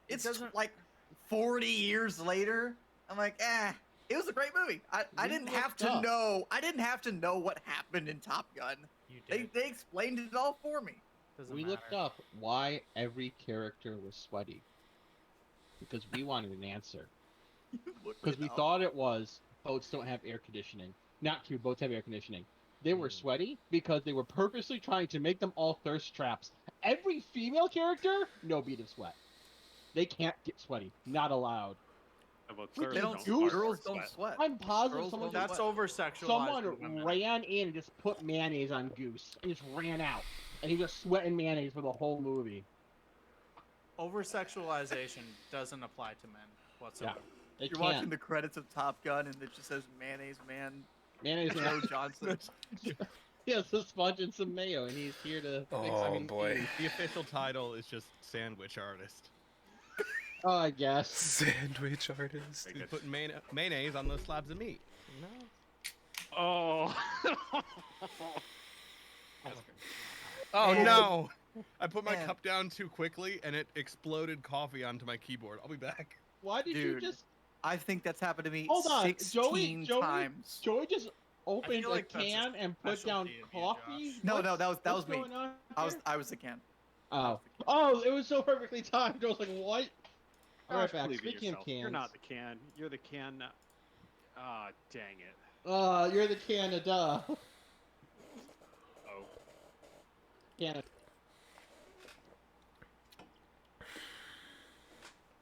It's doesn't- like 40 years later. I'm like, it was a great movie. I didn't have to know. I didn't have to know what happened in Top Gun. You did. They explained it all for me. Doesn't We matter. looked up why every character was sweaty. Because we wanted an answer. Look Because it we up. thought it was boats don't have air conditioning. Not true, boats have air conditioning. They were sweaty because they were purposely trying to make them all thirst traps. Every female character, no bead of sweat. They can't get sweaty. Not allowed. About Look, third, They don't don't. do- Girls don't sweat. I'm positive Girls someone don't just, That's over sexualized. someone ran in and just put mayonnaise on Goose and just ran out. And he was sweating mayonnaise for the whole movie. Over sexualization doesn't apply to men whatsoever. They You're can't. watching the credits of Top Gun, and it just says mayonnaise man, Mayonnaise Joe and Johnson. he has a sponge and some mayo, and he's here to fix Oh boy. The official title is just sandwich artist. Oh, I guess. Sandwich artist. He's putting mayonnaise on those slabs of meat. No. Oh. Oh Man. no! I put my Man. cup down too quickly and it exploded coffee onto my keyboard. I'll be back. Why did you Dude. just... I think that's happened to me Hold on, 16 Joey, times. Joey just opened feel like a that's a can and put down specialty of you, coffee? Josh. No, What- no, that was what's me. going on I here? was the can. Oh. Oh, it was so perfectly timed. I was like, what? Alright, Gosh, back. believe in Speaking of yourself. cans. You're not the can. You're the can. Ah, dang it. You're the Canada. Oh. Canada.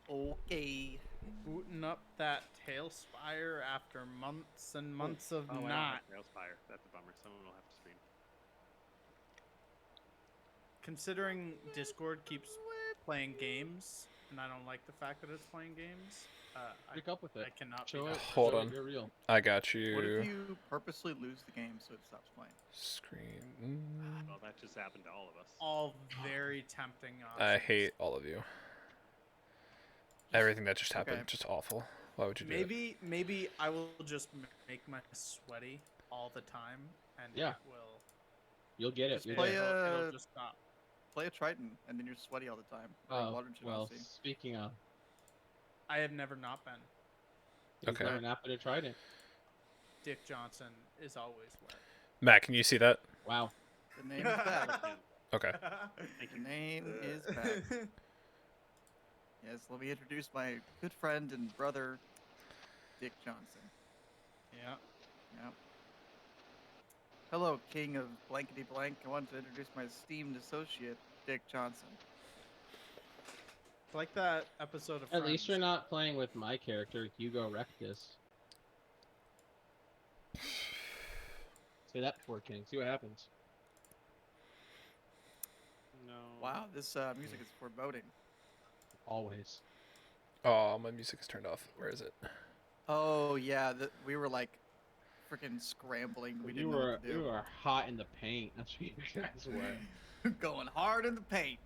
Okay. Booting up that Tailspire after months and months of Oh, I don't not. have Railspire. That's a bummer. Someone will have to stream. Considering Discord keeps playing games, and I don't like the fact that it's playing games, Pick up with it. I cannot. Show be it. Hold show on. It you're real. I got What you. if you purposely lose the game so it stops playing? Screen. Well, that just happened to all of us. all very tempting options. I hate all of you. Everything that just happened, Okay. just awful. Why would you do it? Maybe I will just make my sweaty all the time, and Yeah. it will. You'll get it. Just You're play there. It'll just stop. Play a Triton, and then you're sweaty all the time. Or Oh, water well, genasi. speaking of... I have never not been. He's Okay. never not been a Trident. Dick Johnson is always wet. Matt, can you see that? Wow. The name is back. Okay. The name is back. Yes, let me introduce my good friend and brother, Dick Johnson. Yeah. Yep. Hello, king of blankety blank. I want to introduce my esteemed associate, Dick Johnson. It's like that episode of At least you're Friends. not playing with my character, Hugo Rectus. Say that before King. See what happens. No. Wow, this music is foreboding. Always. Oh, my music is turned off. Where is it? Oh yeah, we were like freaking scrambling. We You didn't know were what to do. you were hot in the paint. That's what you guys were. Going hard in the paint.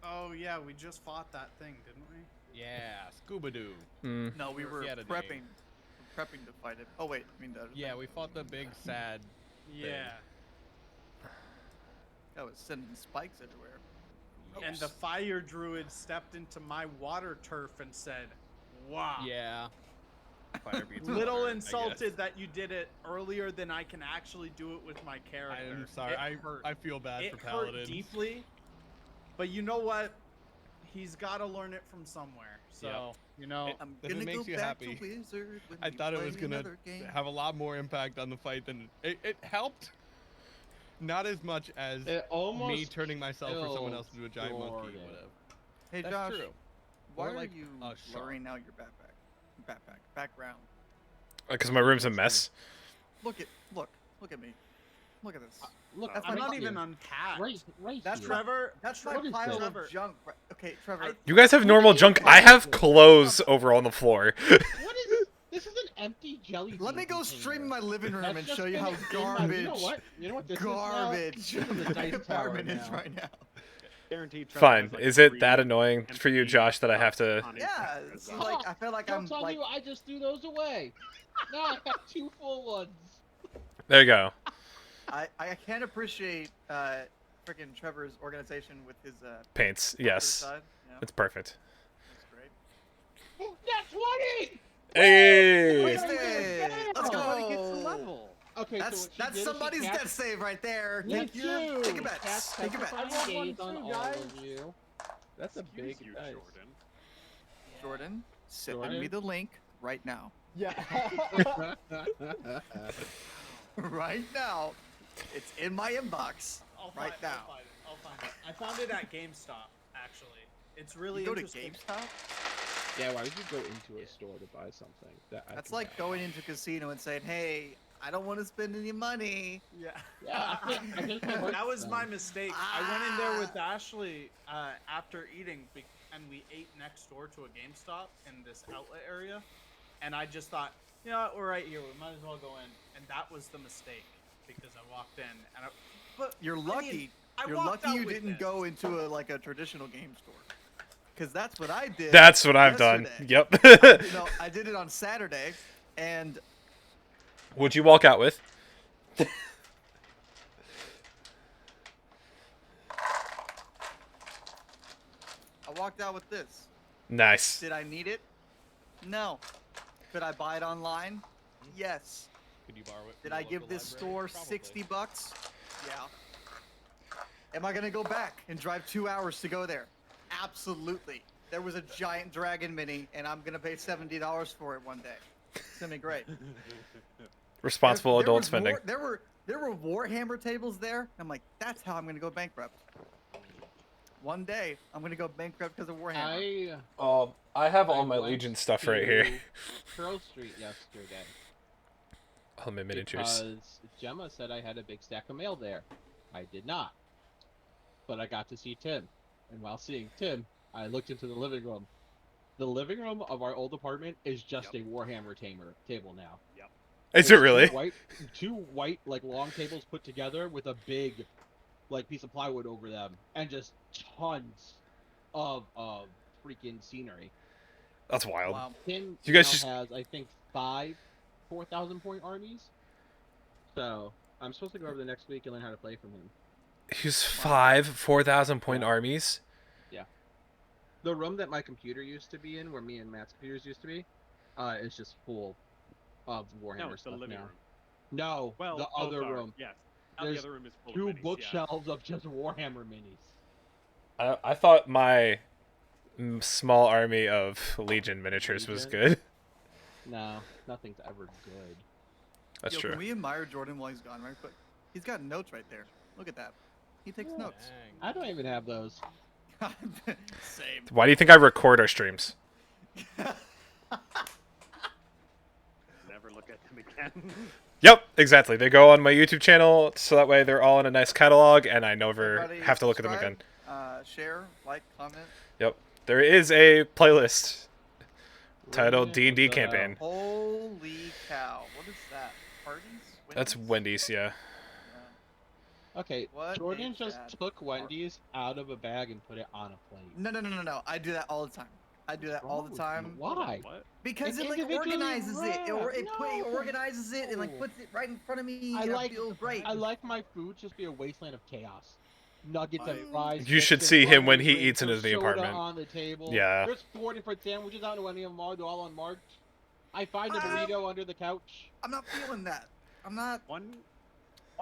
Oh yeah, we just fought that thing, didn't we? Yeah, Scuba Doo. Mm. No, we were He had a prepping. name. Prepping to fight it. Oh wait, I mean the Yeah, we fought the big sad. Yeah. I was sending spikes everywhere. And the fire druid stepped into my water turf and said, "Wow." Yeah. Fire beats Little water, I insulted guess. that you did it earlier than I can actually do it with my character. I'm sorry. It hurt. I feel bad It for hurt paladins. deeply, but you know what? He's got to learn it from somewhere. So Yeah. you know, It- I'm If it gonna makes go you back happy, to Wizard when I we thought it play was gonna another game. have a lot more impact on the fight than it helped. Not as much as It almost me turning myself for someone killed else to do a giant monkey. Jordan. Whatever. Hey That's Josh, true. why Or are like you a shark. blurring out your background? Because my room's a mess. Look at me. Look at this. Look. That's I'm my not fucking- even unpacked. Right That's here. Trevor. That's my What is pile this? of junk. Okay, Trevor. I- You guys have normal junk. I have clothes over on the floor. What is this? Is an empty jelly bean Let me go container. stream in my living room That's and just show you been how in my- garbage, You know what? You know what this garbage is now? This is the my dice tower apartment is now. right now. Guaranteed. Trevor Fine. has, like, Is it 3 that annoying for you, empty Josh, that I have to? on his Yeah, background. it's like I feel like Don't I'm tell like me I just threw those away. Now I have 2 full ones. There you go. I can't appreciate freaking Trevor's organization with his Paints. Yes. side. It's perfect. That's great. That's 20! Hey! Wasted. Let's Somebody gets the go. level. Okay, That's so what she that's did is she somebody's cast- death save right there. Thank Take your you. take your bets. Take your bets. I rolled one on all of you. That's a Excuse big you, dice. Jordan. Jordan, send Jordan? me the link right now. Yeah. Right now. It's in my inbox. I'll Right find, now. I'll find it. I found it at GameStop. Actually, it's really You go to interesting. GameStop? Yeah, why would you go into a store to buy something? That's like going into a casino and saying, "Hey, I don't want to spend any money." Yeah. Yeah, I think it works That was my then. mistake. I went in there with Ah. Ashley after eating, and we ate next door to a GameStop in this outlet area, and I just thought, you know what, we're right here. We might as well go in, and that was the mistake because I walked in and but You're I mean, lucky. I You're walked lucky out you with didn't this. go into a traditional game store. Because that's what I did. That's what I've done. yesterday. Yep. You know, I did it on Saturday, and What'd you walk out with? I walked out with this. Nice. Did I need it? No. Could I buy it online? Yes. Could you borrow it? Did from I the give local this library? store Probably. $60? Yeah. Am I gonna go back and drive 2 hours to go there? Absolutely. There was a giant dragon mini, and I'm gonna pay $70 for it one day. It's gonna be great. Responsible There adult was spending. there were Warhammer tables there. I'm like, that's how I'm gonna go bankrupt. One day, I'm gonna go bankrupt because of Warhammer. I have I went to Pearl Street yesterday All my miniatures. because Gemma said I had a big stack of mail there. I did not, but I got to see Tim, and while seeing Tim, I looked into the living room. The living room of our old apartment is just a Warhammer table now. Is it really? Two white like long tables put together with a big like piece of plywood over them, and just tons of freaking scenery. That's wild. Wow. Tim You guys now just- has I think 5 4,000 point armies. So I'm supposed to go over the next week and learn how to play from him. He's 5 4,000 point armies. The room that my computer used to be in, where me and Matt's computers used to be, is just full of Warhammer No, it's the stuff living now. room. No, Well, the both other are, room. Yes. Now There's the other room is full 2 of minis, yeah. bookshelves of just Warhammer minis. I thought my small army of Legion miniatures was Legion? good. No, nothing's ever good. That's Yo, true. Can we admire Jordan while he's gone, right? But he's got notes right there. Look at that. He takes notes. I don't even have those. Same. Why do you think I record our streams? Never look at them again. Yep, exactly. They go on my YouTube channel, so that way they're all in a nice catalog, and I never Everybody have to look at them subscribe, again. Share, like, comment. Yep. There is a playlist titled Really? D&D What the hell? campaign. Holy cow. What is that? Parties? That's Wendy's? Wendy's, yeah. Yeah. Okay, What Jordan a just sad took Wendy's out of a bag and put it on a plate. No. I do that all the time. I do that all the time. Why? What? Because It's it like individually organizes it. wrapped. It organizes it and like No. puts it right in front of me. I and like it feels great. I like my food just be a wasteland of chaos. Nuggets and My- fries. You should biscuits, see him when he drinks, eats into there's the soda apartment. on the table. Yeah. There's 4 different sandwiches. I don't know any of them are. They're all unmarked. I find a Ah. burrito under the couch. I'm not feeling that. I'm not. One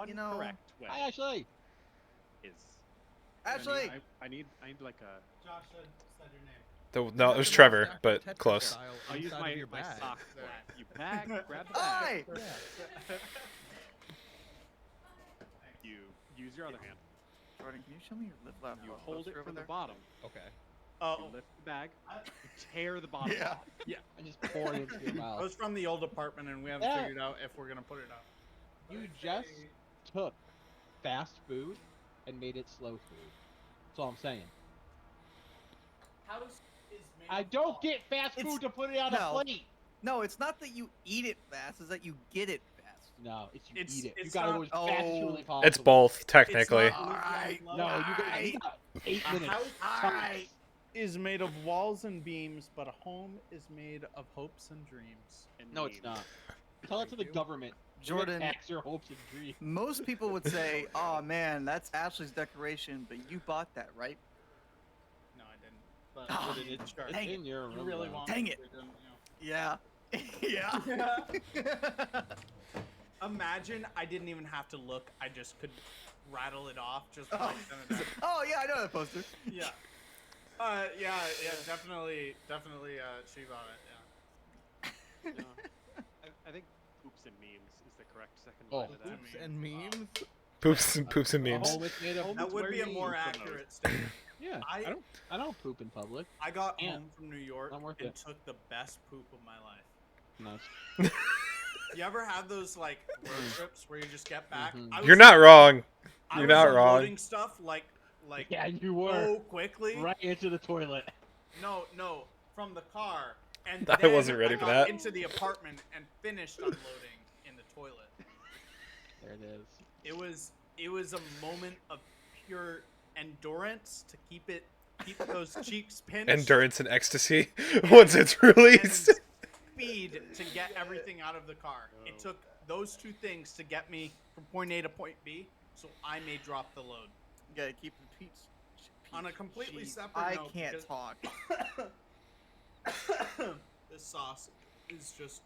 You know, correct way Hi, Ashley. is. Actually, I need like a. Josh said your name. No, it was Trevor, but close. I'll use my sock. You bag, grab the bag. hi. You use your other hand. Jordan, can you show me your lip flap? You hold it from the bottom. Okay. You lift the bag. You tear the bottom Yeah. off. And just pour it into your It mouth. was from the old apartment, and we haven't Yeah. figured out if we're gonna put it up. You just took fast food and made it slow food. That's all I'm saying. House is made. I of don't walls. get fast It's- food to put it on no. a plate. No, it's not that you eat it fast. It's that you get it fast. No, it's you It's- eat it. You it's gotta not- go as fast as humanly possible. It's both, It's technically. not Alright. low. No, you got Alright. 8 A minutes. house Alright. is made of walls and beams, but a home is made of hopes and dreams. And No, it's memes. not. Tell it to the government. Jordan, tax your hopes and dreams. most people would say, "Oh man, that's Ashley's decoration," but you bought that, right? No, I didn't. but Oh, But it's sure. dang in your You room, really though. want Dang to, it. then, Yeah. Yeah. Imagine I didn't even have to look. I just could rattle it off just by Oh. sending it down. Oh yeah, I know that poster. Yeah. Yeah, definitely, Shiva on it, yeah. No. I think poops and memes is the correct second Oh, line of that. Oops and memes. Poops and memes. Oh, it's made of. That would be a wearing more memes the most. accurate statement. Yeah, I- I don't poop in public. I got Yeah. home from New York Not worth and it. took the best poop of my life. No. You ever have those like road trips where you just get back? Mhm. I You're was- not wrong. I You're was not wrong. unloading stuff like Yeah, you were so quickly. right into the toilet. No, from the car, and I then wasn't ready I for got that. into the apartment and finished unloading in the toilet. There it is. It was a moment of pure endurance to keep those cheeks pinched. Endurance and ecstasy once it's released. And speed to get everything out of the car. It took those two things to get me from point A to point B, so I may drop the load. You gotta keep the peach. On a completely Jeez, separate I note, can't because- talk. This sauce is just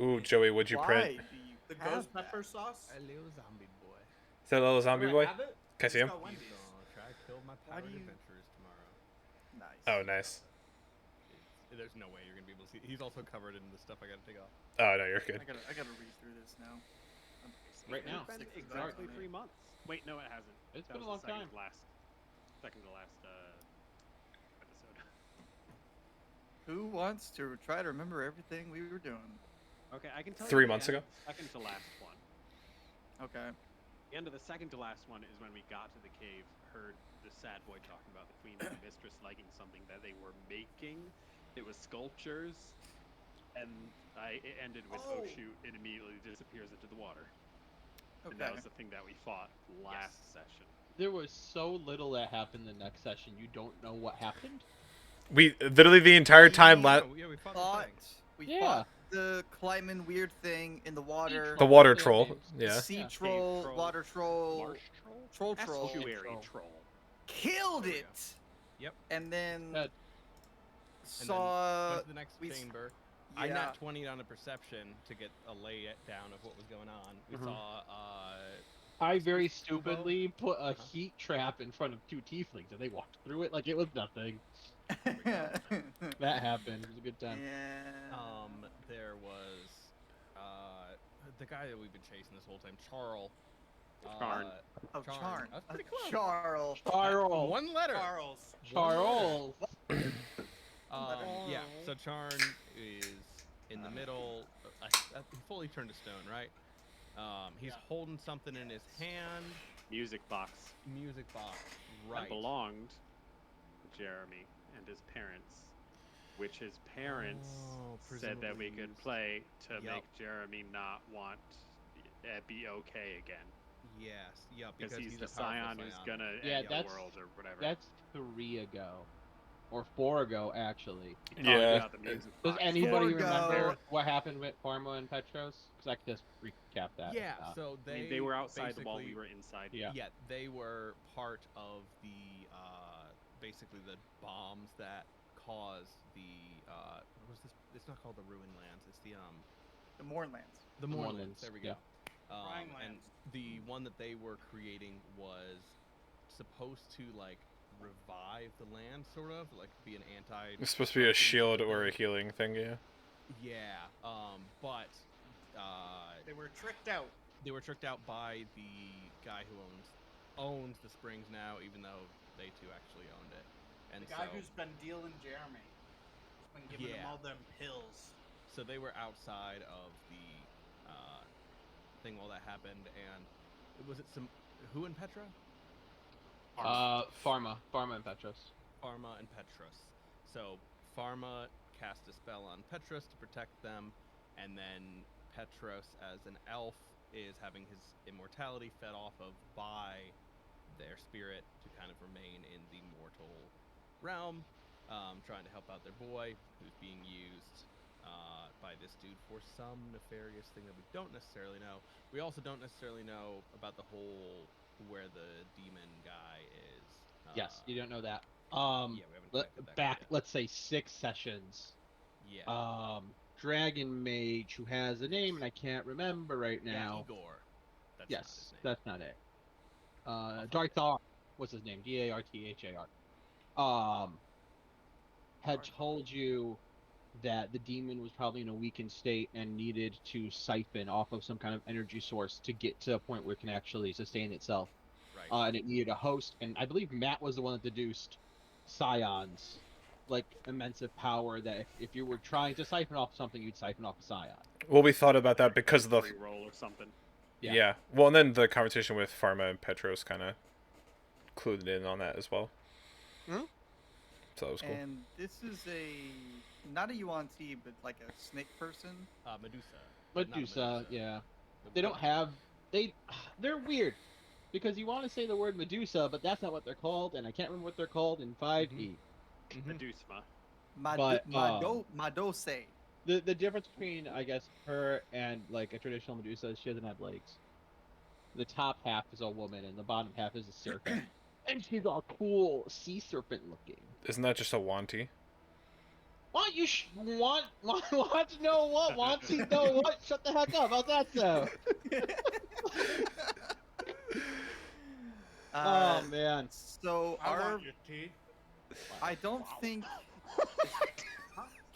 Ooh, Joey, what'd you Why print? do you the have ghost that? pepper sauce. A little zombie boy. Is that a little zombie Do I boy? have it? Can I see It's him? got Wendy's. Gonna try to kill my How pirate do you- adventurers tomorrow. Nice. Oh, nice. There's no way you're gonna be able to see. He's also covered in the stuff I gotta take off. Oh no, you're good. I gotta read through this now. Right now. It's been Six exactly hours. 3 months. Wait, no, it hasn't. It's That been a was long the second time. to last, second to last episode. Who wants to try to remember everything we were doing? Okay, I can tell 3 you. the months end ago? of the Second to last one. Okay. The end of the second to last one is when we got to the cave, heard the sad boy talking about the queen and the mistress liking something that they were making. It was sculptures, and it ended with oh Oh. shoot! It immediately disappears into the water. And Okay. that was the thing that we fought last session. There was so little that happened the next session. You don't know what happened. We literally the entire time Yeah, we fought Fought, the thing. we Yeah. fought the climbing weird thing in the water. the water Yeah, troll. names. Yeah. Sea Yeah. troll, troll, water troll, Marsh troll? troll. Estuary Troll. troll. Killed There we go. it. Yep. And then That- saw. Went to the next we s- chamber. I yeah. nat 20 on a perception to get a lay down of what was going on. We Mhm. saw I very stupidly put a heat trap in front of two tieflings, and they walked through it like it was nothing. That happened. It was a good time. Yeah. there was the guy that we've been chasing this whole time, Charl. Charn. Oh, Charn. Charn. That's pretty close. Charles. Charles. One letter. Charles. Charles. Yeah. So Charn is in the middle. He fully turned to stone, right? He's Yeah. holding something in his hand. Music box. Music box. That Right. belonged to Jeremy and his parents, which his parents Oh, said that we presumably could used. play to Yup. make Jeremy not want be okay again. Yes. Yep. Because he's the a powerful scion who's gonna Yeah, end the that's- world or whatever. That's 3 ago. Or 4 ago, actually. He talked Yeah. about the music Does box. anybody Four remember ago. what happened with Pharma and Petros? Because I could just recap that. Yeah. Uh, So I mean, they were outside the wall. We basically- were inside. Yeah. Yeah, they were part of the basically the bombs that caused the what was this? It's not called the Ruin Lands. It's The Mournlands. the The Mournlands. Mournlands, There we yeah. go. Crying And Lands. the one that they were creating was supposed to like revive the land, sort of like be an anti. It's supposed to be a shield or a healing thing. Yeah. Yeah. But They were tricked out. they were tricked out by the guy who owns the springs now, even though they too actually owned it. And The guy so, who's been dealing Jeremy. He's been giving him Yeah. all them pills. so they were outside of the thing while that happened, and was it some who and Petra? Pharma and Petros. Pharma and Petros. So Pharma cast a spell on Petros to protect them, and then Petros, as an elf, is having his immortality fed off of by their spirit to kind of remain in the mortal realm, trying to help out their boy, who's being used by this dude for some nefarious thing that we don't necessarily know. We also don't necessarily know about the whole where the demon guy is. Yes, you don't know that. Um, Yeah, we haven't connected that back, yet. let's say 6 sessions. Yeah. Dragon Mage, who has a name and I can't remember right Yeah, now. Igor. That's not Yes, his name. that's not it. find Darthar, what's his name? Darthar. Had told you that the demon was probably in a weakened state and needed to siphon off of some kind of energy source to get to a point where it can actually sustain itself. Right. And it needed a host, and I believe Matt was the one that deduced Scions, like immense power that if you were trying to siphon off something, you'd siphon off a Scion. Well, we thought about that because of the Free-roll or something. yeah. Well, and then the conversation with Pharma and Petros kind of clued in on that as well. Hmm? So that was cool. And this is not a UNT, but like a snake person. Medusa. but not a Medusa, yeah. They don't have they're weird because you want to say the word Medusa, but that's not what they're called, and I can't remember what they're called in 5e. Medusa. But, Madose. The difference between I guess her and like a traditional Medusa is she doesn't have legs. The top half is a woman, and the bottom half is a serpent, and she's all cool sea serpent looking. Isn't that just a Wanty? Why you want to know what? Want to know what? Shut the heck up! How's that sound? Oh man. So I our want your tea. I don't think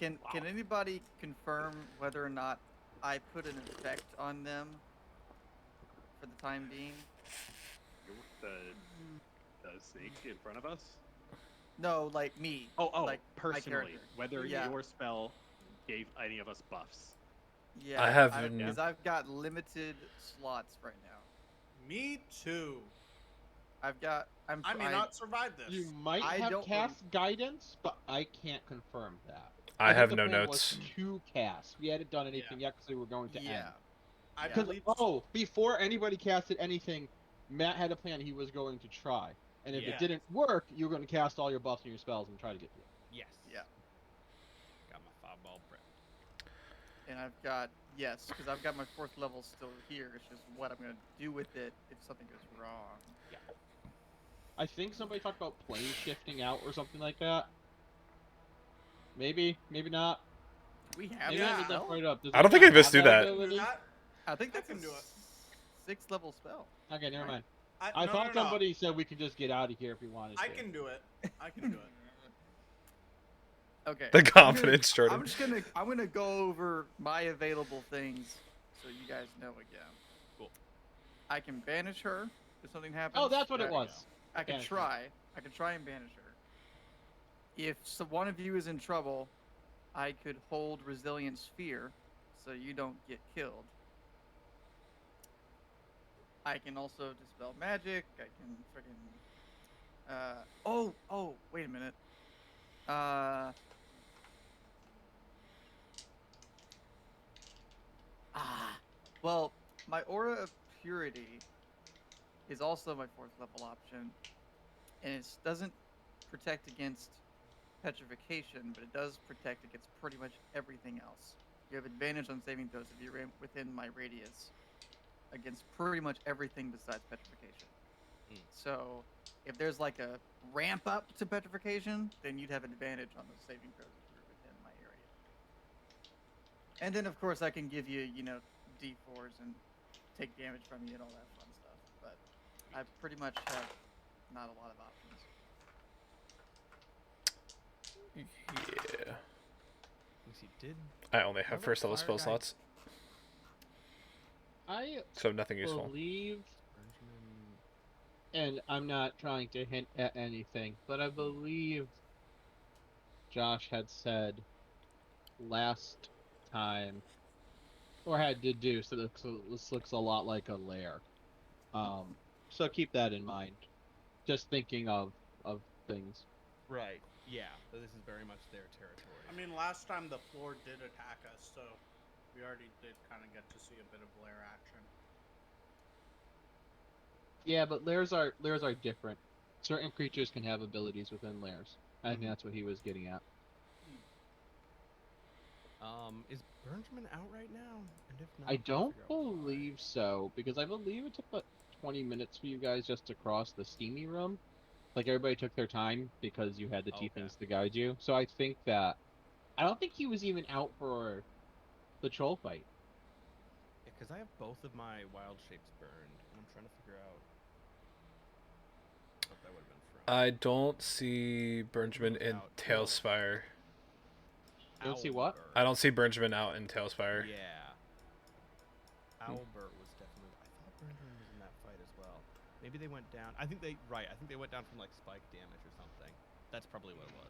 can anybody confirm whether or not I put an effect on them for the time being? The snake in front of us? No, like me. Oh, like my personally. character. Whether Yeah. your spell gave any of us buffs. Yeah, I have because I've got limited slots right now. Me too. I may not survive this. You might I have don't cast guidance, but I can't confirm that. I think have the no plan notes. Was to cast. We hadn't done anything yet because we were going to Yeah. end. I Yeah. believe. Before anybody casted anything, Matt had a plan he was going to try. And if Yeah. it didn't work, you were going to cast all your buffs and your spells and try to get through it. Yes. Yeah. Got my 5-ball prepped. And I've got because I've got my 4th level still here. It's just what I'm gonna do with it if something goes wrong. I think somebody talked about plane shifting out or something like that. Maybe, maybe not. We have Maybe I that did that spell? right up. Does I don't think anyone I have do that. ability? That- I think I that's can a do it. 6th level spell. Okay, never mind. I I thought somebody said we could just get out of here if we wanted to. I can do it. I can do it. Okay. The I'm confidence, gonna- Jordan. I'm gonna go over my available things so you guys know again. Cool. I can banish her if something happens. Oh, that's what it There you was. go. I can Banish her. try. I can try and banish her. If one of you is in trouble, I could hold Resilient Sphere so you don't get killed. I can also dispel magic. I can freaking. Oh, wait a minute. Well, my Aura of Purity is also my 4th level option, and it doesn't protect against petrification, but it does protect against pretty much everything else. You have advantage on saving throws if you're within my radius against pretty much everything besides petrification. Mm. So, if there's like a ramp up to petrification, then you'd have advantage on those saving throws if you're within my area. And then, of course, I can give you, D4s and take damage from you and all that fun stuff. But I pretty much have not a lot of options. Yeah. Let me see. Did I only have Another first level fire spell guy- slots, I so nothing useful. believe, Benjamin? and I'm not trying to hint at anything, but I believe Josh had said last time, or had deduced that this looks a lot like a lair. So keep that in mind. Just thinking of things. Right. Yeah. So this is very much their territory. I mean, last time the floor did attack us, so we already did kind of get to see a bit of lair action. Yeah, but lairs are different. Certain creatures can have abilities within lairs. I think that's what he was getting at. Is Benjamin out right now? And if not, I I'm trying to don't figure out why. believe so, because I believe it took about 20 minutes for you guys just to cross the steamy room. Like everybody took their time because you had the Okay. tieflings to guide you. So I think that I don't think he was even out for the troll fight. Because I have both of my wild shapes burned, and I'm trying to figure out what that would have been from. I don't see Benjamin Moved in out. Tailspire. You don't see what? Owlbert. I don't see Benjamin out in Tailspire. Yeah. Owlbert was definitely. I thought Benjamin was in that fight as well. Maybe they went down. I think they went down from like spike damage or something. That's probably what it was.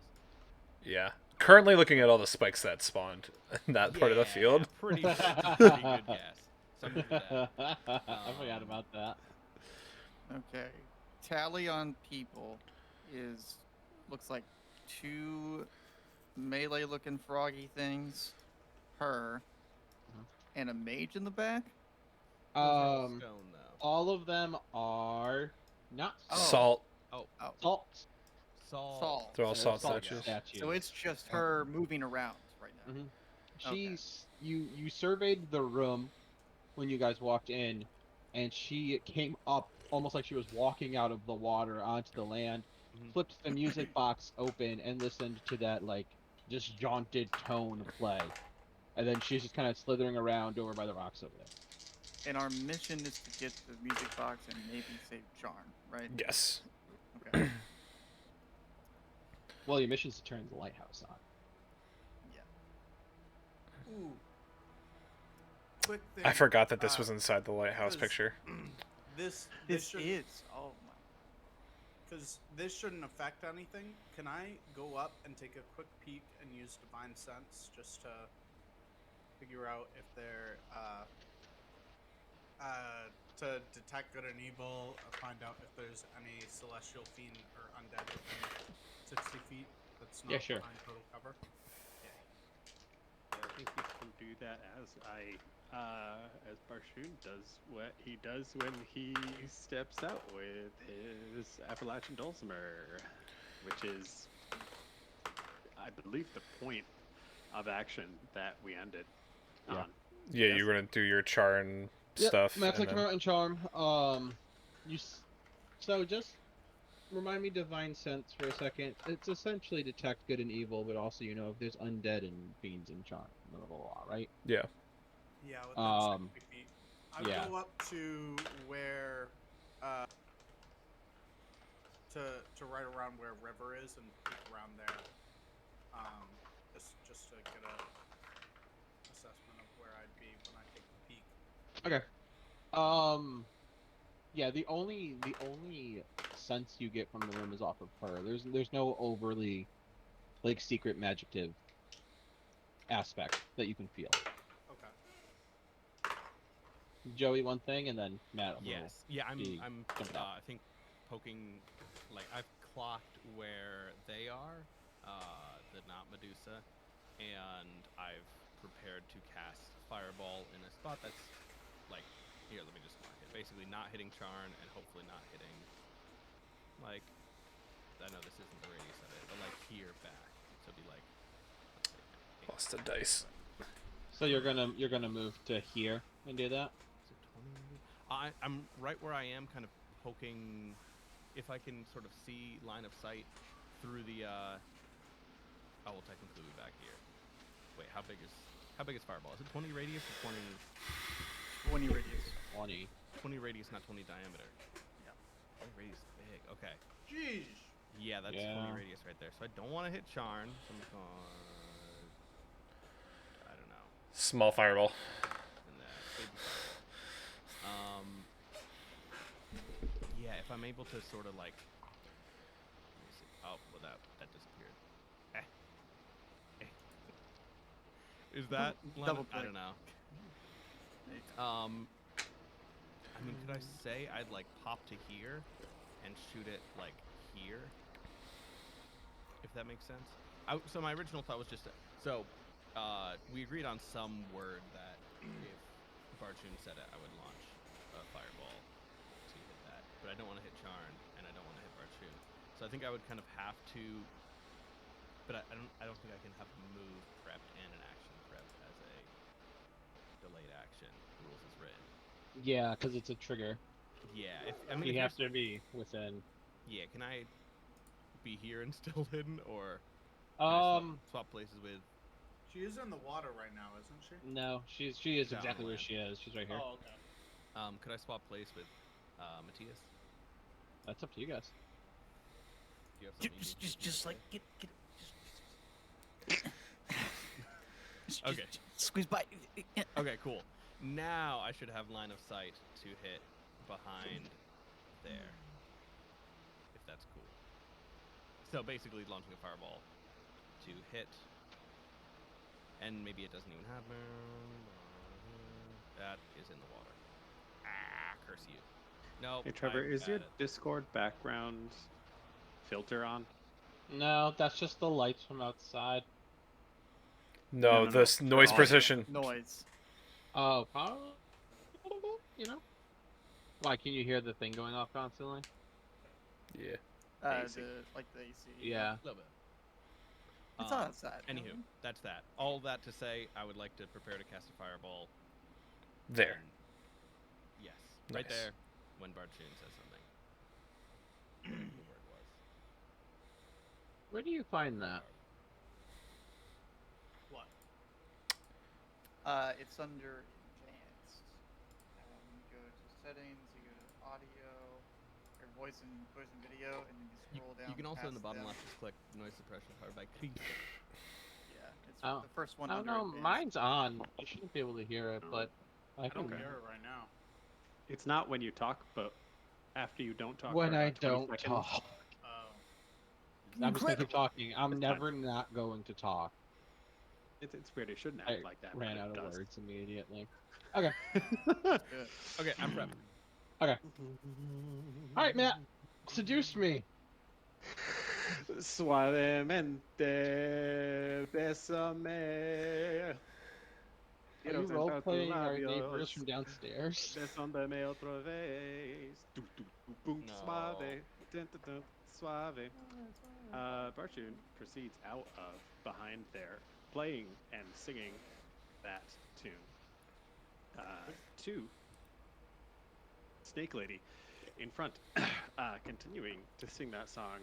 Yeah. Currently looking at all the spikes that spawned in that part of the field. Pretty good guess. So I'm gonna do that. I forgot about that. Okay. Tally on people looks like 2 melee looking froggy things, her, and a mage in the back. Those are Um, stone though. all of them are not Oh. Salt. salt. Saul. They're all They're salt salt statues. statues. So it's just her moving around right now. Mhm. Okay. You surveyed the room when you guys walked in, and she came up almost like she was walking out of the water onto the land, Mhm. flipped the music box open, and listened to that like just jaunted tone play, and then she's just kind of slithering around over by the rocks over there. And our mission is to get the music box and maybe save Charn, right? Yes. Okay. Well, your mission is to turn the lighthouse on. Yeah. Ooh. Quick thing. I forgot that this uh, was inside the lighthouse because picture. This This should, is. Oh my. because this shouldn't affect anything. Can I go up and take a quick peek and use Divine Sense just to figure out if they're to detect good and evil, find out if there's any celestial fiend or undead within 60 feet that's not Yeah, sure. behind total cover? I think you can do that as Barshoon does what he does when he steps out with his Appalachian Dulcimer, which is, I believe, the point of action that we ended Yeah. on. Yeah, Yes. you're gonna do your charn Yep, stuff. Max and like then- and charm. So just remind me Divine Sense for a second. It's essentially detect good and evil, but also if there's undead and fiends and charm, blah blah blah, right? Yeah. Yeah, within 60 feet. I would yeah. go up to where, to right around where river is and peek around there. Just to get a assessment of where I'd be when I take the peek. Okay. Yeah. The only sense you get from the room is off of her. There's no overly like secret magicative aspect that you can feel. Okay. Joey, one thing, and then Matt. Yes. Yeah, I'm be jumped out. I think poking, like I've clocked where they are, the not Medusa, and I've prepared to cast Fireball in a spot that's like, here, let me just mark it. Basically not hitting Charn and hopefully not hitting, like, I know this isn't the radius of it, but like here back. So it'd be like, let's see, Lost a dice. So you're gonna move to here and do that. Is it 20? I'm right where I am, kind of poking. If I can sort of see line of sight through the. Oh, well, technically be back here. Wait, how big is Fireball? Is it 20 radius or 20? 20 radius. 20. 20 radius, not 20 diameter. Yeah. 20 radius is big. Okay. Jeez. Yeah, that's Yeah. 20 radius right there. So I don't want to hit Charn. So I'm going. I don't know. Small fireball. And that baby fireball. Yeah, if I'm able to sort of like. Let me see. Oh, well that disappeared. Is that Double I click. don't know. I mean, could I say I'd like pop to here and shoot it like here? If that makes sense. So my original thought was just we agreed on some word that if Barchun said it, I would launch a fireball to hit that. But I don't want to hit Charn and I don't want to hit Barchun. So I think I would kind of have to. But I don't think I can have a move prepped and an action prepped as a delayed action. Rules is written. Yeah, because it's a trigger. Yeah, I mean, You if have you're- to be within. Yeah, can I be here and still hidden, or can I swap places with? She is in the water right now, isn't she? No, she is Down exactly where land. she is. She's right here. Oh, okay. Could I swap place with Matthias? That's up to you guys. Do you have something you need to Just say? like get Okay. squeeze by. Okay, cool. Now I should have line of sight to hit behind there. If that's cool. So basically launching a fireball to hit. And maybe it doesn't even happen. That is in the water. Ah, curse you. No. Hey Trevor, is your Discord background filter on? No, that's just the lights from outside. No, no, this no. noise Oh, precision. Noise. Oh, probably. You know. Why? Can you hear the thing going off constantly? Yeah. AC. The AC. Yeah. A little bit. It's not outside. Anywho, that's that. All that to say, I would like to prepare to cast a fireball. There. and- Yes. Right Nice. there when Bartune says something. Whatever the word was. Where do you find that? What? It's under advanced. You go to settings, you go to audio, or voice and video, and then you scroll down. You can also in the past bottom them. left just click noise suppression powered by Krieg. Yeah, it's Oh. the first one I don't under know. advanced. Mine's on. You shouldn't be able to hear it, but I I don't can. hear it right now. It's not when you talk, but after you don't talk. When for I about 20 don't seconds. talk, Oh. I'm just gonna keep talking. I'm It's fine. never not going to talk. It's weird. It shouldn't I act like that. but ran it out of does. words immediately. Okay. Good. Okay, I'm prepped. All right, Matt. Seduce me. Suavemente, bésame. Are you role playing our neighbors from downstairs? Besóndame otra vez. Du, du, du, boom, No. suave. Dun, dun, dun, suave. Bartune proceeds out of behind there, playing and singing that tune to Snake Lady in front, continuing to sing that song,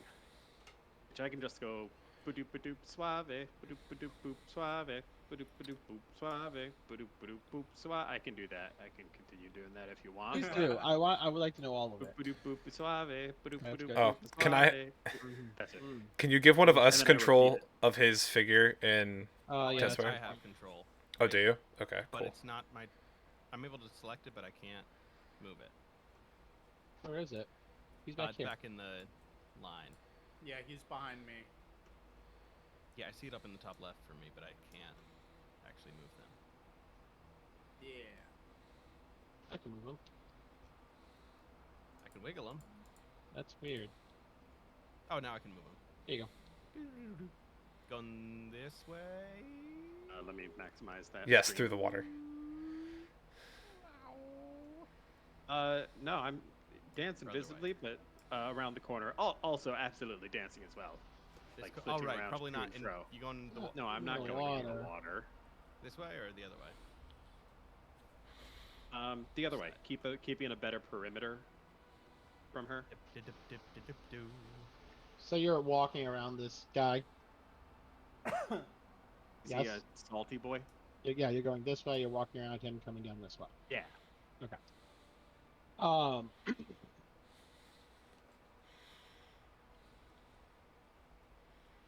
which I can just go ba-doop ba-doop suave, ba-doop ba-doop boop suave, ba-doop ba-doop boop suave, ba-doop ba-doop boop suave. I can do that. I can continue doing that if you want. Please do. I would like to know all of it. Boop boop suave, boop That's boop good. Oh, can I- That's it. Can you give one of us And then I repeat control it. of his figure in? Yeah, That's that's right. I have control. Oh, do you? Okay, But cool. it's not my. I'm able to select it, but I can't move it. Where is it? He's back It's here. back in the line. Yeah, he's behind me. Yeah, I see it up in the top left for me, but I can't actually move them. Yeah. I can move him. I can wiggle them. That's weird. Oh, now I can move them. There you go. Going this way. Let me maximize that. Yes, screen. through the water. No, I'm dancing Other way. visibly, but around the corner. Also, absolutely dancing as well. This Like oh, flipping right. around Probably to not. and In, fro. you going the No, I'm not the going in the water. water. this way or the other way? The other way. Keeping a better perimeter from her. Dip, dip, dip, dip, dip, dip, doo. So you're walking around this guy. Is he Yes. a salty boy? Yeah, you're going this way. You're walking around him, coming down this way. Yeah.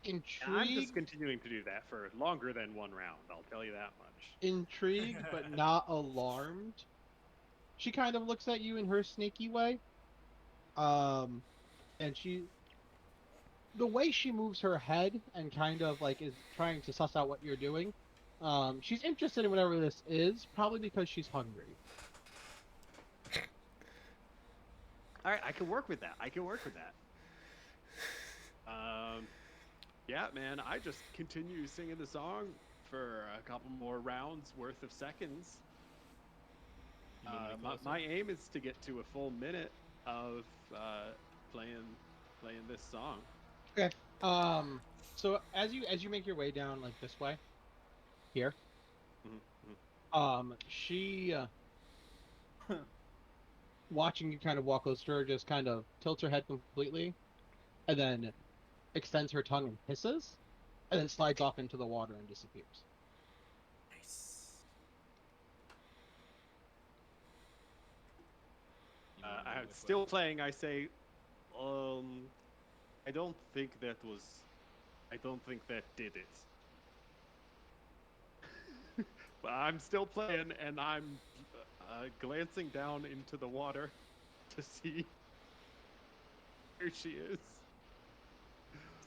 And I'm just Intrigued, continuing to do that for longer than one round. I'll tell you that much. intrigued, but not alarmed. She kind of looks at you in her sneaky way. And the way she moves her head and kind of like is trying to suss out what you're doing. She's interested in whatever this is, probably because she's hungry. All right, I can work with that. Yeah, man, I just continue singing the song for a couple more rounds worth of seconds. You move me closer? My aim is to get to a full minute of playing this song. So as you make your way down like this way, here, she watching you kind of walk close to her, just kind of tilts her head completely, and then extends her tongue and hisses, and then slides off into the water and disappears. Nice. You know, I'm which still way. playing. I say, I don't think that was. I don't think that did it. But I'm still playing, and I'm glancing down into the water to see where she is.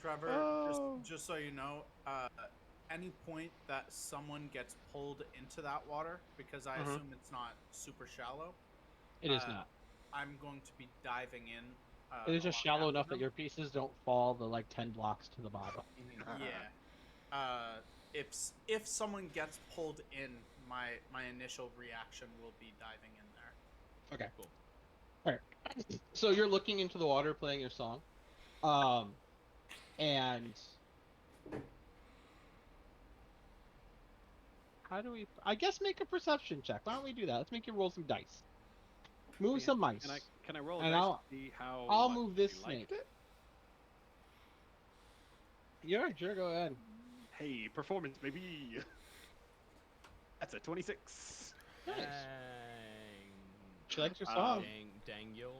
Trevor, Oh. just so you know, any point that someone gets pulled into that water, because I assume it's not super shallow, It is Uh, not. I'm going to be diving in. It is just along shallow after enough that them. your pieces don't fall the like 10 blocks to the bottom. Yeah. If someone gets pulled in, my initial reaction will be diving in there. Okay. Cool. Alright. So you're looking into the water playing your song. And how do we I guess make a perception check. Why don't we do that? Let's make you roll some dice. Move Yeah, some mice. Can I roll a And dice I'll- to see how I'll much move this you liked snake. it? Yeah, sure, go ahead. Hey, performance, baby. That's a 26. Nice. Dang. She likes your song. Dang yo.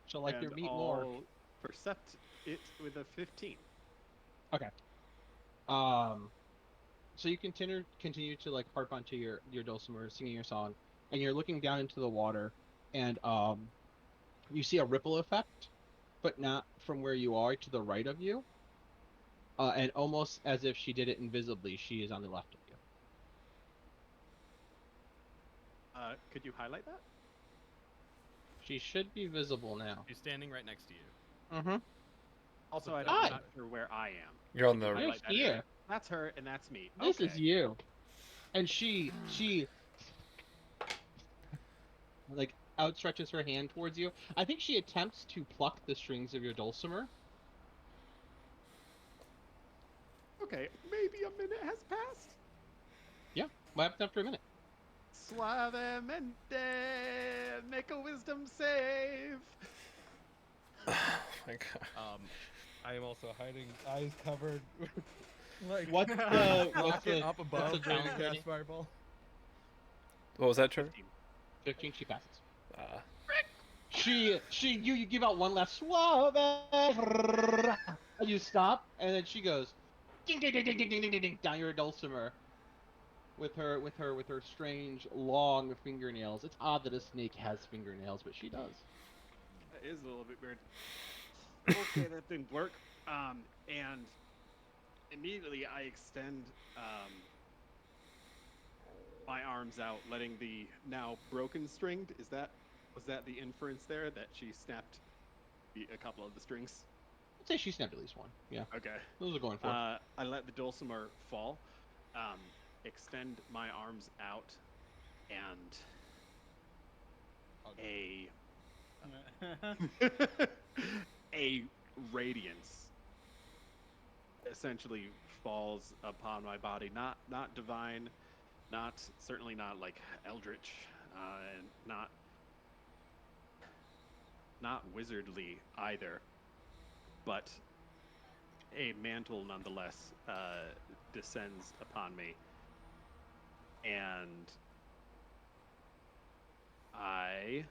She'll like your And meat more. I'll percept it with a 15. So you continue to like harp onto your dulcimer, singing your song, and you're looking down into the water, and you see a ripple effect, but not from where you are to the right of you, and almost as if she did it invisibly, she is on the left of you. Could you highlight that? She should be visible now. She's standing right next to you. Mm-hmm. Also, So I'm Hi. not sure where I am. You're on Could you the. You're highlight that here. area? That's her, and that's me. This is Okay. you. And she like outstretches her hand towards you. I think she attempts to pluck the strings of your dulcimer. Okay, maybe a minute has passed. What happens after a minute? Suavemente, make a wisdom save. Oh my god. I am also hiding, eyes covered. like What's the rocket up above, what's the trying to challenge cast rating? fireball. What was that, Trevor? 15. She passes. Uh, You give out one last suave, and you stop, and then she goes ding ding ding ding ding ding ding ding, ding down your dulcimer with her strange long fingernails. It's odd that a snake has fingernails, but she does. That is a little bit weird. Okay, that didn't work. And immediately I extend my arms out, letting the now broken stringed. Was that the inference there that she snapped a couple of the strings? I'd say she snapped at least one. Yeah, Okay. those are going for. I let the dulcimer fall, extend my arms out, and a radiance essentially falls upon my body. Not divine, certainly not like eldritch, and not wizardly either, but a mantle nonetheless descends upon me, and I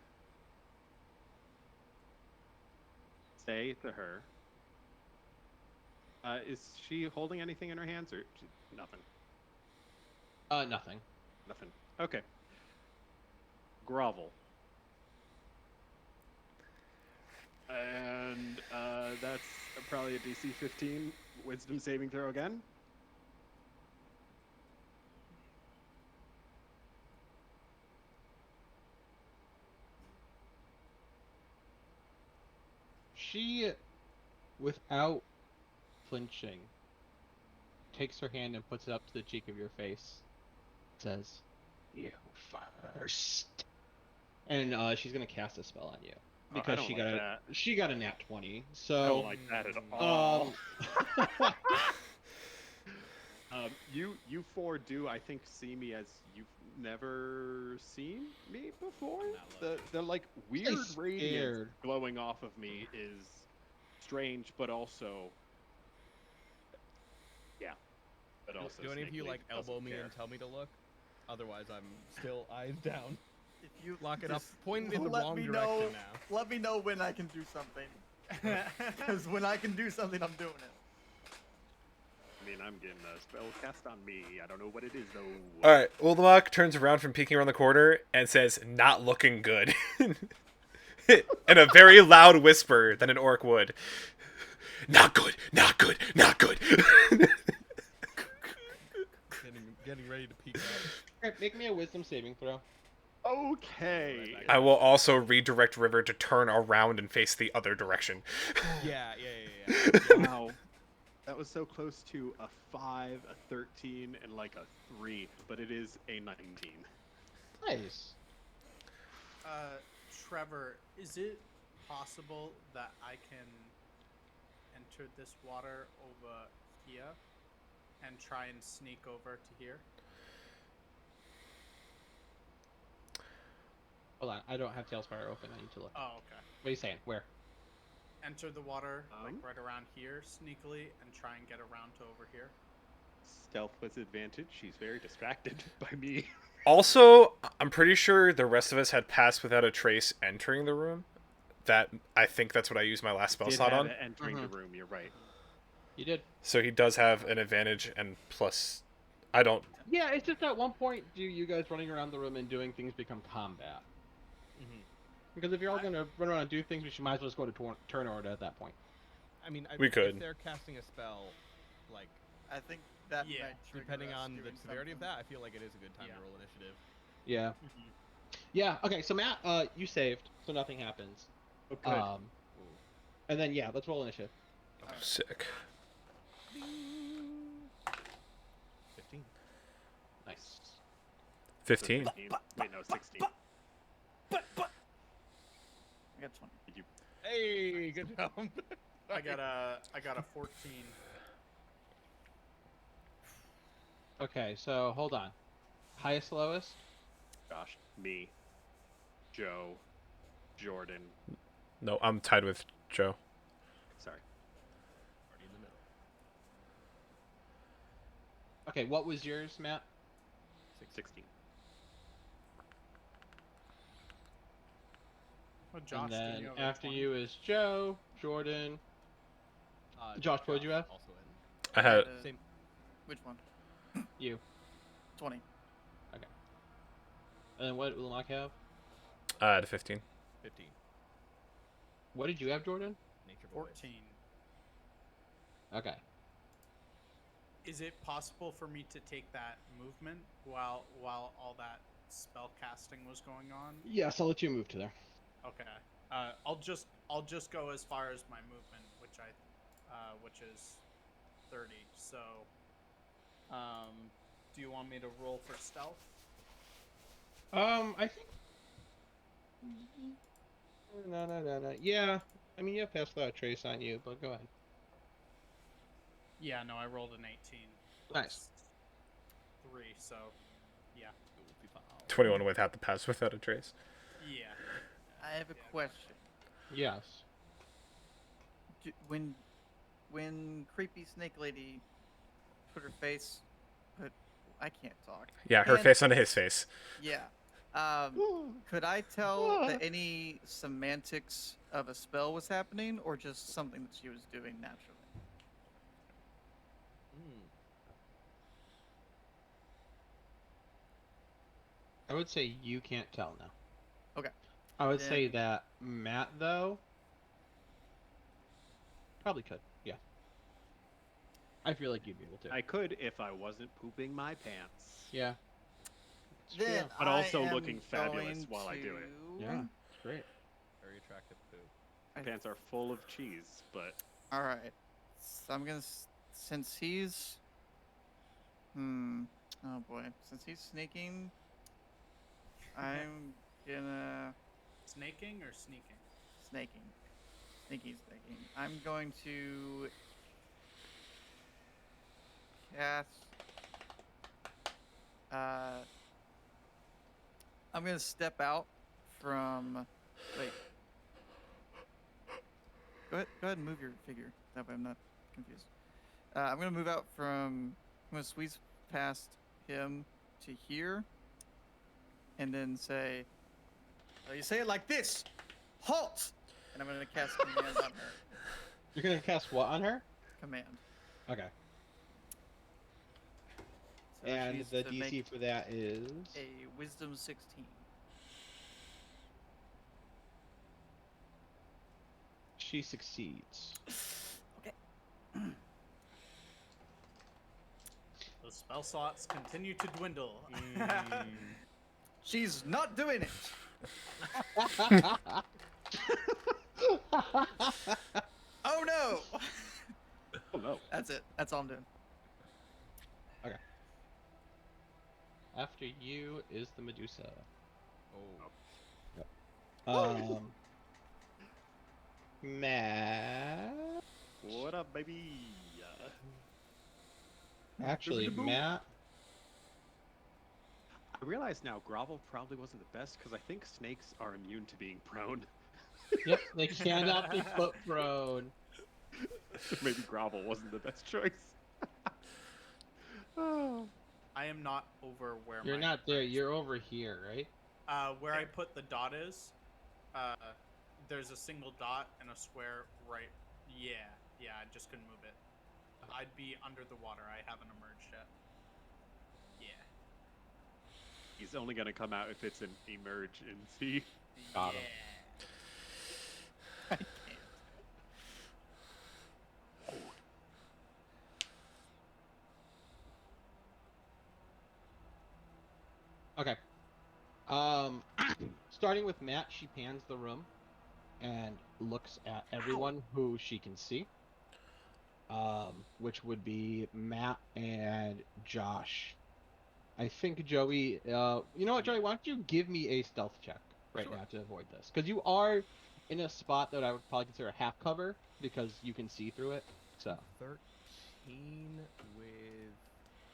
say to her, is she holding anything in her hands, or nothing? Nothing. Nothing. Okay. Grovel. And that's probably a DC 15 wisdom saving throw again. She, without flinching, takes her hand and puts it up to the cheek of your face. Says, "You first." And she's gonna cast a spell on you I because don't she like got that. she got a nat 20. I So don't like that at all. You four do, I think, see me as you've never seen me before. The like weird radiance scared. glowing off of me is strange, but also also Do any of Snake you League like doesn't elbow me care. and tell me to look? Otherwise, I'm still eyes down. If you Lock it up. just Point it in the let wrong me direction know, now. Let me know when I can do something. Because when I can do something, I'm doing it. I mean, I'm getting a spell cast on me. I don't know what it is though. All right, Ultimok turns around from peeking around the corner and says, "Not looking good," in a very loud whisper than an orc would. Not good, not good, not good. Getting ready to peek out. Okay, make me a wisdom saving throw. Okay. I will also redirect River to turn around and face the other direction. Yeah. Wow. That was so close to a 5, a 13, and like a 3, but it is a 19. Nice. Trevor, is it possible that I can enter this water over here and try and sneak over to here? Hold on, I don't have Tailspire open. I need to look. Oh, okay. What are you saying? Where? Enter the water like Um? right around here sneakily and try and get around to over here. Stealth with advantage. She's very distracted by me. Also, I'm pretty sure the rest of us had passed without a trace entering the room. I think that's what I used my last spell Did slot have on. it entering the room. You're right. You did. So he does have an advantage, and plus, I don't. Yeah, it's just at one point do you guys running around the room and doing things become combat. Mhm. Because if you're all gonna run around and do things, we should might as well just go to turn order at that point. I mean, We could. If they're casting a spell, like I think that Yeah, might trigger depending us on the doing severity of something. that, I feel like it is a good time Yeah. to roll initiative. Yeah. Yeah. Okay. So Matt, you saved, so nothing happens. Oh, good. And then yeah, let's roll initiative. Sick. 15. Nice. 15. 15. Wait, no, 16. I got 20. Hey, good job. I got a 14. Okay. So hold on. Highest, lowest. Josh, me, Joe, Jordan. No, I'm tied with Joe. Sorry. Already in the middle. Okay. What was yours, Matt? 16. Oh, Josh, And didn't then you have a after 20? you is Joe, Jordan. Josh, what did you have? Also in. I had Same. Which one? You. 20. And then what did Ulamok have? I had a 15. 15. What did you have, Jordan? Nature boy. 14. Okay. Is it possible for me to take that movement while all that spell casting was going on? Yes, I'll let you move to there. Okay. I'll just go as far as my movement, which is 30. So, do you want me to roll for stealth? I think. No. Yeah. I mean, you have passed without a trace on you, but go ahead. Yeah, no, I rolled an 18. Nice. 3, so yeah. 21 without the pass without a trace. Yeah. I have a question. Yes. When creepy snake lady put her face, I can't talk. Yeah, her And- face onto his face. Yeah. Could I tell that any semantics of a spell was happening, or just something that she was doing naturally? I would say you can't tell now. Okay. I would say Then- that Matt, though, probably could. Yeah. I feel like you'd be able to. I could if I wasn't pooping my pants. Yeah. It's Then true. But I also am looking fabulous going while I do it. to- Yeah. It's great. Very attractive poo. I- Pants are full of cheese, but All right. So I'm gonna since he's. Oh boy. Since he's sneaking, I'm gonna Snaking or sneaking? snaking. Sneaking. I'm going to cast. I'm gonna step out from. Wait. Go ahead and move your figure. That way I'm not confused. I'm gonna move out from I'm gonna squeeze past him to here, and then say, "You say it like this, halt!" And I'm gonna cast command on her. You're gonna cast what on her? Command. Okay. So she And needs the to DC make for that is. a Wisdom 16. She succeeds. Those spell slots continue to dwindle. She's not doing it. Oh no! Oh no. That's it. That's all I'm doing. After you is the Medusa. Oh. Matt. What up, baby? Actually, Matt. I realize now grovel probably wasn't the best because I think snakes are immune to being prone. Yep, they cannot be foot prone. Maybe grovel wasn't the best choice. Oh. I am not over where You're my not there. friends- You're over here, right? Where I put the dot is, there's a single dot and a square right. Yeah, I just couldn't move it. I'd be under the water. I haven't emerged yet. Yeah. He's only gonna come out if it's an emergency. Got him. I can't. Okay. Starting with Matt, she pans the room and looks at everyone who she can see. Which would be Matt and Josh. I think Joey. You know what, Joey? Why don't you give me a stealth check right Sure. now to avoid this? Because you are in a spot that I would probably consider a half cover because you can see through it. So 13 with.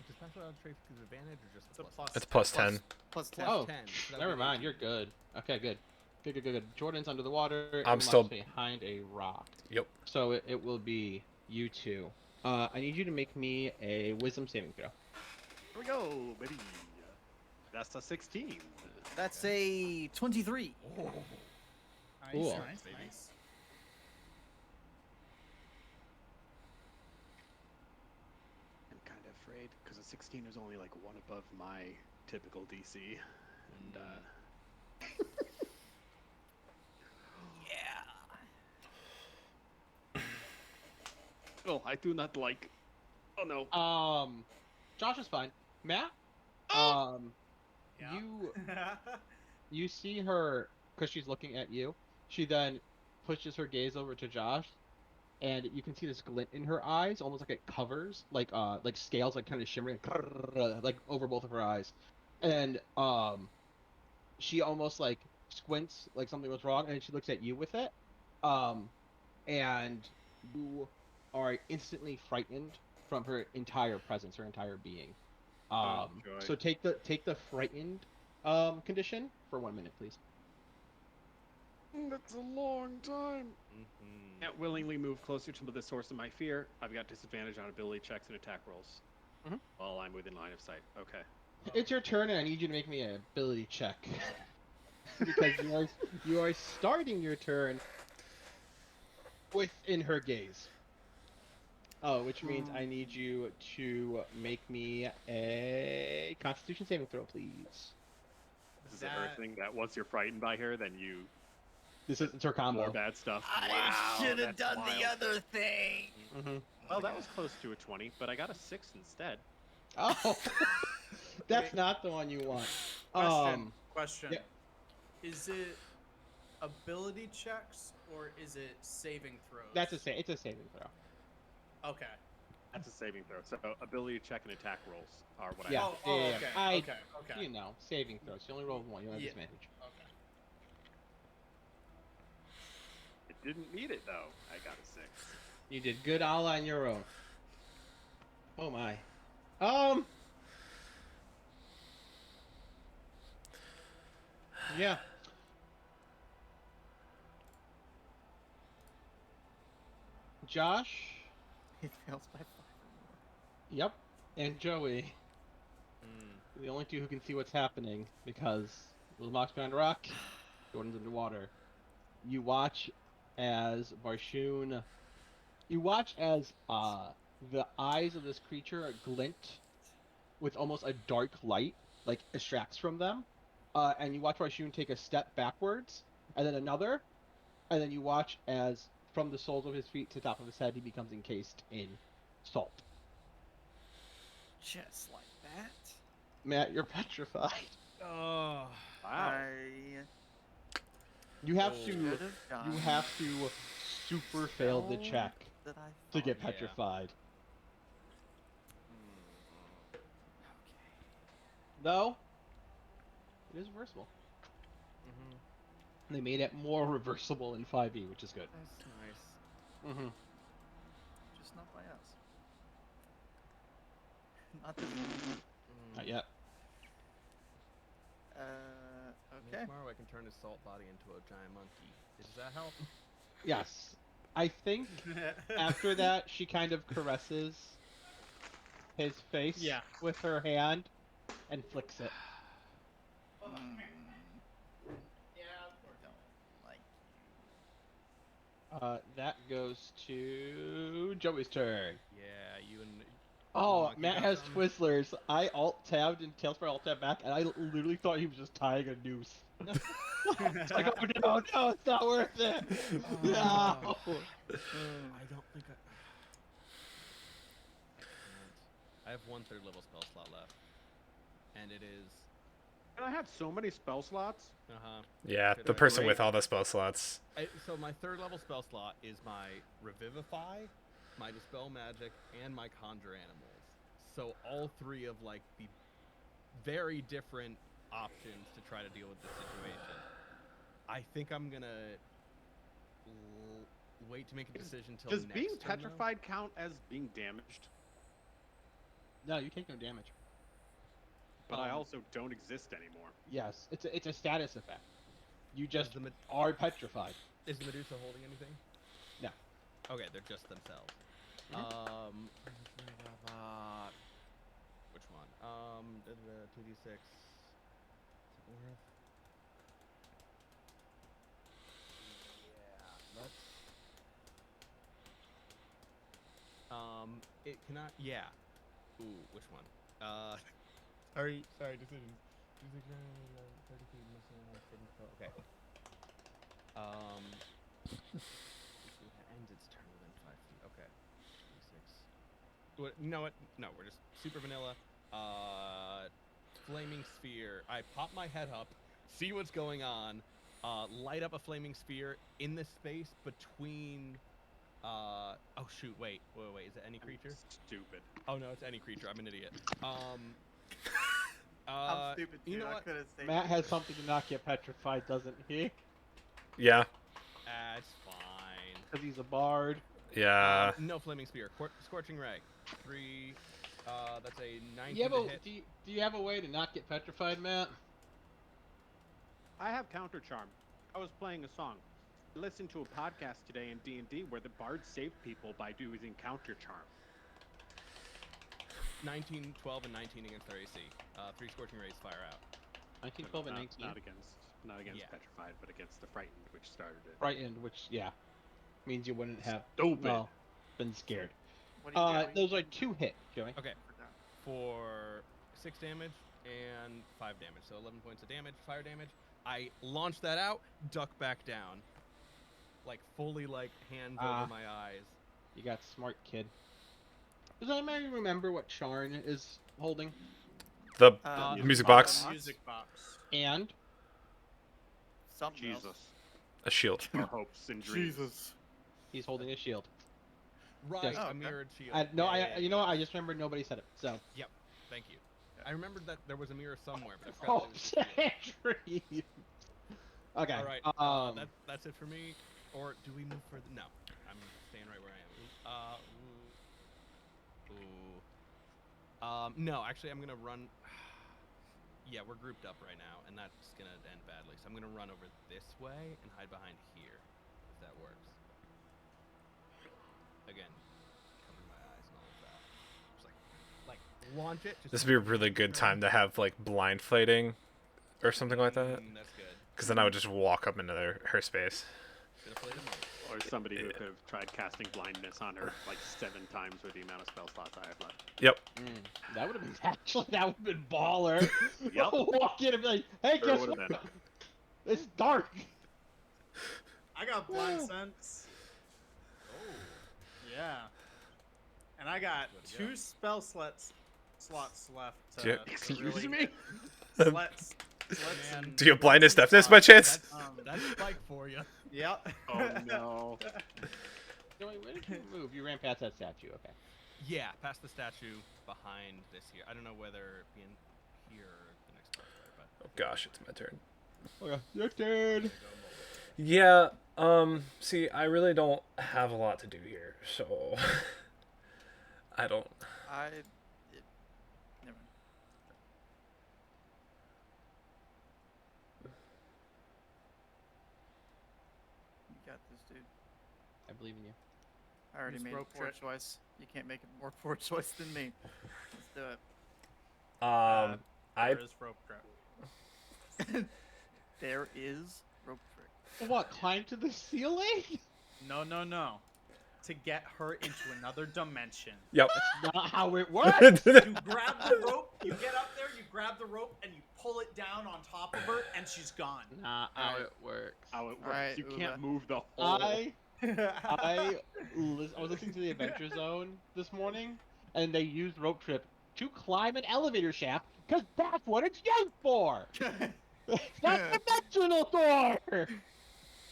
Does special outrage with advantage or just It's a plus? plus. It's plus 10. Plus 10. Oh, 10. So that would never be mind. 18. You're good. Okay, good. Good. Jordan's under the water. I'm Emma's still- behind a rock. Yep. So it will be you two. I need you to make me a wisdom saving throw. Here we go, baby. That's a 16. That's a 23. Nice, Cool. nice, Baby. nice. I'm kind of afraid because a 16 is only like one above my typical DC, and oh, I do not like. Oh no. Josh is fine. Matt, Yeah. you see her because she's looking at you. She then pushes her gaze over to Josh, and you can see this glint in her eyes, almost like it covers, like scales, like kind of shimmering, like over both of her eyes, and she almost like squints, like something was wrong, and she looks at you with it, and you are instantly frightened from her entire presence, her entire being. Oh, joy. So take the frightened condition for 1 minute, please. That's a long time. Mhm. Can't willingly move closer to the source of my fear. I've got disadvantage on ability checks and attack rolls Mhm. while I'm within line of sight. Okay. It's your turn, and I need you to make me an ability check because you are starting your turn within her gaze. Oh, which means I need you to make me a Constitution saving throw, please. This is a her thing that once you're frightened by her, then you It's her combo. more bad stuff. I should have that's done the wild. other thing. Mm-hmm. Well, that was close to a 20, but I got a 6 instead. Oh, that's Wait. not the one you want. Question. yeah. Is it ability checks or is it saving throws? It's a saving throw. Okay. That's a saving throw. So ability check and attack rolls are what I Yeah. have. Okay. I- Okay. You know, saving throws. You only roll one. You don't have Yeah. disadvantage. Okay. It didn't need it though. I got a 6. You did good all on your own. Oh my. Yeah. Josh. He fails by 5 or more. Yep. and Joey, Mm. the only two who can see what's happening because Little Mox behind a rock, Jordan's underwater. You watch as Barshoon. You watch as the eyes of this creature glint with almost a dark light, like extracts from them. And you watch Barshoon take a step backwards, and then another, and then you watch as from the soles of his feet to the top of his head, he becomes encased in salt. Just like that. Matt, you're petrified. Oh. Wow. You have Oh. to. Should've You done have to super fail the spell check that I to thought- get Yeah. petrified. Okay. Though, it is reversible. Mm-hmm. They made it more reversible in 5e, which is good. That's nice. Mm-hmm. Just not by us. Not this one. Not yet. Okay. Tomorrow I can turn his salt body into a giant monkey. Does that help? Yes. I think after that, she kind of caresses his face Yeah. with her hand and flicks it. Mm, Yeah. don't like That goes to Joey's turn. Yeah, you and. Oh, Monkey Matt got has some? Twizzlers. I alt-tabbed and Tailspire alt-tabbed back, and I literally thought he was just tying a noose. It's like, oh no, it's not worth it! No! I don't think I. I have one third level spell slot left, and it is. And I have so many spell slots. Yeah, Could the I- person Wait. with all the spell slots. So my third level spell slot is my Revivify, my Dispel Magic, and my Conjure Animals. So all three of like the very different options to try to deal with this situation. I think I'm gonna wait to make a decision till Does next being turn, though. petrified count as being damaged? No, you take no damage. But I Um, also don't exist anymore. Yes, it's a status effect. You Is just the, are petrified. is the Medusa holding anything? No. Okay, they're just themselves. Which one? 2d6. Worth. Yeah, let's. It cannot. Yeah. Ooh, which one? Sorry, decisions. Okay. That ends its turn within 5 feet. Okay. 6. You know what? No, we're just super vanilla. Flaming sphere. I pop my head up, see what's going on, light up a flaming sphere in the space between. Oh shoot! Wait. Is it any creature? Stupid. Oh no, it's any creature. I'm an idiot. I'm stupid too. You know I what? could have saved Matt it. has something to not get petrified, doesn't he? Yeah. It's fine. Because he's a bard. Yeah. No flaming spear. Scorching ray. 3. That's a 19 You have to a, hit. do you have a way to not get petrified, Matt? I have counter charm. I was playing a song. I listened to a podcast today in D&D where the bards saved people by using counter charm. 19, 12, and 19 against their AC. 3 scorching rays fire out. 19, 12, and Not- 19. Not against Yeah. petrified, but against the frightened, which started it. Frightened, which, yeah, means you wouldn't have Stupid. well, been scared. What are you doing? Those are 2 hit, Joey. Okay. For that. For 6 damage and 5 damage. So 11 points of damage, fire damage. I launch that out, duck back down. Like, fully, like, hands Ah. over my eyes. You got smart, kid. Does anybody remember what Charn is holding? The Um, music box. Music box. And Something Jesus. else. A shield. Our hopes and dreams. he's holding a shield. Right, Yes. Oh, a okay. mirrored shield. No, Yeah, you know what? I just remembered nobody said it. So. Thank you. I remembered that there was a mirror somewhere, but I forgot Oh, that it was a shield. Andrew. Okay. All right, that's it for me. Or do we move further? No, I'm staying right where I am. No, actually, I'm gonna run. Yeah, we're grouped up right now, and that's gonna end badly. So I'm gonna run over this way and hide behind here, if that works. Again, covering my eyes and all of that. Just like launch it. Just This would be a really good time to have like blind fighting or something like that. That's good. Because then I would just walk up into her space. Should have played him out. Or somebody who could have tried casting blindness on her like 7 times with the amount of spell slots I have left. Yep. That would have been actually that would have been baller. Yep. Walk in and be like, hey, Sure guess would've what? been. It's dark. I got blind sense. Oh. Yeah. And I got Good to go. 2 spell slots left. To, Yeah. to Excuse really me? Slets Man. and Do you have blindness slots. deafness by chance? That's Spike for you. Yep. Oh no. No, wait, where did you move? You ran past that statue. Okay. Yeah, past the statue behind this here. I don't know whether being here or the next part, but Oh gosh, it's my turn. Okay. Your turn. Yeah. See, I really don't have a lot to do here, so I don't. Never mind. You got this, dude. I believe in you. I already Use made a rope poor trick. choice. You can't make a more poor choice than me. Let's do it. I There is rope trap. There is rope trick. What? Climb to the ceiling? No, no, no. To get her into another dimension. yep. Not how it works. You grab the rope, you get up there, you grab the rope, and you pull it down on top of her, and she's gone. Not how it works. How it works. Alright, You Uwe. can't move the whole. I was listening to the Adventure Zone this morning, and they used rope trip to climb an elevator shaft because that's what it's used for. It's not dimensional door.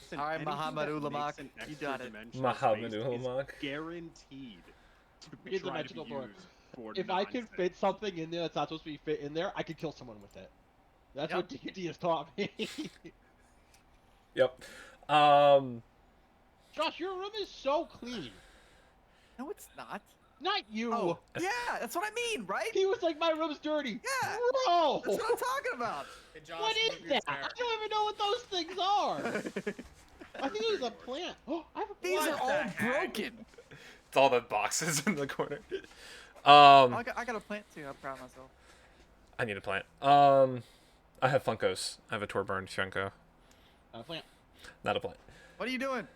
Listen, Alright, anything Muhammad that Ulamak, makes an you extra got it. dimensional Muhammad space is Ulamak. Guaranteed to be Be a tried to dimensional be door. used for If I can nonsense. fit something in there that's not supposed to be fit in there, I could kill someone with it. That's what D&D has taught me. Yep. Josh, your room is so clean. No, it's not. Not you. Oh, yeah, that's what I mean, right? He was like, my room's dirty. Yeah. Bro. That's what I'm talking about. Hey, Josh, What is move your that? I chair. don't even know what those things are. I think it was a plant. Oh, I have a These plant. are all the heck? broken. It's all the boxes in the corner. I got a plant too. I'm proud of myself. I need a plant. I have Funkos. I have a Torbjorn Shenko. A plant. Not a plant. What are you doing?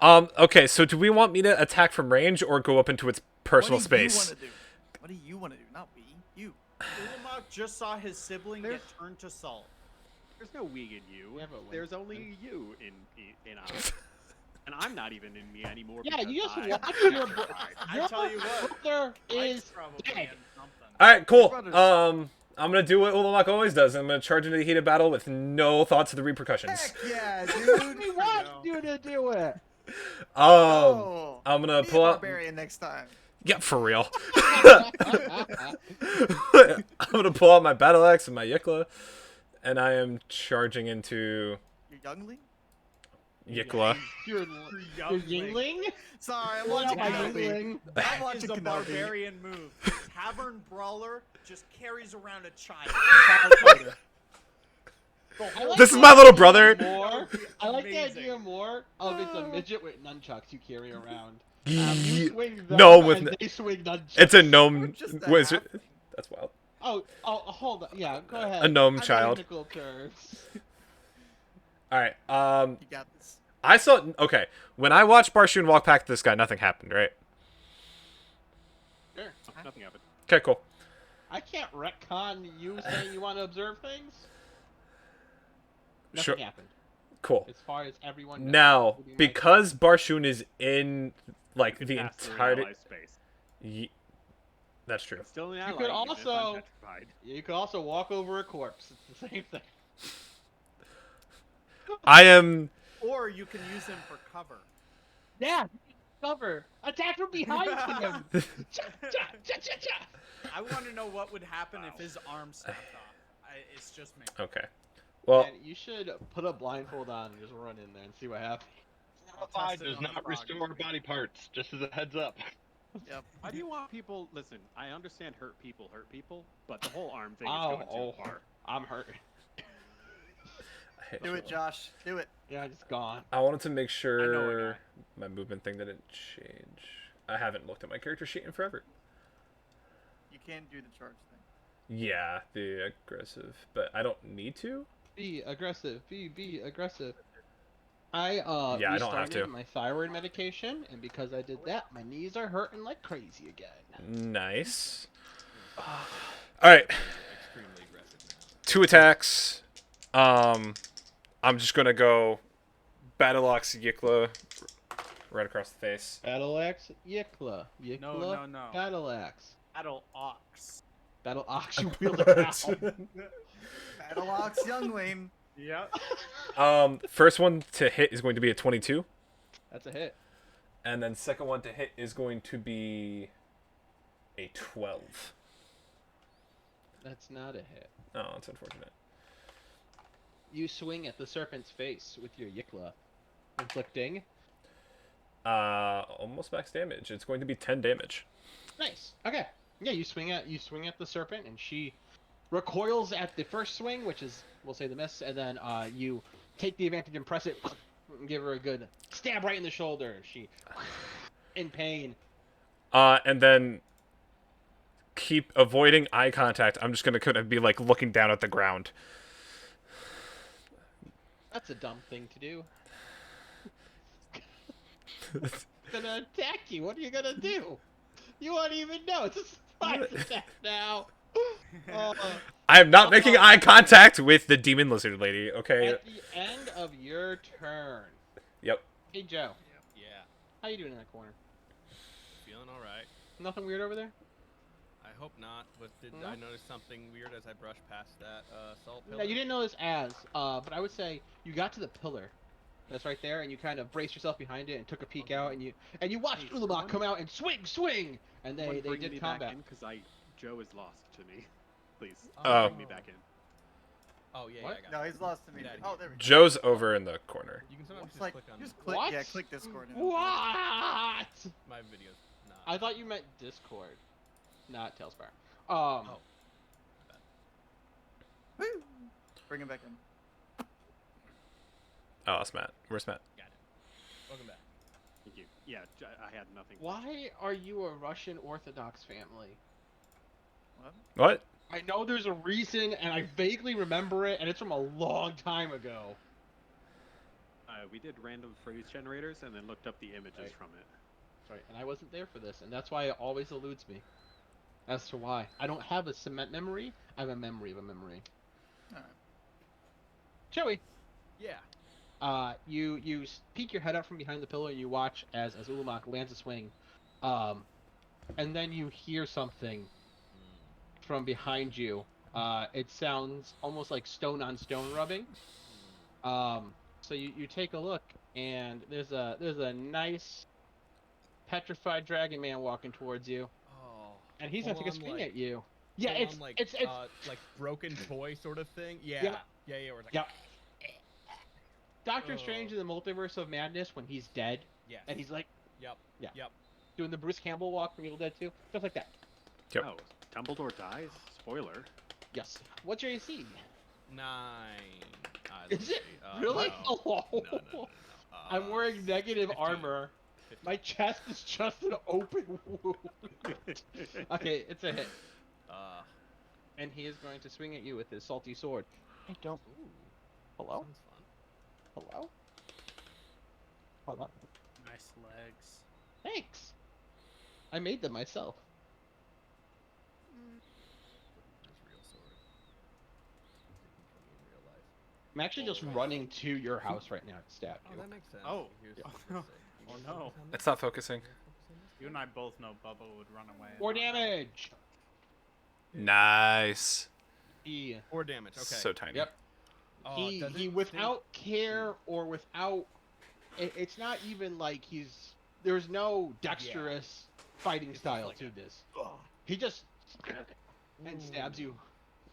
Okay, so do we want me to attack from range or go up into its personal What do you space? want to do? What do you want to do? Not we. You. Ulamog just saw his sibling get turned to salt. There's no we in you. We have a win. There's only you in us. And I'm not even in me anymore. Yeah, you because just I- watch your I tell you what, brother Mike's is probably dead. in something. All right, cool. brothers. I'm gonna do what Ulamog always does. I'm gonna charge into the heat of battle with no thoughts of the repercussions. Heck yeah, We dude. want you to do it. Oh, I'm gonna be a pull out. barbarian next time. Yeah, for real. I'm gonna pull out my battle axe and my Yikla, and I am charging into Your youngling? Yikla. Your Yingling? Sorry, I'm What watching up, my Kenobi. Yingling? I'm That is watching a Kenobi. barbarian move. Tavern Brawler just carries around a child. I like This is the my little idea brother. More, I like the Amazing. idea more of it's a midget with nunchucks you carry around. Ye- You swing them No, with and n- they swing nunchucks. It's a gnome Just a wizard. half. That's wild. Oh, hold on. Yeah, go ahead. A gnome I'm child. technical terms. All right. You got this. I saw. Okay, when I watched Barshoon walk past this guy, nothing happened, right? Sure. Nothing happened. Okay, cool. I can't retcon you saying you want to observe things. Nothing Sure. happened. Cool. As far as everyone knows, Now, including my- because Barshoon is in like You the could pass through an entirety, ally's space. that's true. It's still an You ally. could even if I'm also- petrified. you could also walk over a corpse. It's the same thing. I am. Or you can use him for cover. Yeah. Cover. Attack from behind him. Cha, cha, cha, cha, cha. I want to know what would happen if his arm snapped off. It's just me. Okay. Well, Man, you should put a blindfold on and just run in there and see what happens. I'll Five test it does on the not frog. restore body parts, just as a heads up. Yep. Why do you want people? Listen, I understand hurt people, but the whole arm thing is Oh, going too far. I'm hurt. I hate Do you. it, Josh. Do it. Yeah, it's gone. I wanted to make know a sure guy. my movement thing didn't change. I haven't looked at my character sheet in forever. You can't do the charge thing. Yeah, the aggressive, but I don't need to. Be aggressive. Be aggressive. I Yeah, I don't have restarted to. my thyroid medication, and because I did that, my knees are hurting like crazy again. Nice. All right, Extremely aggressive now. 2 attacks. I'm just gonna go Battle Axe Yikla right across the face. Battle axe, Yikla. Yikla, No. battle axe. Battle Ox. Battle axe, you wield it now. Battle Ox Youngling. Yep. First one to hit is going to be a 22, That's a hit. and then second one to hit is going to be a 12. That's not a hit. Oh, that's unfortunate. You swing at the serpent's face with your Yikla, inflicting. Almost max damage. It's going to be 10 damage. Nice. Okay. Yeah, you swing at the serpent, and she recoils at the first swing, which is, we'll say, the miss, and then you take the advantage and press it, and give her a good stab right in the shoulder. She, in pain. And then keep avoiding eye contact. I'm just gonna kind of be like looking down at the ground. That's a dumb thing to do. Gonna attack you. What are you gonna do? You won't even know. It's a surprise attack now. I am not making eye contact with the demon lizard lady. Okay. At the end of your turn. Yep. Hey Joe, Yeah, how you doing in that corner? feeling all right. Nothing weird over there? I hope not. But did No? I notice something weird as I brushed past that salt pillar? No, you didn't notice but I would say you got to the pillar that's right there, and you kind of braced yourself behind it and took a peek out, and you watched Hey, Ulamog someone- come out and swing, and Someone they bring did me combat. back in because Joe is lost to me. Please Oh. bring me back in. Oh yeah, What? yeah, I got No, it. he's lost to me. Get outta Oh, here. there we go. Joe's over in the corner. You can sometimes Just just like, click on just click. What? Yeah, click Discord. and- What? my videos. Nah. I thought you meant Discord, not Tailspire. Oh. Woo! Bring him back in. Oh, that's Matt. Where's Matt? Got it. Welcome back. Thank you. Yeah, I had nothing. Why are you a Russian Orthodox family? What? What? I know there's a reason, and I vaguely remember it, and it's from a long time ago. We did random phrase generators and then looked up the images Right. from it. Sorry, and I wasn't there for this, and that's why it always eludes me. As to why. I don't have a cement memory, I have a memory of a memory. Alright. Joey, Yeah. you peek your head up from behind the pillar and you watch as Ulamog lands a swing, and then you hear something from behind you. It sounds almost like stone on stone rubbing. So you take a look, and there's a nice petrified dragon man walking towards you, Oh. and he's gonna take a Full-on, swing like- at you. Yeah, full it's on, like it's like broken toy sort of thing. Yeah. Yeah. Yeah. Where it's like, Yep. Doctor Oh. Strange in the Multiverse of Madness when he's dead, Yes. and he's like Yep. Yeah. Yep. doing the Bruce Campbell walk from Evil Dead 2, stuff like that. Yep. Oh, Dumbledore dies? Spoiler. Yes. What's your AC? 9. Is it really? No. Oh. No. I'm wearing negative 15. armor. 15. My chest is just an open wound. Okay, it's a hit. And he is going to swing at you with his salty sword. I don't. Ooh. Hello? Sounds fun. Hello? Hold on. Nice legs. Thanks. I made them myself. Nice real sword. In real life. I'm actually just running to your house right now to stab Oh, you. that makes sense. Oh. Here's Yeah. what I was gonna say. You Oh, guys no. focus on It's this? not focusing. Focus on this? You and I both know Bubba would run away. and More not help. damage. Nice. He, 4 damage. Okay. So tiny. Yep. Oh, he does it he without care or without it's not even like there's no dexterous fighting It's just style like to a- this. He just and stabs you.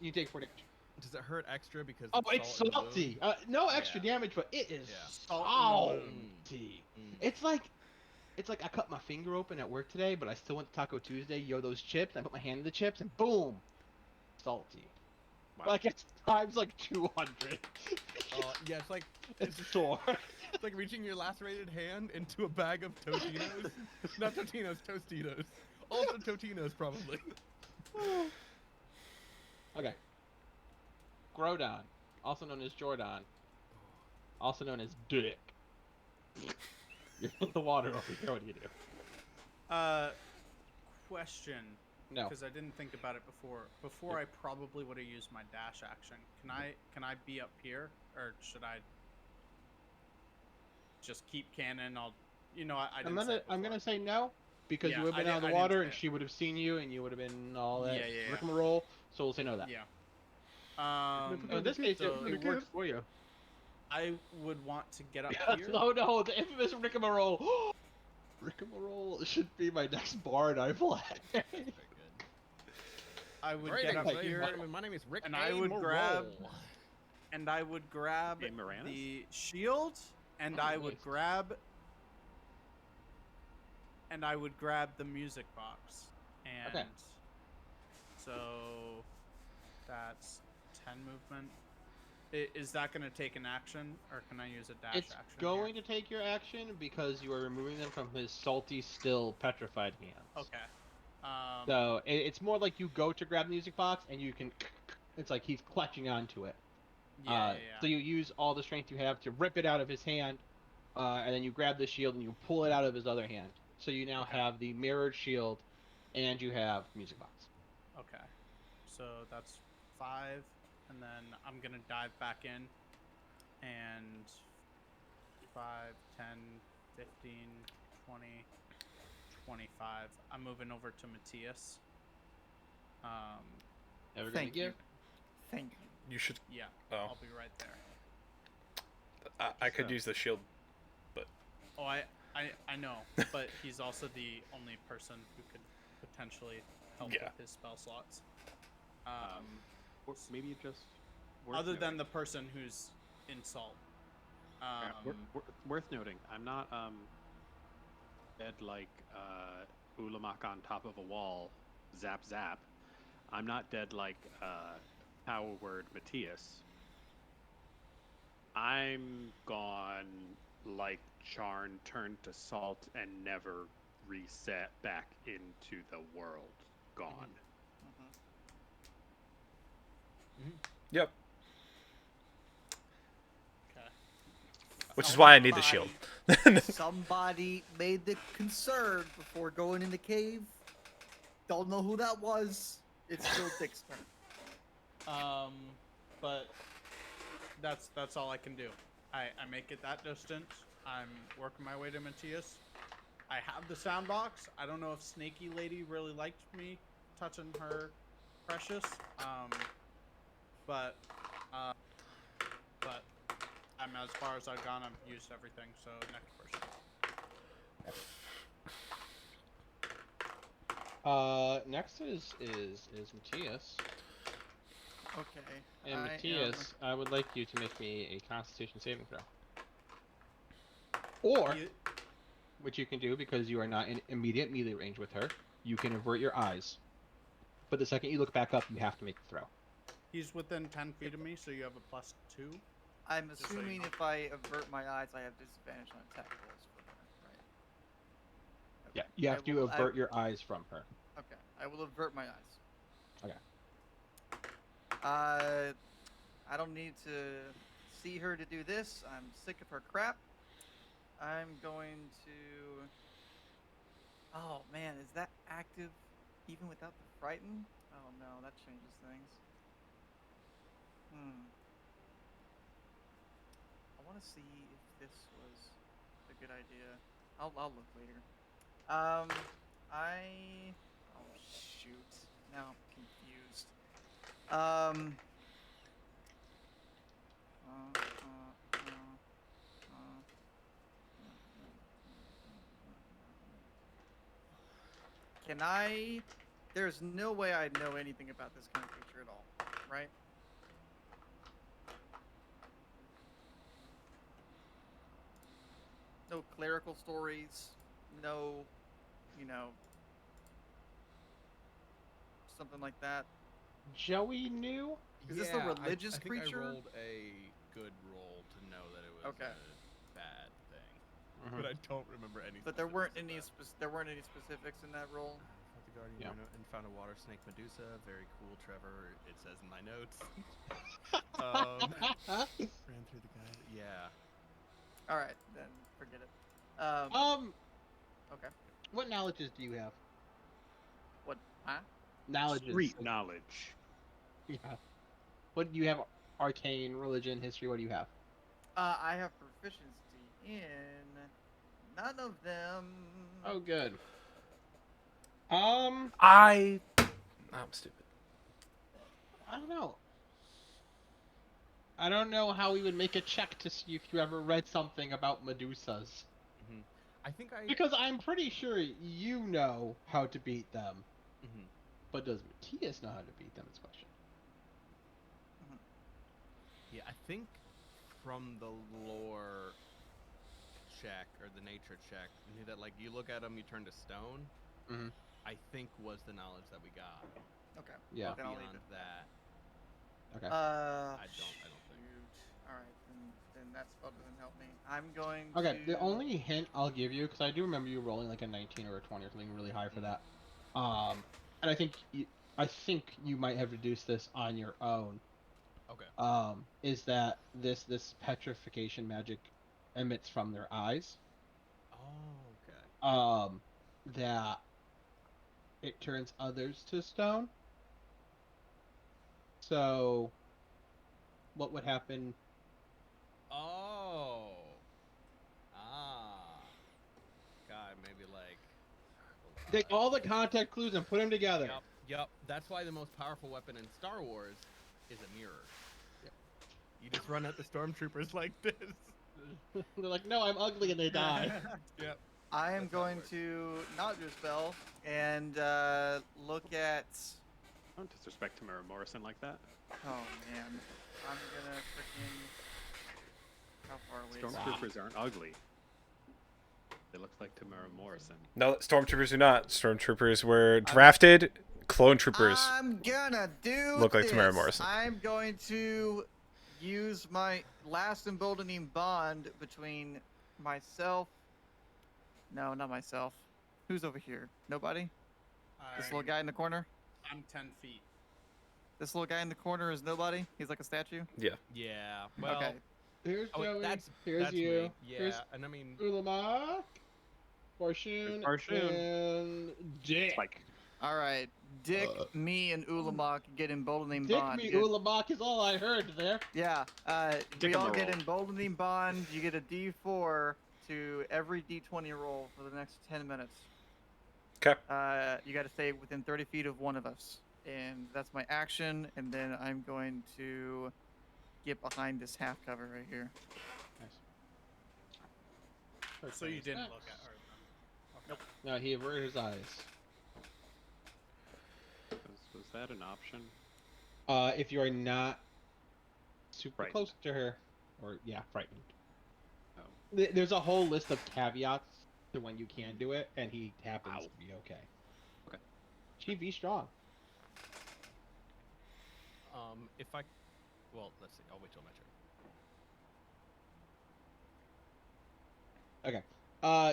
You take 4 damage. Does it hurt extra because Oh, it's it's salt in the wound? salty. No extra Yeah. damage, but it is Yeah. Salt in the wound. salty. Mm. It's like I cut my finger open at work today, but I still went to Taco Tuesday. Yo, those chips. I put my hand in the chips, and boom, salty. Wow. Like it's times like 200. Yeah, it's like It's sore. it's like reaching your lacerated hand into a bag of Totinos. Not Totinos, Tostitos. Also Totinos, probably. Okay. Groudon, also known as Jordan, also known as Dick. You're in the water over here. What do you do? Question. No. Because I didn't think about it before. Before, I probably would have used my dash action. Can I be up here, or should I just keep cannon? I didn't say it I'm before. gonna say no because Yeah, you would have I been out of didn't- the I didn't water say and it. she would have seen you and you would have been all that Yeah. rigmarole. So we'll say no to that. Yeah. So in this case, so it works for you. I would want to get up here. Oh no, the infamous rigmarole. Rigmarole should be my next bard I play. Very good. I would Greetings, get up ladies and here, gentlemen, my name is Rick and I would Moreau. grab Hey, Moranis? the shield, and Oh, I would nice. grab the music box. And Okay. so that's 10 movement. Is that going to take an action, or can I use a dash It's action? going to take your action because you are removing them from his salty, still petrified hands. Okay. So it's more like you go to grab the music box and you can. It's like he's clutching onto it. Yeah. So you use all the strength you have to rip it out of his hand, and then you grab the shield and you pull it out of his other hand. So you now Okay. have the mirrored shield, and you have music box. Okay. So that's 5, and then I'm gonna dive back in, and 5, 10, 15, 20, 25. I'm moving over to Matthias. Ever gonna Thank you. give? Thank you. You should. Yeah, Oh, I'll be right there. I could So- use the shield. Oh, I know, but he's also the only person who could potentially help Yeah. with his spell slots. Or maybe just worth Other than noting. the person who's in Salt. Worth noting, I'm not dead like Ulamak on top of a wall, zap zap. I'm not dead like Power Word Matthias. I'm gone like Charn turned to salt and never reset back into the world. Gone. Yep. Okay. Which is why I need the shield. Somebody made the concern before going in the cave. Don't know who that was. It's still Dick's turn. But that's all I can do. I make it that distance. I'm working my way to Matthias. I have the sound box. I don't know if Snaky Lady really liked me touching her precious. But I'm as far as I've gone. I've used everything. So next person. Next is Matthias. Okay. And Matthias, I would like you to make me a Constitution saving throw. Or, He- which you can do because you are not in immediate melee range with her, you can avert your eyes. But the second you look back up, you have to make the throw. He's within 10 feet of me, so you have a +2. I'm Just so you assuming know. if I avert my eyes, I have disadvantage on attack rolls for her, right? Yeah, you have I to will- avert your eyes from her. Okay, I will avert my eyes. Okay. I don't need to see her to do this. I'm sick of her crap. I'm going to. Oh man, is that active even without the frighten? Oh no, that changes things. I want to see if this was a good idea. I'll look later. Oh shoot. Now I'm confused. Can I? There's no way I know anything about this kind of creature at all, right? No clerical stories, no, something like that. Joey knew? Is this a religious I think creature? I rolled a good roll to know that it was Okay. a bad thing, Mhm. but I don't remember any. But there weren't specifics any of that. there weren't any specifics in that roll. I have to Guardian Yeah. and found a water snake Medusa. Very cool, Trevor. It says in my notes. Ran through the guide. Yeah. All right, then forget it. Okay. What knowledges do you have? What? Huh? Knowledges. Street knowledge. Yeah. What do you have? Arcane, religion, history. What do you have? I have proficiency in none of them. Oh, good. I'm stupid. I don't know. I don't know how we would make a check to see if you ever read something about Medusas. I think I. Because I'm pretty sure you know how to beat them. Mhm. But does Matthias know how to beat them? Is the question. Yeah, I think from the lore check or the nature check, knew that like you look at them, you turn to stone. Mhm. I think was the knowledge that we got. Okay. Yeah. Then I'll leave Beyond it. that, Okay. I don't think. All right, then that spell doesn't help me. I'm going Okay, to. the only hint I'll give you, because I do remember you rolling like a 19 or a 20 or something really high for that. And I think you might have reduced this on your own. Okay. Is that this petrification magic emits from their eyes? Oh, okay. That it turns others to stone. So, what would happen? Oh. Ah. God, maybe like. Take all the context clues and put them together. Yup. That's why the most powerful weapon in Star Wars is a mirror. Yep. You just run at the stormtroopers like this. They're like, no, I'm ugly, and they die. Yep. I am That's how it going works. to not do a spell and look at. Don't disrespect Tamara Morrison like that. Oh man, I'm gonna freaking. How far away? is it? Stormtroopers aren't ugly. They look like Tamara Morrison. No, stormtroopers do not. Stormtroopers were drafted. Clone troopers. I'm gonna do. Look like Tamara this. Morrison. I'm going to use my last emboldening bond between myself. No, not myself. Who's over here? Nobody. This little guy in the corner. I'm 10 feet. This little guy in the corner is nobody. He's like a statue. Yeah. Well. Okay. Here's Oh, Joey. that's Here's you. me. Yeah, Here's and I mean. Ulamog, Fortune, Fortune. and Dick. Like, All right. Dick, me, and Ulamog get emboldening Dick bond. me Good. Ulamog is all I heard there. Yeah. Dick We 'em all a get roll. emboldening bond. You get a D4 to every D20 roll for the next 10 minutes. Okay. You got to stay within 30 feet of one of us, and that's my action. And then I'm going to get behind this half cover right here. Nice. So you didn't look at her. Okay. No, he averted his eyes. was that an option? If you are not super Frightened. close to her, or yeah, frightened. Oh. There's a whole list of caveats to when you can do it, and he happens Ow. to be okay. Okay. TV strong. If I. Well, let's see. I'll wait till my turn.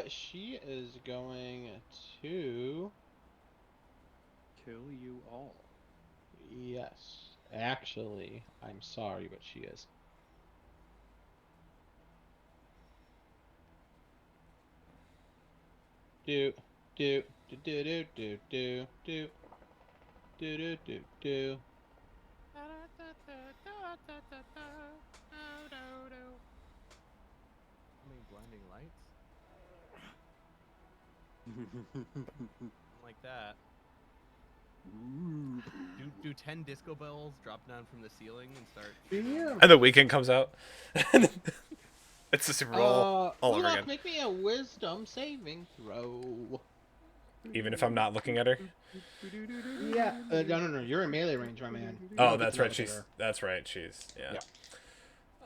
Okay. She is going to. Kill you all. Yes. Actually, I'm sorry, but she is. Do do do do do do do do do do do. I mean, blinding lights like that. Do 10 disco balls drop down from the ceiling and start? Yeah. And the weekend comes out. It's a Super Bowl all over Ulamog, again. make me a wisdom saving throw. Even if I'm not looking at her. Yeah. No. You're in melee range, my man. You Oh, don't get that's to right. look at She's. her. That's right. She's. Yeah.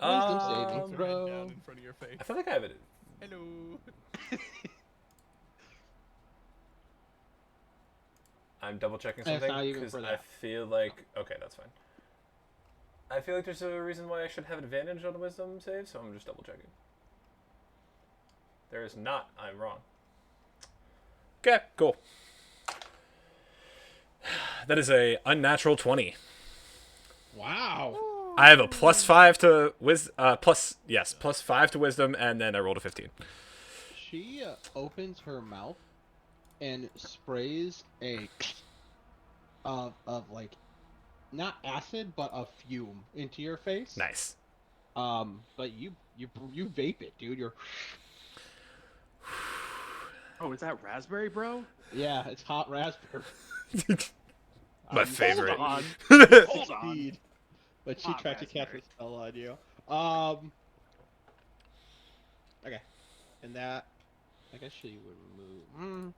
Wisdom saving Um, throw. Right down in front of your face. I feel like I have it. Hello. I'm double checking It's something not even because for I that. feel like. Okay, that's fine. I feel like there's a reason why I should have advantage on a wisdom save, so I'm just double checking. There is not. I'm wrong. Okay, cool. That is a unnatural 20. Wow. I have a +5 to +5 to wisdom, and then I rolled a 15. She opens her mouth and sprays a of like not acid but a fume into your face. Nice. But you vape it, dude. You're Oh, is that raspberry, bro? yeah, it's hot raspberry. My favorite. Hold on. Hold on. Indeed. But she Hot tried to cast a raspberry. spell on you. Okay, and that I guess she would move.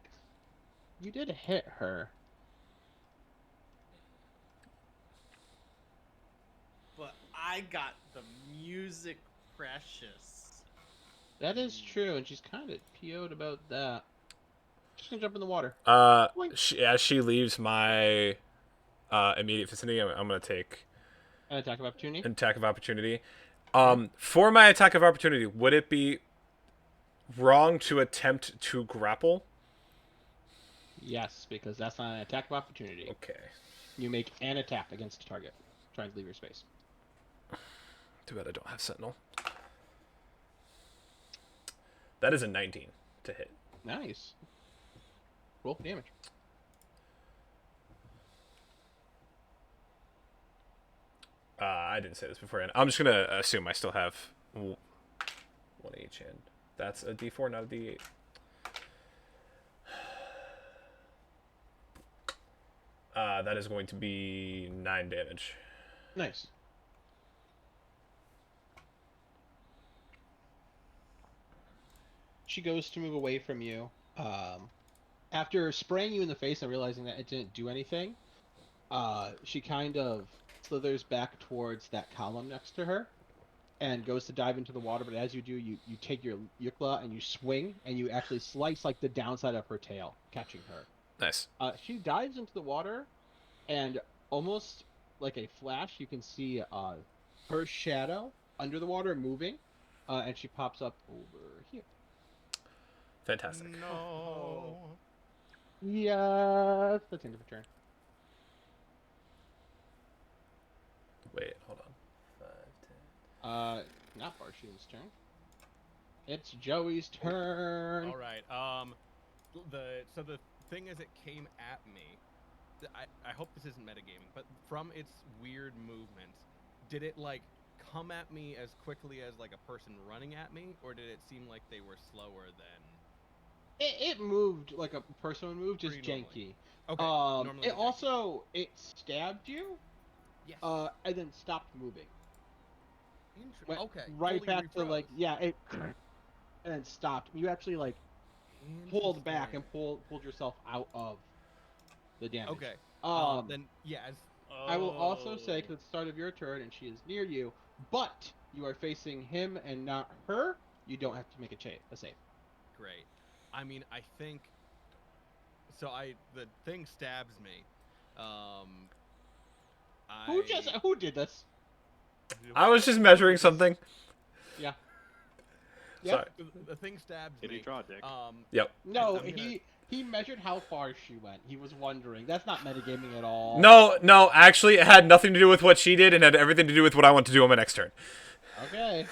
You did hit her. But I got the music precious. That is true, and she's kind of PO'd about that. She's gonna jump in the water. As she leaves my immediate vicinity, I'm gonna take An attack of opportunity. an attack of opportunity. For my attack of opportunity, would it be wrong to attempt to grapple? Yes, because that's not an attack of opportunity. Okay. You make an attack against a target. Try and leave your space. Too bad I don't have Sentinel. That is a 19 to hit. Nice. Roll for damage. I didn't say this beforehand. I'm just gonna assume I still have one each hand. That's a D4, not a D8. That is going to be 9 damage. Nice. She goes to move away from you. After spraying you in the face and realizing that it didn't do anything, she kind of slithers back towards that column next to her and goes to dive into the water. But as you do, you take your yukla and you swing and you actually slice like the downside of her tail, catching her. Nice. She dives into the water, and almost like a flash, you can see her shadow under the water moving, and she pops up over here. Fantastic. No. Yes, that's the end of her turn. Wait, hold on. 5, 10. Not Barshian's turn. It's Joey's turn. All right. So the thing is, it came at me. I hope this isn't metagaming, but from its weird movements, did it like come at me as quickly as like a person running at me, or did it seem like they were slower than? It moved like a person would move, just Pretty janky. Okay. Normally It janky. also stabbed you, Yes. and then stopped moving. Went Okay. right fully back to like refroze. it, and then stopped. You actually like pulled back and pulled yourself out of the damage. Okay. Then Then yes. I will also say, because it's the start of your turn and she is near you, but you are facing him and not her. You don't have to make a save. Great. I mean, I think. So the thing stabs me. Who did this? I was just measuring something. Yeah. Sorry. The thing stabs Did me. he draw a dick? Yep. No, I'm gonna- he measured how far she went. He was wondering. That's not metagaming at all. No, actually, it had nothing to do with what she did and had everything to do with what I want to do on my next turn. Okay.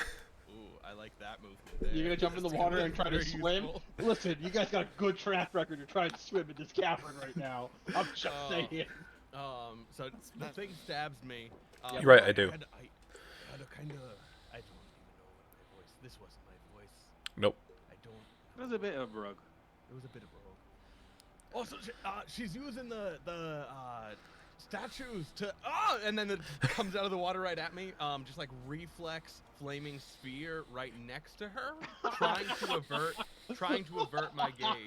Ooh, I like that movement there. You're gonna jump in the That's water gonna and be try to very swim? useful. Listen, you guys got a good track record of trying to swim in this cavern right now. I'm just Oh. saying. So the thing stabs me. You're right, I do. I had a kind of. I don't even know my voice. This wasn't my voice. Nope. I don't. It was a bit of rogue. It was a bit of a rogue. Also, she's using the statues to and then it comes out of the water right at me. Just like reflex flaming sphere right next to her, trying to avert my gaze.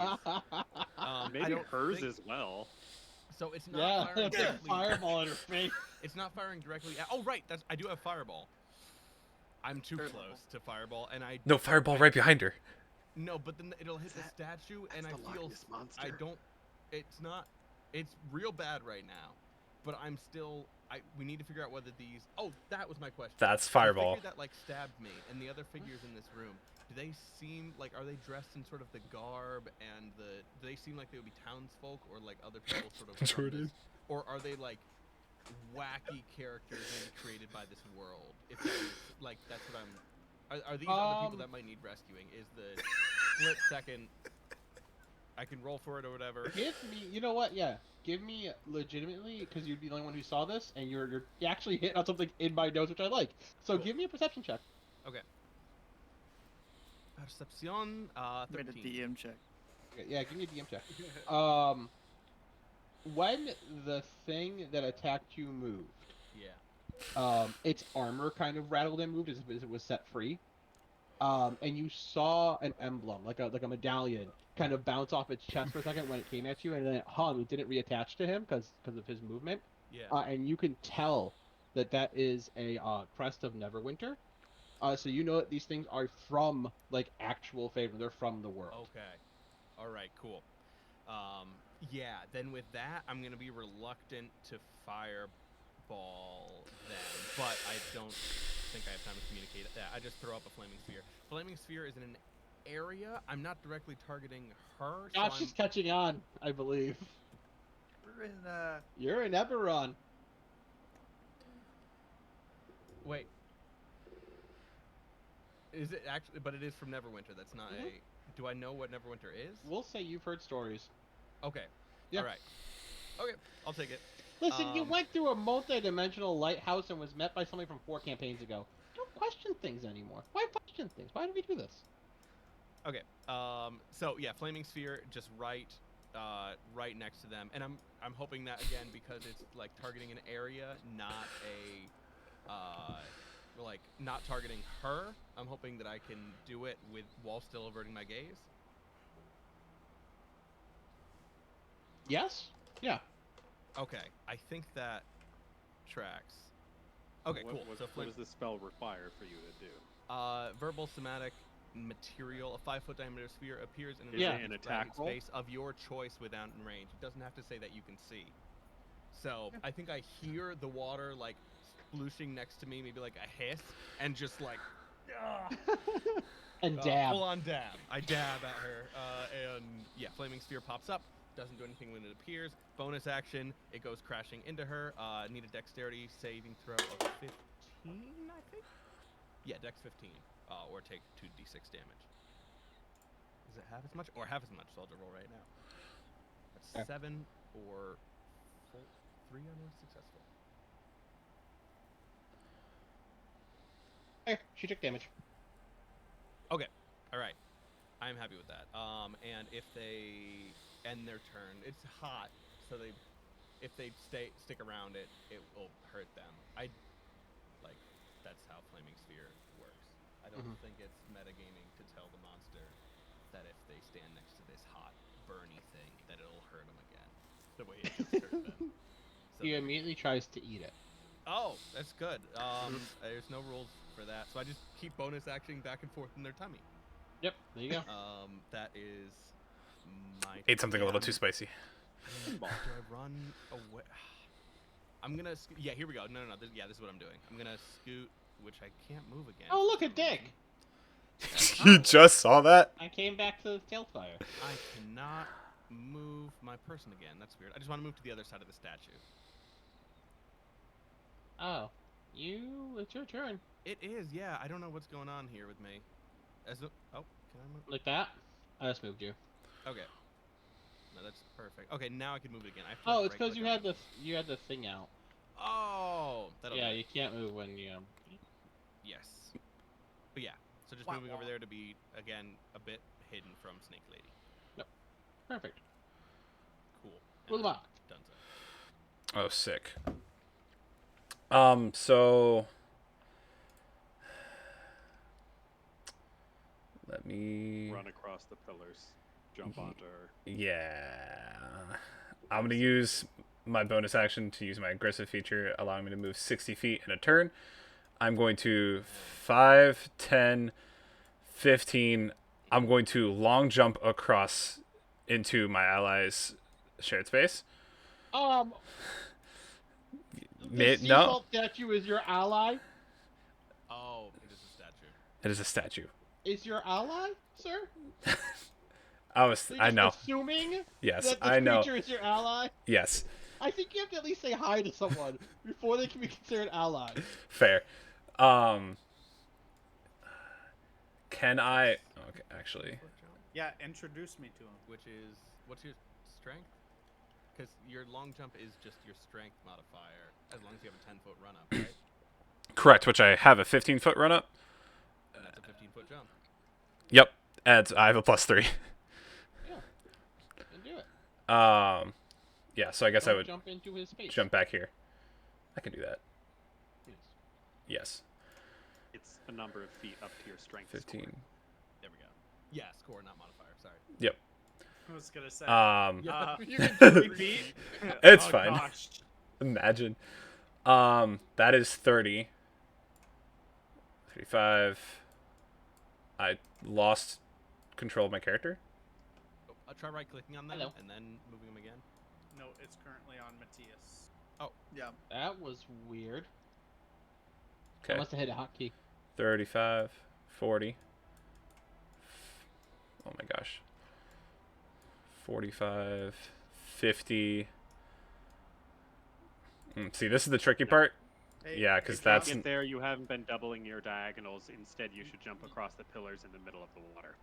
I Maybe don't hers think- as well. So it's not Yeah, firing that's a directly. fireball in her face. It's not firing directly. Oh right, I do have fireball. I'm too close to fireball, and I No, fireball right behind her. no, but then it'll hit the statue, and I That's the feel Loch Ness monster. I don't. It's not. It's real bad right now, but I'm still. We need to figure out whether these. Oh, that was my question. That's The fireball. figure that like stabbed me, and the other figures in this room. Do they seem like? Are they dressed in sort of the garb and the? Do they seem like they would be townsfolk or like other people sort of? from Jordan. this or are they like wacky characters maybe created by this world? If that is, like that's what I'm. Are these other people that might need rescuing? Is the split second? I can roll for it or whatever. Give me, you know what? Yeah, give me legitimately because you'd be the only one who saw this, and you're actually hitting on something in my notes which I like. So Cool. give me a perception check. Okay. Perception, Made a 13. DM check. Okay, yeah, give me a DM check. When the thing that attacked you moved, Yeah. its armor kind of rattled and moved as it was set free. And you saw an emblem, like a medallion, kind of bounce off its chest for a second when it came at you, and then it hung. It didn't reattach to him because of his movement. Yeah. And you can tell that is a crest of Neverwinter. So you know that these things are from like actual favor. They're from the world. Okay. All right. Cool. Yeah. Then with that, I'm gonna be reluctant to fireball them, but I don't think I have time to communicate that. I just throw up a flaming sphere. Flaming sphere is in an area. I'm not directly targeting her. So Josh is catching on, I believe. We're in You're in Eberron. Wait. Is it actually? But it is from Neverwinter. That's not Mhm. a. Do I know what Neverwinter is? We'll say you've heard stories. Okay. Yeah. All right. Okay. I'll take it. Listen, you Um, went through a multi-dimensional lighthouse and was met by somebody from 4 campaigns ago. Don't question things anymore. Why question things? Why do we do this? Okay. So yeah, flaming sphere just right next to them, and I'm hoping that again because it's like targeting an area, not a like not targeting her. I'm hoping that I can do it while still averting my gaze. Yes? Yeah. Okay, I think that tracks. Okay, cool. So What does this spell require for you to do? verbal somatic material, a 5-foot diameter sphere appears in an Yeah. ragged An attack roll? space of your choice without range. It doesn't have to say that you can see. So I think I hear the water like splooshing next to me, maybe like a hiss, and just like And dab. full on dab. I dab at her, and yeah, flaming sphere pops up. Doesn't do anything when it appears. Bonus action, it goes crashing into her. Need a dexterity saving throw of 15, I think. Yeah, dex 15, or take 2d6 damage. Is it half as much? Or half as much, so I'll just roll right now. That's Okay. 7 or 3 unsuccessful. Hey, she took damage. Okay, alright. I'm happy with that. And if they end their turn, it's hot, so if they stick around it will hurt them. That's how flaming sphere works. I don't Mhm. think it's metagaming to tell the monster that if they stand next to this hot, burny thing, that it'll hurt them again. The way it just hurt them. So He immediately tries to eat it. oh, that's good. There's no rules for that, so I just keep bonus acting back and forth in their tummy. Yep, there you go. That is my. Ate something a little turn. too spicy. Do I run away? I'm gonna. Yeah, here we go. No. This is what I'm doing. I'm gonna scoot, which I can't move again. Oh, for look some at Dick! reason. You just saw that? I came back to Tailfire. I cannot move my person again. That's weird. I just want to move to the other side of the statue. Oh. It's your turn. It is. Yeah. I don't know what's going on here with me. Oh, can I move? Like that? I just moved you. Okay. No, that's perfect. Okay, now I can move it again. I have to, Oh, like, it's because right-click you on had the thing out. it. Oh, that'll Yeah, do it. you can't move when you. Yes. But yeah, so just Wah, moving over wah. there to be, again, a bit hidden from Snake Lady. Perfect. Cool. Move on. Done so. Oh, sick. So let me. Run across the pillars, jump onto her. Yeah. I'm going to use my bonus action to use my aggressive feature, allowing me to move 60 feet in a turn. I'm going to 5, 10, 15. I'm going to long jump across into my ally's shared space. The No, Seasalt statue is your ally? Oh, it is a statue. it is a statue. Is your ally, sir? I You're know. just assuming Yes, that this I know. creature is your ally? Yes. I think you have to at least say hi to someone before they can be considered allies. Fair. Can I? Okay, actually, Foot jump, Yeah, introduce me to him. which is what's your strength? Because your long jump is just your strength modifier, as long as you have a 10-foot run up, right? correct. Which I have a 15-foot run up. And that's a 15-foot jump. Yep, and I have a +3. Yeah. Then do it. Yeah. So I guess I Don't would jump into his face. jump back here. I can do that. Yes. Yes. It's a number of feet up to your strength 15. score. There we go. Yeah, score, not modifier. Sorry. Yep. I was gonna say. Yeah, you can can do 3 feet. It's Oh, fine. gosh. Imagine. That is 30. 35. I lost control of my character. I'll try right-clicking on them Hello. and then moving them again. No, it's currently on Matthias. Yeah. That was weird. I Okay. must have hit a hotkey. 35, 40. Oh my gosh. 45, 50. See, this is the tricky part. Hey, Yeah, hey, because Josh, that's To get there, you haven't been doubling your diagonals. Instead, you should jump across the pillars in the middle of the water.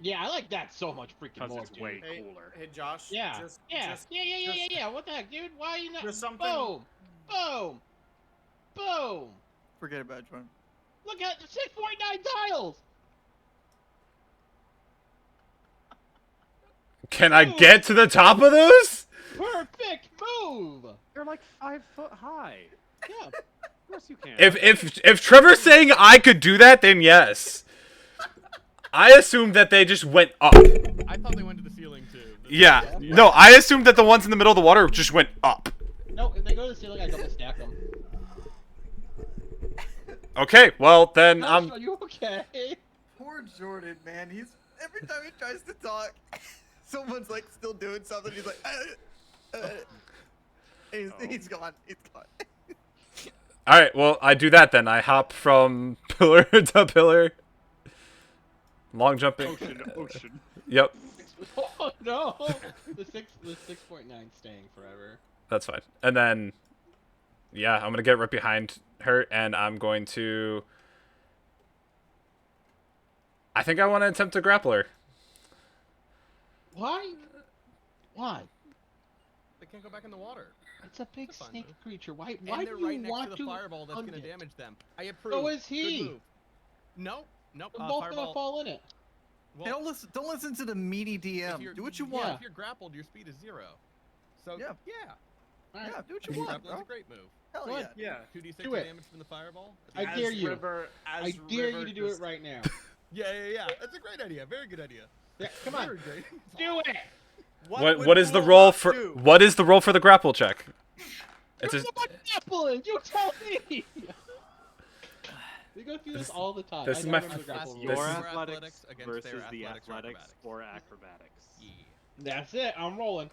Yeah, I like that so much freaking Because more, it's dude. way Hey, cooler. hey, Josh. Yeah, Just, yeah, just- yeah. What the heck, dude? Why are you not? There's something- Boom, boom, boom. Forget about it, Jordan. Look at the 6.9 tiles. Can I get to the top of those? Perfect move. They're like 5 foot high. Yeah. Of course you can. If Trevor's saying I could do that, then yes. I assumed that they just went up. I thought they went to the ceiling too. Yeah. No, I assumed that the ones in the middle of the water just went up. No, if they go to the ceiling, I double stack them. Okay, well then Josh, are you okay? Poor Jordan, man. He's every time he tries to talk, someone's like still doing something. He's like, he's gone. He's gone. All right, well I do that then. I hop from pillar to pillar. Long jumping. Ocean. Yep, Oh no! The 6.9 staying forever. that's fine. And then, yeah, I'm gonna get right behind her, and I'm going to. I think I want to attempt to grapple her. Why? Why? They can't go back in the water. It's a big It's a fun snake move. creature. Why And do they're you right next want to the fireball that's hug gonna it? damage them. I approve. So is Good he. move. No, nope. They're both Fireball. gonna fall in it. Well, Hey, don't listen to the meaty if DM. you're- Do what you yeah, want. If you're grappled, your speed is 0. So Yeah. yeah. All right. Yeah, do what you want, Grappling's bro. a great move. Hell Go yeah. ahead. Yeah. 2d6 Do it. damage from the fireball. I As dare you. River, as I dare River you to do just- it right now. Yeah. That's a great idea. Very good idea. Yeah, come on. Very great. Do it. would What is the Bull roll not for? do? What is the roll for the grapple check? It's There's a, so much grappling. You tell me. We go through this all the time. this I is don't my remember f- grapple this Your rules. is- athletics against versus their the athletics or athletics acrobatics. or acrobatics. Yeah. That's it. I'm rolling.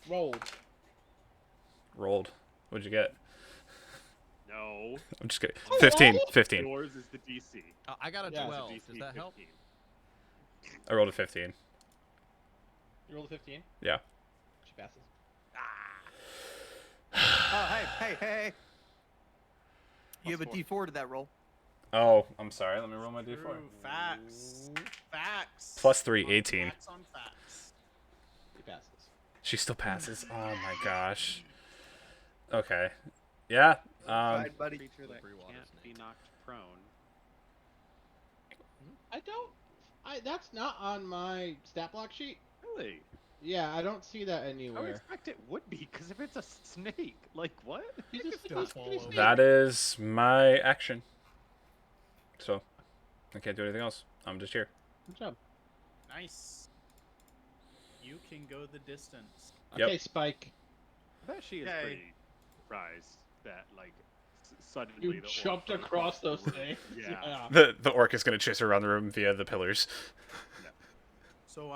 Rolled. rolled. What'd you get? No. I'm just kidding. Oh, 15. roll? 15. Yours is the DC. I got a Yeah, it's a 12. DC Does that help? 15. I rolled a 15. You rolled a 15. Yeah. She passes. Oh, hey. You have a Plus D4 to that roll. Oh, I'm sorry. Let me roll my d4. True. Facts. Facts. Plus 3, On 18. Facts on facts. She passes. She still passes. Oh my gosh. Okay. Yeah. Right, buddy. Creature that Slippery water can't snake. be knocked prone. I don't. That's not on my stat block sheet. Really? Yeah, I don't see that I would anywhere. expect it would be, because if it's a snake, like what? He's could just still he's fall pretty over. snake. That is my action. So, I can't do anything else. I'm just here. Good job. Nice. You can go the distance. Yep. Okay, Spike. I bet she is Okay. pretty surprised that, like, suddenly You the orc jumped went across those the room. things. Yeah. The orc is gonna chase her around the room via the pillars. So,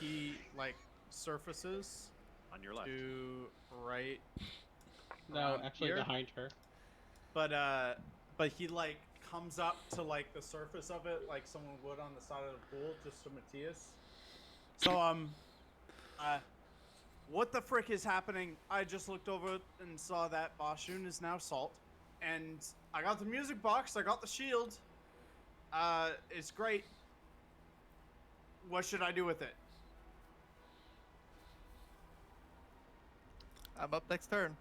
he, like, surfaces On your left. to right. No, around actually here. behind her. But he, like, comes up to, like, the surface of it, like someone would on the side of the pool, just to Matthias. So, what the frick is happening? I just looked over and saw that Bashun is now Salt. And I got the music box, I got the shield. It's great. What should I do with it? I'm up next turn.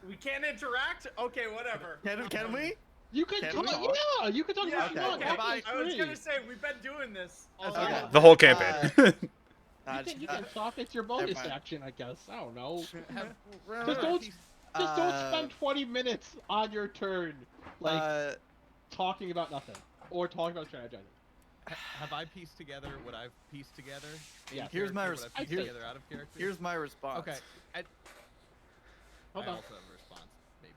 We can't interact? Okay, whatever. Can we? You can Can talk. we talk? Yeah, you can talk Yeah, about okay. what you want. okay. Have I- fun I was free. gonna say, we've been doing this all Okay. along. The whole campaign. You can talk. It's your bonus mind. action, I guess. I don't know. Have, Just don't, piece- just don't spend 20 minutes on your turn, like talking about nothing or talking about strategizing. have I pieced together what I've pieced together? in Yeah. Here's my character, what I've pieced Here- together out of character. Here's my response. okay. Hold I on. also have a response, maybe.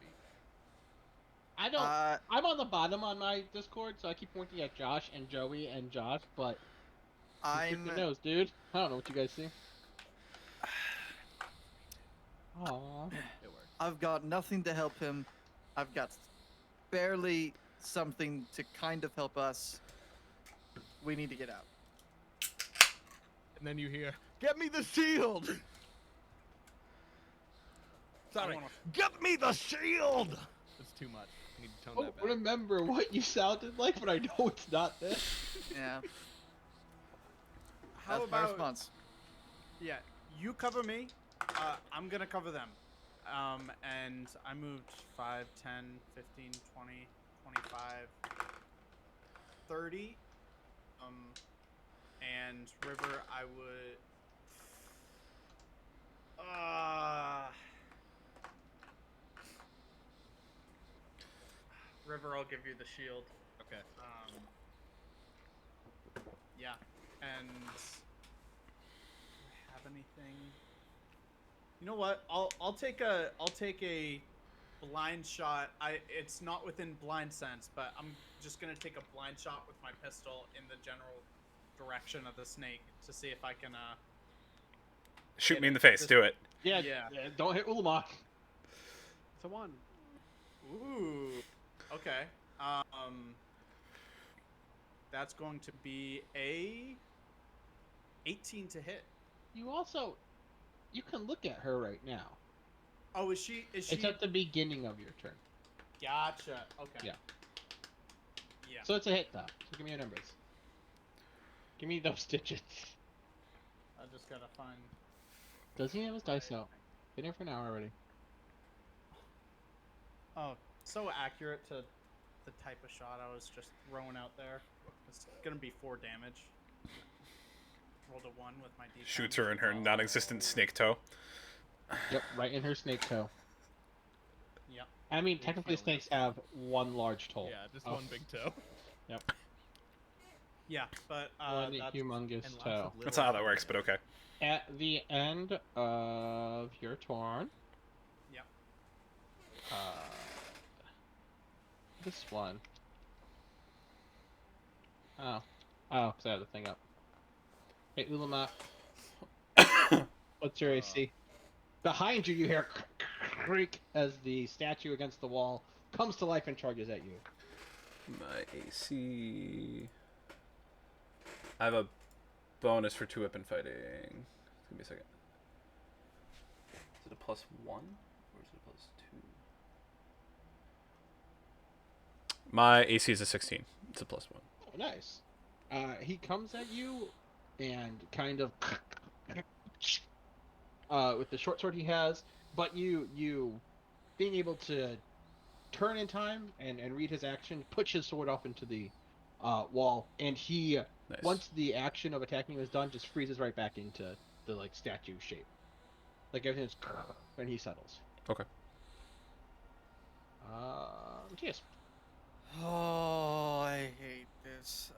I don't. Uh, I'm on the bottom on my Discord, so I keep pointing at Josh and Joey and Josh, but I'm. your nose, dude. I don't know what you guys see. Aww. It works. I've got nothing to help him. I've got barely something to kind of help us. We need to get out. And then you hear, "Get me the shield!" Sorry, get me the shield! It's too much. I need to tone Oh, that back. remember what you sounded like, but I know it's not this. Yeah. How That's my about, response. yeah, you cover me, I'm gonna cover them. And I moved 5, 10, 15, 20, 25, 30. And River, I would... River, I'll give you the shield. Okay. Yeah, and do I have anything? You know what? I'll take a blind shot. It's not within blind sense, but I'm just gonna take a blind shot with my pistol in the general direction of the snake to see if I can Shoot me in the face. Do it. Yeah, Yeah. don't hit Ulamog. It's a 1. Ooh. Okay. That's going to be a 18 to hit. You can look at her right now. Oh, is she? It's at the beginning of your turn. Gotcha. Okay. Yeah. Yeah. So it's a hit, though. So give me your numbers. Give me those digits. I just gotta find. Doesn't he have his dice out? Been here for an hour already. Oh, so accurate to the type of shot I was just throwing out there. It's gonna be 4 damage. Rolled a 1 with my D10. Shoots her in her non-existent snake toe. Yep, right in her snake toe. Yep. I mean, You're technically killing snakes have one large toe. Yeah, just Oh. one big toe. Yep. Yeah, but One that's humongous And lots toe. of That's little not how that works, but okay. At the end of your turn. Yep. This one. Oh, because I have the thing up. Hey, Ulama. What's your AC? Behind you, you hear creak as the statue against the wall comes to life and charges at you. My AC. I have a bonus for 2 weapon fighting. Give me a second. Is it a +1 or is it a +2? My AC is a 16. It's a +1. Oh, nice. He comes at you and kind of with the short sword he has, but you being able to turn in time and read his action, puts his sword up into the wall, and he Nice. once the action of attacking was done, just freezes right back into the like statue shape. Like everything's and he settles. Okay. Yes. Oh, I hate this.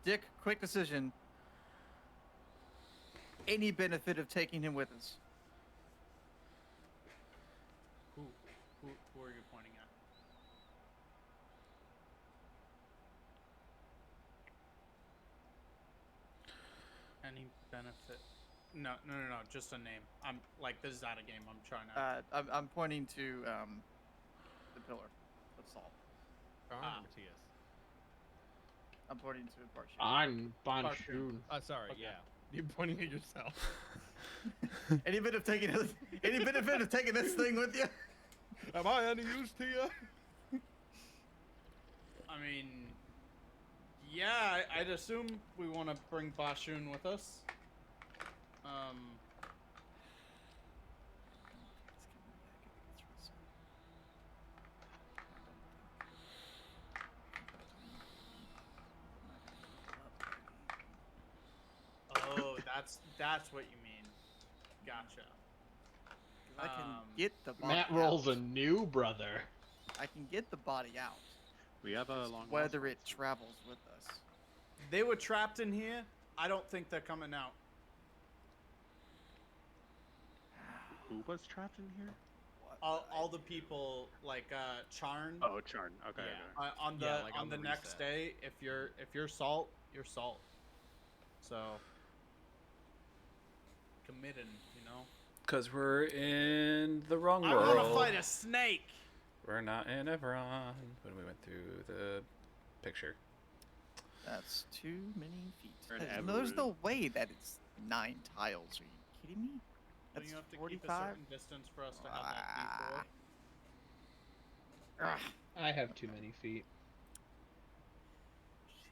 Dick, quick decision. Any benefit of taking him with us? Who are you pointing at? Any benefit? No, just a name. I'm like, this is out of game. I'm trying to. I'm pointing to the pillar, the Salt. Karn Ah. or Matthias? I'm pointing to Barshoon. I'm Barshoon. Banshoon. Oh, sorry. Okay. Yeah, you're pointing at yourself. Any bit of taking this thing with you? Am I any use to you? I mean, yeah, I'd assume we want to bring Bashun with us. Oh, that's what you mean. Gotcha. I can Um, get the body Matt rolls a out. new brother. I can get the body out. We have a long. Whether it travels with us. They were trapped in here. I don't think they're coming out. Who was trapped in here? What All the people like Charn. Oh, Charn. Okay. Yeah. okay. On the Yeah, like on on the the next reset. day, if you're Salt, you're Salt. So committing, you know. Because we're in the wrong I world. want to fight a snake. We're not in Everon. When we went through the picture. That's too many feet. Or an There's Everroot. no way that it's 9 tiles. Are you kidding me? Don't That's you have to 45. keep a certain distance for us to have that D4? Ugh. I have too many feet.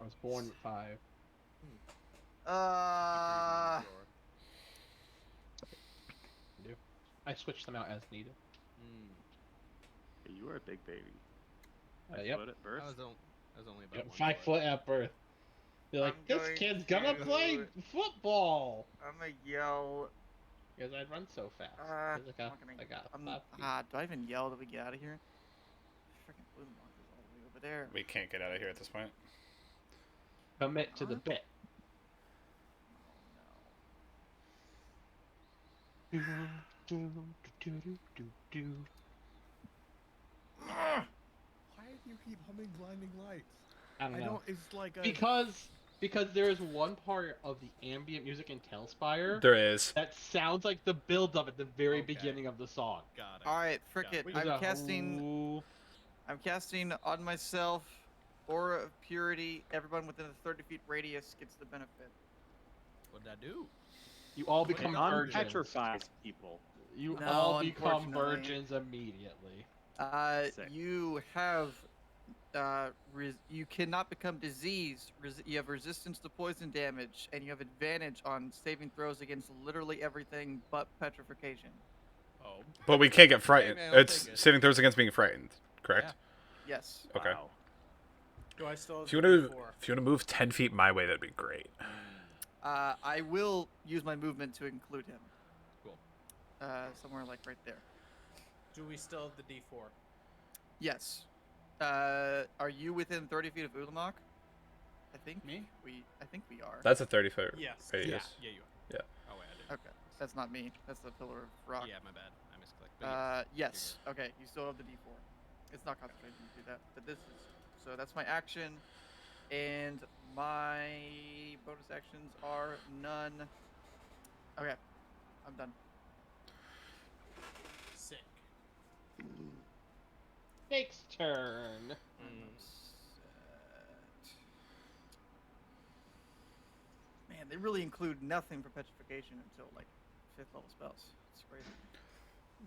I was born with 5. I switched them out as needed. Hey, you are a big baby. Yep. Foot at birth. I was only about Yep, 1 5 foot at birth. They're like, I'm this going kid's gonna to- play football. I'm gonna yell. Because I run so fast. I'm 'Cause not gonna- I got I'm, 5 feet. do I even yell that we get out of here? Freaking blue mark is all the way over there. We can't get out of here at this point. Commit to the bit. Oh, Why do you keep humming Blinding Lights? I don't know. It's like a. Because there is one part of the ambient music in Telspire There is. that sounds like the build up at the very Okay. beginning of the song. Got it. All right, frick Yeah, it. we I'm got- casting. Ooh. I'm casting on myself. Aura of Purity. Everyone within a 30 feet radius gets the benefit. What'd I do? You all It become virgins. unpetrifies people. You No, all become unfortunately. virgins immediately. Uh, Sick. you have. You cannot become diseased. You have resistance to poison damage, and you have advantage on saving throws against literally everything but petrification. Oh. But we can't get frightened. man, I'll It's take it. saving throws against being frightened, correct? Yes. Okay. Wow. Do I still have If you the want D4? to move 10 feet my way, that'd be great. I will use my movement to include him. Cool. Somewhere like right there. Do we still have the D4? Yes. Are you within 30 feet of Ulamok? I think Me? I think we are. That's a 30-foot Yes. radius. Yeah, you are. Yeah. Oh wait, I did. Okay. That's not me. That's the pillar of rock. Yeah, my bad. I misclicked. But Yes. Okay. You still have the D4. It's not concentration to do that, but this is. So that's my action, and my bonus actions are none. Okay. I'm done. Sick. Snake's turn. Mm. Man, they really include nothing for petrification until like 5th level spells. It's crazy.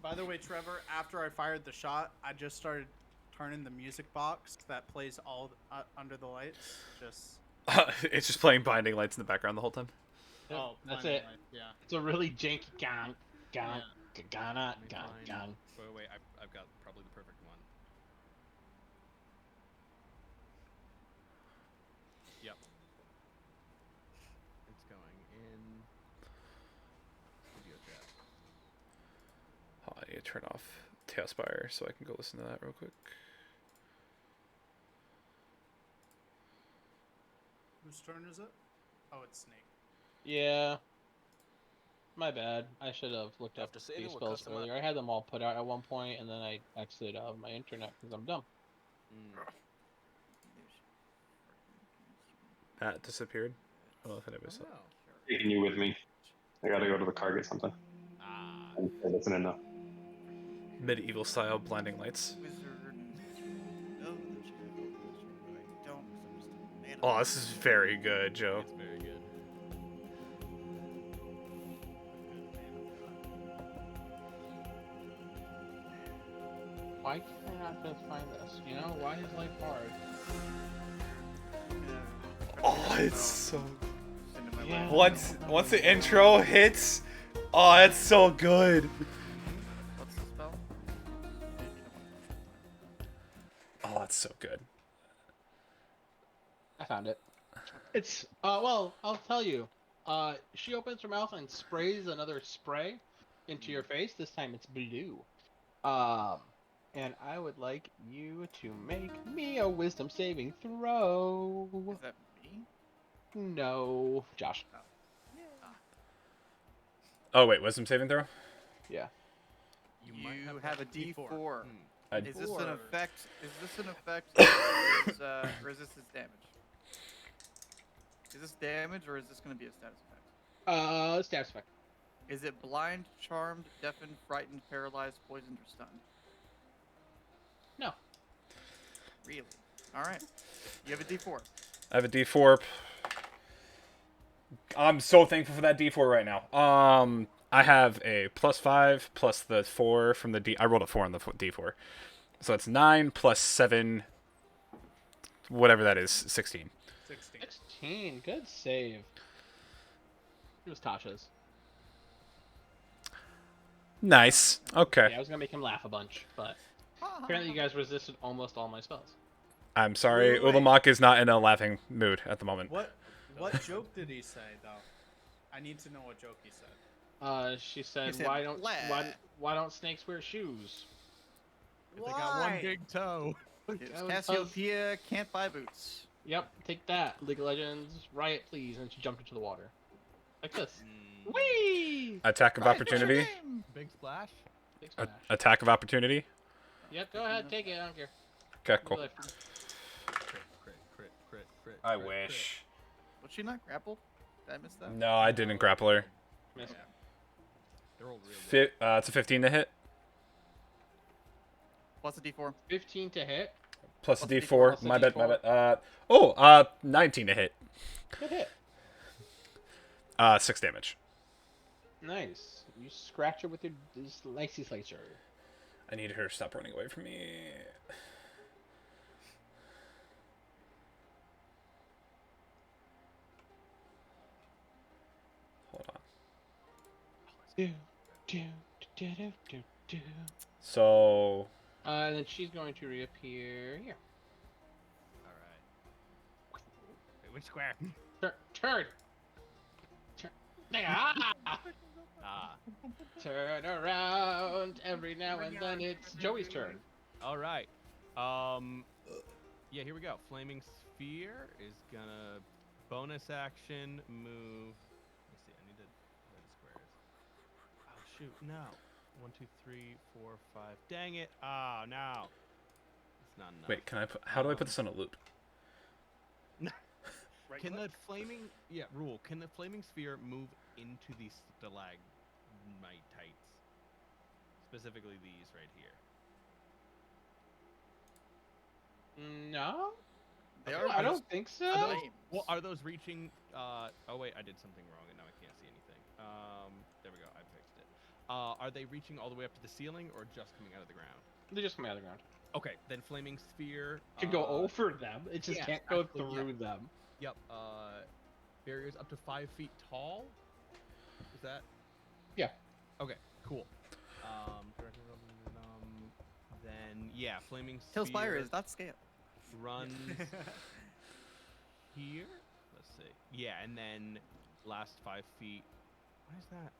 By the way, Trevor, after I fired the shot, I just started turning the music box that plays all under the lights. Just It's just playing Blinding Lights in the background the whole time. Yep, oh, that's blinding it. light, Yeah. It's a really janky gong, gong, gong, Let me gong, find- gong. Wait, I've got probably the perfect one. Yep. It's going in Studio Chat. Oh, I need to turn off Tailspire so I can go listen to that real quick. Whose turn is it? Oh, it's Snake. Yeah. My bad. I should have looked up After these saving, we'll spells customize- earlier. I had them all put out at one point, and then I exited out of my internet because I'm dumb. That disappeared. I don't know if I missed it. Oh. Taking you with me. I gotta go to the car get something. Ah. I'm listening though. Medieval style Blinding Lights. Wizard. Oh, this is very good, Joe. It's very good. Why can I not just find this? You know, why is life hard? Oh, it's so. Send it my Yeah. way. Once the intro hits, oh, it's so good. What's the spell? Oh, it's so good. I found it. It's well, I'll tell you. She opens her mouth and sprays another spray into your face. This time it's blue. And I would like you to make me a wisdom saving throw. Is that me? No, Josh. Oh wait, wisdom saving throw. Yeah. You have a D4. Hmm. I- Is this an effect? Is this an effect? Or is this his damage? Is this damage or is this going to be a status effect? Status effect. Is it blind, charmed, deafened, frightened, paralyzed, poisoned, or stunned? No. Really? All right. You have a D4. I have a D4. I'm so thankful for that D4 right now. I have a +5 plus the 4 from the D. I rolled a 4 on the D4, so it's 9 plus 7, whatever that is, 16. 16. 16. Good save. It was Tasha's. Nice. Okay. Yeah, I was gonna make him laugh a bunch, but apparently you guys resisted almost all my spells. I'm sorry, Wait, wait, wait. Ulamak is not in a laughing mood at the moment. What joke did he say though? I need to know what joke he said. She said, said, why don't "Blah." why don't snakes wear shoes? If they got one big toe. It's That was Cassiopeia can't buy boots. Yep, take that, League of Legends, riot please, and she jumped into the water. Like this. Mm, Whee! Attack of opportunity. big splash. Big smash. Attack of opportunity. Yep, go ahead, take it, I don't care. Okay, cool. Really. Crit. I wish. Was she not grappled? Did I miss that? No, I didn't grapple her. Miss. They're all real good. It's a 15 to hit. What's the D4? 15 to hit. Plus a Plus a D4. D4, plus a My bad, my D4. bad. 19 to hit. Good hit. 6 damage. Nice. You scratch her with your slicey slicer. I need her to stop running away from me. Hold on. Do, do, do, do, do, do. So, And then she's going to reappear here. All right. Wait, which square? Turn. Ah! Ah. Turn around. Every now and then it's Joey's turn. All right. Yeah, here we go. Flaming Sphere is gonna bonus action move. Let's see. I need to where the square is. Oh shoot! No. 1, 2, 3, 4, 5. Dang it! Ah, no. It's not enough. wait, can I put? How do I put this on a loop? Right Can click? the flaming rule? Can the flaming sphere move into these stalagmites? Specifically these right here. No? They Okay, are. I don't think so. Are those, flames. well, are those reaching? Oh wait, I did something wrong and now I can't see anything. There we go. I fixed it. Are they reaching all the way up to the ceiling or just coming out of the ground? They just come out of the ground. Okay, then flaming sphere Can go over them. It just yeah, can't go actually, through them. Yep. Barriers up to 5 feet tall. Is that? Yeah. Okay. Cool. Then yeah, flaming Kill sphere Spire is not scale. runs here. Let's see. Yeah, and then last 5 feet. Why is that?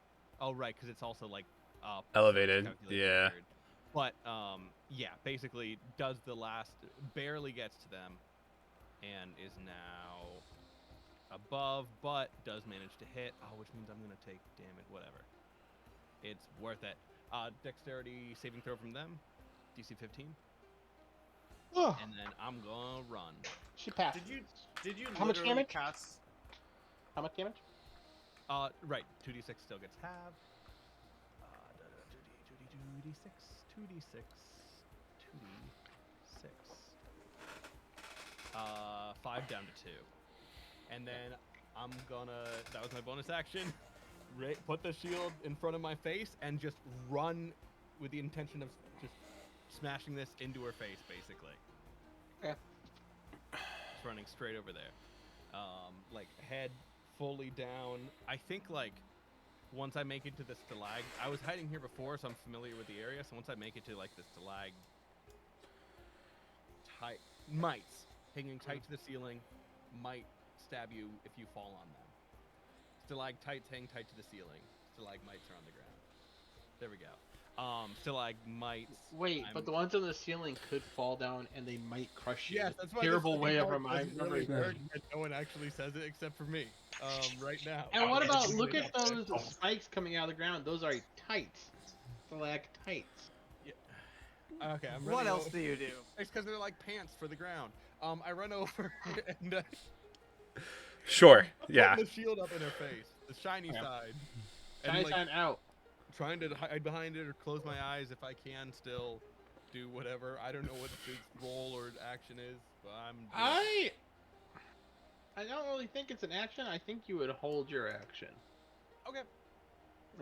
Oh, right, because it's also like up. so it's Elevated, calculated yeah. weird. But yeah, basically does the last barely gets to them, and is now above, but does manage to hit. Oh, which means I'm gonna take damage. Whatever. It's worth it. Dexterity saving throw from them, DC 15, Ugh, and then I'm gonna run. she passed. Did you How much literally damage? cast? How much damage? Right, 2d6 still gets halved. 2d6, 2d6, 2d6. 5 down to 2. And then I'm gonna. That was my bonus action. Put the shield in front of my face and just run with the intention of just smashing this into her face, basically. Okay. Just running straight over there. Like head fully down. I think like once I make it to the stalag, I was hiding here before, so I'm familiar with the area. So once I make it to like the stalag, mites hanging tight to the ceiling, might stab you if you fall on them. Stalactites hang tight to the ceiling. Stalagmites are on the ground. There we go. Stalagmites. Wait, but the ones on the ceiling could fall down and they might crush you. Yes, that's why Terrible way of reminding reminding really me. work, and no one actually says it except for me. Right now. And what about look at those spikes coming out of the ground? Those are tights. Stalactites. Okay, I'm What running else over. do you do? It's because they're like pants for the ground. I run over and Sure. put Yeah. the shield up in her face, the shiny Yeah. side, Shiny and like sign out. trying to hide behind it or close my eyes if I can. Still do whatever. I don't know what this roll or action is, but I'm. I don't really think it's an action. I think you would hold your action. Okay.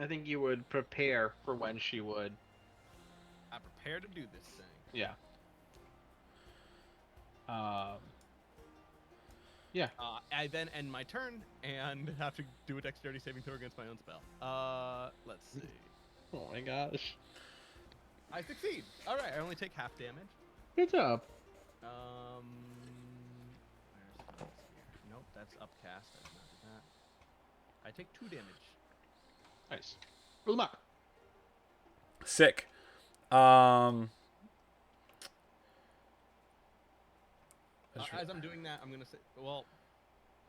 I think you would prepare for when she would. I prepare to do this thing. Yeah. I then end my turn and have to do a dexterity saving throw against my own spell. Let's see. Oh my gosh. I succeed. All right, I only take half damage. Good job. Where's this here? Nope, that's upcast. I did not do that. I take 2 damage. Nice. Roll them up. Sick. As I'm doing that, I'm gonna say, well,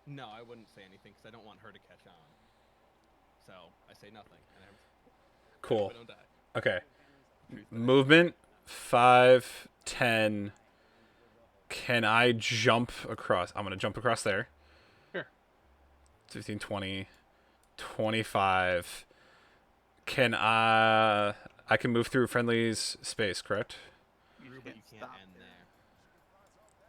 no, I wouldn't say anything because I don't want her to catch on. So I say nothing, and Cool. I don't die. Okay. Truth that I- Movement 5, 10. Can I jump across? I'm going to jump across there. Sure. 15, 20, 25. Can I can move through friendly's space, correct? True, but you can't stop end there.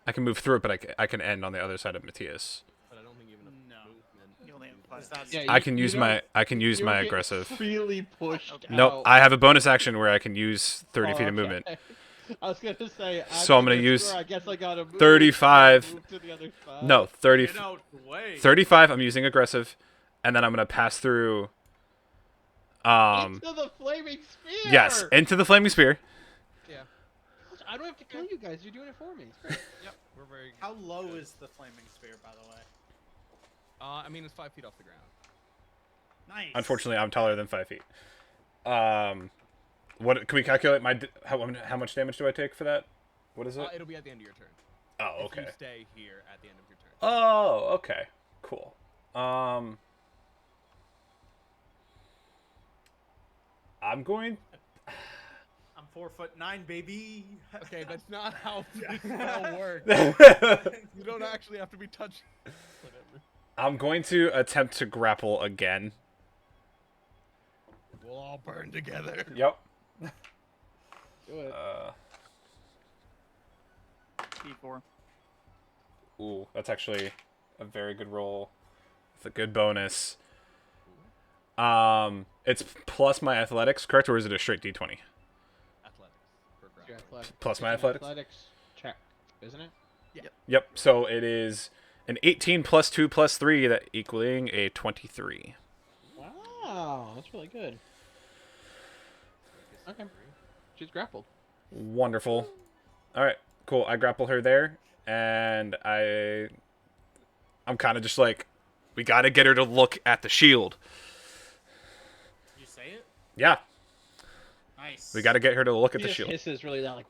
I can move through it, but I can end on the other side of Matthias. But I don't think you have enough No. movement. You only have to do 5 that. That's- Yeah, I can you use don't- my you don't get aggressive. Freely pushed. Okay. Nope, out. I have a bonus action where I can use 30 feet of Oh, movement. okay. I was gonna say. So I'm gonna use I guess I gotta move 35. move to the other side. No, 30. Get out the way. 35. I'm using aggressive, and then I'm gonna pass through. Into the flaming spear. Yes, into the flaming spear. Yeah. I don't have to kill you guys. You're doing it for me. It's great. Yep. We're very. How low is the flaming spear, by the way? I mean, it's 5 feet off the ground. Nice. Unfortunately, I'm taller than 5 feet. What can we calculate? How much damage do I take for that? What is it? It'll be at the end of your turn. Oh, If okay. you stay here at the end of your turn. Oh, okay. Cool. I'm going. I'm 4'9", baby. Okay, that's not how this spell works. You don't actually have to be touched. Whatever. I'm going to attempt to grapple again. We'll all burn together. Yep. Do it. D4. Ooh, that's actually a very good roll. It's a good bonus. It's plus my athletics, correct, or is it a straight D20? Athletics for Your grapple. athletics. Plus my It's an athletics? check, isn't it? Yep. So it is an 18 plus 2 plus 3, that equaling a 23. Wow, that's really good. Okay. She's grappled. Wonderful. All right, cool. I grapple her there, and I'm kind of just like, we got to get her to look at the shield. You say it? Yeah, Nice. we got to get her to look at She the just shield. hisses really loud, like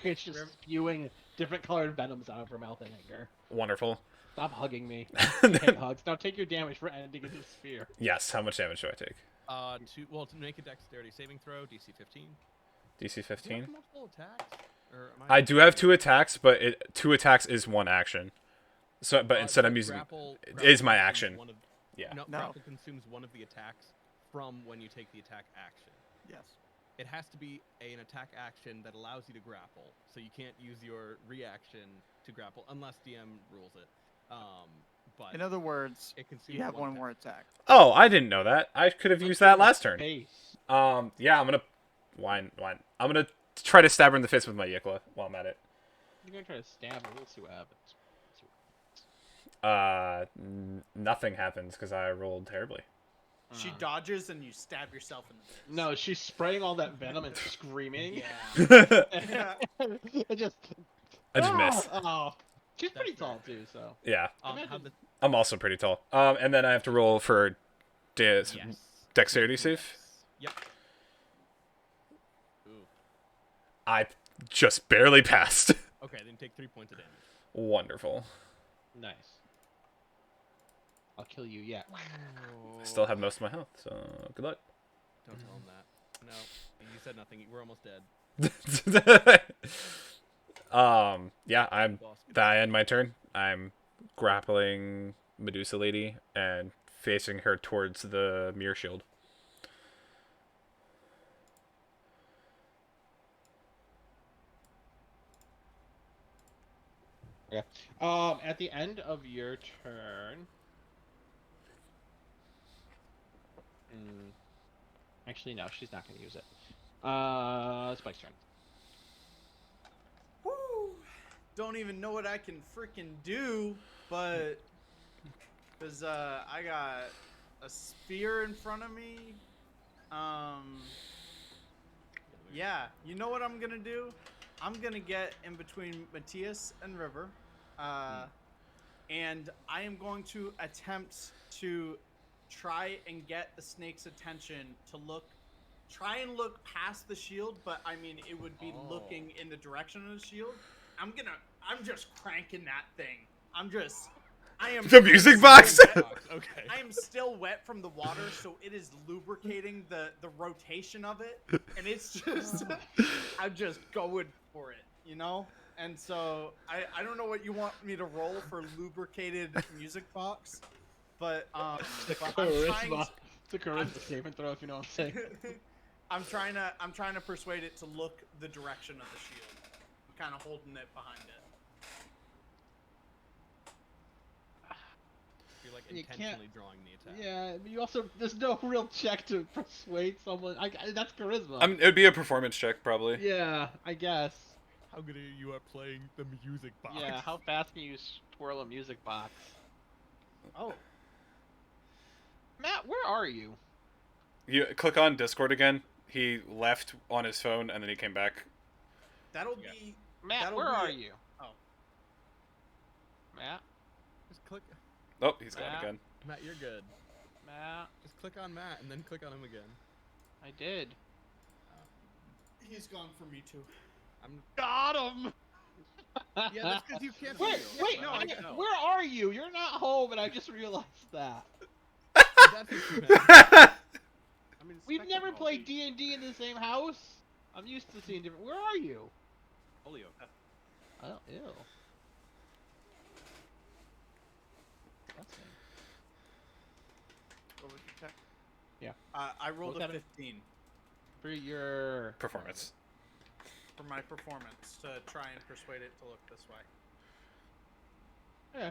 it's just spewing different colored venoms out of her mouth in anger. Wonderful. Stop hugging me. Okay, hugs. Now take your damage for ending in the sphere. Yes. How much damage do I take? To make a dexterity saving throw, DC 15. DC Do you 15. have multiple attacks? Or am I do have 2 attacks, but 2 attacks is 1 action. So, but instead I'm using. It is my consumes action. one of- Yeah. No, No. grapple consumes one of the attacks from when you take the attack action. Yes. it has to be an attack action that allows you to grapple. So you can't use your reaction to grapple unless DM rules it. But In other words, it consumes you have one attack. more attack. Oh, I didn't know that. I could have used that last turn. Face. Yeah, I'm gonna wine. I'm gonna try to stab her in the face with my Yikla while I'm at it. You're gonna try to stab her. We'll see what happens. Nothing happens because I rolled terribly. She dodges and you stab yourself in the face. No, she's spraying all that venom and screaming. Yeah. It just. I just missed. Oh, she's That's pretty fair. tall too, so. Yeah, Imagine- How'd the- I'm also pretty tall. And then I have to roll for yes. dexterity save. Yep. Ooh. I just barely passed. Okay, then take 3 points of damage. Wonderful. Nice. I'll kill you yet. I still have most of my health, so good luck. Don't tell him that. No, you said nothing. We're almost dead. Yeah, I'm. Boss. I end my turn. I'm grappling Medusa Lady and facing her towards the mirror shield. Okay. At the end of your turn. Actually, no, she's not going to use it. Spike's turn. Woo! Don't even know what I can freaking do, but because I got a spear in front of me. Yeah, you know what I'm gonna do? I'm gonna get in between Matthias and River, and I am going to attempt to try and get the snake's attention to try and look past the shield, but I mean it would be looking in the direction of the shield. I'm just cranking that thing. I am The music box? Okay. I am still wet from the water, so it is lubricating the rotation of it, and it's just I'm just going for it, you know. And so I don't know what you want me to roll for lubricated music box, but The but I'm trying charisma. It's a charisma saving throw, if you know what I'm saying. I'm trying to persuade it to look the direction of the shield. I'm kind of holding it behind it. You're like You can't- intentionally drawing the attack. Yeah, but you also there's no real check to persuade someone. That's charisma. I mean, it would be a performance check, probably. Yeah, I guess. How good are you at playing the music box? Yeah, how fast can you twirl a music box? Oh, Matt, where are you? You click on Discord again. He left on his phone and then he came back. that'll Yeah. be Matt, That'll where be are it. you? Oh. Matt? Just click. Oh, he's gone Matt? again. Matt, you're good. Matt? Just click on Matt and then click on him again. I did. He's gone for me too. I'm. Got him! Yeah, that's because you can't. Wait, see wait, No, I know. where are you? You're not home, and I just realized that. That's what you meant. I mean, We've never Spectre played Multi- D&D in the same house. I'm used to seeing different. Where are you? Polio. Oh, ew. That's it. What was your check? I rolled What a kind of- 15 For your Performance. for my performance to try and persuade it to look this way. Yeah.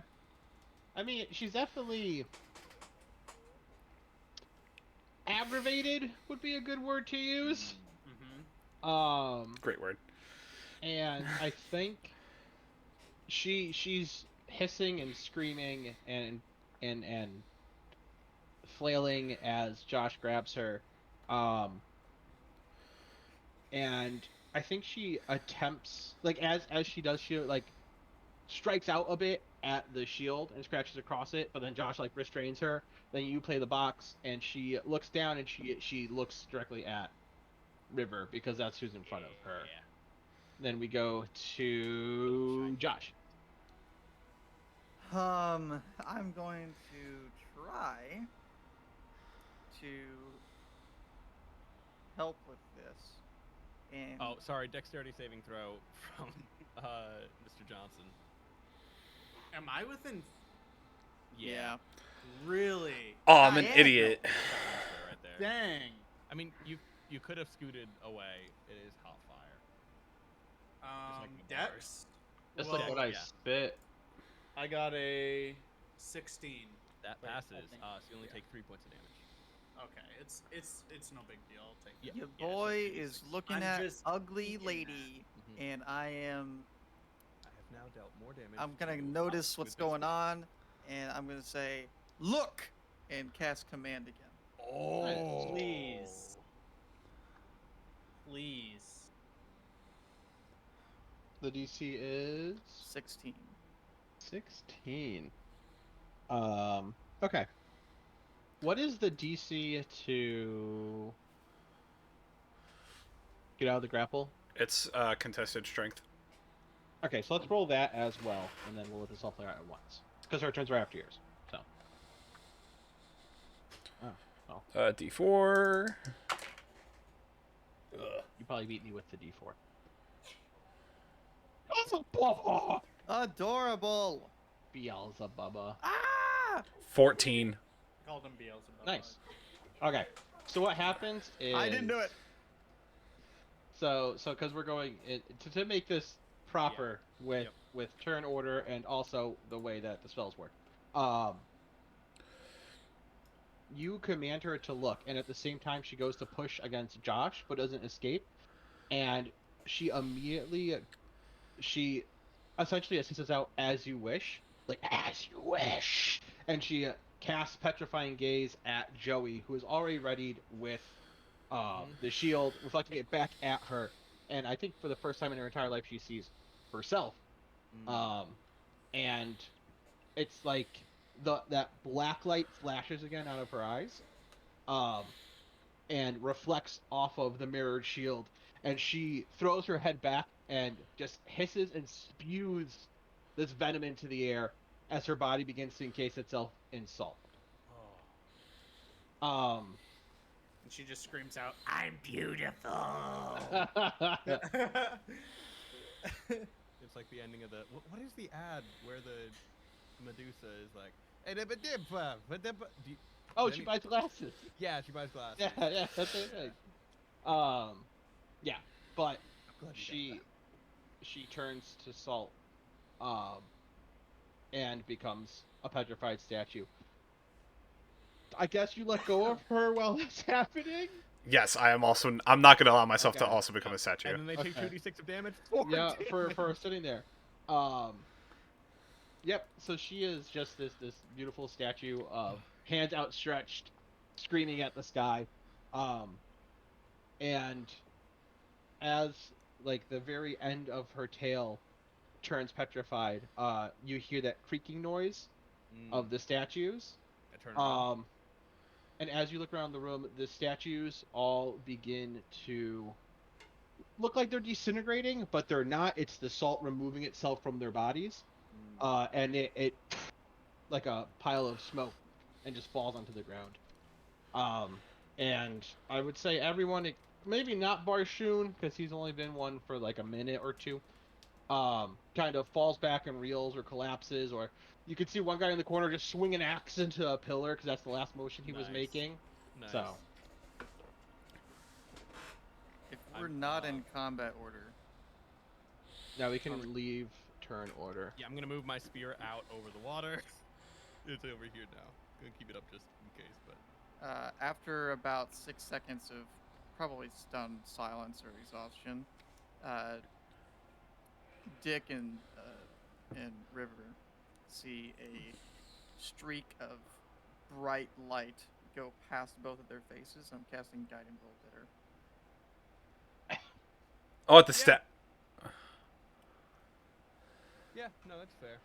I mean, she's definitely aggravated would be a good word to use. Mm-hmm. Great word. And I think she's hissing and screaming and flailing as Josh grabs her. And I think she attempts, like, as she does, she like strikes out a bit at the shield and scratches across it, but then Josh like restrains her. Then you play the box, and she looks down and she looks directly at River because that's who's in front of her. Then we go to Josh. I'm going to try to help with this. And Oh, sorry. Dexterity saving throw from Mr. Johnson. Am I within? yeah. Really? Oh, I'm an I am, idiot. Right there. Dang. I mean, you you could have scooted away. It is hot fire. like the bars. Dex. Just Well, like what I yeah. spit. I got a 16. That Wait, I passes. think- So you only yeah. take 3 points of damage. Okay, it's no big deal. I'll take it. Yeah. Your Yeah, it's boy just is 86. looking I'm at just ugly thinking that. lady, Mhm. and I am. I have now dealt more damage. I'm gonna to notice with what's this going one. on, and I'm gonna say, "Look," and cast command again. Oh, Please. Please. The DC is 16. 16. Okay. What is the DC to get out of the grapple? It's contested strength. Okay, so let's roll that as well, and then we'll let this all play out at once. Because our turns are after yours. So. D4. You probably beat me with the D4. Beelzebubba! Adorable. Beelzebubba. Ah! 14. Called him Beelzebub. Nice. Okay, so what happens is... I didn't do it. So because we're going to make this proper with turn order and also the way that the spells work. You command her to look, and at the same time she goes to push against Josh, but doesn't escape, and she essentially assesses out as you wish, like as you wish, and she casts Petrifying Gaze at Joey, who is already readied with the shield, reflecting it back at her, and I think for the first time in her entire life she sees herself, and it's like that black light flashes again out of her eyes, and reflects off of the mirrored shield, and she throws her head back and just hisses and spews this venom into the air as her body begins to encase itself in salt. And she just screams out, "I'm beautiful." It's like the ending of the. What is the ad where the Medusa is like, "Hey, da- ba- dip, ba- da- ba-" Do you- Oh, Any- she buys glasses. yeah, she buys glasses. Yeah, that's the thing. Yeah, but Glad you got she turns to salt, and becomes a petrified statue. I guess you let go of her while that's happening. Yes, I am also. I'm not going to allow myself to Okay. also become a that. statue. And then they take Okay. 2d6 of damage. Yeah, for sitting there. Yep. So she is just this beautiful statue of hands outstretched, screaming at the sky, and as like the very end of her tail turns petrified, you hear that creaking noise of the statues. I turn around. And as you look around the room, the statues all begin to look like they're disintegrating, but they're not. It's the salt removing itself from their bodies, and it like a pile of smoke, and just falls onto the ground. And I would say everyone, maybe not Barshoon, because he's only been one for like a minute or two, kind of falls back and reels or collapses, or you could see one guy in the corner just swing an axe into a pillar because that's the last motion he was Nice. making. Nice. So If we're I'm, not in combat order, now we can leave turn order. Yeah, I'm gonna move my spear out over the water. It's over here now. Gonna keep it up just in case, but after about 6 seconds of probably stunned silence or exhaustion, Dick and River see a streak of bright light go past both of their faces. I'm casting Guiding Bolt at her. Oh, at the step. yeah, no, that's fair.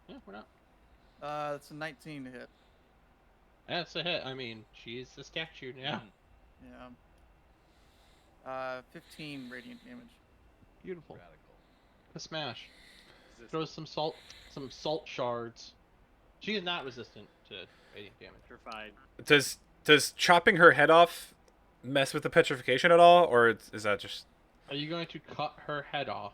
Yeah, we're not. It's a 19 to hit. That's a hit. I mean, she's a statue now. Yeah. 15 radiant damage. Beautiful. Radical. A smash. Is this Throws some salt shards. She is not resistant to radiant damage. petrified? Does chopping her head off mess with the petrification at all, or is that just? Are you going to cut her head off?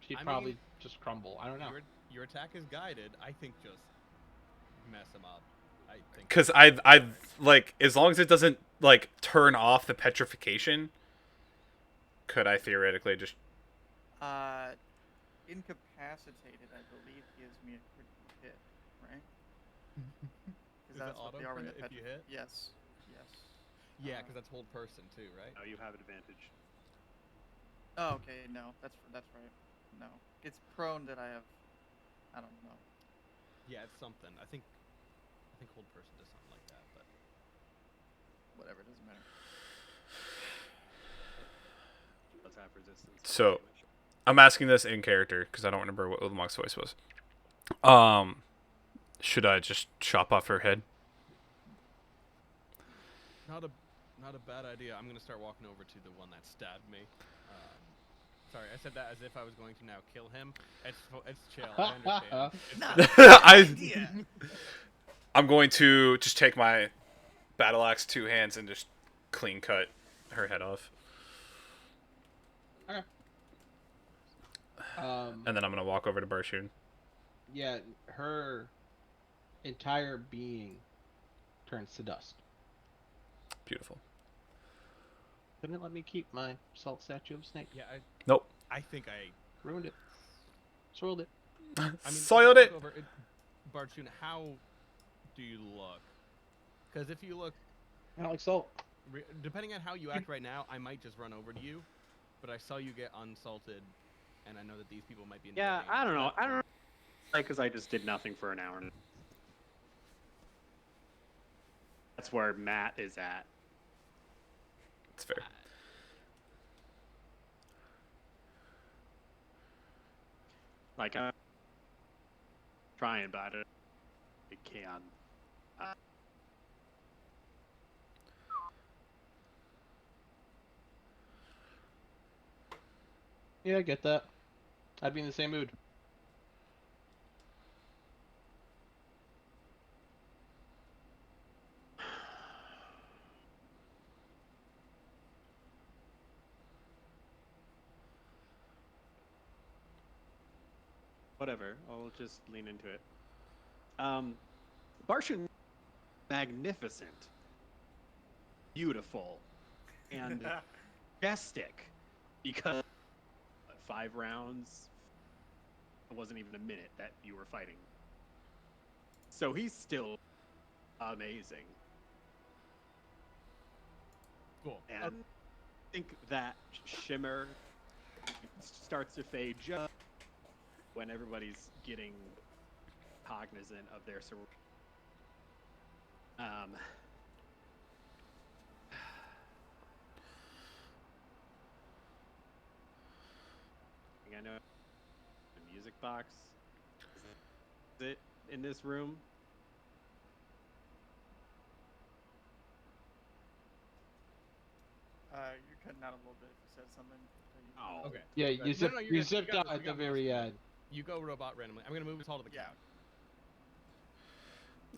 She'd I probably mean, just crumble. I don't know. Your attack is guided. I think just mess him up. I think. Because I like, as long as it doesn't like turn off the petrification, could I theoretically just? Incapacitated, I believe, gives me a critical hit, right? Is it Because that's what auto they are when crit they're if you hit? Yes. Yes. Yeah, because that's hold person too, right? Oh, you have advantage. Oh, okay. No, that's right. No, it's prone that I have. I don't know. Yeah, it's something. I think hold person does something like that, but Whatever, it doesn't matter. Let's have resistance. So- damage. I'm asking this in character because I don't remember what Ulamog's voice was. Should I just chop off her head? not a bad idea. I'm gonna start walking over to the one that stabbed me. Sorry, I said that as if I was going to now kill him. It's chill. I understand. It's Nah. I, I'm going to just take my battle axe 2 hands and just clean cut her head off, Okay. and then I'm gonna walk over to Barshun. Yeah, her entire being turns to dust. Beautiful. Couldn't it let me keep my salt statue of snake? Yeah, Nope. I think I Ruined it. Soiled it. I mean, Soiled if I it. look over, Bartune, how do you look? Because if you look, I don't like salt. depending on how you act right now, I might just run over to you. But I saw you get unsalted, and I know that these people might be. Yeah, invading I don't know. that I don't know. Because I just did nothing for an hour. That's where Matt is at. It's fair. Like, I'm trying, but I don't. I can. Yeah, I get that. I'd be in the same mood. Whatever. I'll just lean into it. Barshan, magnificent, beautiful, and majestic. Because 5 rounds, it wasn't even a minute that you were fighting. So he's still amazing. Cool. And I think that shimmer starts to fade just when everybody's getting cognizant of their I know the music box. Is it in this room? You're cutting out a little bit if you said something. Oh, Okay. Yeah, Okay. you, No, zip, no, you're you good. zipped got out this, at you the got this. very end. You go robot randomly. I'm gonna move this all to the Yeah.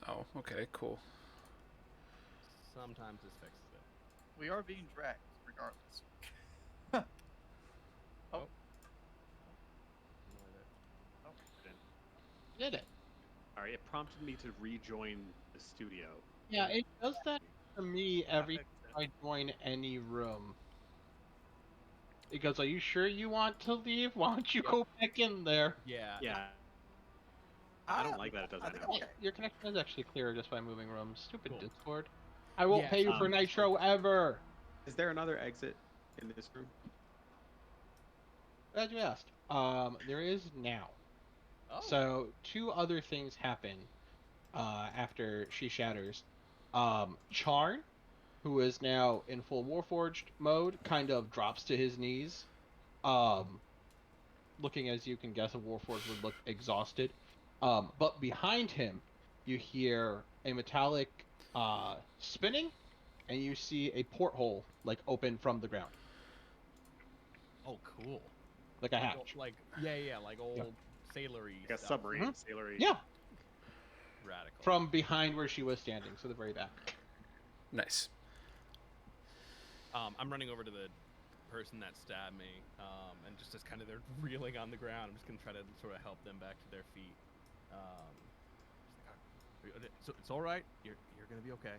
count. Oh, okay, cool. Sometimes this fixes it. We are being dragged, regardless. Did it? All right. It prompted me to rejoin the studio. Yeah, it does that for me every fixed time I join any room. It goes, are you sure you want to leave? Why don't you go back in there? Yeah. Yeah. I don't like that it does that now. Okay. Your connection is actually clearer just by moving rooms. Stupid Cool. Discord. I won't Yeah, pay you for um, Nitro ever. Is there another exit in this room? Glad you asked. There is now. Oh. So 2 other things happen after she shatters. Charn, who is now in full Warforged mode, kind of drops to his knees. Looking as you can guess, a Warforged would look exhausted. But behind him, you hear a metallic spinning, and you see a porthole like open from the ground, Oh, cool. like a Like, hatch. like like old sailory. Like a stuff. submarine, Mhm. sailory. Yeah, Radical. from behind where she was standing, so the very back. Nice. I'm running over to the person that stabbed me, and just as kind of they're reeling on the ground, I'm just gonna try to sort of help them back to their feet. So it's all right. You're gonna be okay.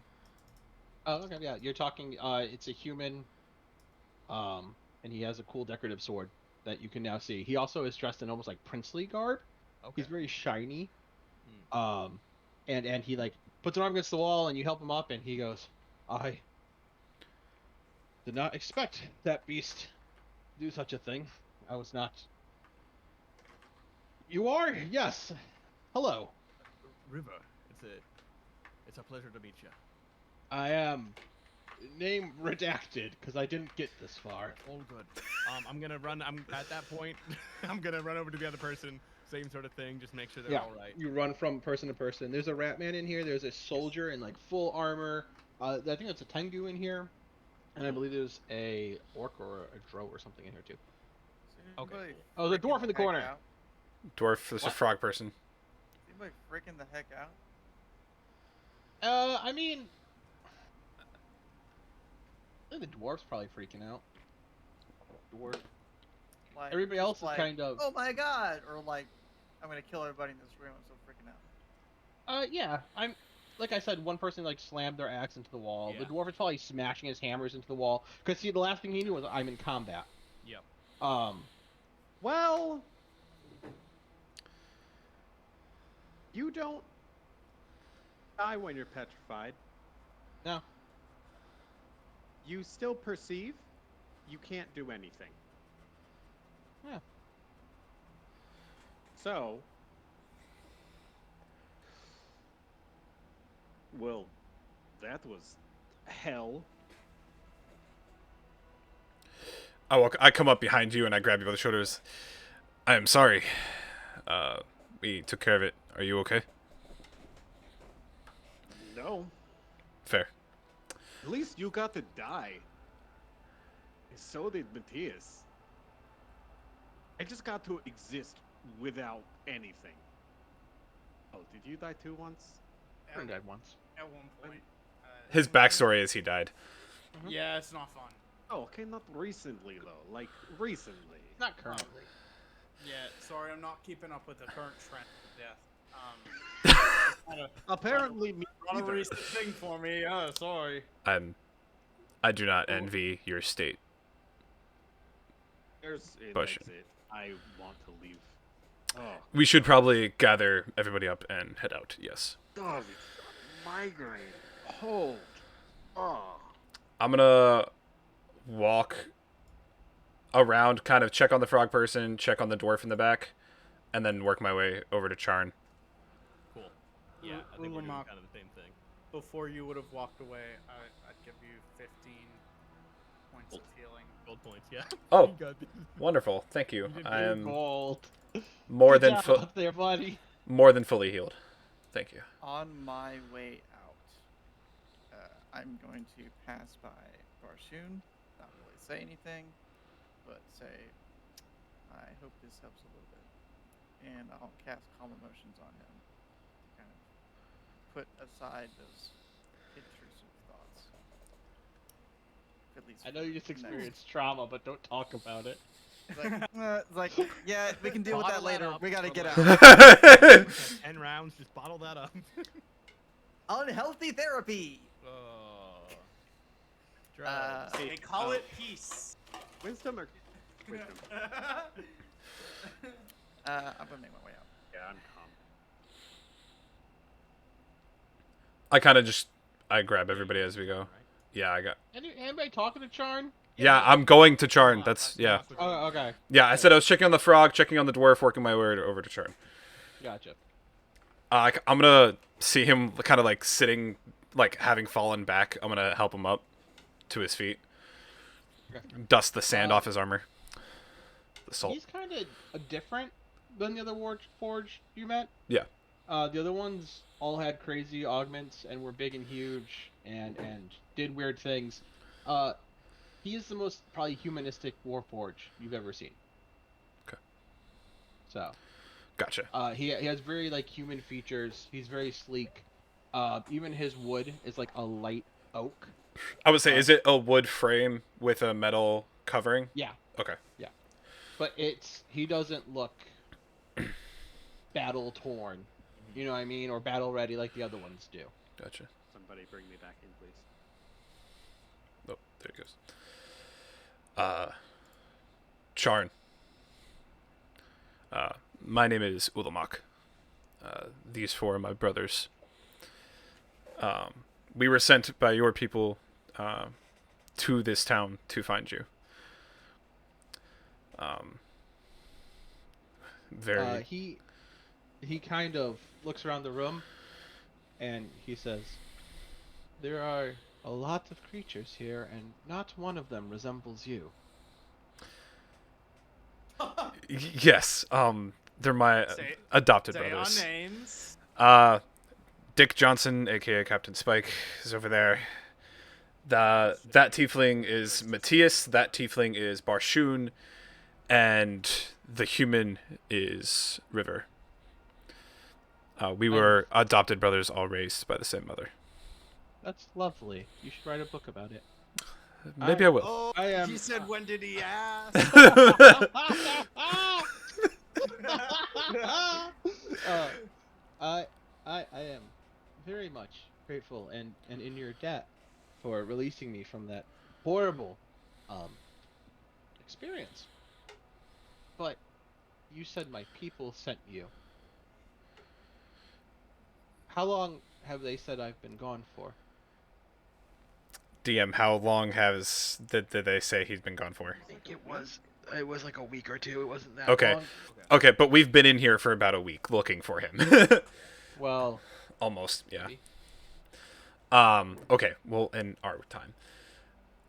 Oh, okay, yeah. You're talking. It's a human, and he has a cool decorative sword that you can now see. He also is dressed in almost like princely garb. Okay. He's very shiny. And he like puts an arm against the wall, and you help him up, and he goes, "I did not expect that beast to do such a thing. I was not." You are? Yes. Hello. River, it's a pleasure to meet you. I am. Name redacted because I didn't get this far. All good. I'm gonna run. I'm at that point. I'm gonna run over to the other person. Same sort of thing. Just make sure they're all right. You run from person to person. There's a rat man in here. There's a soldier in like full armor. I think that's a Tengu in here, and I believe there's a orc or a drow or something in here too. Okay, Anybody Oh, the freaking dwarf in the heck corner. out? Dwarf, there's a What? frog person. Anybody freaking the heck out? I mean, I think the dwarf's probably freaking out. Dwarf. Like, Everybody just else is like, kind of. oh my god, or like, I'm gonna kill everybody in this room. I'm so freaking out. Yeah. I'm. Like I said, one person like slammed their axe into the wall. Yeah. The dwarf is probably smashing his hammers into the wall because see, the last thing he knew was I'm in combat. Yep. Well, you don't die when you're petrified. No. You still perceive. You can't do anything. Yeah. So, well, that was hell. I come up behind you and I grab you by the shoulders. I am sorry. We took care of it. Are you okay? No. Fair. At least you got to die. And so did Matthias. I just got to exist without anything. Oh, did you die too once? I died once. At one point. His backstory is he died. Yeah, it's not fun. Oh, okay, not recently though. Like recently. Not currently. Yeah, sorry, I'm not keeping up with the current trend of death. It's not Apparently, me a either. recent thing for me. Oh, sorry. I do not envy your state. There's an Bushing. exit. I want to leave. Oh, We should probably gather everybody up and head out. Yes. God, migraine. Hold. Oh. I'm gonna walk around, kind of check on the frog person, check on the dwarf in the back, and then work my way over to Charn. Cool. Yeah, I think we're doing Ulamog, kind of the same thing. before you would have walked away, I'd give you 15 points of healing. Gold points. Yeah. Oh, You got this. wonderful. Thank you. You did I very am Gold. more Good than job fu- up there, buddy. more than fully healed. Thank you. On my way out, I'm going to pass by Barshoon, not really say anything, but say, I hope this helps a little bit. And I'll cast Calm Emotions on him to kind of put aside those intrusive thoughts. At least I know you just for the next- experienced trauma, but don't talk about it. It's like, yeah, we can deal with that Bottle that later. up. We gotta get out. Okay, 10 rounds. Just bottle that up. Unhealthy therapy! Oh. They call it peace. Wisdom or wisdom? I'm gonna make my way out. Yeah, I'm calm. I kind of just I grab everybody as we go. Yeah, I got. Anybody talking to Charn? Yeah, I'm going to Charn. That's yeah. Oh, okay. Yeah, I said I was checking on the frog, checking on the dwarf, working my way over to Charn. Gotcha. I'm gonna see him kind of like sitting, like having fallen back. I'm gonna help him up to his feet. Okay. Dust the sand off his armor. The salt. He's kind of different than the other Forge you met. Yeah. The other ones all had crazy augments and were big and huge and did weird things. He is the most probably humanistic Warforge you've ever seen. Okay. So. Gotcha. He has very like human features. He's very sleek. Even his wood is like a light oak. I would say, is it a wood frame with a metal covering? Yeah. Okay. But he doesn't look battle torn. You know what I mean? Or battle ready like the other ones do. Gotcha. Somebody bring me back in, please. Oh, there he goes. Charn. My name is Ulamak. These four are my brothers. We were sent by your people to this town to find you. Very. He kind of looks around the room, and he says, "There are a lot of creatures here, and not one of them resembles you." Yes. They're my adopted Say our brothers. names. Dick Johnson, aka Captain Spike, is over there. That tiefling is Matthias. That tiefling is Barshun, and the human is River. We were adopted brothers, all raised by the same mother. That's lovely. You should write a book about it. Maybe I will. Oh, I am- he said, when did he ask? I am very much grateful and in your debt for releasing me from that horrible experience. But you said my people sent you. How long have they said I've been gone for? DM, how long did they say he's been gone for? I think it was like a week or two. It wasn't that Okay. long. Okay, but we've been in here for about a week looking for him. Well, Almost, yeah. maybe. Okay, well, in our time.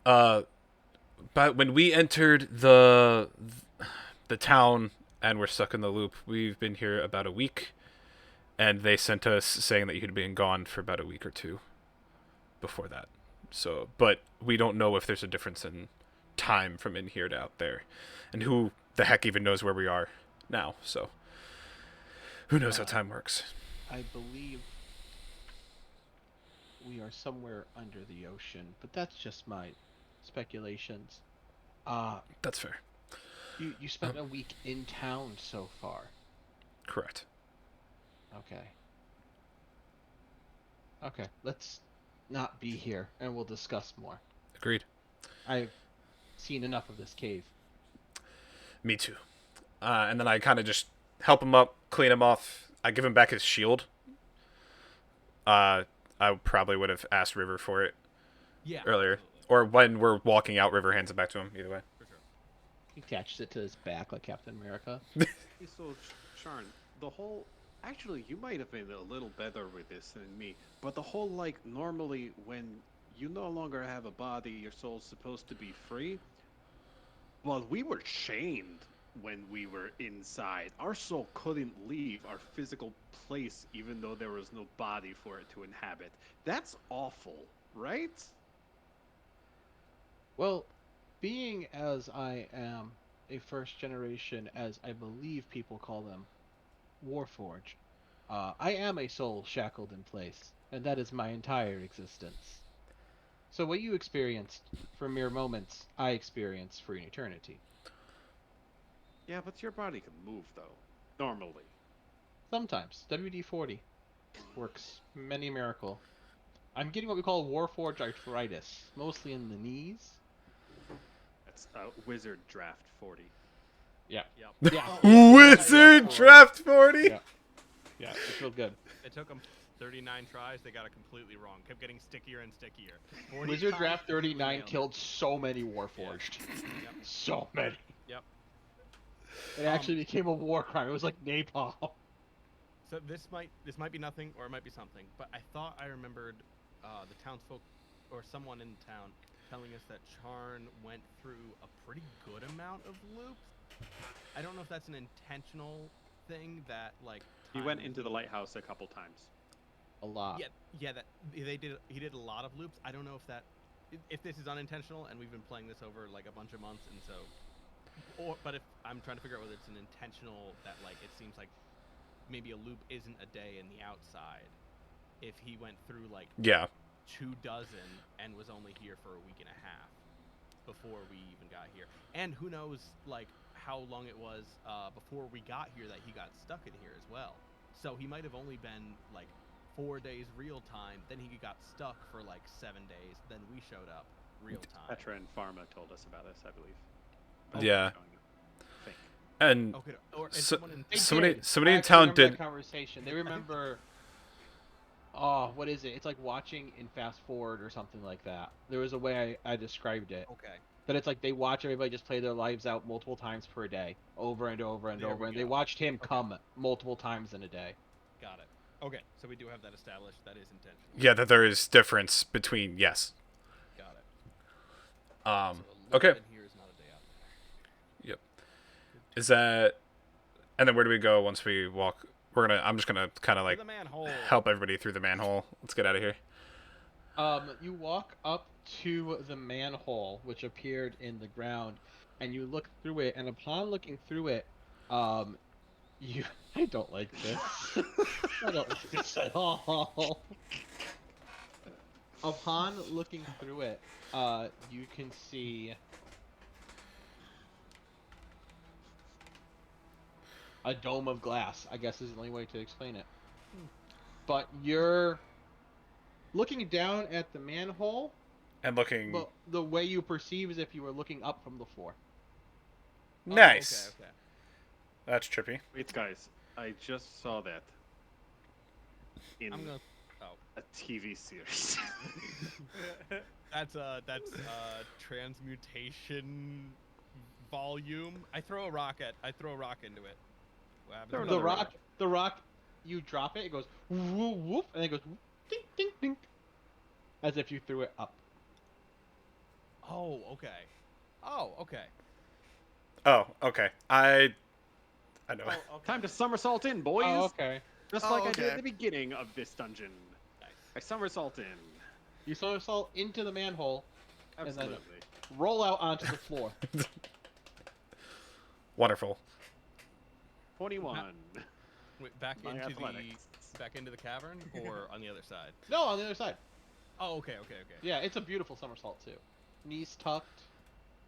But when we entered the town and we're stuck in the loop, we've been here about a week, and they sent us saying that you had been gone for about a week or two before that. So, but we don't know if there's a difference in time from in here to out there, and who the heck even knows where we are now. So, who knows how time works? I believe we are somewhere under the ocean, but that's just my speculations. That's fair. You spent a week in town so far. Correct. Okay. Okay, let's not be here, and we'll discuss more. Agreed. I've seen enough of this cave. Me too. And then I kind of just help him up, clean him off. I give him back his shield. I probably would have asked River for it Yeah. earlier. absolutely. Or when we're walking out, River hands it back to him. Either way. For sure. He attaches it to his back like Captain America. Hey, so, Sharn, the whole. Actually, you might have been a little better with this than me, but the whole, like, normally when you no longer have a body, your soul's supposed to be free. Well, we were chained when we were inside. Our soul couldn't leave our physical place, even though there was no body for it to inhabit. That's awful, right? Well, being as I am a first generation, as I believe people call them, Warforged, I am a soul shackled in place, and that is my entire existence. So what you experienced for mere moments, I experienced for an eternity. Yeah, but your body can move, though. Normally. Sometimes. WD-40 works many a miracle. I'm getting what we call Warforged arthritis, mostly in the knees. That's Wizard Draft 40. Yeah. Yep. Yeah. Wizard Draft 40. Yeah. Yeah, it's real good. It took them 39 tries. They got it completely wrong. Kept getting stickier and stickier. 40 Wizard times, Draft they 39 nailed it. killed so many Warforged. Yep. So many. Yep. It actually became a war crime. It was like napalm. So this might be nothing, or it might be something. But I thought I remembered the townsfolk or someone in town telling us that Charn went through a pretty good amount of loops. I don't know if that's an intentional thing that like. He went time- into the lighthouse a couple times. A lot. Yeah, that he did a lot of loops. I don't know if this is unintentional and we've been playing this over like a bunch of months, and so, but if I'm trying to figure out whether it's an intentional that like it seems like maybe a loop isn't a day in the outside. If he went through like Yeah. 24 and was only here for a week and a half before we even got here, and who knows like how long it was before we got here that he got stuck in here as well. So he might have only been like 4 days real time, then he got stuck for like 7 days, then we showed up, real time. Petra and Pharma told us about this, I believe. Yeah. I think. And Okay, or and So- someone in They somebody did. somebody I in actually town remember did. that conversation. They remember. Oh, what is it? It's like watching in fast forward or something like that. There was a way I described it. okay. That it's like they watch everybody just play their lives out multiple times per day, over and over and There over, we and they go. watched him Okay. come multiple times in a day. Got it. Okay, so we do have that established. That is intentional. Yeah, that there is difference between yes. Got it. So a little Okay. bit here is not a day out there. Is that? And then where do we go once we walk? I'm just gonna kind of To like the manhole. help everybody through the manhole. Let's get out of here. You walk up to the manhole which appeared in the ground, and you look through it. And upon looking through it, you I don't like this. I don't like this at all. Upon looking through it, you can see a dome of glass, I guess is the only way to explain it. But you're looking down at the manhole, And looking but the way you perceive is if you were looking up from the floor. Oh, nice. Okay. That's trippy. Wait, guys, I just saw that in I'm gonna. a TV series. That's transmutation volume. I throw a rock into it. What happens? Throw when The another I- rock, the rock, you drop it, it goes whoop whoop, and then it goes ding ding ding, as if you threw it up. Oh, okay. Oh, okay. Oh, okay. I know. Oh, okay. Time to somersault in, boys! Oh, okay. Just Oh, like I did okay. at the beginning of this dungeon. Nice. I somersault in. You somersault into the manhole, And then- Absolutely. roll out onto the floor. Wonderful. 21. Wait, back My into athletics. the cavern, or on the other side? No, on the other side. Oh, okay. Yeah, it's a beautiful somersault too. Knees tucked,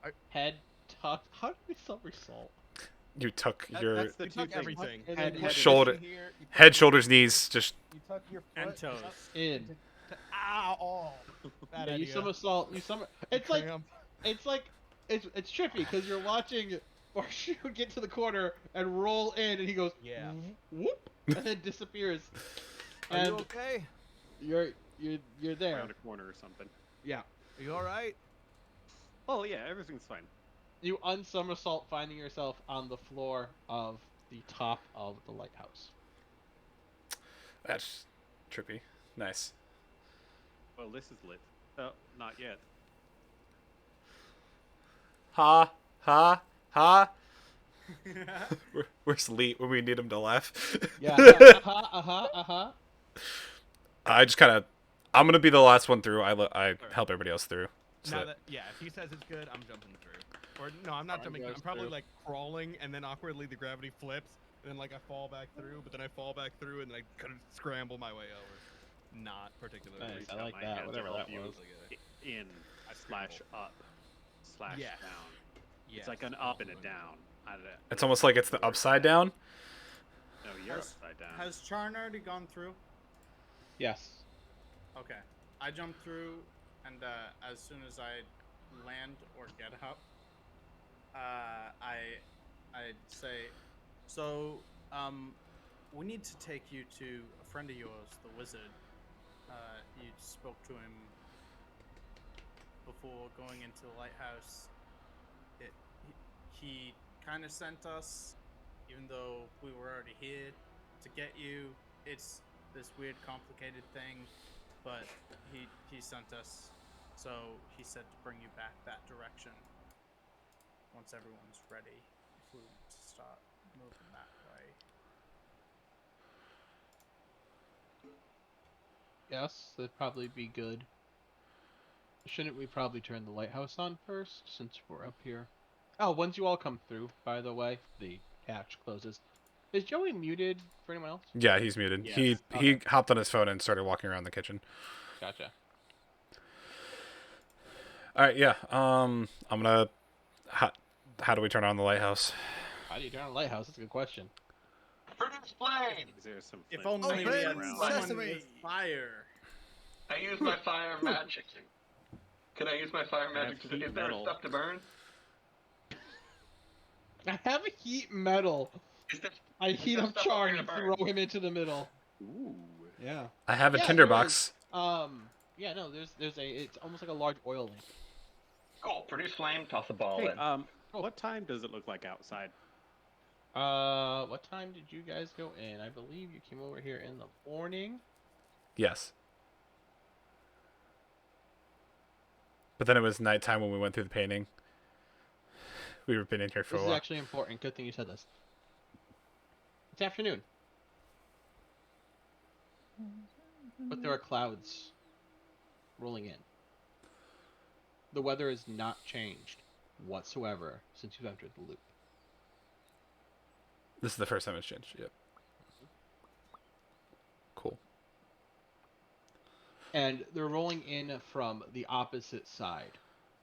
I- head tucked. How do we somersault? You tuck That- your that's the You two tuck things. everything. Head, Head, head, shoulder- position here, you tuck head, your- shoulders, knees. Just You tuck your foot And toes. In. Ow! Oh, bad Yeah, you idea. somersault. It's like Cramp. it's trippy because you're watching Barshu get to the corner and roll in, and he goes Yeah. whoop, and then disappears. Are And you okay? you're there. Around a corner or something. Yeah. Are you all right? Oh, yeah, everything's fine. You unsomersault, finding yourself on the floor of the top of the lighthouse. that's trippy. Nice. Well, this is lit. Oh, not yet. Ha ha. Where's Lee when we need him to laugh? Yeah. Uh-huh. I just kind of. I'm gonna be the last one through. I help everybody else through. So Now that, yeah, if he says it's good, I'm jumping through. Or no, I'm not Alright, jumping. goes I'm probably through. like crawling, and then awkwardly the gravity flips, and then like I fall back through, but then I fall back through, and then I kind of scramble my way over. Not particularly. Nice, I got like my that, hands whatever above that you. was. In slash up slash Yes. down. Yeah, It's like an up and a down. I don't know. it's almost like it's the upside down. No, you're Has- upside down. Has Charn already gone through? Yes. Okay. I jump through, and as soon as I land or get up, I say, so we need to take you to a friend of yours, the wizard. You spoke to him before going into the lighthouse. He kind of sent us, even though we were already here, to get you. It's this weird, complicated thing, but he sent us. So he said to bring you back that direction once everyone's ready. If we want to start moving that way. Yes, that'd probably be good. Shouldn't we probably turn the lighthouse on first, since we're up here? Oh, once you all come through, by the way, the hatch closes. Is Joey muted for anyone else? Yeah, he's muted. Yes. He Okay. hopped on his phone and started walking around the kitchen. Gotcha. All right, yeah. I'm gonna. How do we turn on the lighthouse? How do you turn on a lighthouse? That's a good question. Produce flame! Is there some If flint only we Open had around? someone sesame. with fire. I use my fire magic. Can I use my fire magic to heat is there metal. stuff to burn? I have a heat metal. Is there, I heat there up stuff over Char here and to burn? throw him into the middle. Ooh. Yeah. I have a Yeah, tinder there box. Yeah, no, there's a, it's almost like a large oil lamp. Cool. Produce flame, toss a ball Hey, in. what time does it look like outside? What time did you guys go in? I believe you came over here in the morning. Yes. But then it was nighttime when we went through the painting. We've been in here for This a is while. actually important. Good thing you said this. It's afternoon. But there are clouds rolling in. The weather has not changed whatsoever since you've entered the loop. This is the first time it's changed. Yep. Cool. And they're rolling in from the opposite side.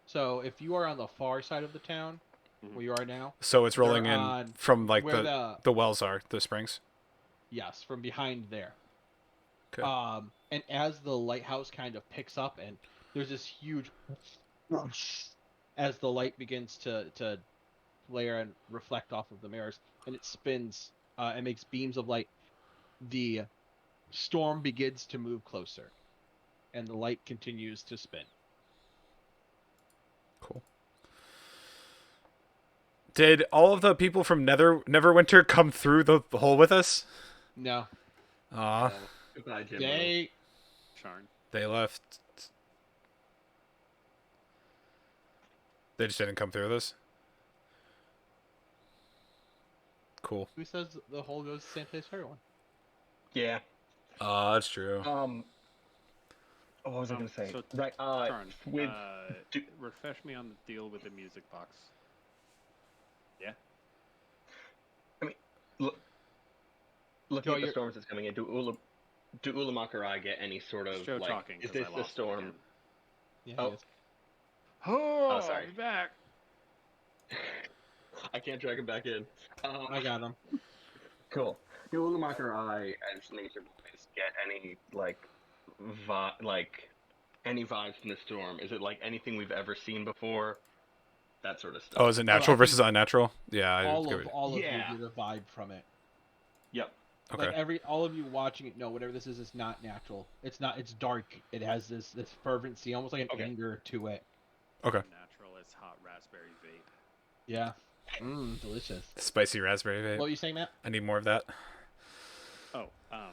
So if you are on the far side of the town, where you are now, So it's rolling They're in on from like where the wells are, the springs. yes, from behind there. Okay. And as the lighthouse kind of picks up, and there's this huge as the light begins to flare and reflect off of the mirrors, and it spins and makes beams of light. The storm begins to move closer, and the light continues to spin. Cool. Did all of the people from Neverwinter come through the hole with us? No, Aw, Goodbye, Jim. they Charn. they left. They just didn't come through with us. Cool. who says the hole goes the same place for everyone? Yeah. That's true. What was I gonna say? So, Right. Charn, With do- refresh me on the deal with the music box. Yeah. looking Joe, at the you're- storms that's coming in, do Ulamaka or I get any sort of Joe like? talking. Is 'cause this I the lost him storm? again. Yeah, Oh. yes. Oh, sorry. I'm back. I can't drag him back in. I got him. Cool. Do Ulamaka or I, as nature boys, get any any vibes from the storm? Is it like anything we've ever seen before? That sort of stuff. Oh, is it I natural think versus unnatural? Yeah. I all give of it- Yeah. you get a vibe from it. Yep. Okay. Like all of you watching it know whatever this is not natural. It's not. It's dark. It has this fervency, almost like an Okay. anger to it. Okay. Natural as hot raspberry vape. Yeah. Delicious. Spicy raspberry vape. What were you saying, Matt? I need more of that. Oh, I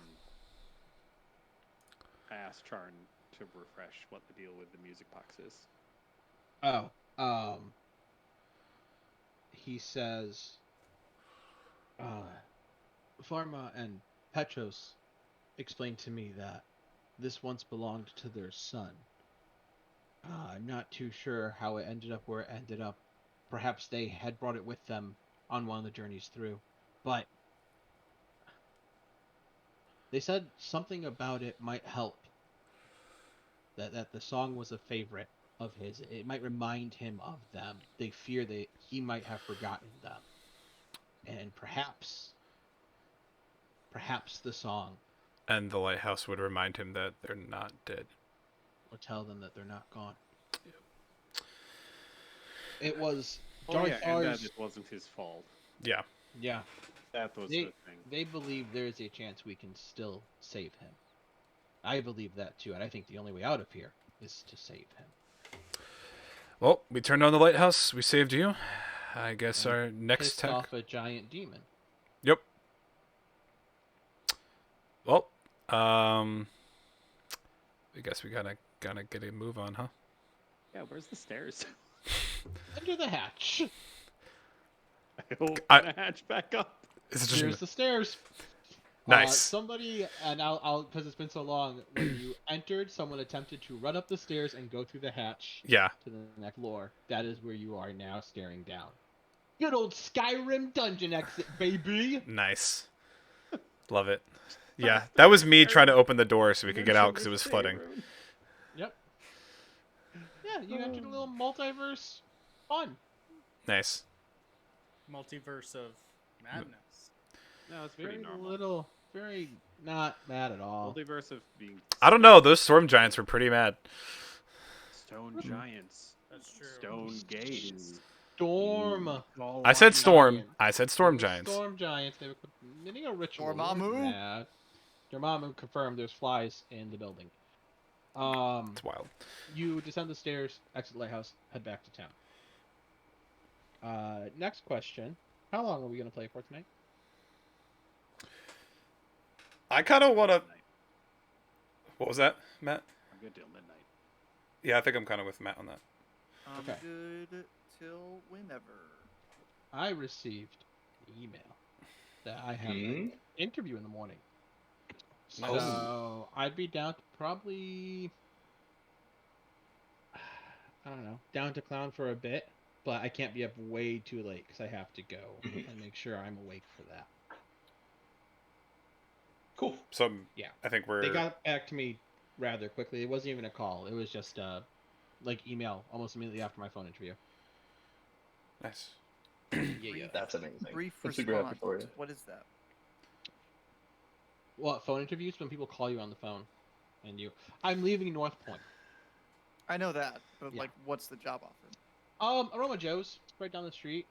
asked Charn to refresh what the deal with the music box is. Oh, he says, Pharma and Petros explained to me that this once belonged to their son. I'm not too sure how it ended up where it ended up. Perhaps they had brought it with them on one of the journeys through. But they said something about it might help. That the song was a favorite of his. It might remind him of them. They fear that he might have forgotten them. And perhaps the song And the lighthouse would remind him that they're not dead. will tell them that they're not gone. It was Oh yeah, and Darthar's. that it wasn't his fault. Yeah. Yeah, That was They- the thing. they believe there is a chance we can still save him. I believe that too, and I think the only way out of here is to save him. Well, we turned on the lighthouse. We saved you. I guess And our next Pissed tech. off a giant demon. Yep. Well, I guess we gotta get a move on, huh? Yeah, where's the stairs? Under the hatch. I open I- the hatch back up. Is it just Here's the stairs. Nice. Somebody, and I'll because it's been so long. When you entered, someone attempted to run up the stairs and go through the hatch yeah? to the next floor. That is where you are now, staring down. Good old Skyrim dungeon exit, baby. Nice. Love it. Yeah, that was me trying to open the door so we could get out because it was flooding. Yep. Yeah, you entered a little multiverse fun. Nice. Multiverse of madness. No, it's Very pretty normal. little, very not bad at all. Multiverse of being. I don't know. Those storm giants were pretty mad. Stone giants. That's true. Stone gates. Storm. I said storm. Giants. I said storm The giants. Storm giants. They were committing a ritual. Dormammu? Yeah. Dormammu confirmed there's flies in the building. It's wild. You descend the stairs, exit the lighthouse, head back to town. Next question. How long are we going to play for tonight? I kind of want to. What was that, Matt? I'm good till midnight. Yeah, I think I'm kind of with Matt on that. I'm Okay. good till whenever. I received an email that I have an interview in the morning. Nice. So I'd be down to probably, I don't know, down to clown for a bit, but I can't be up way too late because I have to go and make sure I'm awake for that. Cool. So Yeah. I think we're. They got back to me rather quickly. It wasn't even a call. It was just like email almost immediately after my phone interview. Nice. Yeah. That's amazing. Brief I'm super happy response. for you. What is that? What, phone interviews? When people call you on the phone, and I'm leaving North Point. I know that, but Yeah. like, what's the job offer? Aroma Joe's, right down the street.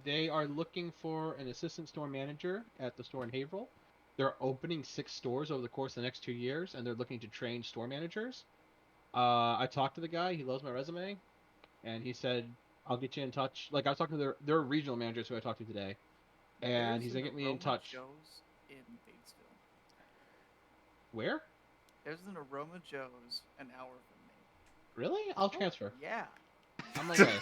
They are looking for an assistant store manager at the store in Haverhill. They're opening 6 stores over the course of the next 2 years, and they're looking to train store managers. I talked to the guy. He loves my resume, and he said, I'll get you in touch. Like, I was talking to their regional managers who I talked to today, and There's he's an going to get me in Aroma touch. Joe's in Batesville. Where? There's an Aroma Joe's an hour from me. Really? I'll transfer. Yeah. I'm okay.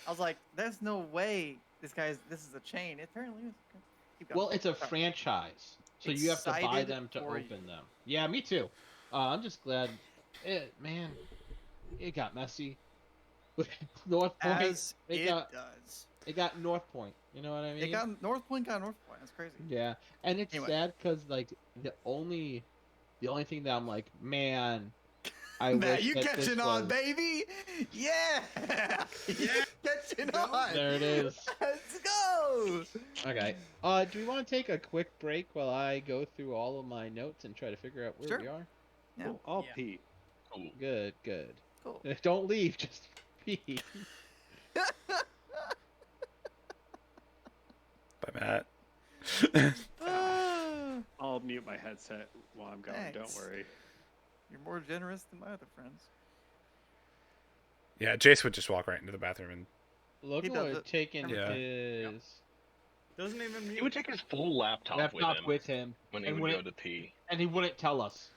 I was like, there's no way this is a chain. It apparently is. Keep going. Well, it's a Sorry. franchise, so you have to buy Excited them to for you. open them. Yeah, me too. I'm just glad. It got messy. North Point. As they it got does. it got North Point. You know what I mean? They got North Point. That's crazy. Yeah, and it's Anyway. sad because like the only thing that I'm like, man, I Matt, wish you that this catching on, was- baby? Yeah, yeah, catching on. There it is. Let's go. Okay. Do we want to take a quick break while I go through all of my notes and try to figure out where Sure. we are? Yeah. Cool. I'll Yeah. pee. Cool. Good. Cool. Don't leave. Just pee. Bye, Matt. Ah, I'll mute my headset while I'm going. Thanks. Don't worry. you're more generous than my other friends. Yeah, Jace would just walk right into the bathroom and. Logan does would have it taken every time. his Doesn't even He mute. would take his full laptop, laptop with him, when he and would when go it- to pee. and he wouldn't tell us.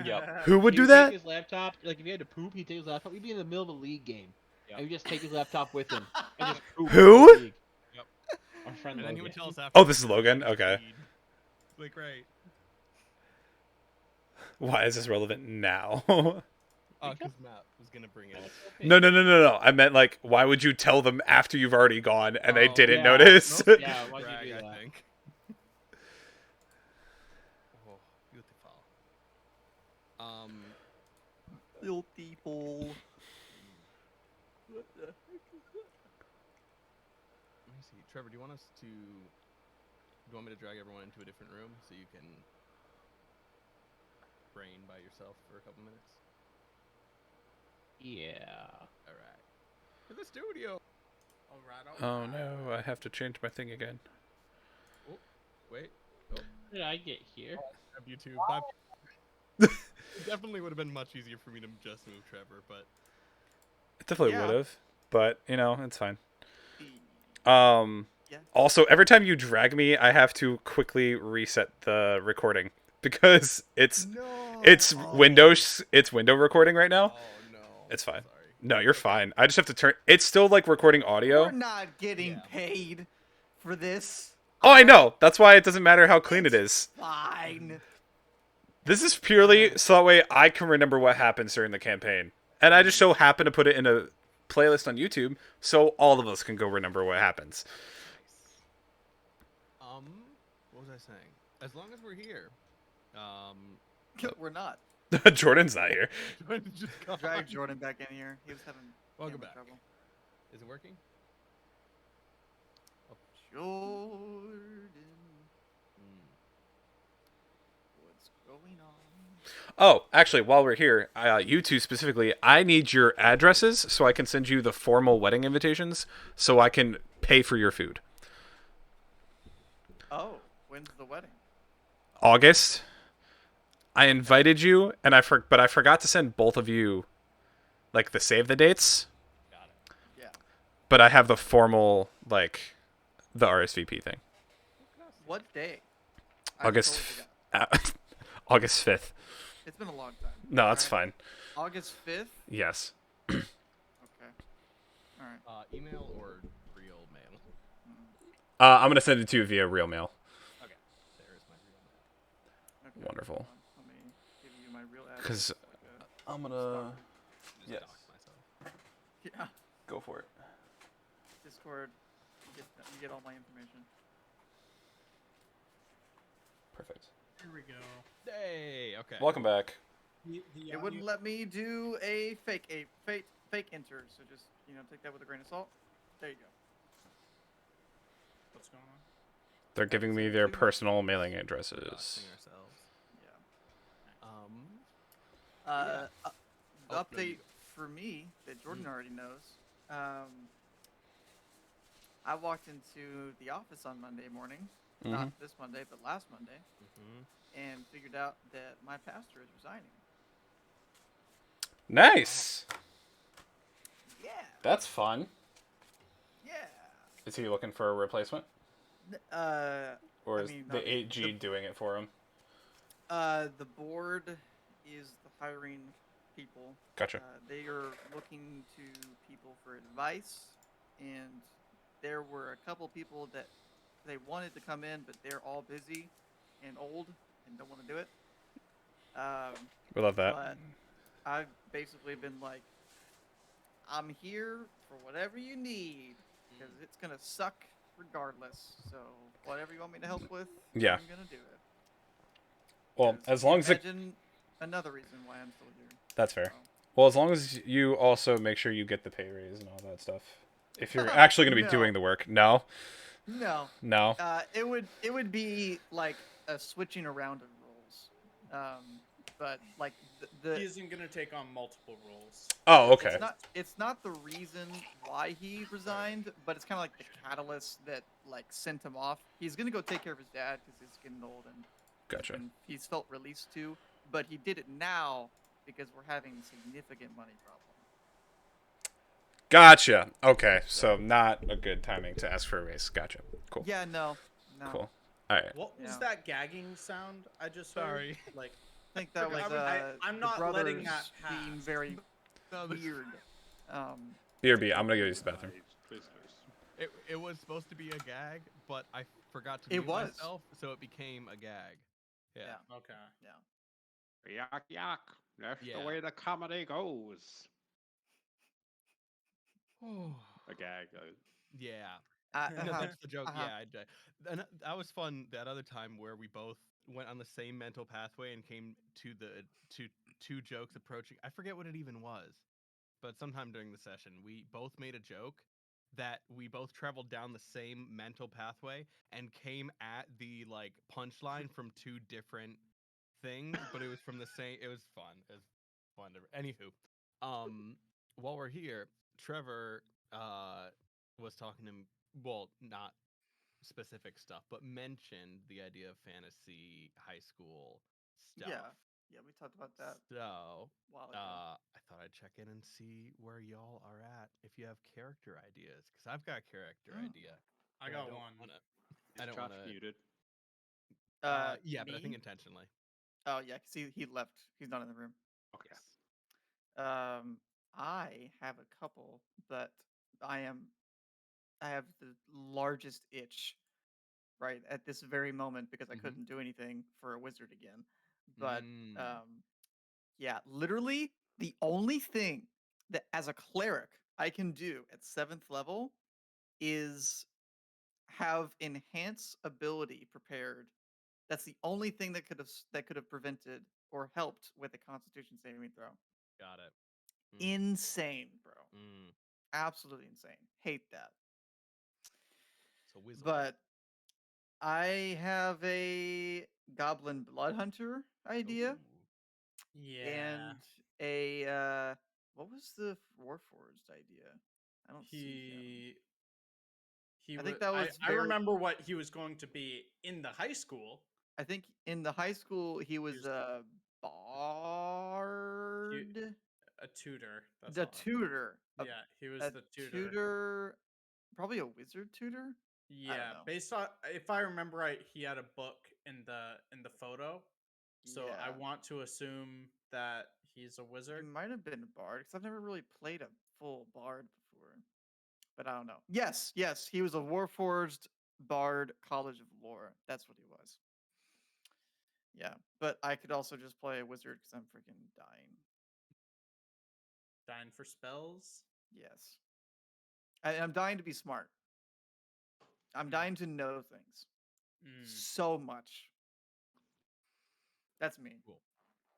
Yep. Who would He do would that? Take his laptop, like if he had to poop, he'd take his laptop. He'd be in the middle of a league game, Yep. and he'd just take his laptop with him and just poop. Who? in the league. Yep. Our friend And then he Logan. would tell us after. Oh, this is Logan? Okay. Like, right. Why is this relevant now? Oh, because Matt was gonna bring it. No. I meant like, why would you tell them after you've already gone and they Oh, didn't yeah. notice? Nope. Yeah, why'd Brag, you do I that? think. Oh, beautiful. Little people. What the heck is that? Let me see. Trevor, do you want us to? Do you want me to drag everyone into a different room so you can brain by yourself for a couple minutes? Yeah. All right. To the studio. All right. Oh no, I have to change my thing again. Wait. How did I get here? Have you two. It definitely would have been much easier for me to just move Trevor, but It definitely Yeah. would have, but you know, it's fine. Yeah. Also, every time you drag me, I have to quickly reset the recording because it's No. Windows. It's window recording right now. oh no. It's fine. Sorry. No, you're fine. I just have to turn. It's still like recording We're audio. not getting Yeah. paid for this. Oh, I know. That's why it doesn't matter how clean it is. Fine. This is purely so that way I can remember what happens during the campaign, and I just so happen to put it in a playlist on YouTube so all of us can go remember what happens. What was I saying? As long as we're here, We're not. Jordan's not here. Jordan just gone. Drag Jordan back in here. He was having Welcome camera back. trouble. Is it working? Jordan, Hmm. what's going on? Oh, actually, while we're here, you two specifically, I need your addresses so I can send you the formal wedding invitations so I can pay for your food. Oh, when's the wedding? August. I invited you, and but I forgot to send both of you, like the save the dates. Got it. Yeah. But I have the formal like the RSVP thing. What day? I August, totally f- August 5th. It's been a long time. No, that's Alright. fine. August 5th? Yes. Okay. Alright. Email or real mail? I'm gonna send it to you via real mail. Okay. There is my real mail. Okay. Wonderful. hold on. Let me give you my real address. 'Cause I'm gonna Just Yes. dox myself. Yeah. go for it. Discord. You get all my information. Perfect. Here we go. Hey. Okay. Welcome back. It wouldn't let me do a fake enter, so just take that with a grain of salt. There you go. What's going on? They're giving me their personal mailing addresses. Doxing ourselves. Yeah. Yeah. The Oh, no, you update go. for me that Jordan already knows. I walked into the office on Monday morning, not this Monday, but last Monday, and figured out that my pastor is resigning. Nice. Yeah. That's fun. Yeah. Is he looking for a replacement, or I is mean, the not- 8G doing it for him? the board is the hiring people. Gotcha. They are looking to people for advice, and there were a couple people that they wanted to come in, but they're all busy and old and don't want to do it. We love that. But I've basically been like, I'm here for whatever you need, because it's gonna suck regardless. So whatever you want me to help with, Yeah. I'm gonna do it. Well, 'Cause as long as it, imagine another reason why I'm still here. that's fair. So. Well, as long as you also make sure you get the pay raise and all that stuff. If you're actually going to be No. doing the work. No. No, No. it would be like a switching around of roles, but like He isn't gonna take on multiple roles. Oh, okay. it's not the reason why he resigned, but it's kind of like the catalyst that like sent him off. He's gonna go take care of his dad because he's getting old and Gotcha. he's felt released to, but he did it now because we're having significant money problem. Gotcha. Okay, so not a good timing to ask for a raise. Gotcha. Cool. Yeah, no. Cool. All right. What was Yeah. that gagging sound I just heard? Sorry. Like, I think that was I'm the not letting brothers that being pass. very weird. BRB, I'm gonna go use the bathroom. Twizzlers. It was supposed to be a gag, but I forgot to It mute was. myself, so it became a gag. Yeah. Yeah. Okay. Yak yak. That's Yeah. the way the comedy goes. A gag. Yeah. I- No, that's the joke. uh-huh. Yeah, and that was fun. That other time where we both went on the same mental pathway and came to the two jokes approaching. I forget what it even was, but sometime during the session, we both made a joke that we both traveled down the same mental pathway and came at the like punchline from two different things, but it was from the same. It was fun. It was fun. Anywho, while we're here, Trevor was talking to me. Well, not specific stuff, but mentioned the idea of fantasy high school stuff. Yeah, we talked about that So, a while ago. I thought I'd check in and see where y'all are at. If you have character ideas, because I've got a character idea. I but got don't one. I don't Josh want to. muted. Yeah, but I think Me? intentionally. Oh yeah, 'cause he left. He's not in the room. Okay. I have a couple, but I have the largest itch right at this very moment because I Mhm. couldn't do anything for a wizard again. But Mm, yeah, literally the only thing that as a cleric I can do at 7th level is have enhance ability prepared. That's the only thing that could have prevented or helped with a Constitution saving throw. got it. Insane, bro. Mm, Absolutely insane. Hate that. so wizard. But I have a Goblin Blood Hunter idea. Yeah. and a what was the Warforged idea? I don't see him. He I was. think that was I remember what he was going to be in the high school. I think in the high school he was was- a bard, A tutor. That's the all. tutor, Yeah, he was a the tutor. tutor, probably a wizard tutor. Yeah, know. based on if I remember right, he had a book in the photo. So I Yeah. want to assume that he's a He wizard. might have been a bard because I've never really played a full bard before, but I don't know. Yes, he was a Warforged bard, College of Lore. That's what he was. Yeah, but I could also just play a wizard because I'm freaking dying. Dying for spells. Yes, I'm dying to be smart. I'm dying to know things Mm. so much. That's me. Cool.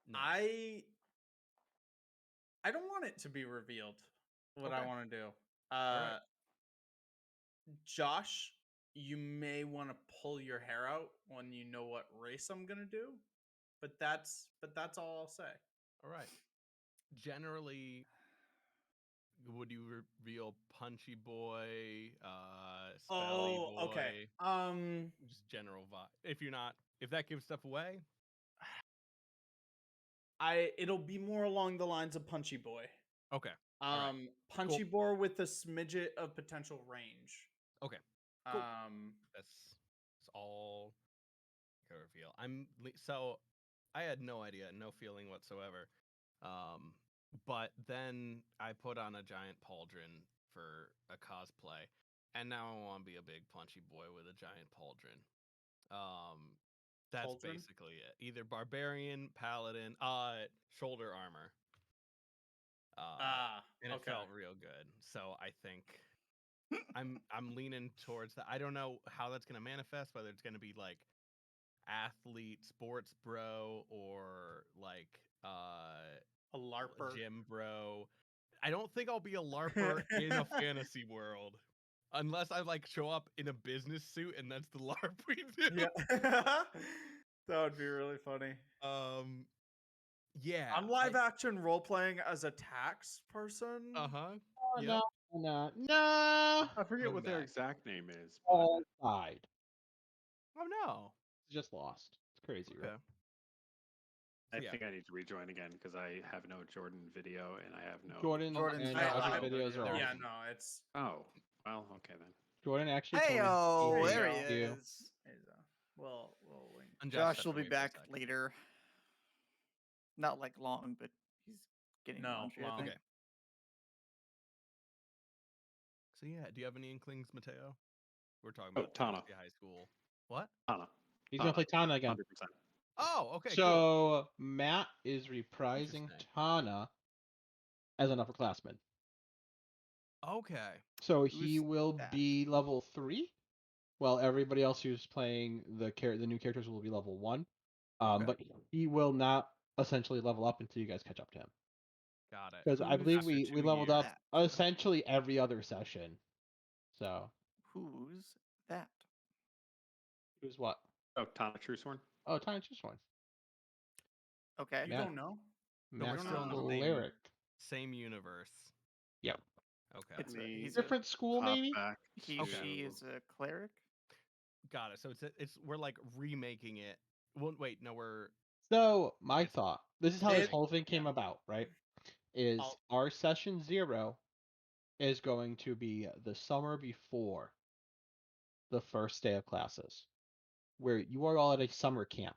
Nice. I don't want it to be revealed what I Okay. want to do. right. Josh, you may want to pull your hair out when you know what race I'm gonna do, but that's all I'll say. All right. Generally, would you reveal Punchy Boy, Spelly Boy? Okay. Just general vibe. If that gives stuff away, It'll be more along the lines of Punchy Boy. okay. All right. Punchy Boy with a smidget of potential range. Okay. Cool. Um, That's all I can reveal. So I had no idea, no feeling whatsoever. But then I put on a giant pauldron for a cosplay, and now I want to be a big Punchy Boy with a giant pauldron. That's Pauldron? basically it. Either barbarian, paladin, shoulder armor. And it okay. felt real good. So I think I'm leaning towards that. I don't know how that's gonna manifest, whether it's gonna be like athlete, sports bro, or like A LARPer. gym bro. I don't think I'll be a LARPer in a fantasy world. Unless I like show up in a business suit and that's the LARP we do. Yeah. That would be really funny. Yeah. I'm live action role playing as a tax person. Uh-huh. Oh, Yep. no. I forget Come what their back. exact name is. But All died. Oh no. Just lost. It's crazy, Okay. right? I Yeah. think I need to rejoin again because I have no Jordan video and I have no. Jordan Jordan's and not other on videos are Yeah, awesome. no, it's Oh, well, okay then. Jordan actually Hey, told me there he There you. is. we'll link. Unjust Josh stepped will be away for a back sec. later. Not like long, but he's getting No, laundry. I long. think. Okay. So yeah, do you have any inklings, Mateo? We're talking Oh, about Tana. fantasy high school. What? Tana. He's gonna play Tana again. 100%. Oh, okay. Cool. So Matt is reprising Interesting. Tana as an upperclassman. Okay. So he Who's will that? be level 3. Well, everybody else who's playing the new characters will be level 1. Okay. But he will not essentially level up until you guys catch up to him. Got it. Because I believe After we 2 leveled years. up essentially every other session. So Who's that? who's what? Oh, Tana Truesworn? Oh, Tiny just one. Okay. You Matt. don't know? So we're Matt still in the Cleric. same universe. Yep. Okay. It's Neat. he's a, Different school, Hop maybe? back he Okay. she to- is a cleric. Got it. So we're like remaking it. Well, wait, no, we're So my thought, this is how this It- whole thing came about, right? Is I'll- our session 0 is going to be the summer before the first day of classes, where you are all at a summer camp,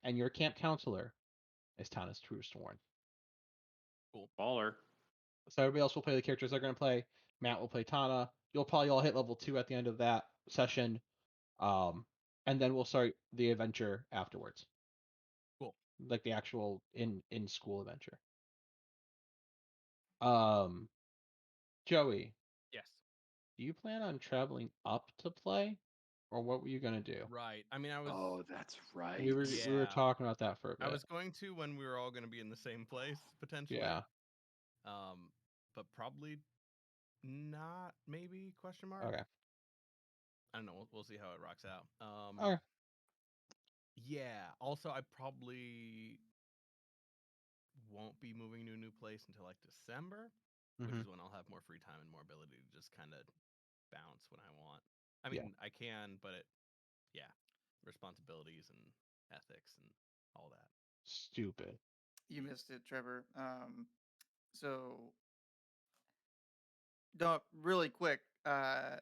and your camp counselor is Tana's Truesworn. Baller. So everybody else will play the characters they're going to play. Matt will play Tana. You'll probably all hit level 2 at the end of that session, and then we'll start the adventure afterwards. Cool. Like the actual in school adventure. Joey, yes. do you plan on traveling up to play, or what were you gonna do? Right. I mean, I was Oh, that's right. We were Yeah. talking about that for a bit. I was going to when we were all going to be in the same place potentially. Yeah. But probably not. Maybe question mark. Okay. I don't know. We'll see how it rocks out. Okay. Yeah. Also, I probably won't be moving to a new place until like December, which Mhm. is when I'll have more free time and more ability to just kind of bounce when I want. I Yeah. mean, I can, but responsibilities and ethics and all that. Stupid. You missed it, Trevor. So, don't really quick. My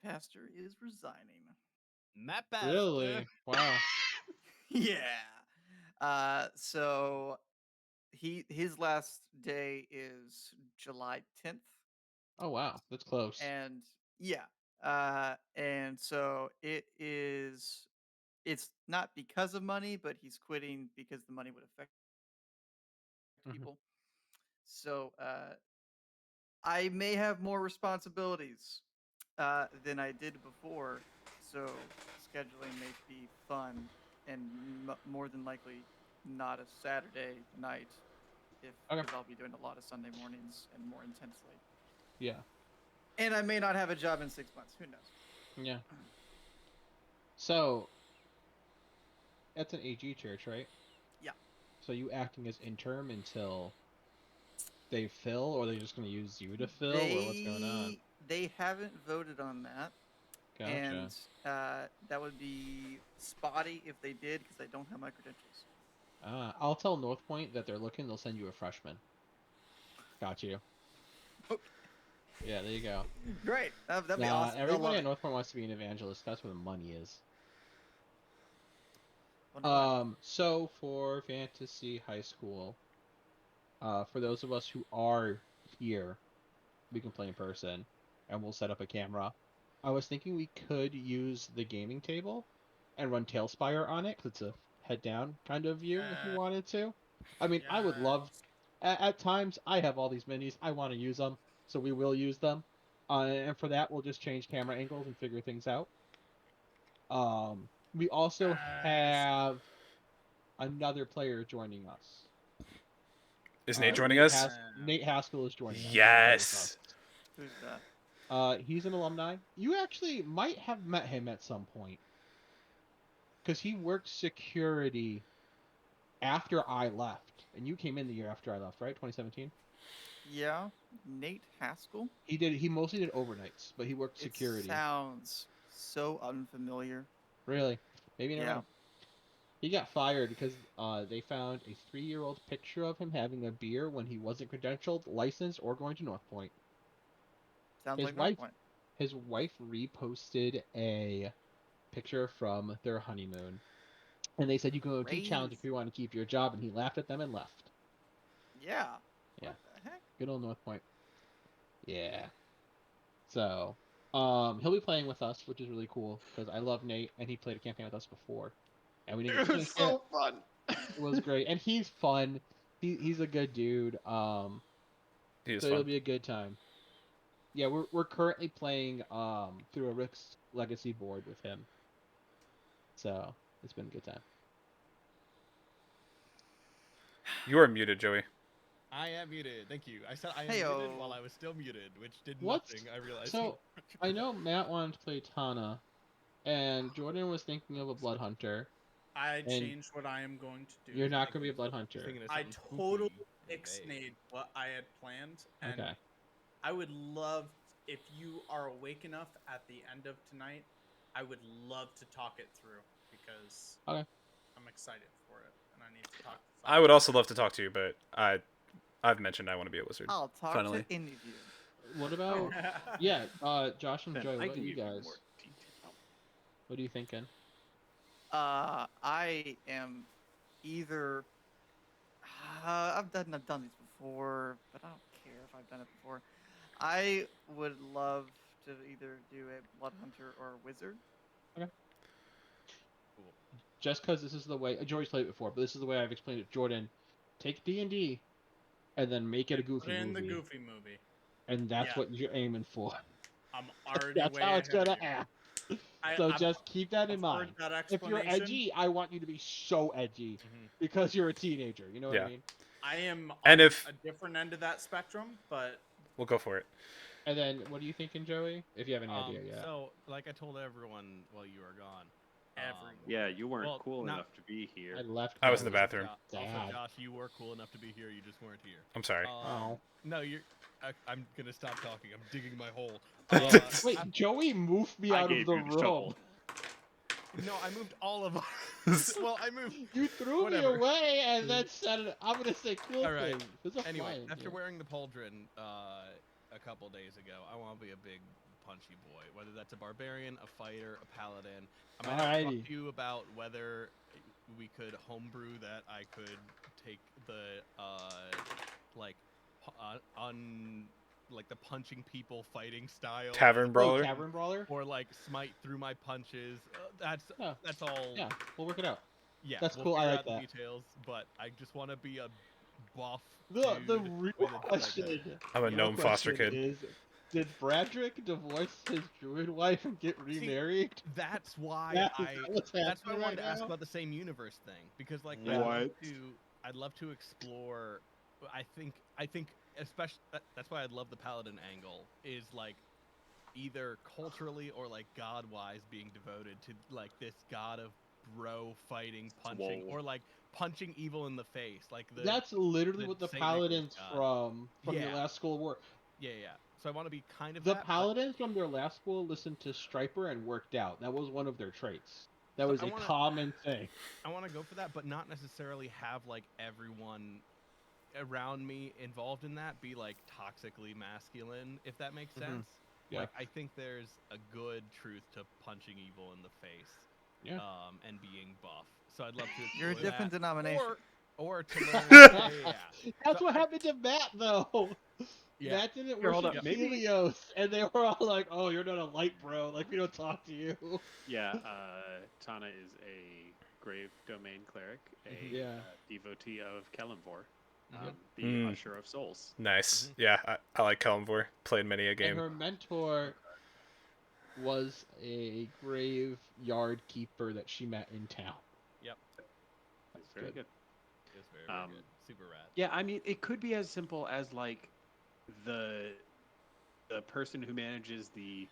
pastor is resigning. Matt Pastor. Really? Wow. Yeah. So his last day is July 10th, Oh wow, that's close. and yeah. And so it's not because of money, but he's quitting because the money would affect Mhm. people. So I may have more responsibilities than I did before. So scheduling may be fun and more than likely not a Saturday night Okay. because I'll be doing a lot of Sunday mornings and more intensely. Yeah. And I may not have a job in 6 months. Who knows? Yeah. So, that's an AG church, right? Yeah. So you acting as interim until they fill, or they're just going to use you to fill, or what's going on? They haven't voted on that. Gotcha. And that would be spotty if they did because I don't have my credentials. I'll tell North Point that they're looking. They'll send you a freshman. Got you. Okay. Yeah, there you go. Great. That'd be awesome. They'll Everybody love at it. North Point wants to be an evangelist. That's where the money is. Wonder why. So for Fantasy High School, for those of us who are here, we can play in person, and we'll set up a camera. I was thinking we could use the gaming table and run Tailspire on it, because it's a head-down kind of view if you wanted to. I mean, I would love... At times, I have all these minis. I want to use them, so we will use them. And for that, we'll just change camera angles and figure things out. We also have another player joining us. Is Nate joining us? Nate Haskell is joining us. Yes. Who's that? He's an alumni. You actually might have met him at some point. Because he worked security after I left. And you came in the year after I left, right? 2017? Yeah. Nate Haskell? He mostly did overnights, but he worked security. It sounds so unfamiliar. Really? Maybe never Yeah. know. He got fired because they found a 3-year-old picture of him having a beer when he wasn't credentialed, licensed, or going to North Point. Sounds His like North wife Point. His wife reposted a picture from their honeymoon. And they said you can go to challenge if you want to keep your job, and he laughed at them and left. Yeah. Yeah. What the heck? Good old North Point. Yeah. So, he'll be playing with us, which is really cool because I love Nate, and he played a campaign with us before, and we didn't. It was so fun. It was great, and he's fun. He's a good dude. He is So it'll fun. be a good time. Yeah, we're currently playing through a Rick's Legacy board with him. So it's been a good time. You are muted, Joey. I am muted. Thank you. I said I am Heyo. muted while I was still muted, which did What's- nothing. I realized. So I know Matt wanted to play Tana, and Jordan was thinking of a Blood Hunter. I And changed what I am going to do. You're not gonna be a Blood He's Hunter. thinking of I something totally spooky and vague. ixnayed what I had planned, and Okay. I would love if you are awake enough at the end of tonight. I would love to talk it through because Okay. I'm excited for it, and I need to talk. To I would also love to talk to you, but I've mentioned I want to be a wizard. I'll talk Finally. to any of you. What about yeah, Josh and Joey? I What about can you give you guys? more detail. What are you thinking? I am either. I've done these before, but I don't care if I've done it before. I would love to either do a Blood Hunter or a Wizard. Just because this is the way Joey's played it before, but this is the way I've explained it. Jordan, take D&D, and then make it a goofy Put it in movie, the Goofy movie. and that's Yeah. what you're aiming for. I'm already That's way how it's ahead gonna of you. act. I- So I've- just keep that in I've heard mind. that If you're explanation. edgy, I want you to be so edgy Mhm. because you're a teenager. You know what Yeah. I mean? I am on And if- a different end of that spectrum, but We'll go for it. And then, what are you thinking, Joey? If you have any idea yet. So, like I told everyone while you were gone, Everyone. Yeah, you weren't Well, cool not- enough to be here. I left. I was in the because bathroom. Also, Dad. Josh, you were cool enough to be here. You just weren't here. I'm sorry. Oh. No, you're. I'm gonna stop talking. I'm digging my hole. Yeah. Wait, I'm- Joey moved me I out of gave the you the room. shovel. no, I moved all of us. Well, I moved. You threw Whatever. me away and then said, "I'm gonna say cool All right. things." There's a Anyway, fly in after here. wearing the pauldron a couple days ago, I want to be a big punchy boy. Whether that's a barbarian, a fighter, a paladin. I'm gonna have to talk Alrighty. to you about whether we could homebrew that. I could take the like like the punching people fighting style. Tavern Oh, brawler. Tavern Brawler. Or like smite through my punches. That's all. Yeah, we'll work it out. Yeah, That's we'll cool, I figure like out the that. details, but I just want to be a buff. The dude real with a question. I'm a real gnome foster question kid. Is, did Bradrick divorce his druid wife and get remarried? That's why That's I. what's That's why I happening wanted right to ask now? about the same universe thing because, like, What? I'd love to explore. I think, especially that's why I'd love the paladin angle. Is like either culturally or like god-wise being devoted to like this god of bro fighting, punching, Swole. or like punching evil in the face. Like That's literally the what the Saint Nicholas paladins god. from Yeah. your last school were. Yeah. So I want to be kind of The that, but- paladins from their last school listened to Striper and worked out. That was one of their traits. That So was I a wanna- common thing. I want to go for that, but not necessarily have like everyone around me involved in that be like toxically masculine, if that makes Mhm. sense. Yeah. Like I think there's a good truth to punching evil in the face, Yeah. and being buff. So I'd love to. You're a explore different that. denomination. Or to learn. yeah. That's So what I- happened to Matt, though. Yeah. Matt didn't Here, hold worship up, maybe- Helios, and they were all like, "Oh, you're not a light bro. Like, we don't talk to you." Yeah, Tana is a grave domain cleric, a Yeah. devotee of Kelemvor, Mhm. the Mm. Usher of Souls. Nice. Mhm. Yeah, I like Kalimvor. Played many a And game. her mentor was a graveyard keeper that she met in town. That's very good. good. It's very, very Um, good. Super rad. Yeah, I mean, it could be as simple as like the person who manages the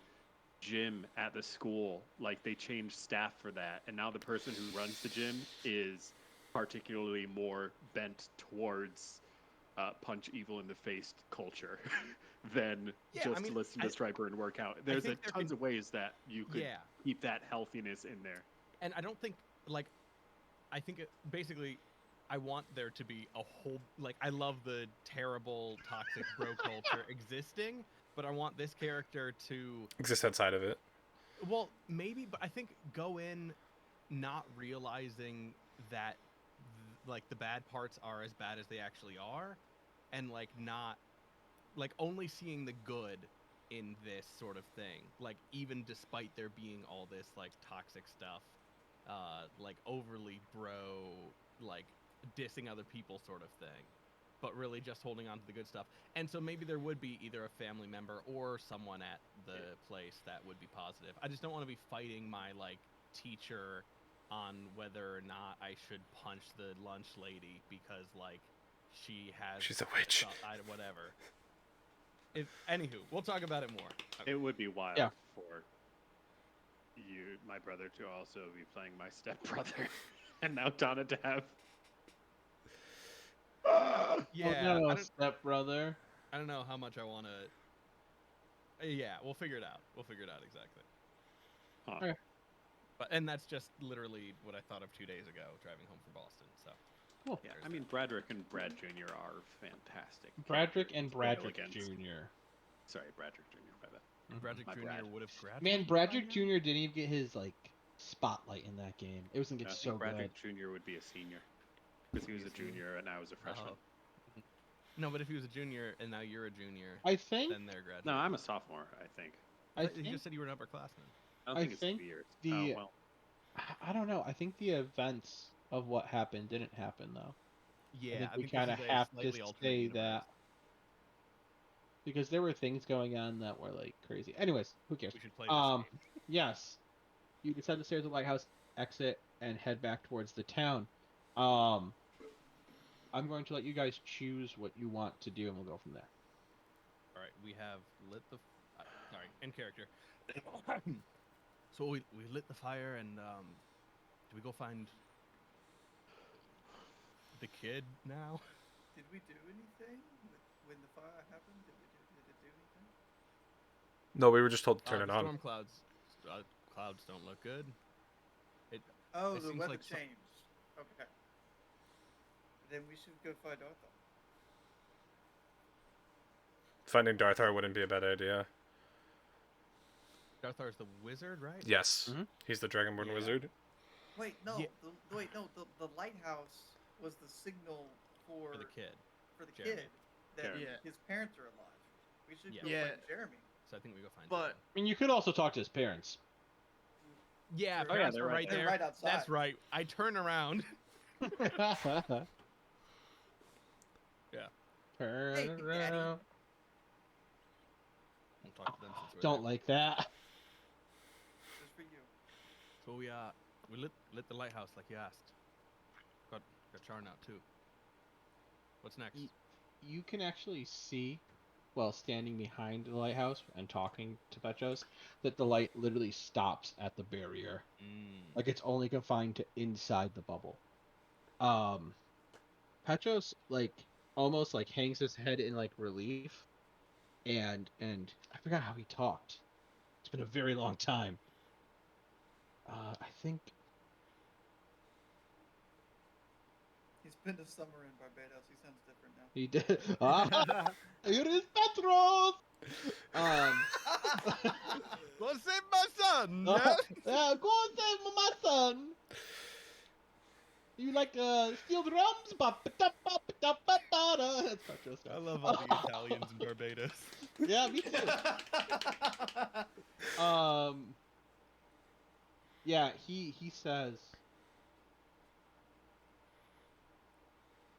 gym at the school, like they changed staff for that, and now the person who runs the gym is particularly more bent towards punch evil in the face culture than Yeah, I just mean, listen I- to Striper and work out. There's think there tons can- of ways that you could Yeah. keep that healthiness in there. And I don't think like I think basically I want there to be a whole like I love the terrible toxic bro culture existing, but I want this character to Exist outside of it. well maybe but I think go in not realizing that like the bad parts are as bad as they actually are and like not like only seeing the good in this sort of thing like even despite there being all this like toxic stuff like overly bro like dissing other people sort of thing but really just holding on to the good stuff and so maybe there would be either a family member or someone at the place that would be positive. I just don't want to be fighting my like teacher on whether or not I should punch the lunch lady because like she has She's a witch. whatever. Anywho, we'll talk about it more. It would be wild Yeah. for you, my brother, to also be playing my stepbrother, and now Donna to have. Yeah, Oh, no, I don't, stepbrother. I don't know how much I want to. Yeah, we'll figure it out. We'll figure it out exactly. Huh. Okay. And that's just literally what I thought of 2 days ago driving home from Boston. So Yeah, I mean, Bradrick and Brad Jr. are fantastic. Bradrick characters and to go Bradrick against. Jr. Sorry, Bradrick Jr. By that. Bradrick My Jr. Brad. would have graduated. Man, by Bradrick now? Jr. didn't even get his like spotlight in that game. It was gonna I get think so Bradrick good. Jr. would be a senior because he was a junior and I was a freshman. Oh. No, but if he was a junior and now you're a junior, I think. then they're graduating. No, I'm a sophomore. I think. I You think. just said you were an upperclassman. I don't I think it's think 2 years. the- Oh, well, I don't know. I think the events of what happened didn't happen though. Yeah, I think we this kind of is a have to slightly alternate say universe. that because there were things going on that were like crazy. Anyways, who cares? We should play this Um, game. yes, you decide to stay at the lighthouse, exit, and head back towards the town. I'm going to let you guys choose what you want to do, and we'll go from there. All right, we have lit the. Sorry, in character. So we lit the fire and Do we go find the kid now? Did we do anything when the fire happened? Did it do anything? No, we were just told to turn The it on. storm clouds. Clouds don't look good. Oh, It the seems weather like changed. Okay. Then we should go find Arthur. Finding Darthar wouldn't be a bad idea. Darthar's the wizard, right? Yes, Mhm. he's the Dragonborn Yeah. wizard. Wait, no. Yeah. The lighthouse was the signal for For the kid. kid Jeremy. that Jeremy. his parents are alive. We should Yeah. go Yeah. find Jeremy. So I think we go find. But- I mean, you could also talk to his parents. Yeah, Oh, yeah, parents they're were right right there. there. They're right outside. That's right. I turn around. Turn Hey, Daddy. around. We'll talk to them since we're Don't there. like that. Just for you. So we lit the lighthouse like you asked. Got Charn out too. What's next? You can actually see, while standing behind the lighthouse and talking to Petros, that the light literally stops at the barrier. Like it's only confined to inside the bubble. Petros almost hangs his head in relief, and I forgot how he talked. It's been a very long time. I think He's been to summer in Barbados. He sounds different now. he did. Here is Petros. Go save my son. Go save my son. You like steel drums? That's Petros. I love all the Italians in Barbados. Yeah, me too. Yeah, he says,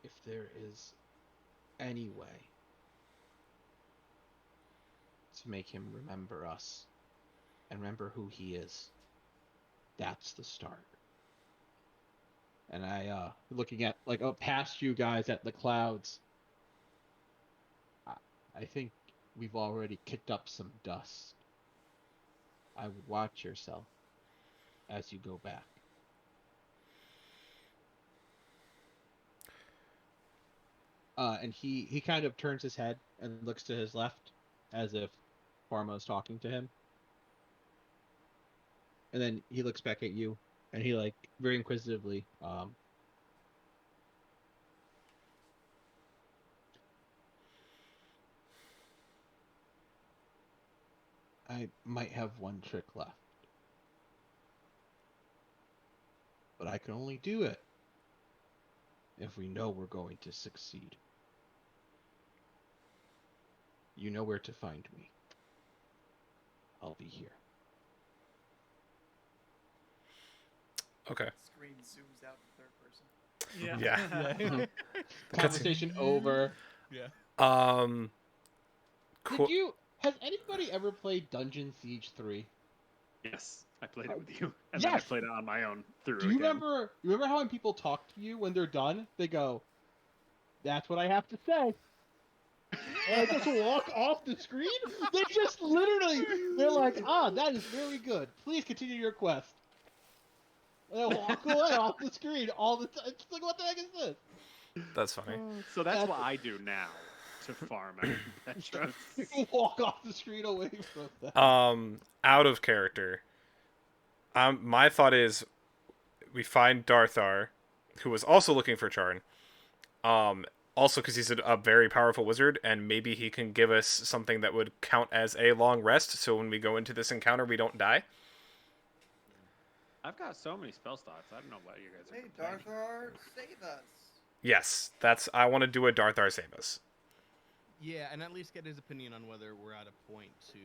if there is any way to make him remember us and remember who he is, that's the start. And I looking at past you guys at the clouds, I think we've already kicked up some dust. I would watch yourself as you go back. And he kind of turns his head and looks to his left as if Pharma is talking to him. And then he looks back at you and he very inquisitively I might have one trick left. But I can only do it if we know we're going to succeed. You know where to find me. I'll be here. Okay. Screen zooms out to third person. Yeah. Yeah. Conversation over. Yeah. Cool. Has anybody ever played Dungeon Siege 3? Yes, I played it with you, and then I Yes! played it on my own through Do you again. remember how when people talk to you when they're done, they go, "That's what I have to say." And I just walk off the screen? They just they're like, that is very good. Please continue your quest. And I walk away off the screen all the time. It's like, what the heck is this? That's funny. So that's That's- what I do now to farm out Petros. You walk off the screen away from that. Out of character. My thought is, we find Darthar, who was also looking for Charn. Also because he's a very powerful wizard, and maybe he can give us something that would count as a long rest, so when we go into this encounter, we don't die. I've got so many spell slots. I don't know what you guys are Hey, complaining. Darthar, save us. Yes, I want to do a Darthar save us. Yeah, and at least get his opinion on whether we're at a point to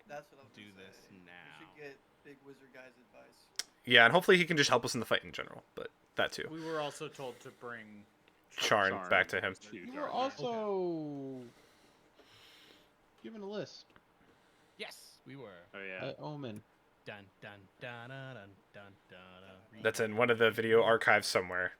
That's what I was do gonna this say. now. We should get Big Wizard Guy's advice. Yeah, and hopefully he can just help us in the fight in general, but that too. We were also told to bring. Charn back to him. to You Darth were Vader. also given a list Yes, we were. Oh yeah. at Omen. Dun dun dun dun dun dun dun. That's in one of the video archives somewhere.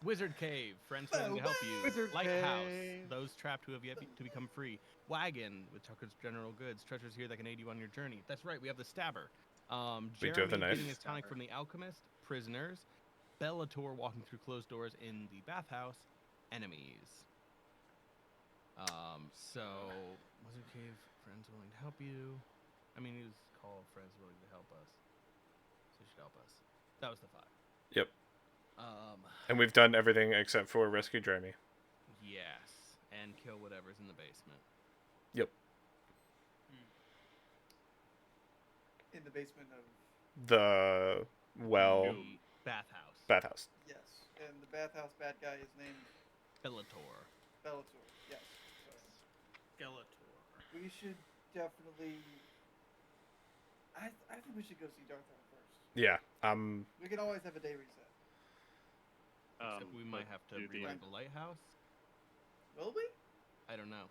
Wizard Cave, friends waiting to help you. Wizard Lighthouse, Cave. those trapped who have yet to become free. Wagon, with Tucker's general goods. Treasures here that can aid you on your journey. That's right, we have the Stabber. We do have the Jeremy knife. getting his tonic from the alchemist. prisoners. Bellator walking through closed doors in the bathhouse. Enemies. So Wizard Cave, friends willing to help you. I mean, he was called friends willing to help us. So you should help us. That was the 5. Yep. Um, And we've done everything except for rescue Jeremy. yes, and kill whatever's in the basement. Yep. In the basement of The The bathhouse. bathhouse. yes, and the bathhouse bad guy is named Bellator. Bellator. Yes. So Skeletor. we should definitely. I think we should go see Darthor first. Yeah. We can always have a day reset. Except we might but have to do the- rewrite the lighthouse. Will we? I don't know.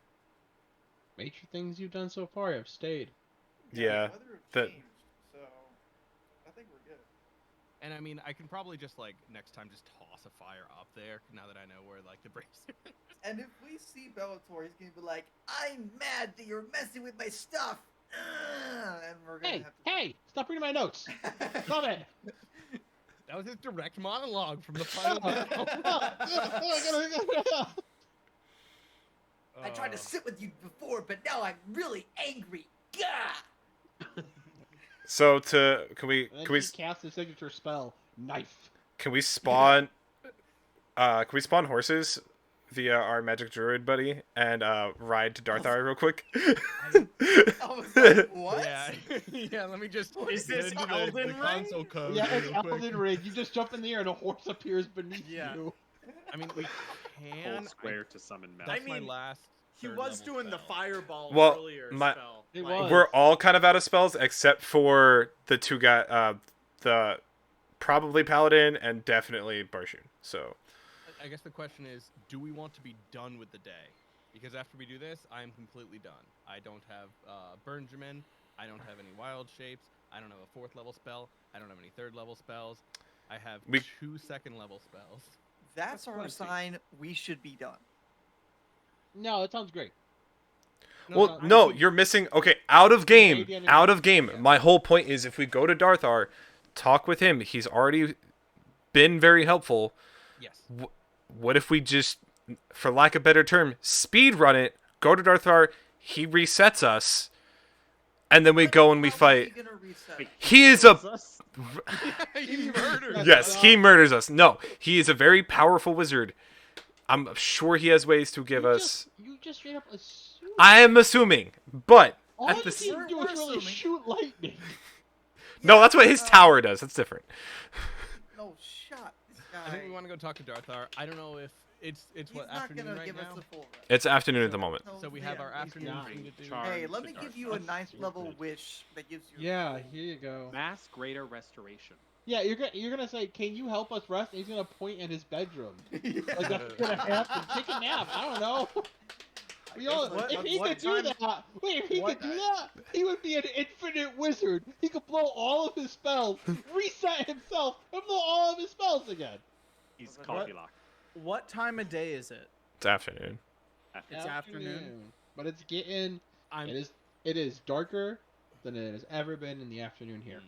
Major things you've done so far have stayed. Yeah, The weather have that- changed, so I think we're good. And I mean, I can probably just like next time just toss a fire up there now that I know where like the bracer is. And if we see Bellator, he's gonna be like, "I'm mad that you're messing with my stuff," and we're gonna Hey, have to. hey! Stop reading my notes. Stop it. That was his direct monologue from the final battle. I tried to sit with you before, but now I'm really angry. Gah! So can we And then he casts his signature spell, knife. spawn horses via our magic druid buddy and ride to Darthar real quick? I was like, "What?" Yeah, yeah. Let me just. Is get this into the Elden Ring? console code Yeah, it's real quick. Elden Ring. You just jump in the air and a horse appears beneath Yeah. you. I mean, we can. Hold square to summon That's magic. I my mean, last. He third was level doing the spell. fireball Well, earlier my- spell. It like- was. We're all kind of out of spells except for the two guys, the probably paladin and definitely Barshoon. So I guess the question is, do we want to be done with the day? Because after we do this, I am completely done. I don't have Benjamin. I don't have any wild shapes. I don't have a 4th level spell. I don't have any 3rd level spells. I have We- 2 2nd level spells. That's our plenty. sign. We should be done. No, it sounds great. well, I no, think- you're missing. Okay, out of game, Maybe enemy- out of game. Yeah. My whole point is if we go to Darthar, talk with him. He's already been very helpful. Yes. What if we just, for lack of a better term, speed run it? Go to Darthar. He resets us, and then we go and we How are fight. gonna reset? Wait, He is a us? he murdered. yes. He murders us. No, he is a very powerful wizard. I'm sure he has ways to give You us. You just straight up assume. I am assuming, but All at you the need to do We're is really assuming. shoot lightning. no, that's what his tower does. That's different. No, shut this guy. I think we want to go talk to Darthar. I don't know if it's He's what not afternoon gonna right give now. us the full rest. It's afternoon at the moment. So we have yeah, our he's afternoon nine. thing to do. Charm. Hey, let to me give Darth. you a That's 9th level stupid. wish that gives you. Yeah, here you go. Mass greater restoration. Yeah, you're gonna say, "Can you help us rest?" And he's gonna point at his bedroom. Yeah. Like that's gonna happen. Take a nap. I don't know. We all, What- if he what could do time- that, wait, if he what- could do that, he would be an infinite wizard. He could blow all of his spells, reset himself, and blow all of his spells again. He's What? coffee lock. What time of day is it? It's afternoon. It's afternoon. but it's getting. I'm It is darker than it has ever been in the afternoon here.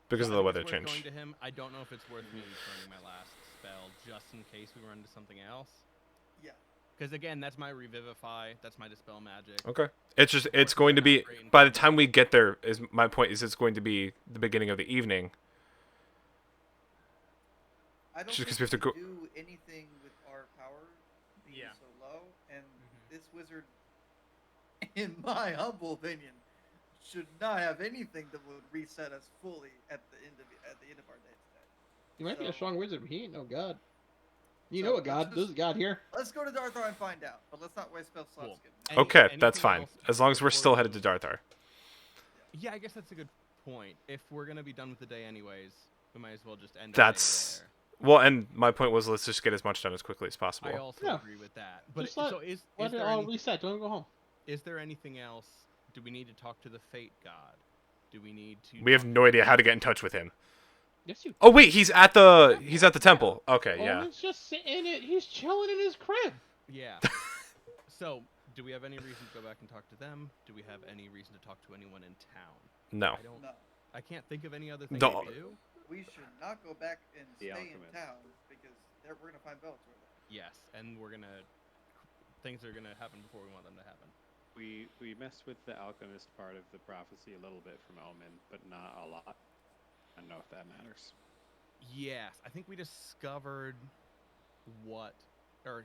Because of I the think weather it's worth change. Going to him, I don't know if it's worth me returning my last spell just in case we run into something else. Yeah. Because again, that's my revivify. That's my dispel magic. Okay. It's just it's course, going to they're be not great in by the combat. time we get there is my point is it's going to be the beginning of the evening. I don't Just think 'cause we have to can go- do anything with our power being Yeah. so low, and Mhm. this wizard, in my humble opinion, should not have anything that would reset us fully at the end of our day today. He might be a So- strong wizard, but he ain't no god. You So know a let's god. just- There's a god here. Let's go to Darthar and find out, but let's not waste spell slots. Cool. getting- Any- Okay, anything that's fine. else As long as we're before still we- headed to Darthar. Yeah, I guess that's a good point. If we're gonna be done with the day anyways, we might as well just end. That's- the day Well, and my point was let's just get as much done as quickly as there. I possible. also Yeah. agree with that. But Just let- so is Let it there all any, reset. Don't go home. is there anything else? Do we need to talk to the Fate God? Do we need to? We have talk no idea how to get in touch with him. Yes, you. Oh wait, he's at the temple. Okay, Oh, yeah. he's just sitting in it. He's chilling in his crib. Yeah. So, do we have any reason to go back and talk to them? Do we have any reason to talk to anyone in town? No. I don't. No. I can't think of any other thing The- to do. we should not go back and The stay in alchemist. town because we're gonna find Bellator there. Yes, and things are gonna happen before we want them to happen. We messed with the alchemist part of the prophecy a little bit from Omen, but not a lot. I don't know if that matters. Yes, I think we discovered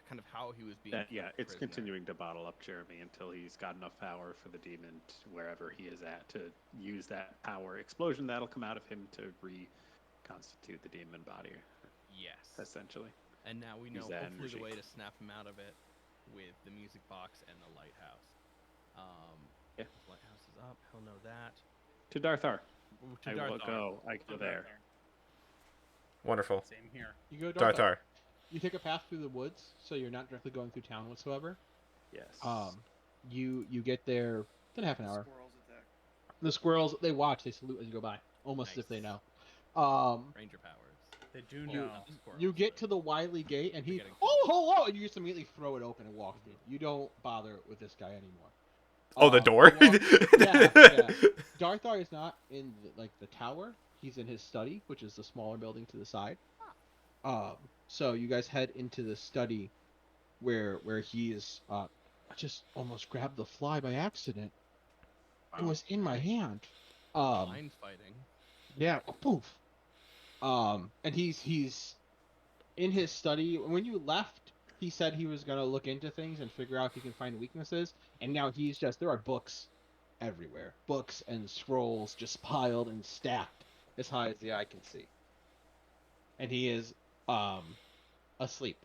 kind of how he was being. That, yeah, kept it's prisoner. continuing to bottle up Jeremy until he's got enough power for the demon, wherever he is at, to use that power explosion that'll come out of him to reconstitute the demon body, Yes. essentially. And now we know Use that hopefully the energy. way to snap him out of it with the music box and the lighthouse. Yeah. The lighthouse is up. He'll know that. To Darthar. Ooh, to I will Darthar. go. I go there. Wonderful. Same here. You go Darthar. You take a path through the woods, so you're not directly going through town whatsoever. Yes. You get there in half an hour. Squirrels attack. The squirrels, they watch, they salute as you go by, almost as if they Nice. know. Ranger powers. They do Well, know. not the squirrels, You get but- to the Wily gate, and he, Forgetting oh, hello, and you just immediately throw it open and walk through. You don't bother with this guy anymore. Oh, the door. you walk- yeah. Darthar is not in the tower. He's in his study, which is the smaller building to the side. So you guys head into the study, where he is. I just almost grabbed the fly by accident. It was in my hand. Mind fighting. Yeah, poof. And he's in his study. When you left, he said he was gonna look into things and figure out if he can find weaknesses. And now there are books everywhere, books and scrolls just piled and stacked as high as the eye can see. And he is asleep,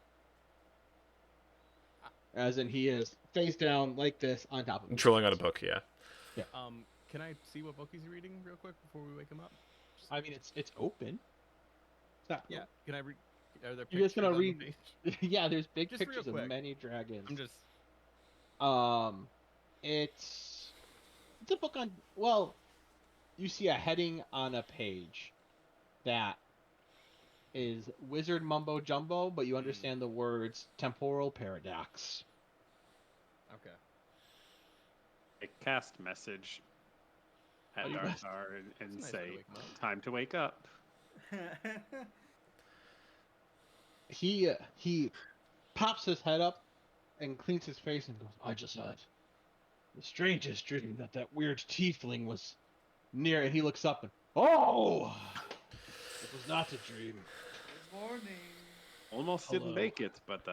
as in he is face down like this on top of his Drooling bed. on a book, yeah. Can I see what book he's reading real quick before we wake him up? I mean, it's open. It's not Yeah. Can I read? Are there You're just gonna pictures on the read- page? yeah, there's big Just real pictures of quick. many dragons. I'm just. It's a book on. Well, you see a heading on a page that is wizard mumbo jumbo, but you understand the words temporal paradox. Okay. I cast message at Oh, you must- Darthar and It's a nice way say, to wake him up. "Time to wake up." He pops his head up and cleans his face and goes, "I just had the strangest dream that weird tiefling was near." And he looks up and, "Oh, it was not a dream." Good morning. Almost Hello. didn't make it, but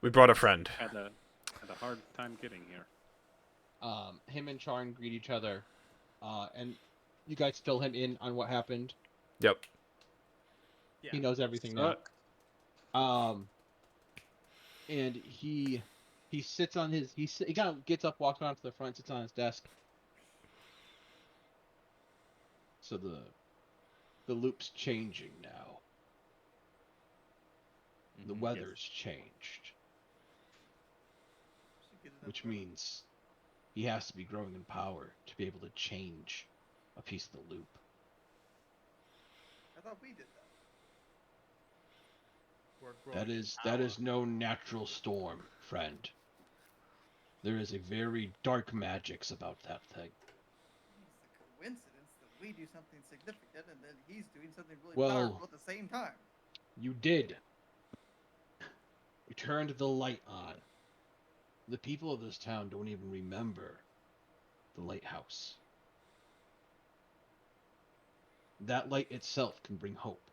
We brought a friend. had a hard time getting here. Him and Charn greet each other, and you guys fill him in on what happened. Yep. Yeah. He knows everything now. Suck. And he sits on his he kind of gets up, walks around to the front, sits on his desk. So the loop's changing now. The Mhm. weather's changed, Should get it up which there. means he has to be growing in power to be able to change a piece of the loop. I thought we did that. We're That growing is power. no natural storm, friend. There is a very dark magics about that thing. It's a coincidence that we do something significant and then he's doing something really Well- powerful at the same time. You did. You turned the light on. The people of this town don't even remember the lighthouse. That light itself can bring hope.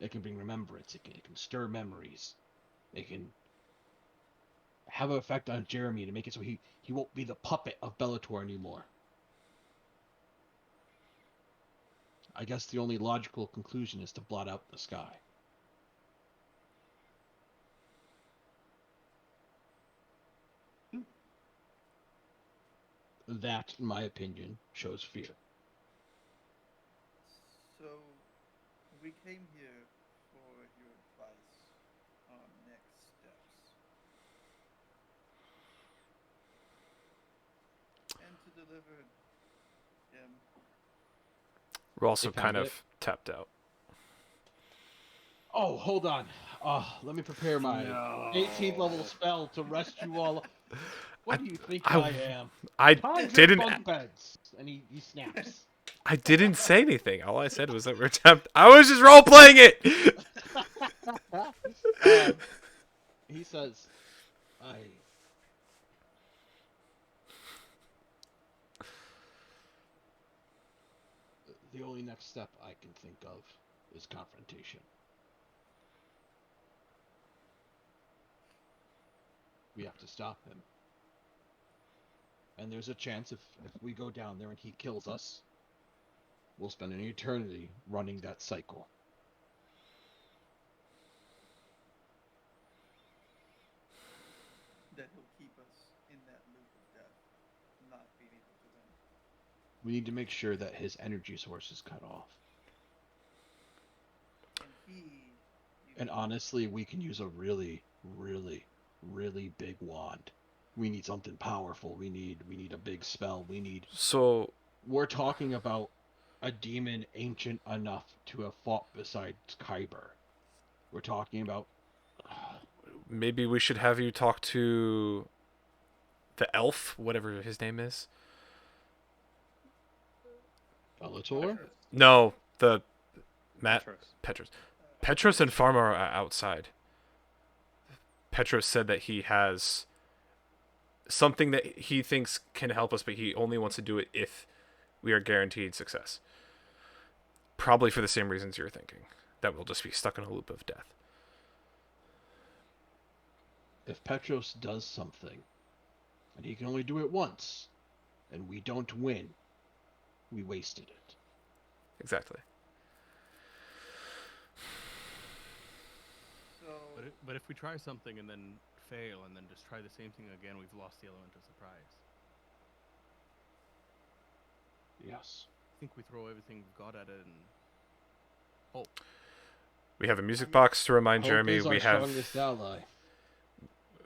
It can bring remembrance. It can stir memories. It can have an effect on Jeremy to make it so he won't be the puppet of Bellator anymore. I guess the only logical conclusion is to blot out the sky. That, in my opinion, shows fear. So we came here for your advice on next steps. And to deliver him. We're also They found kind it. of tapped out. Oh, hold on. Let me prepare my 18th level spell to rest you all. What do you think I am? I Time for didn't. bunk beds. And he snaps. I didn't say anything. All I said was that we're tempted. I was just role playing it. He says, I. The only next step I can think of is confrontation. We have to stop him. And there's a chance if we go down there and he kills us, we'll spend an eternity running that cycle. That he'll keep us in that loop of death, not being able to win. We need to make sure that his energy source is cut off. And honestly, we can use a really, really, really big wand. We need something powerful. We need a big spell. So We're talking about a demon ancient enough to have fought besides Kyber. We're talking about maybe we should have you talk to the elf, whatever his name is. Bellator? No, the Matt Petros. Petros. Petros and Pharma are outside. Petros said that he has something that he thinks can help us, but he only wants to do it if we are guaranteed success. Probably for the same reasons you're thinking, that we'll just be stuck in a loop of death. If Petros does something, and he can only do it once, and we don't win, we wasted it. Exactly. So But if we try something and then fail and then just try the same thing again, we've lost the element of surprise. Yes. I think we throw everything we've got at it and hope. We have a music box to remind Hope Jeremy. is our We have. strongest ally.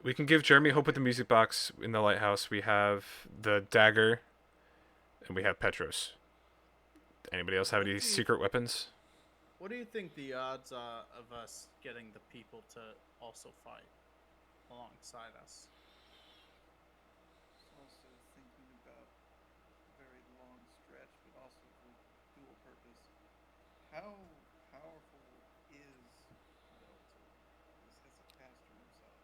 We can give Jeremy hope with the music box in the lighthouse. We have the dagger, and we have Petros. Anybody else have any secret weapons? What do you think the odds are of us getting the people to also fight alongside us? also thinking about a very long stretch, but also for dual purpose. How powerful is Bellator? As a caster himself.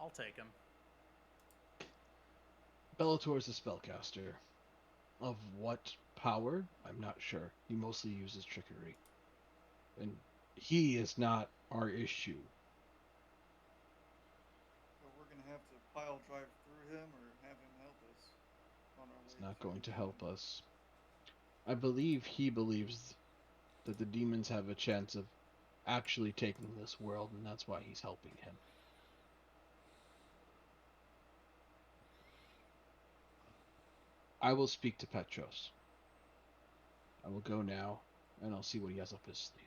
I'll take him. Bellator is a spellcaster. Of what power? I'm not sure. He mostly uses trickery. And he is not our issue. So we're gonna have to pile drive through him or have him help us on our way. He's not through going to the help demon. us. I believe he believes that the demons have a chance of actually taking this world, and that's why he's helping him. I will speak to Petros. I will go now, and I'll see what he has up his sleeve.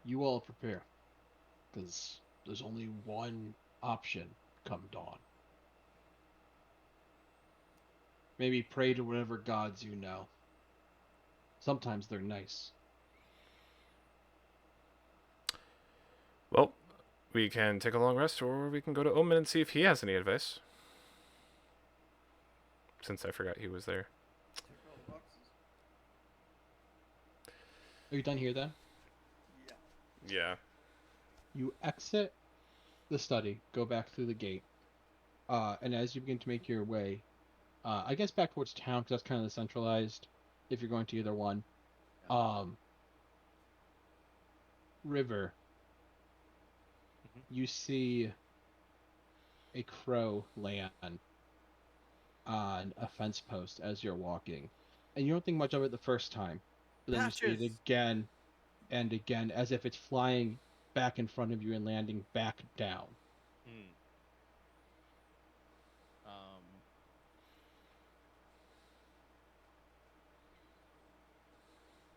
You all prepare, because there's only one option come dawn. Maybe pray to whatever gods you know. Sometimes they're nice. Well, we can take a long rest, or we can go to Omen and see if he has any advice. Since I forgot he was there. Check all the boxes. Are you done here then? Yeah. Yeah. You exit the study, go back through the gate, and as you begin to make your way, I guess back towards town, because that's kind of the centralized, if you're going to either one. River. You see a crow land on a fence post as you're walking, and you don't think much of it the first time, but then you see it Patches! again and again, as if it's flying back in front of you and landing back down. Hmm.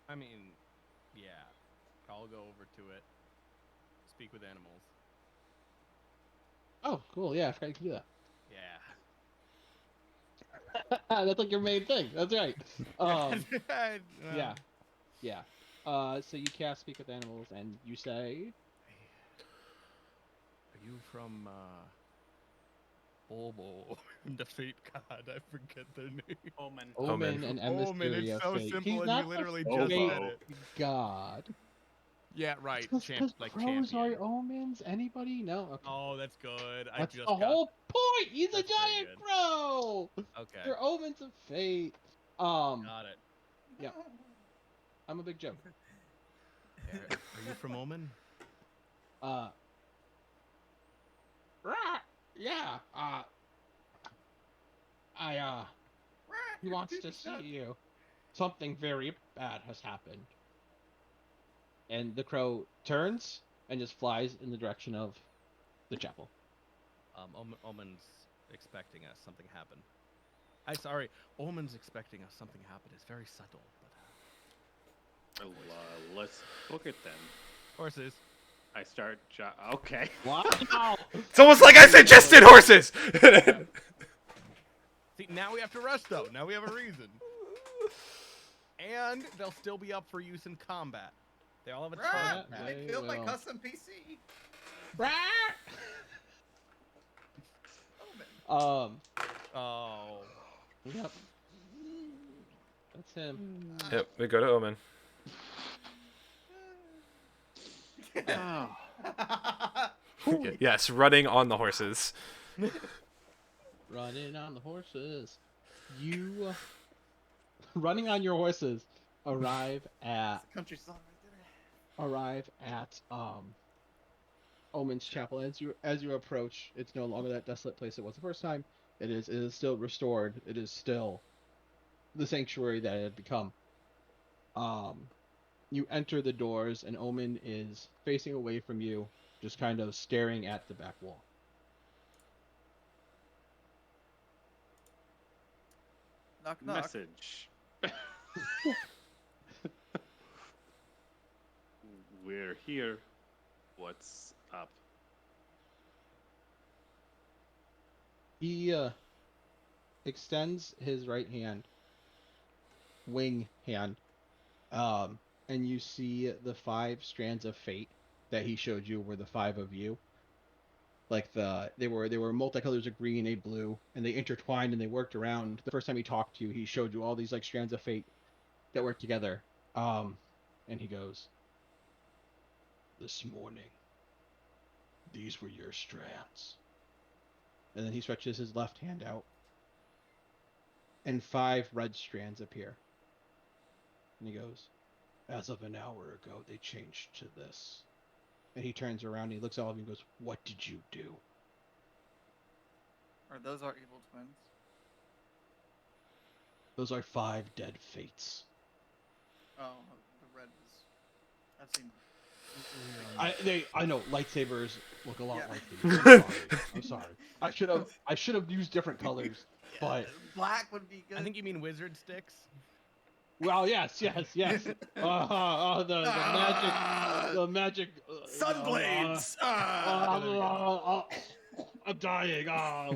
I mean, yeah. I'll go over to it. Speak with animals. Oh, cool! Yeah, I forgot you can do that. Yeah. That's like your main thing. That's right. Yeah, yeah. So you cast Speak with Animals, and you say, Are you from Bulbo, the fate god. I forget their name. Omen. Omen and Omen, Emissary it's of so Fate. simple, He's and not you the literally just fate said it. god. Yeah, right. Because Like crows champion. are omens. Anybody? No. Okay. Oh, that's good. I That's just the got. whole point. He's a That's very giant good. crow. Okay, They're omens of fate. got it. Yeah. I'm a big joke. Are you from Omen? Uh. Yeah. He wants to see you. Something very bad has happened. And the crow turns and just flies in the direction of the chapel. Omen's expecting us. Something happened. Sorry. Omen's expecting us. Something happened. It's very subtle. But, Well, let's book it then. horses. I start. Okay. Wow. It's almost like I suggested horses. See, now we have to rush though. Now we have a reason. And they'll still be up for use in combat. They all have a Rah! target. Yeah, map. I they killed my will. custom PC. Omen. Oh. Yep. That's him. Yep, we go to Omen. Oh. Yes, running on the horses. Running on the horses. You, running on your horses, arrive at Country song right Omen's Chapel. As you approach, it's no longer that desolate place it was the first time. It is still restored. It is still the sanctuary that it had become. You enter the doors, and Omen is facing away from you, just kind of staring at the back wall. there. Knock knock. Message. We're here. What's up? He extends his right hand, wing hand, and you see the 5 strands of fate that he showed you were the 5 of you. Like they were multicolors of green, a blue, and they intertwined and they worked around. The first time he talked to you, he showed you all these like strands of fate that work together. And he goes, "This morning, these were your strands." And then he stretches his left hand out, and 5 red strands appear. And he goes, "As of an hour ago, they changed to this." And he turns around and he looks at all of you and goes, "What did you do?" Are those our evil twins? "Those are 5 dead fates." Oh, the red was. I've seen. I know lightsabers look a lot Yeah. like these. I'm sorry. I should have used different colors. But Black would be good. I think you mean wizard sticks. well, yes. The magic. Sunblades. I'm dying.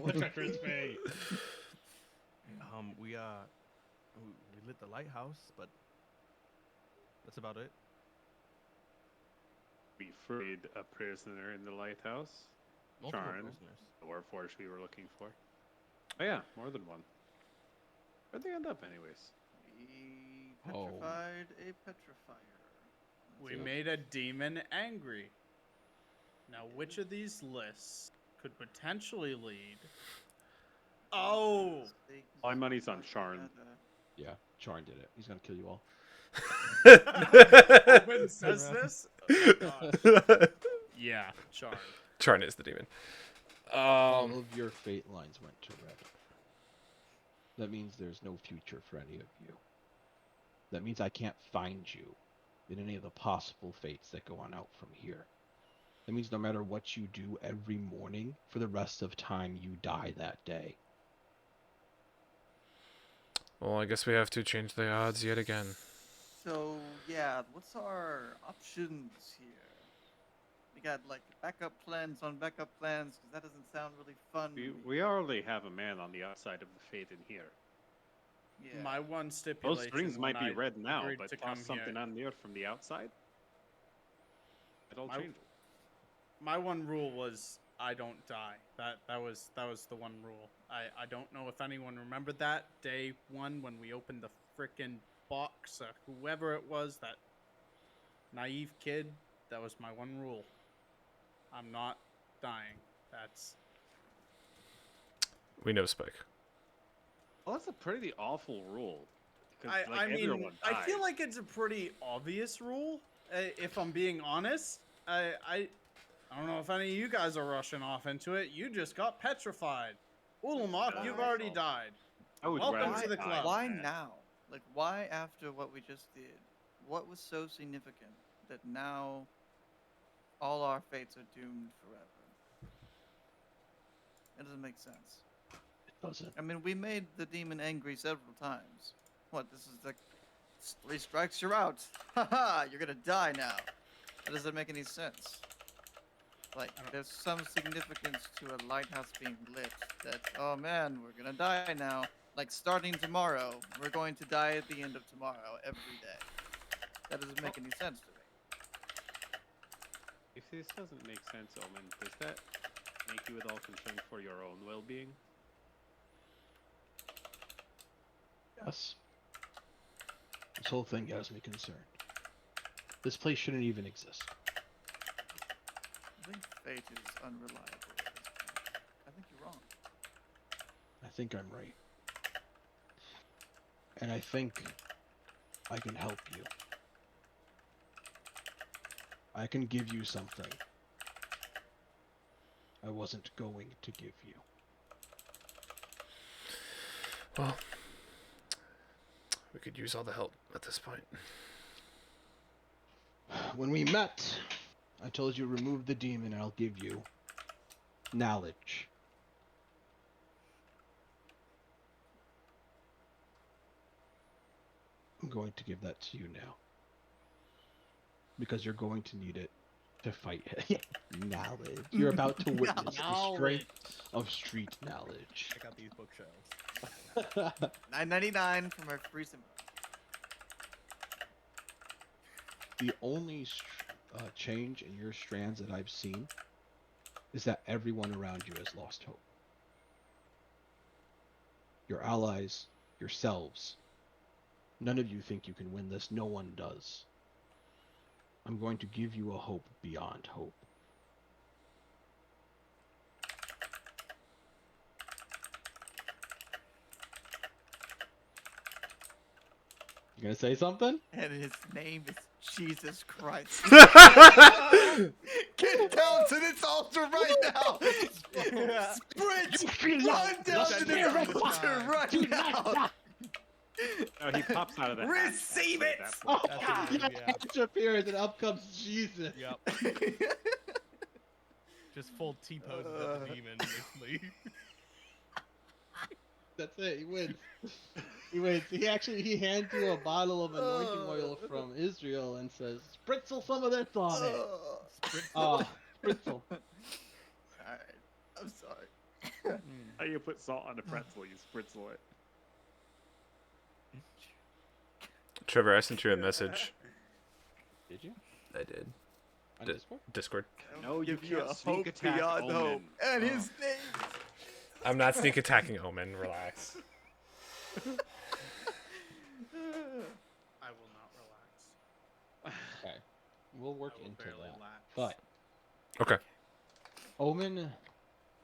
What treacherous fate. We lit the lighthouse, but that's about it. We freed a prisoner in the lighthouse. Multiple Charn. prisoners. The warforged we were looking for. Oh yeah, more than one. Where'd they end up, anyways? We Oh. petrified a petrifier. We made a demon angry. Now, which of these lists could potentially lead? Oh, My money's on Charn. Yeah, Charn did it. He's gonna kill you all. Owen says this? Oh my gosh. Yeah, Charm. Charn is the demon. All of your fate lines went to red. That means there's no future for any of you. That means I can't find you in any of the possible fates that go on out from here. That means no matter what you do every morning, for the rest of time, you die that day. Well, I guess we have to change the odds yet again. So yeah, what's our options here? We got like backup plans on backup plans because that doesn't sound really fun. to me. We already have a man on the outside of the fate in here. Yeah. My one stipulation. Those strings might when be I red now, agreed but to toss come something here. on there from the outside. It'll My- change it. My one rule was I don't die. That was the one rule. I don't know if anyone remembered that day one when we opened the frickin' box. Whoever it was, that naive kid, that was my one rule. I'm not dying. That's We know Spike. Well, that's a pretty awful rule. 'Cause, I mean, everyone I feel dies. like it's a pretty obvious rule. If I'm being honest, I don't know if any of you guys are rushing off into it. You just got petrified. Ulamok, Yeah. you've already died. I would Welcome rather to the die club. than Why that. now? Like, why after what we just did? What was so significant that now all our fates are doomed forever? That doesn't make sense. It doesn't. I mean, we made the demon angry several times. What, this is like 3 strikes, you're out. Haha, you're gonna die now. That doesn't make any sense. Like, there's some significance to a lighthouse being lit that, oh man, we're gonna die now. Like, starting tomorrow, we're going to die at the end of tomorrow, every day. That doesn't make any sense to me. If this doesn't make sense, Omen, does that make you at all concerned for your own well-being? Yes. This whole thing has me concerned. This place shouldn't even exist. I think fate is unreliable at this point. I think you're wrong. I think I'm right. And I think I can help you. I can give you something I wasn't going to give you. Well, we could use all the help at this point. When we met, I told you remove the demon and I'll give you knowledge. I'm going to give that to you now. Because you're going to need it to fight it. Knowledge. You're about to witness the strength of street knowledge. Check out these bookshelves. $9.99 for my free symbol. The only change in your strands that I've seen is that everyone around you has lost hope. Your allies, yourselves. None of you think you can win this. No one does. I'm going to give you a hope beyond hope. You gonna say something? And his name is Jesus Christ. Get down to this altar right now! Sprint! Run down to this altar right now! Oh, he pops out of the Receive it! Oh, That's what it is, yeah. Edge appears and up comes Jesus. Yep. Just full T poses at the demon, basically. That's it. He wins. He wins. He hands you a bottle of anointing oil from Israel and says, "Spritzel some of this on it." Spritzel. Alright, I'm sorry. How you put salt on a pretzel? You spritzel it. Trevor, I sent you a message. Did you? I did. On Did- Discord? Discord. No, you Give you can't a sneak hope attack beyond Omen. hope. And his name I'm not sneak attacking Omen. Relax. I will not relax. Okay. We'll work I will into barely that. relax. But Okay.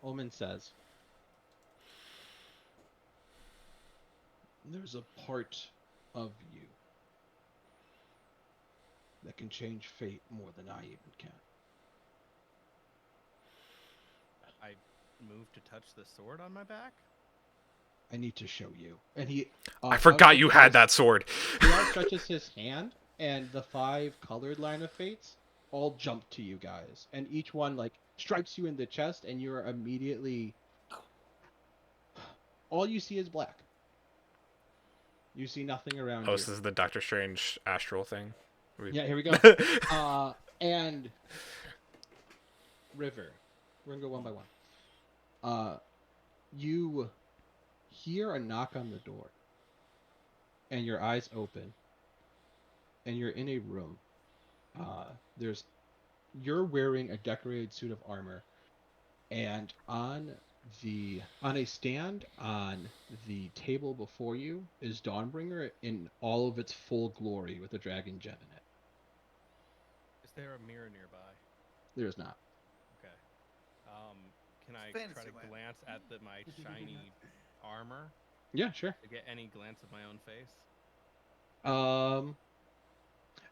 Omen says, there's a part of you that can change fate more than I even can. I moved to touch the sword on my back. I need to show you. And he. I forgot you had outstretches- that sword. He outstretches his hand, and the 5 colored line of fates all jump to you guys, and each one like strikes you in the chest, and you're immediately. All you see is black. You see nothing around Oh, you. this is the Doctor Strange astral thing. Yeah, here we go. And River. We're gonna go one by one. You hear a knock on the door, and your eyes open, and you're in a room. You're wearing a decorated suit of armor, And on a stand on the table before you is Dawnbringer in all of its full glory with a dragon gem in it. Is there a mirror nearby? There is not. Okay. Can I Fantasy try to land. glance at my shiny armor Yeah, sure. to get any glance of my own face?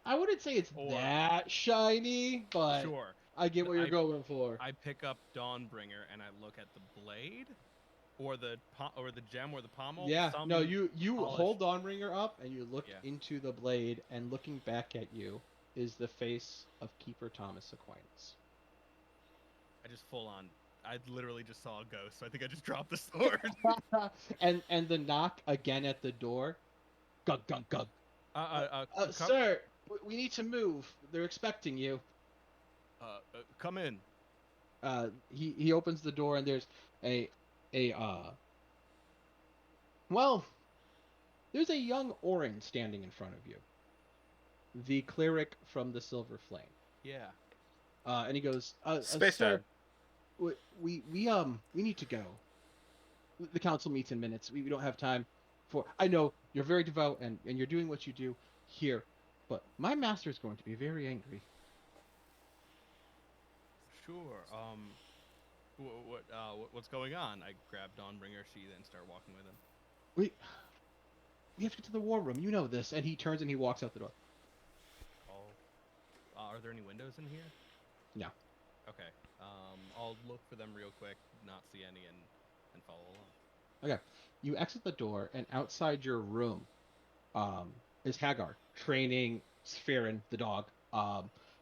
I wouldn't say it's Or- that shiny, but Sure. I get what you're I- going for. I pick up Dawnbringer and I look at the blade, or the gem, or the pommel. Yeah, Some no, you polished- hold Dawnbringer up and you look Yeah. into the blade, and looking back at you is the face of Keeper Thomas Aquinas. I just full on. I literally just saw a ghost, so I think I just dropped the sword. and the knock again at the door. Gug gug gug. Come, Sir, we need to move. They're expecting you. come in. He opens the door, and there's well, there's a young Orin standing in front of you. The cleric from the Silver Flame. Yeah. And he goes, Space sir, Dad. we need to go. The council meets in minutes. We don't have time for. I know you're very devout and you're doing what you do here, but my master is going to be very angry. Sure. What's going on? I grab Dawnbringer. She then start walking with him. We have to get to the war room. You know this. And he turns and he walks out the door. Oh. Are there any windows in here? No. Okay. I'll look for them real quick, not see any, and follow along. Okay. You exit the door, and outside your room is Hagar training Sphærin, the dog.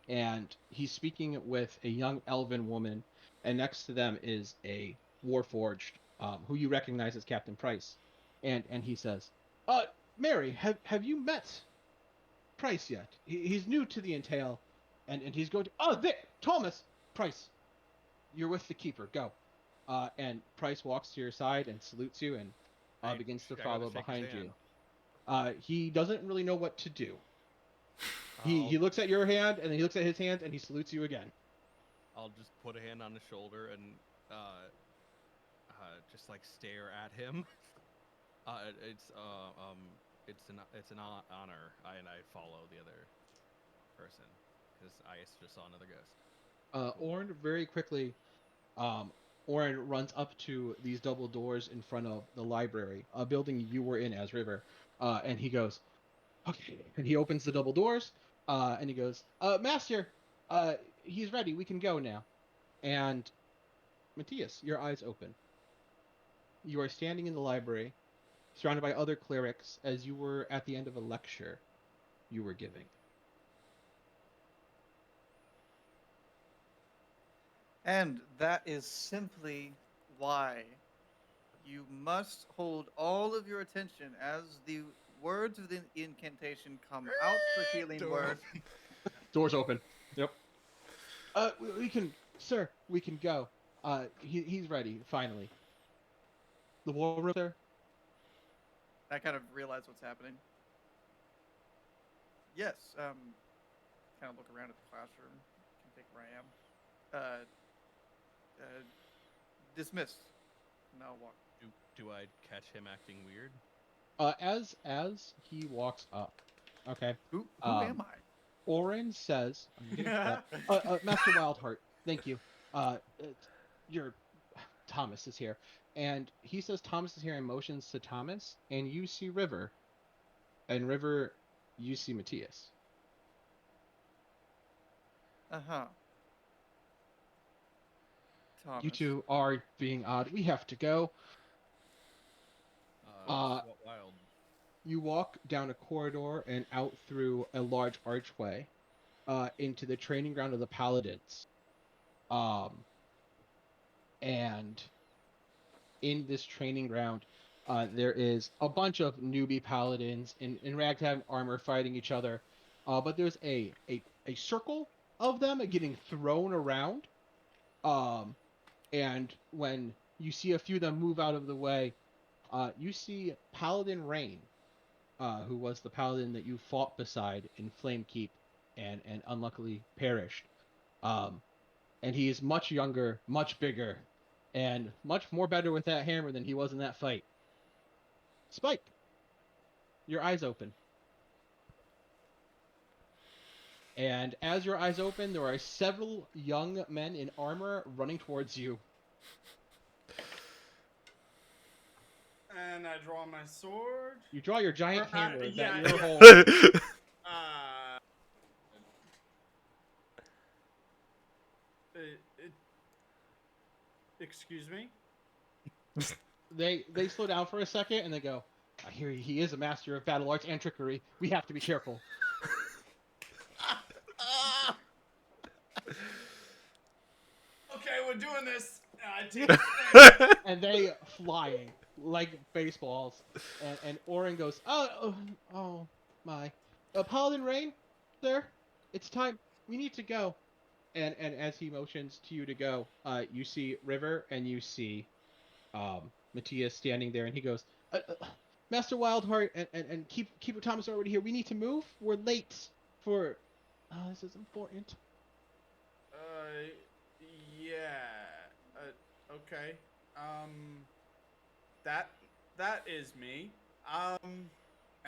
And he's speaking with a young elven woman, and next to them is a Warforged, who you recognize as Captain Price. And he says, Mary, have you met Price yet? He's new to the entail, and he's going to... there! Thomas! Price! You're with the Keeper. Go. And Price walks to your side and salutes you and I begins to gotta follow shake his behind you. hand. He doesn't really know what to do. He looks at your hand, and then he looks at his hand, and he salutes you again. I'll just put a hand on his shoulder and just like stare at him. It's an honor, and I follow the other person because I just saw another ghost. Orin very quickly, Orin runs up to these double doors in front of the library, a building you were in as River, and he goes, okay, and he opens the double doors, and he goes, Master, he's ready, we can go now. And Matthias, your eyes open. You are standing in the library, surrounded by other clerics, as you were at the end of a lecture you were giving. And that is simply why you must hold all of your attention as the words of the incantation come out for healing Door word. Doors open. Yep. We can, sir, we can go. He's ready, finally. The war room, sir? I kind of realize what's happening. Yes, kind of look around at the classroom, can think where I am. Dismissed. Now walk. Do I catch him acting weird? As he walks up, okay, Who am I? Orin says, Master Wildheart, thank you. Your Thomas is here. And he says Thomas is here and motions to Thomas, and you see River. And River, you see Matthias. Uh-huh. Thomas. You two are being odd. We have to go. Wild. You walk down a corridor and out through a large archway into the training ground of the Paladins. And in this training ground, there is a bunch of newbie Paladins in ragtag armor fighting each other. But there's a circle of them getting thrown around. And when you see a few of them move out of the way, you see Paladin Rain, who was the Paladin that you fought beside in Flamekeep and unluckily perished. and he's much younger, much bigger, and much more better with that hammer than he was in that fight. Spike, your eyes open. And as your eyes open, there are several young men in armor running towards you. And I draw my sword. You draw your giant Or, hammer yeah, that you're yeah. holding. Uh, excuse me? They slow down for a second and they go, I hear he is a master of battle arts and trickery. We have to be careful. Okay, we're doing this. I take a swing. And they flying like baseballs. And Orin goes, oh my. Paladin Rain, sir, it's time. We need to go. And as he motions to you to go, you see River and you see Matthias standing there, and he goes, Master Wildheart and Keeper Thomas are already here. We need to move. We're late for. This is important. Yeah. Okay. That is me. And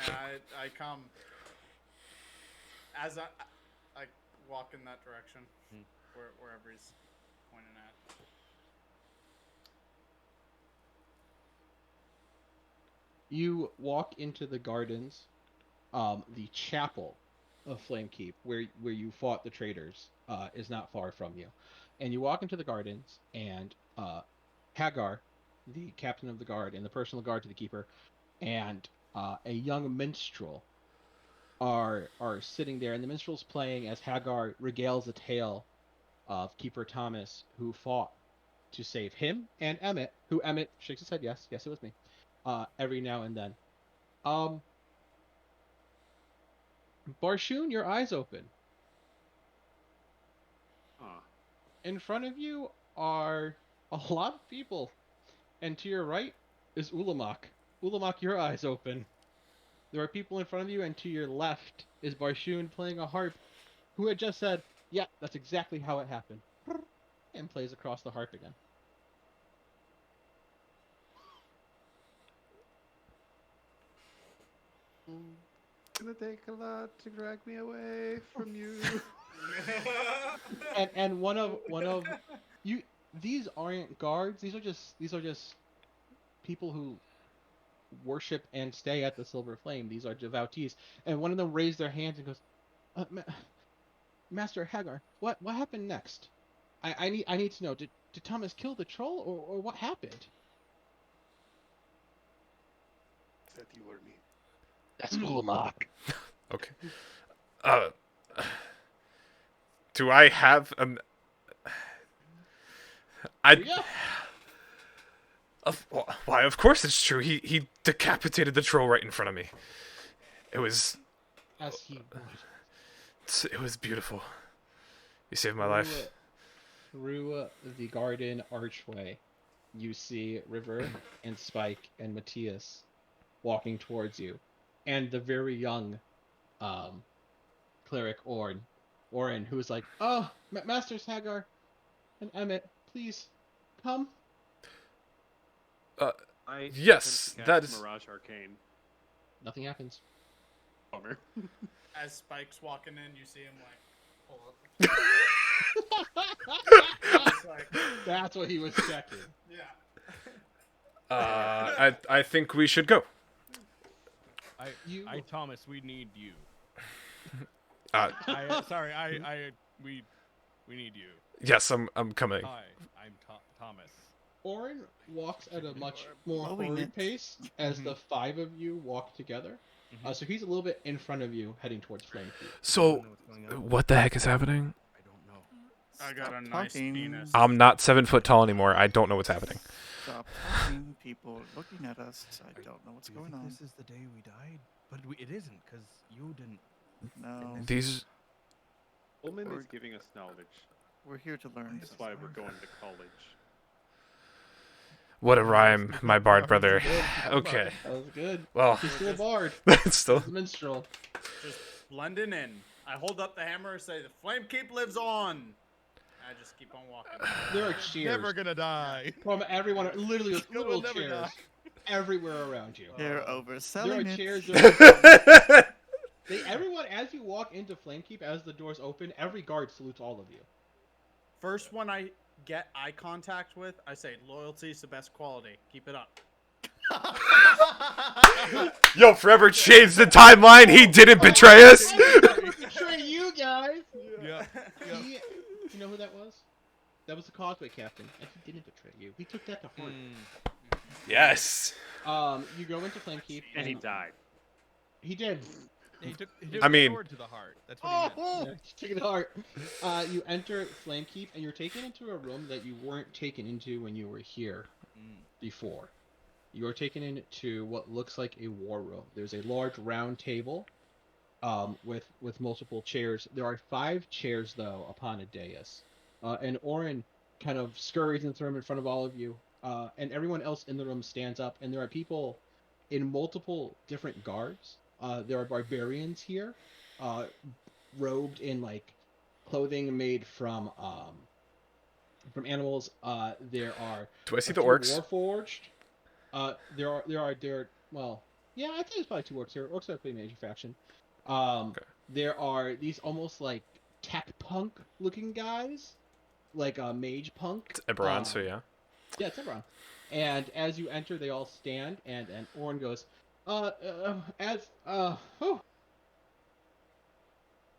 I come as I walk in that direction, wherever he's pointing at. You walk into the gardens, the chapel of Flamekeep, where you fought the traitors, is not far from you. And you walk into the gardens, and Hagar, the captain of the guard and the personal guard to the keeper, and a young minstrel are sitting there, and the minstrel's playing as Hagar regales a tale of Keeper Thomas, who fought to save him and Emmett, who Emmett shakes his head, yes, it was me, every now and then. Barshoon, your eyes open. In front of you are a lot of people, and to your right is Ulamak. Ulamak, your eyes open. There are people in front of you, and to your left is Barshoon playing a harp, who had just said, yeah, that's exactly how it happened, and plays across the harp again. It's gonna take a lot to drag me away from you. And one of you, these aren't guards. These are just people who worship and stay at the Silver Flame. These are devotees. And one of them raised their hands and goes, Master Hagar, what happened next? I need to know. Did Thomas kill the troll, or what happened? Said you or me. That's Ulamak. Okay. Do I have Yeah. Why, of course it's true. He decapitated the troll right in front of me. It was As he would. it was beautiful. You saved my life. Through the garden archway, you see River and Spike and Matthias walking towards you, and the very young cleric Orin, who is like, "Oh, Masters Hagar and Emmett, please come." I Yes, attempt to that cast is- Mirage Arcane. Nothing happens. Bummer. As Spike's walking in, you see him like pull up. It's like, That's what he was checking. yeah. I think we should go. Thomas, we need you. Uh, We need you. yes, I'm coming. Hi, I'm Thomas. Orin walks at a much more Blowing hurried it. pace as the five of you walk together. So he's a little bit in front of you, heading towards Flamekeep. So, what the heck is happening? I don't know. I got a Stop nice talking. penis. I'm not 7 foot tall anymore. I don't know what's happening. Stop talking. People are looking at us. I don't know what's Do you going think on. This is the day we died, but it isn't because you didn't. No, These Ullman Or- is giving us knowledge. we're here to learn. That's why we're going to college. what a rhyme, my bard brother. Okay, That was good. well, He's still a bard. that's still. He's a minstrel. Just blending in. I hold up the hammer and say, "The Flamekeep lives on," I just keep on walking. There are cheers Never gonna die. from everyone. Literally, there's No, literal we'll never chairs die. everywhere around you. They're There are overselling chairs. it. Everyone, as you walk into Flamekeep, as the doors open, every guard salutes all of you. First one I get eye contact with, I say, loyalty is the best quality. Keep it up. Yo, forever changed the timeline. He didn't betray us. I didn't betray you guys. Yeah. He, you know who that was? That was the Causeway captain, and he didn't betray you. He took that to heart. Yes. You go into Flamekeep, And he died. He did. He took I mean- the sword to the heart. That's what he meant. Yeah, he took it to heart. You enter Flamekeep, and you're taken into a room that you weren't taken into when you were here before. You are taken into what looks like a war room. There's a large round table with multiple chairs. There are 5 chairs, though, upon a dais. And Orin kind of scurries into the room in front of all of you. And everyone else in the room stands up. And there are people in multiple different guards. There are barbarians here, robed in, like, clothing made from animals. There are... Do I see a the few orcs? Warforged. Well, yeah, I think there's probably 2 orcs here. Orcs are pretty major faction. There are these almost like tech punk looking guys, like a mage punk. It's Eberron, so yeah. Yeah, it's Eberron. And as you enter, they all stand, and Orin goes,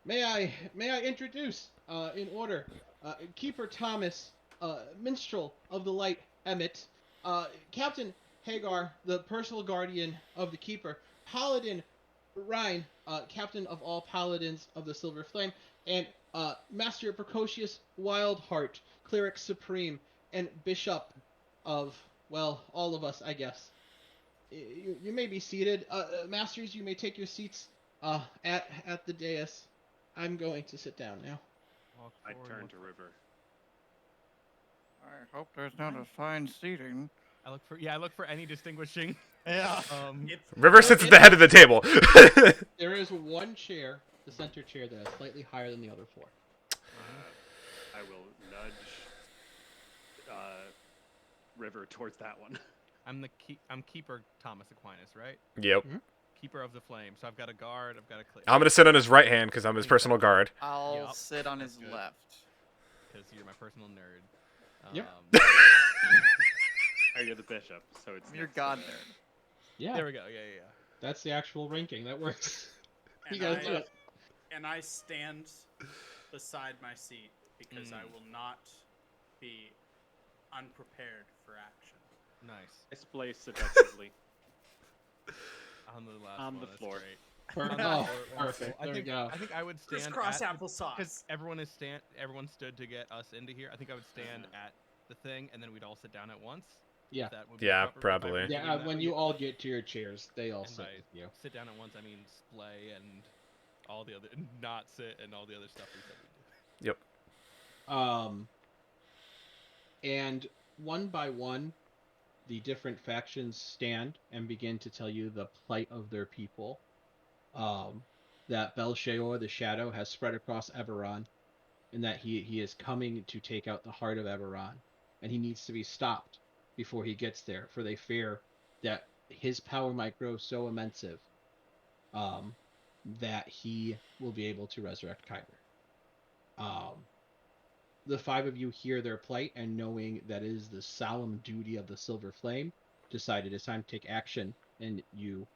may I introduce, in order, Keeper Thomas, Minstrel of the Light Emmett, Captain Hagar, the personal guardian of the Keeper, Paladin Rhine, Captain of all Paladins of the Silver Flame, and Master Precocious Wildheart, Cleric Supreme, and Bishop of, well, all of us, I guess. You may be seated. Masters, you may take your seats at the dais. I'm going to sit down now. Walk I forward, turn walk to River. I hope there's not assigned seating. I look for any distinguishing. Yeah. It's River sits at the head of the table. There is one chair, the center chair, that is slightly higher than the other 4. I will nudge River towards that one. I'm Keeper Thomas Aquinas, right? Yep. Keeper of the Flame. So I've got a guard. I've got a clear. I'm gonna sit on his right hand because I'm his personal guard. I'll Yup, sit on that's his good. left. Because you're my personal nerd. Yep. Oh, you're the bishop, so it's You're next to god the- nerd. Yeah, There we go. Yeah. that's the actual ranking. That works. You and guys do it. And I stand beside my seat because I will not be unprepared for action. Nice. Display seductively. On the last On one, the that's floor. Great. Perfect. On the Oh, floor, perfect. wonderful. There we go. I think I would stand. Crisscross at the- applesauce. Because everyone stood to get us into here. I think I would stand at the thing, and then we'd all sit down at once. Yeah. If that would be Yeah, proper- if I probably. were doing Yeah, that when way. you all get to your chairs, they all And sit by with you. sit down at once, I mean splay and all the other not sit and all the other stuff we said we do. Yep. And one by one, the different factions stand and begin to tell you the plight of their people. That Belshaor, the Shadow, has spread across Eberron, and that he is coming to take out the heart of Eberron, and he needs to be stopped before he gets there, for they fear that his power might grow so immense that he will be able to resurrect Kyber. The 5 of you hear their plight, and knowing that it is the solemn duty of the Silver Flame, decide it is time to take action, and you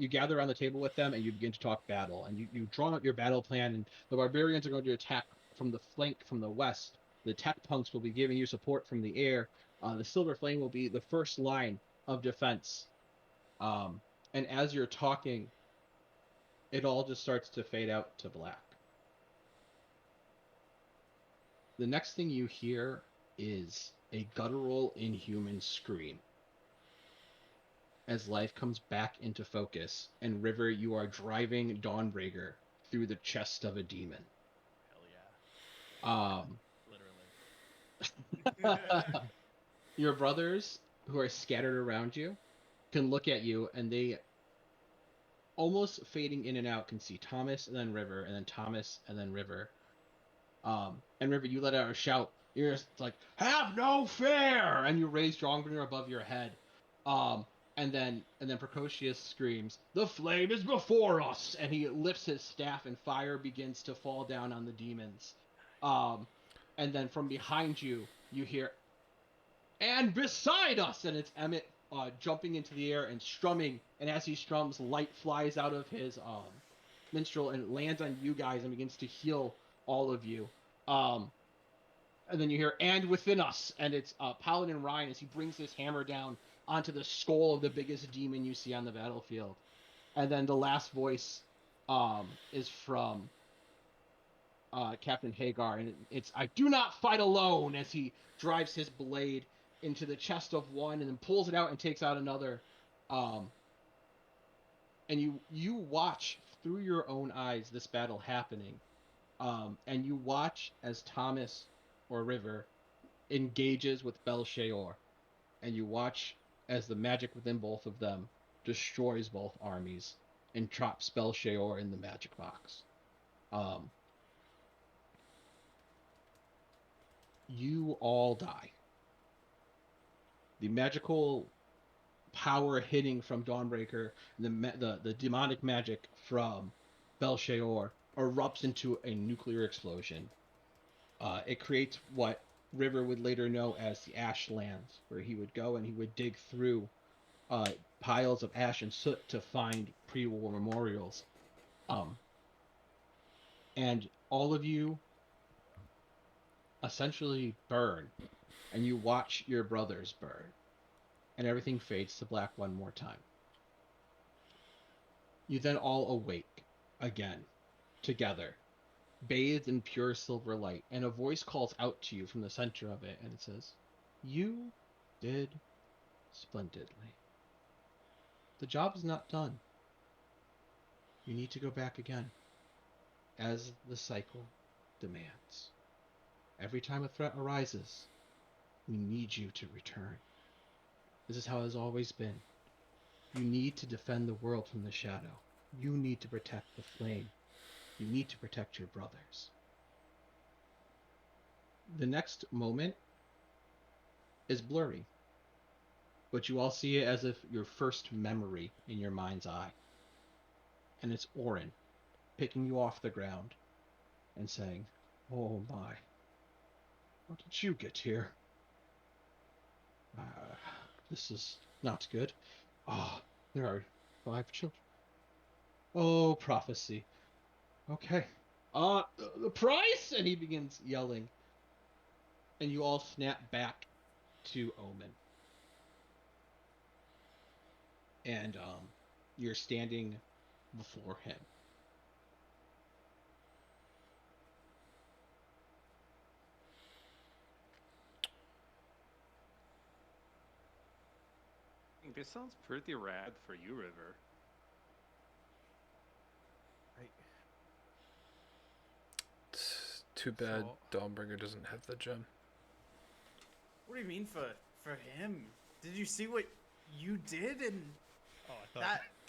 gather around the table with them, and you begin to talk battle, and you draw out your battle plan, and the barbarians are going to attack from the flank from the west. The tech punks will be giving you support from the air. The Silver Flame will be the first line of defense. And as you're talking, it all just starts to fade out to black. The next thing you hear is a guttural, inhuman scream. As life comes back into focus, and River, you are driving Dawnbreaker through the chest of a demon. Hell yeah. Literally. Your brothers, who are scattered around you, can look at you, and they, almost fading in and out, can see Thomas and then River, and then Thomas and then River. And River, you let out a shout. You're just like, "Have no fear!" And you raise Drongbrenner above your head. And then Precocious screams, "The flame is before us!" And he lifts his staff, and fire begins to fall down on the demons. And then from behind you, you hear, "And beside us!" And it's Emmett jumping into the air and strumming. And as he strums, light flies out of his minstrel and lands on you guys and begins to heal all of you. And then you hear, "And within us," and it's Paladin Ryan as he brings his hammer down onto the skull of the biggest demon you see on the battlefield. And then the last voice is from Captain Hagar, and it's, "I do not fight alone," as he drives his blade into the chest of one and then pulls it out and takes out another. And you watch through your own eyes this battle happening. And you watch as Thomas or River engages with Belshaor, and you watch as the magic within both of them destroys both armies and traps Belshaor in the magic box. You all die. The magical power hitting from Dawnbreaker and the demonic magic from Belshaor erupts into a nuclear explosion. It creates what River would later know as the Ashlands, where he would go and he would dig through piles of ash and soot to find pre-war memorials. And all of you essentially burn, and you watch your brothers burn, and everything fades to black one more time. You then all awake again, together, bathed in pure silver light, and a voice calls out to you from the center of it, and it says, "You did splendidly. The job is not done. You need to go back again, as the cycle demands. Every time a threat arises, we need you to return. This is how it has always been. You need to defend the world from the shadow. You need to protect the flame. You need to protect your brothers." The next moment is blurry, but you all see it as if your first memory in your mind's eye. And it's Orin picking you off the ground and saying, "Oh my, how did you get here? This is not good. There are 5 children. Oh, prophecy. Okay. The price!" And he begins yelling. And you all snap back to Omen. And you're standing before him. This sounds pretty rad for you, River. It's too bad Dawnbringer doesn't have the gem. What do you mean for him? Did you see what you did in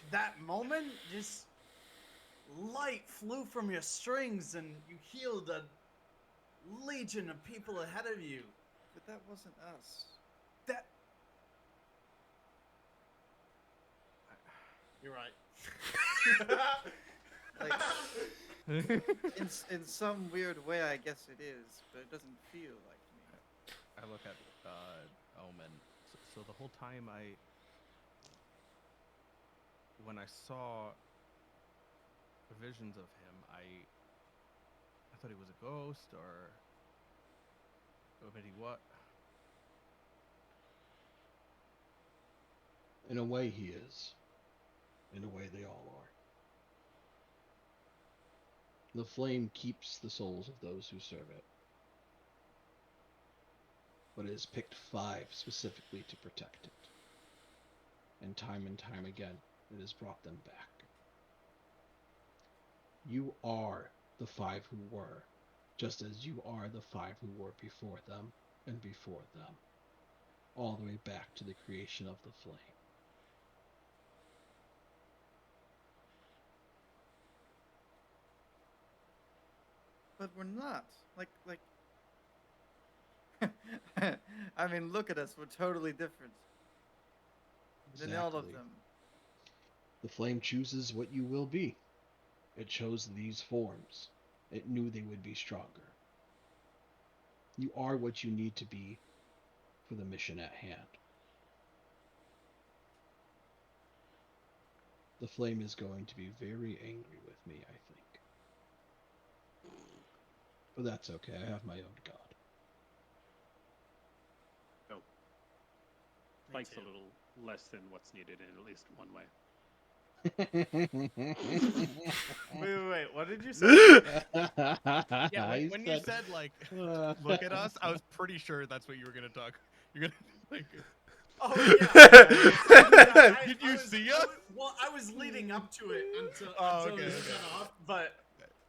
that moment? Just light flew from your strings and you healed a legion of people ahead of you. But that wasn't us. You're right. Like, in some weird way, I guess it is, but it doesn't feel like me. I look at Omen. So the whole time when I saw visions of him, I thought he was a ghost or maybe what? In a way, he is. In a way, they all are. The flame keeps the souls of those who serve it. But it has picked 5 specifically to protect it. And time again, it has brought them back. You are the 5 who were, just as you are the 5 who were before them and before them. All the way back to the creation of the flame. but we're not. Like. I mean, look at us. We're totally different than all of Exactly. them. The flame chooses what you will be. It chose these forms. It knew they would be stronger. You are what you need to be for the mission at hand. The flame is going to be very angry with me, I think. But that's okay. I have my own god. Me Fight's too. a little less than what's needed in at least one way. Wait. What did you say? Yeah, I when you said like, look at us, I was pretty sure that's what you were gonna talk. You're gonna like. Oh yeah. Did you see us? Well, I was leading up to it until Okay, it was okay. cut off, but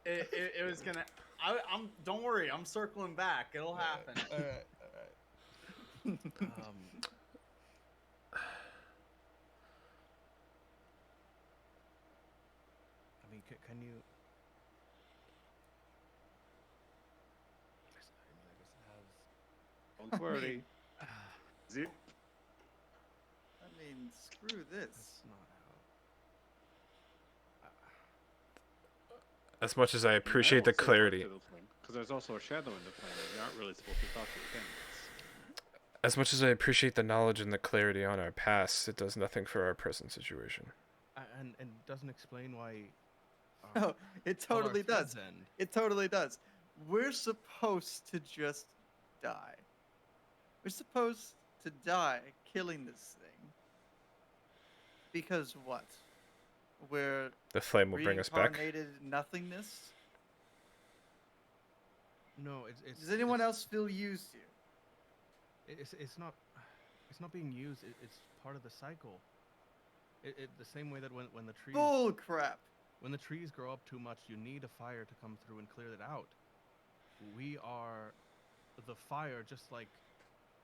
it was gonna. I'm. Don't worry. I'm circling back. It'll happen. All right. I mean, can you? I guess it has. Don't worry. Zip. I mean, screw this. That's not how. As much as I appreciate the clarity, Because there's also a shadow in the flame. And you aren't really supposed to talk to the thing. as much as I appreciate the knowledge and the clarity on our past, it does nothing for our present situation. And doesn't explain why. Oh, it all our totally threads does. end. It totally does. We're supposed to just die. We're supposed to die killing this thing. Because what? We're The flame will bring us back. reincarnated nothingness? No, it's. Does anyone else feel used here? It's not. It's not being used. It's part of the cycle. The same way that when the trees Bull crap. when the trees grow up too much, you need a fire to come through and clear it out. We are the fire, just like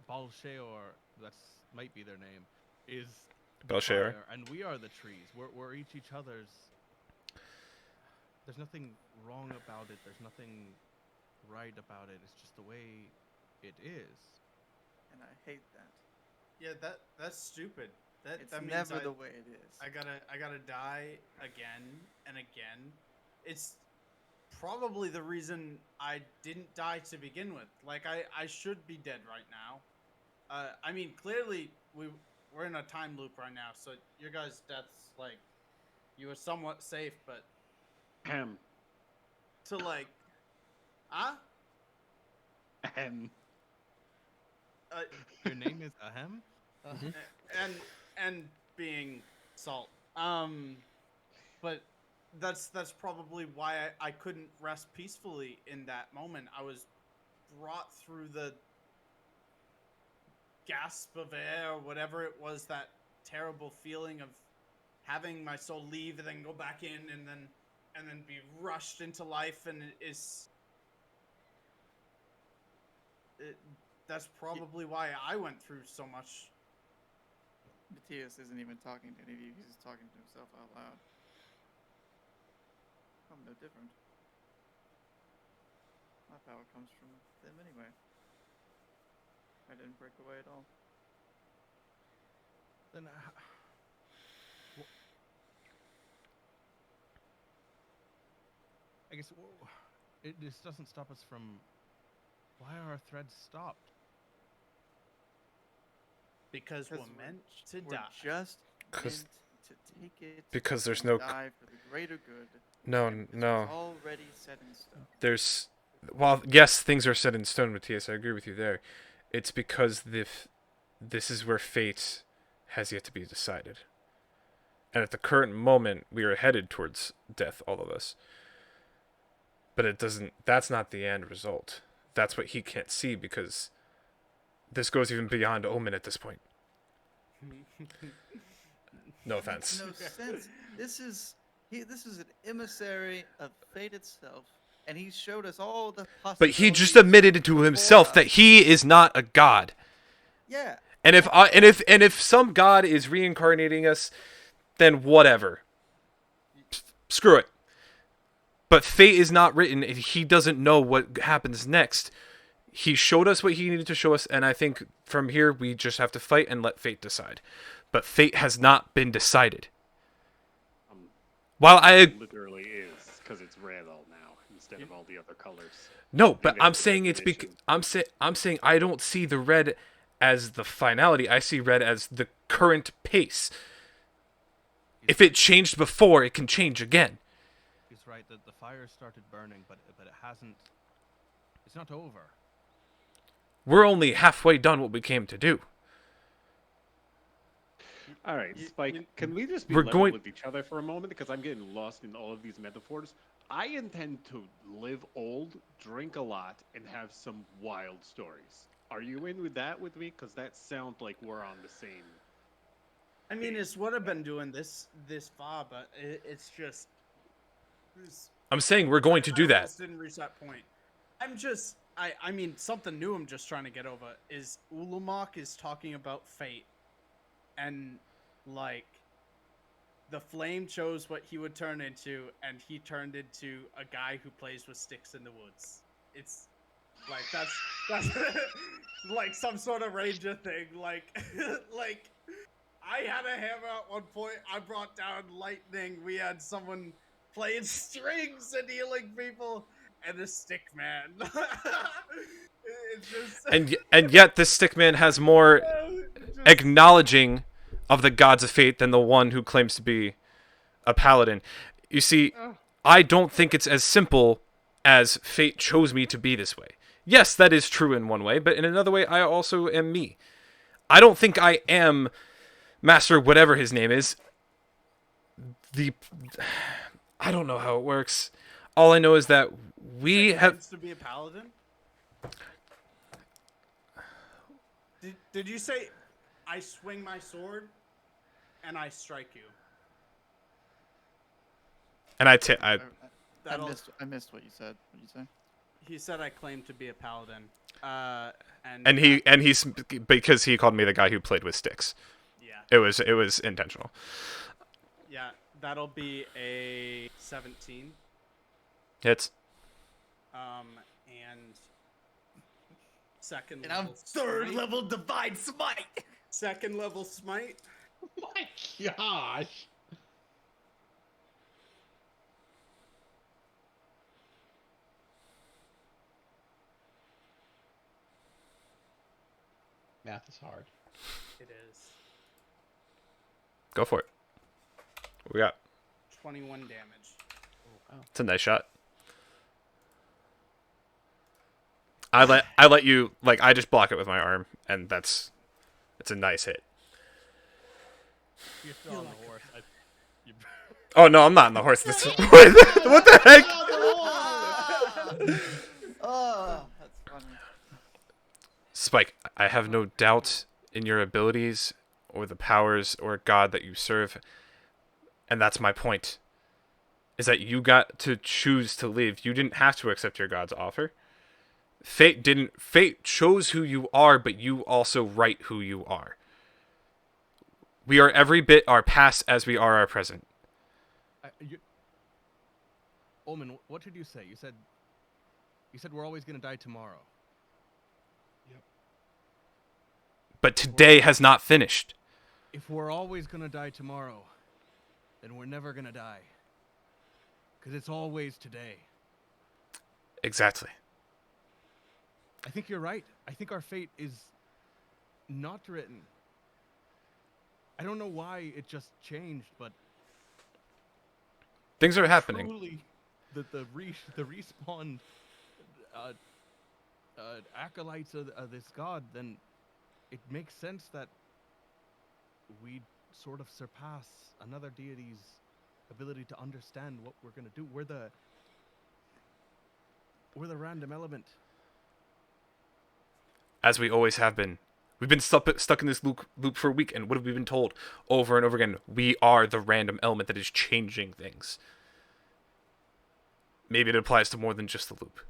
Balsheor, that's might be their name, is the Balsheor. fire, and we are the trees. We're each other's. There's nothing wrong about it. There's nothing right about it. It's just the way it is. And I hate that. Yeah, that's stupid. It's that means never the way it is. I gotta die again and again. It's probably the reason I didn't die to begin with. Like I should be dead right now. I mean, clearly we're in a time loop right now, so your guys' deaths, like, you were somewhat safe, but Ahem. to like, huh? Ahem. Your name is Ahem. And being Salt. But that's probably why I couldn't rest peacefully in that moment. I was brought through the gasp of air, or whatever it was, that terrible feeling of having my soul leave and then go back in and then be rushed into life, and that's probably why I went through so much. Matthias isn't even talking to any of you, he's just talking to himself out loud. I'm no different. My power comes from them anyway. I didn't break away at all. Then I guess this doesn't stop us from. Why are our threads stopped? Because we're meant to We're die. just 'Cause- meant to take it because there's and no die for the greater good. No, and this was no. already set in stone. There's, while yes, things are set in stone, Matthias. I agree with you there. It's because this is where fate has yet to be decided, and at the current moment, we are headed towards death, all of us. But it doesn't. That's not the end result. That's what he can't see, because this goes even beyond Omen at this point. No offense. No sense. This is an emissary of fate itself, and he showed us all the possibilities. But he just admitted to himself that he is not a god. Yeah. And if some god is reincarnating us, then whatever. Screw it. But fate is not written, and he doesn't know what happens next. He showed us what he needed to show us, and I think from here we just have to fight and let fate decide. But fate has not been decided. While It literally is, because it's red all now instead of all the other colors. no, but that's I'm the saying it's definition. I'm saying I don't see the red as the finality. I see red as the current pace. If it changed before, it can change again. He's right that the fire started burning, but it hasn't. It's not over. We're only halfway done what we came to do. All right, Spike, can we just be We're level going- with each other for a moment? Because I'm getting lost in all of these metaphors. I intend to live old, drink a lot, and have some wild stories. Are you in with that with me? Because that sounds like we're on the same. I mean, it's what I've been doing this far, but it's just. I'm saying we're going to do I that. almost didn't reach that point. I'm just. I mean, something new I'm just trying to get over is Ulamark is talking about fate. And, like, the flame chose what he would turn into, and he turned into a guy who plays with sticks in the woods. It's, like, that's like, some sort of ranger thing. Like, like, I had a hammer at one point, I brought down lightning, we had someone playing strings and healing people, and a stick man. It's just... And yet this stickman has more acknowledging of the gods of fate than the one who claims to be a paladin. You see, I don't think it's as simple as fate chose me to be this way. Yes, that is true in one way, but in another way, I also am me. I don't think I am Master whatever his name is. I don't know how it works. All I know is that we have... to be a paladin? Did you say I swing my sword and I strike you? And I That'll- missed what you said. What did you say? He said I claim to be a paladin. and he's because he called me the guy who played with sticks. Yeah, It was intentional. yeah, that'll be a 17. Hits. And second And I'm level third smite. level divine smite. Second level smite. My gosh. Math is hard. It is Go for it. What we got? 21 damage. It's a nice shot. I let you, like, I just block it with my arm, and it's a nice hit. You're still on the horse. Oh no, I'm not on the horse. What the heck? Oh, that's funny. Spike, I have no doubt in your abilities or the powers or God that you serve, and that's my point. Is that you got to choose to live. You didn't have to accept your God's offer. Fate didn't. Fate chose who you are, but you also write who you are. We are every bit our past as we are our present. Ullman, what did you say? You said we're always gonna die tomorrow. But today has not finished. If we're always gonna die tomorrow, then we're never gonna die. 'Cause it's always today. Exactly. I think you're right. I think our fate is not written. I don't know why it just changed, but Things are happening. truly, the respawn acolytes of this god, then it makes sense that we sort of surpass another deity's ability to understand what we're gonna do. We're the random element. As we always have been. We've been stuck in this loop for a week, and what have we been told over and over again? We are the random element that is changing things. Maybe it applies to more than just the loop.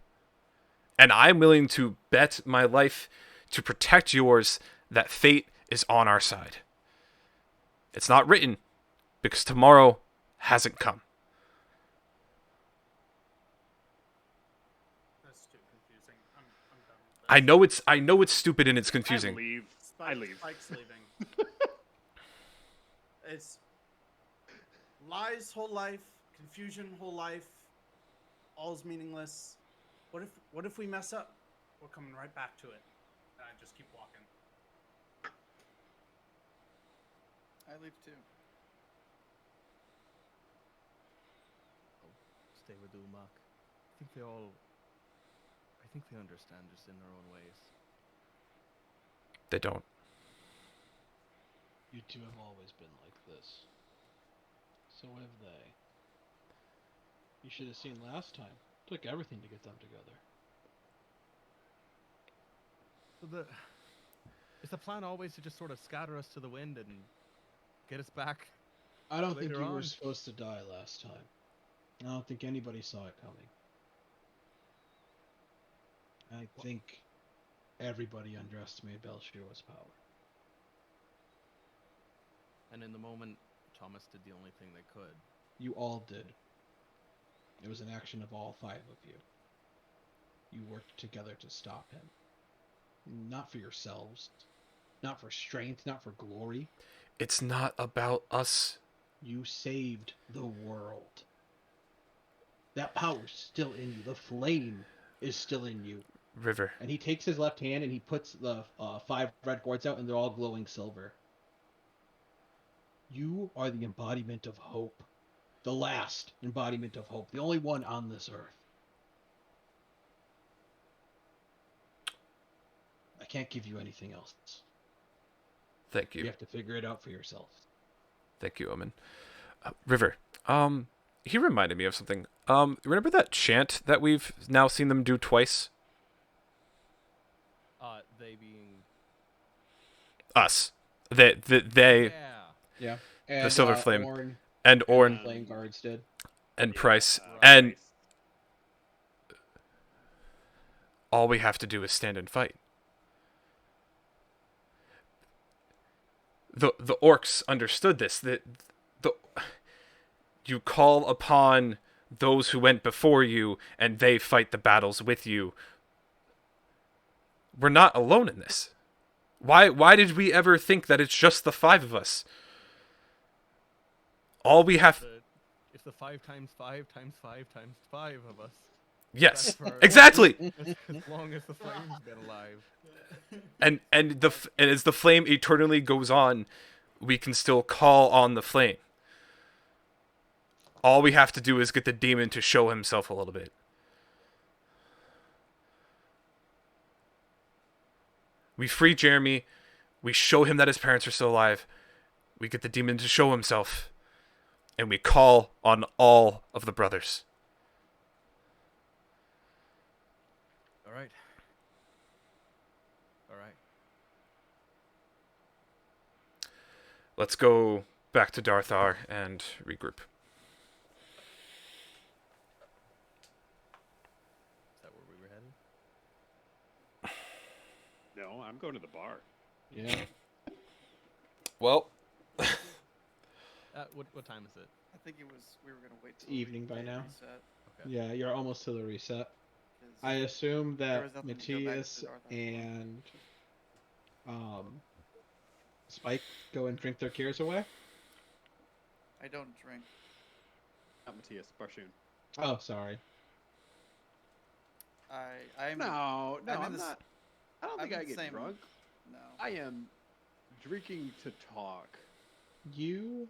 And I'm willing to bet my life to protect yours that fate is on our side. It's not written, because tomorrow hasn't come. confusing. I'm done with this. I know it's stupid and it's I confusing. leave. I leave. Spike's leaving. It's lies whole life, confusion whole life, all's meaningless. What if we mess up? We're coming right back to it. And I just keep walking. I leave too. Stay with Ulmak. I think they understand just in their own ways. They don't. You two have always been like this. So have they. You should have seen last time. Took everything to get them together. So is the plan always to just sort of scatter us to the wind and get us back? I don't think Later you were on. supposed to die last time. I don't think anybody saw it coming. I think everybody underestimated Belshiro's power. And in the moment, Thomas did the only thing they could. You all did. It was an action of all 5 of you. You worked together to stop him. Not for yourselves. Not for strength, not for glory. It's not about us. You saved the world. That power's still in you. The flame is still in you. River. And he takes his left hand and he puts the 5 red cords out and they're all glowing silver. You are the embodiment of hope. The last embodiment of hope. The only one on this earth. I can't give you anything else. Thank You you. have to figure it out for yourself. Thank you, Omen. River. He reminded me of something. Remember that chant that we've now seen them do twice? They being Us. They yeah. Yeah. And, Silver Flame. Ornn and Ornn Flame Guards did. and Yeah, Price. right. And all we have to do is stand and fight. The orcs understood this. You call upon those who went before you, and they fight the battles with you. We're not alone in this. Why did we ever think that it's just the 5 of us? All we have... It's the 5 times 5 times 5 times 5 of us. Yes, That's for- exactly. As long as the flame's been alive. And as the flame eternally goes on, we can still call on the flame. All we have to do is get the demon to show himself a little bit. We free Jeremy. We show him that his parents are still alive. We get the demon to show himself. And we call on all of the brothers. All right. All right. Let's go back to Darthar and regroup. Is that where we were headed? No, I'm going to the bar. Yeah. Well, What time is it? I think we were gonna wait till evening by they now. reset, Okay. Yeah, you're almost to the reset. 'cause I assume There was that nothing to go back to Matthias Darth Vader for. and Spike go and drink their cares away. I don't drink. Not Matthias, Barshoon. Oh, sorry. I'm No, I'm in I'm this- not. I don't I'm think I in the get same- drunk. no. I am drinking to talk You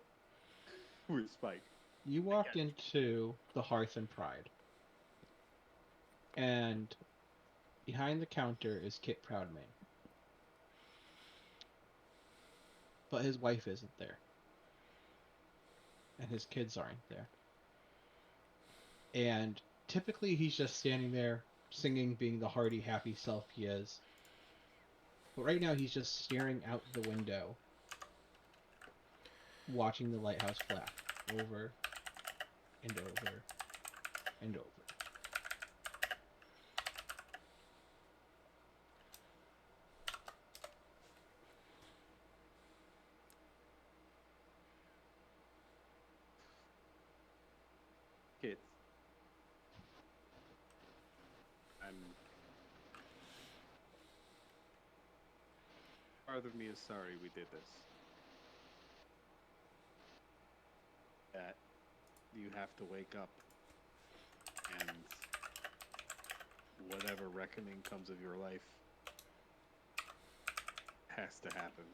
with Spike. walked into the Hearth and Pride, and behind the counter is Kit Proudmane, but his wife isn't there, and his kids aren't there. And typically he's just standing there singing, being the hearty, happy self he is. But right now he's just staring out the window, watching the lighthouse flash over and over and over. Kids. I'm Part of me is sorry we did this. That you have to wake up and whatever reckoning comes of your life has to happen.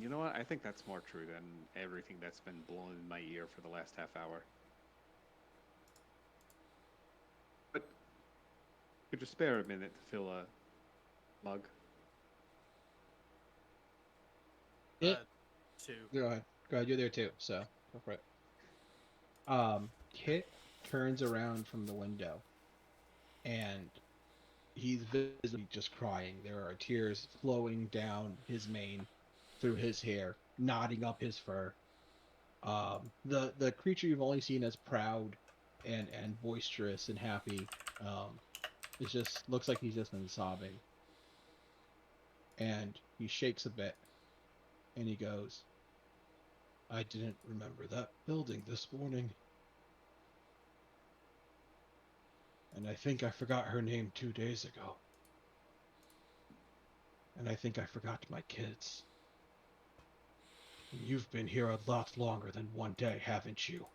You know what? I think that's more true than everything that's been blown in my ear for the last half hour. But could you spare a minute to fill a mug? It, Two. go ahead. Go ahead. You're there too, so go for it. Kit turns around from the window, and he's visibly just crying. There are tears flowing down his mane, through his hair, knotting up his fur. The creature you've only seen as proud and boisterous and happy, it just looks like he's just been sobbing. And he shakes a bit, and he goes, "I didn't remember that building this morning. And I think I forgot her name 2 days ago. And I think I forgot my kids. And you've been here a lot longer than 1 day, haven't you?"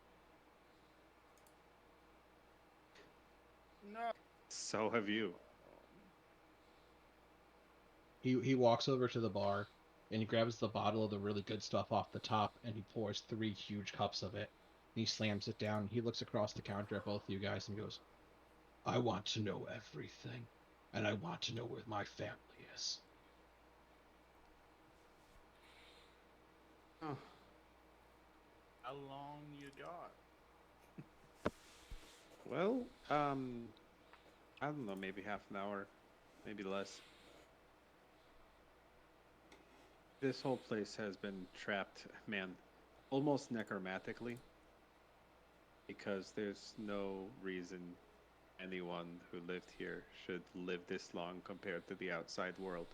No. So have you. He walks over to the bar, and he grabs the bottle of the really good stuff off the top, and he pours 3 huge cups of it. And he slams it down. He looks across the counter at both of you guys and goes, "I want to know everything, and I want to know where my family is." Oh. How long you got? Well, I don't know, maybe half an hour, maybe less. This whole place has been trapped, man, almost necromantically, because there's no reason anyone who lived here should live this long compared to the outside world.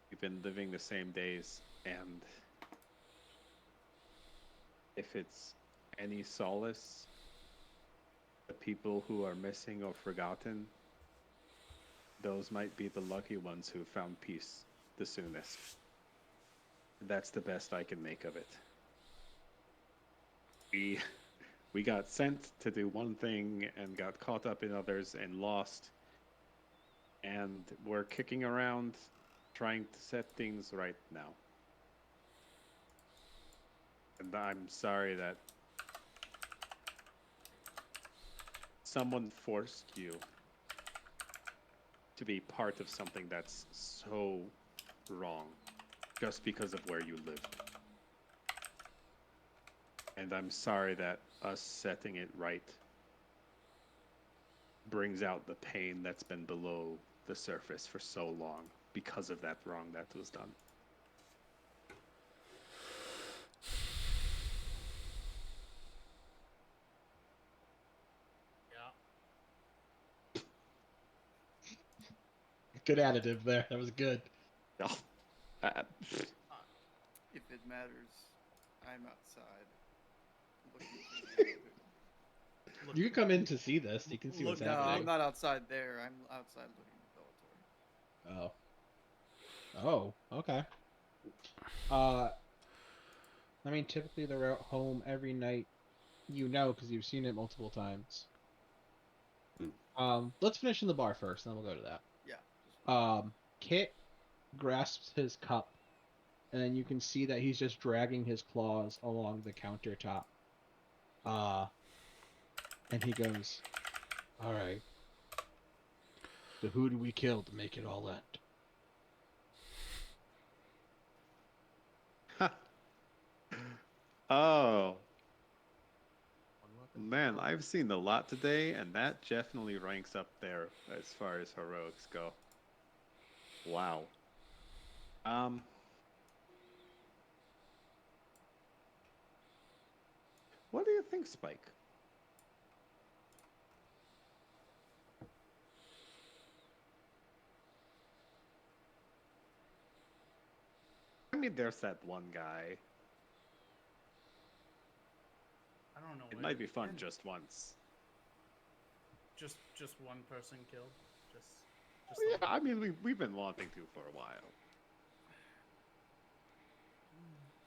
We've been living the same days, and if it's any solace, the people who are missing or forgotten, those might be the lucky ones who found peace the soonest. That's the best I can make of it. We got sent to do one thing and got caught up in others and lost. And we're kicking around trying to set things right now. And I'm sorry that someone forced you to be part of something that's so wrong just because of where you lived. And I'm sorry that us setting it right brings out the pain that's been below the surface for so long because of that wrong that was done. Yeah. Good additive there. That was good. Oh, If it matters, I'm outside looking through the neighborhood. You can come in to see this. You can see what's Look, No, I'm happening. not outside there. I'm outside looking at Bellator. Oh. Oh, okay. I mean, typically they're out home every night. You know, because you've seen it multiple times. Let's finish in the bar first, then we'll go to that. Yeah. Kit grasps his cup, and then you can see that he's just dragging his claws along the countertop. And he goes, "All right. So who do we kill to make it all end?" Oh, One weapon. man, I've seen a lot today, and that definitely ranks up there as far as heroics go. Wow. What do you think, Spike? I mean, there's that one guy. I don't know. It what might be fun again. just once. Just one person killed. Just Yeah, I mean, we've been wanting to for a while.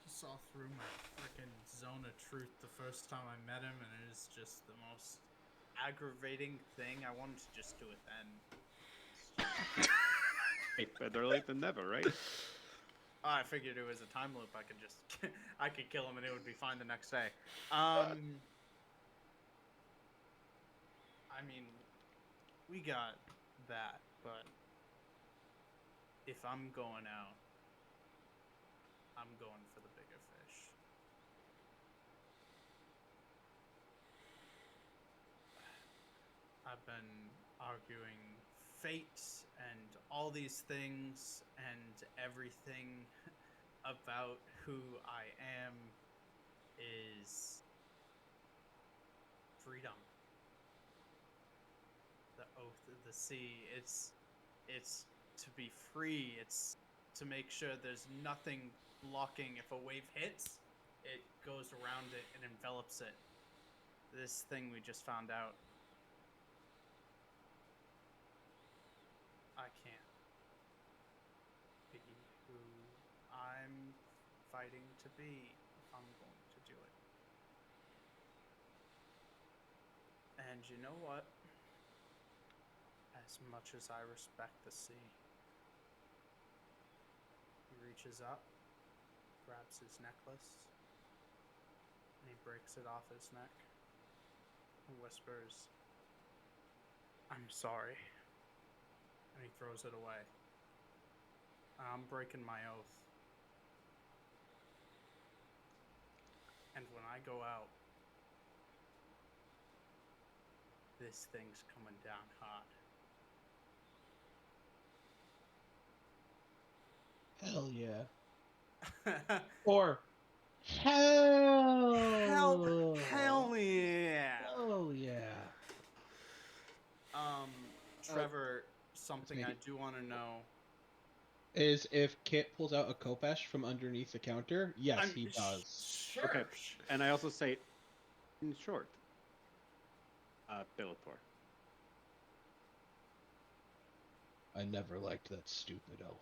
He saw through my freaking zone of truth the first time I met him, and it is just the most aggravating thing. I wanted to just do it then. Hey, better late than never, right? I figured it was a time loop. I could just, I could kill him and it would be fine the next day. I mean, we got that, but if I'm going out, I'm going for the bigger fish. I've been arguing fate and all these things and everything about who I am is freedom. The oath of the sea. It's to be free. It's to make sure there's nothing blocking. If a wave hits, it goes around it and envelops it. This thing we just found out. I can't be who I'm fighting to be if I'm going to do it. And you know what? As much as I respect the sea, he reaches up, grabs his necklace, and he breaks it off his neck and whispers, "I'm sorry." And he throws it away. I'm breaking my oath. And when I go out, this thing's coming down hot. Hell yeah. Or hell. Hell yeah. Oh yeah. Trevor, something make I it- do want to know. Is if Kit pulls out a Kopesh from underneath the counter, yes, he does. Sure. Okay, and I also say, in short, Bellator. I never liked that stupid elf.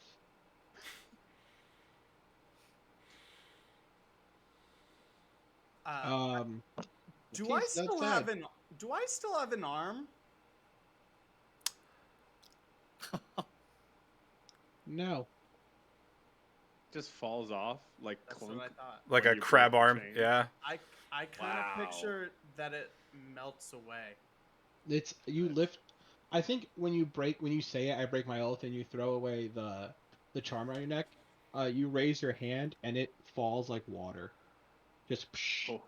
Do I Keith's still outside. have an? Do I still have an arm? No. Just falls off like That's clunk. what I thought. Like When a you crab break the arm. chain. Yeah. I kind of Wow. picture that it melts away. It's you lift. I think when you say it, I break my oath, and you throw away the charm around your neck. You raise your hand, and it falls like water, just psh,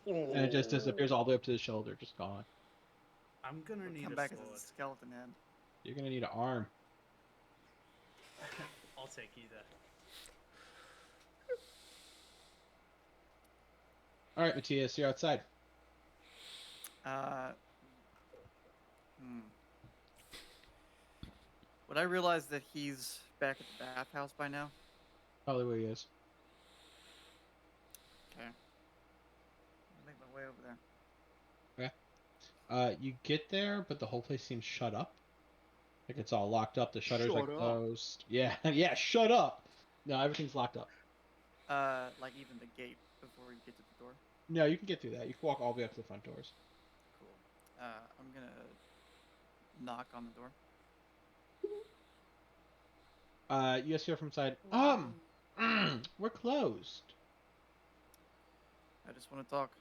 and it just disappears all the way up to the shoulder, just gone. I'm gonna It'll need come a back as sword. a skeleton head. You're gonna need an arm. I'll take either. All right, Matthias, you're outside. Would I realize that he's back at the bathhouse by now? Probably where he is. Okay. I'll make my way over there. You get there, but the whole place seems shut up. Like it's all locked up. The shutters are Shut up. closed. Yeah, yeah. Shut up. No, everything's locked up. Like even the gate before we get to the door. No, you can get through that. You can walk all the way up to the front doors. Cool. I'm gonna knock on the door. You just hear from inside. We're closed. I just want to talk.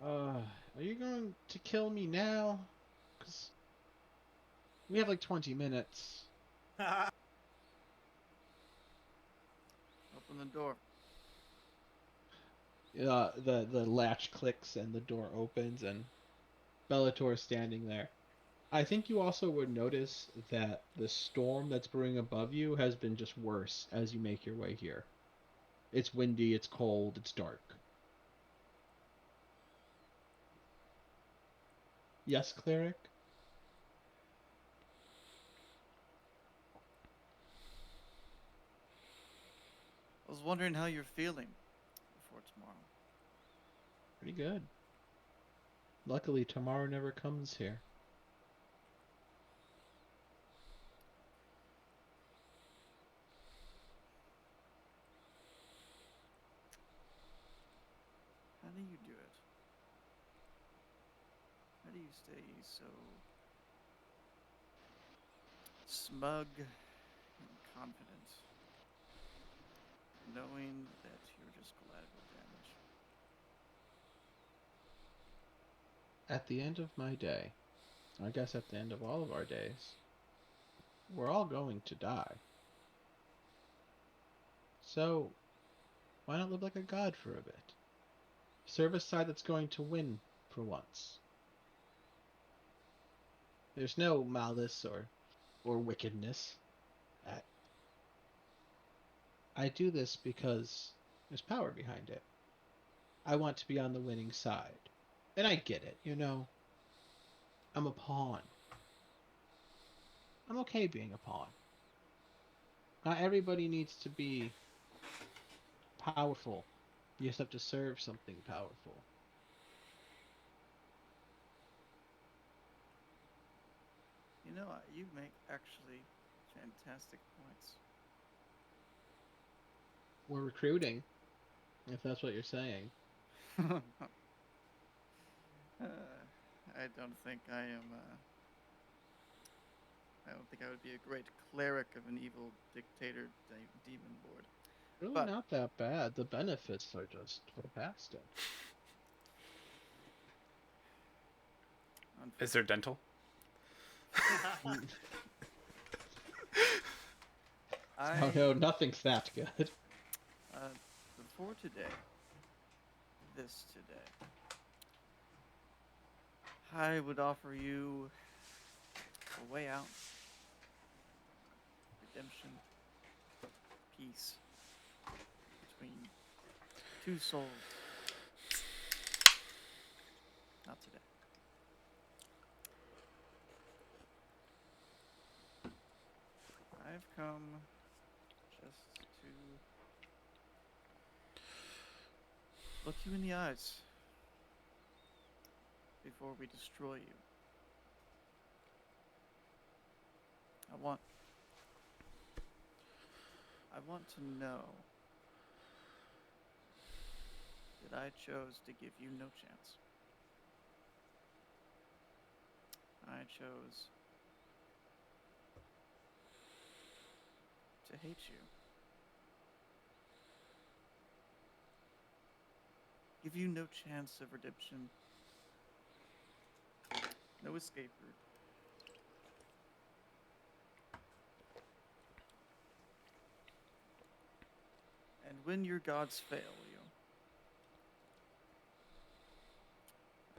Are you going to kill me now? 'Cause we have like 20 minutes. Open the door. The latch clicks and the door opens and Bellator is standing there. I think you also would notice that the storm that's brewing above you has been just worse as you make your way here. It's windy, it's cold, it's dark. Yes, cleric? I was wondering how you're feeling before tomorrow. Pretty good. Luckily, tomorrow never comes here. How do you do it? How do you stay so smug and confident, knowing that you're just collateral damage? At the end of my day, I guess at the end of all of our days, we're all going to die. So, why not live like a god for a bit? Serve a side that's going to win for once. There's no malice or wickedness. I do this because there's power behind it. I want to be on the winning side. And I get it, you know. I'm a pawn. I'm okay being a pawn. Not everybody needs to be powerful. You just have to serve something powerful. You know, you make actually fantastic points. We're recruiting, if that's what you're saying. I don't think I am. I don't think I would be a great cleric of an evil dictator demon lord. Really But- not that bad. The benefits are just fantastic. Is there dental? Oh no, nothing's that good. Before today, I would offer you a way out, redemption, peace between two souls. Not today. I've come just to look you in the eyes before we destroy you. I want to know that I chose to give you no chance. I chose to hate you. Give you no chance of redemption. No escape route. And when your gods fail you,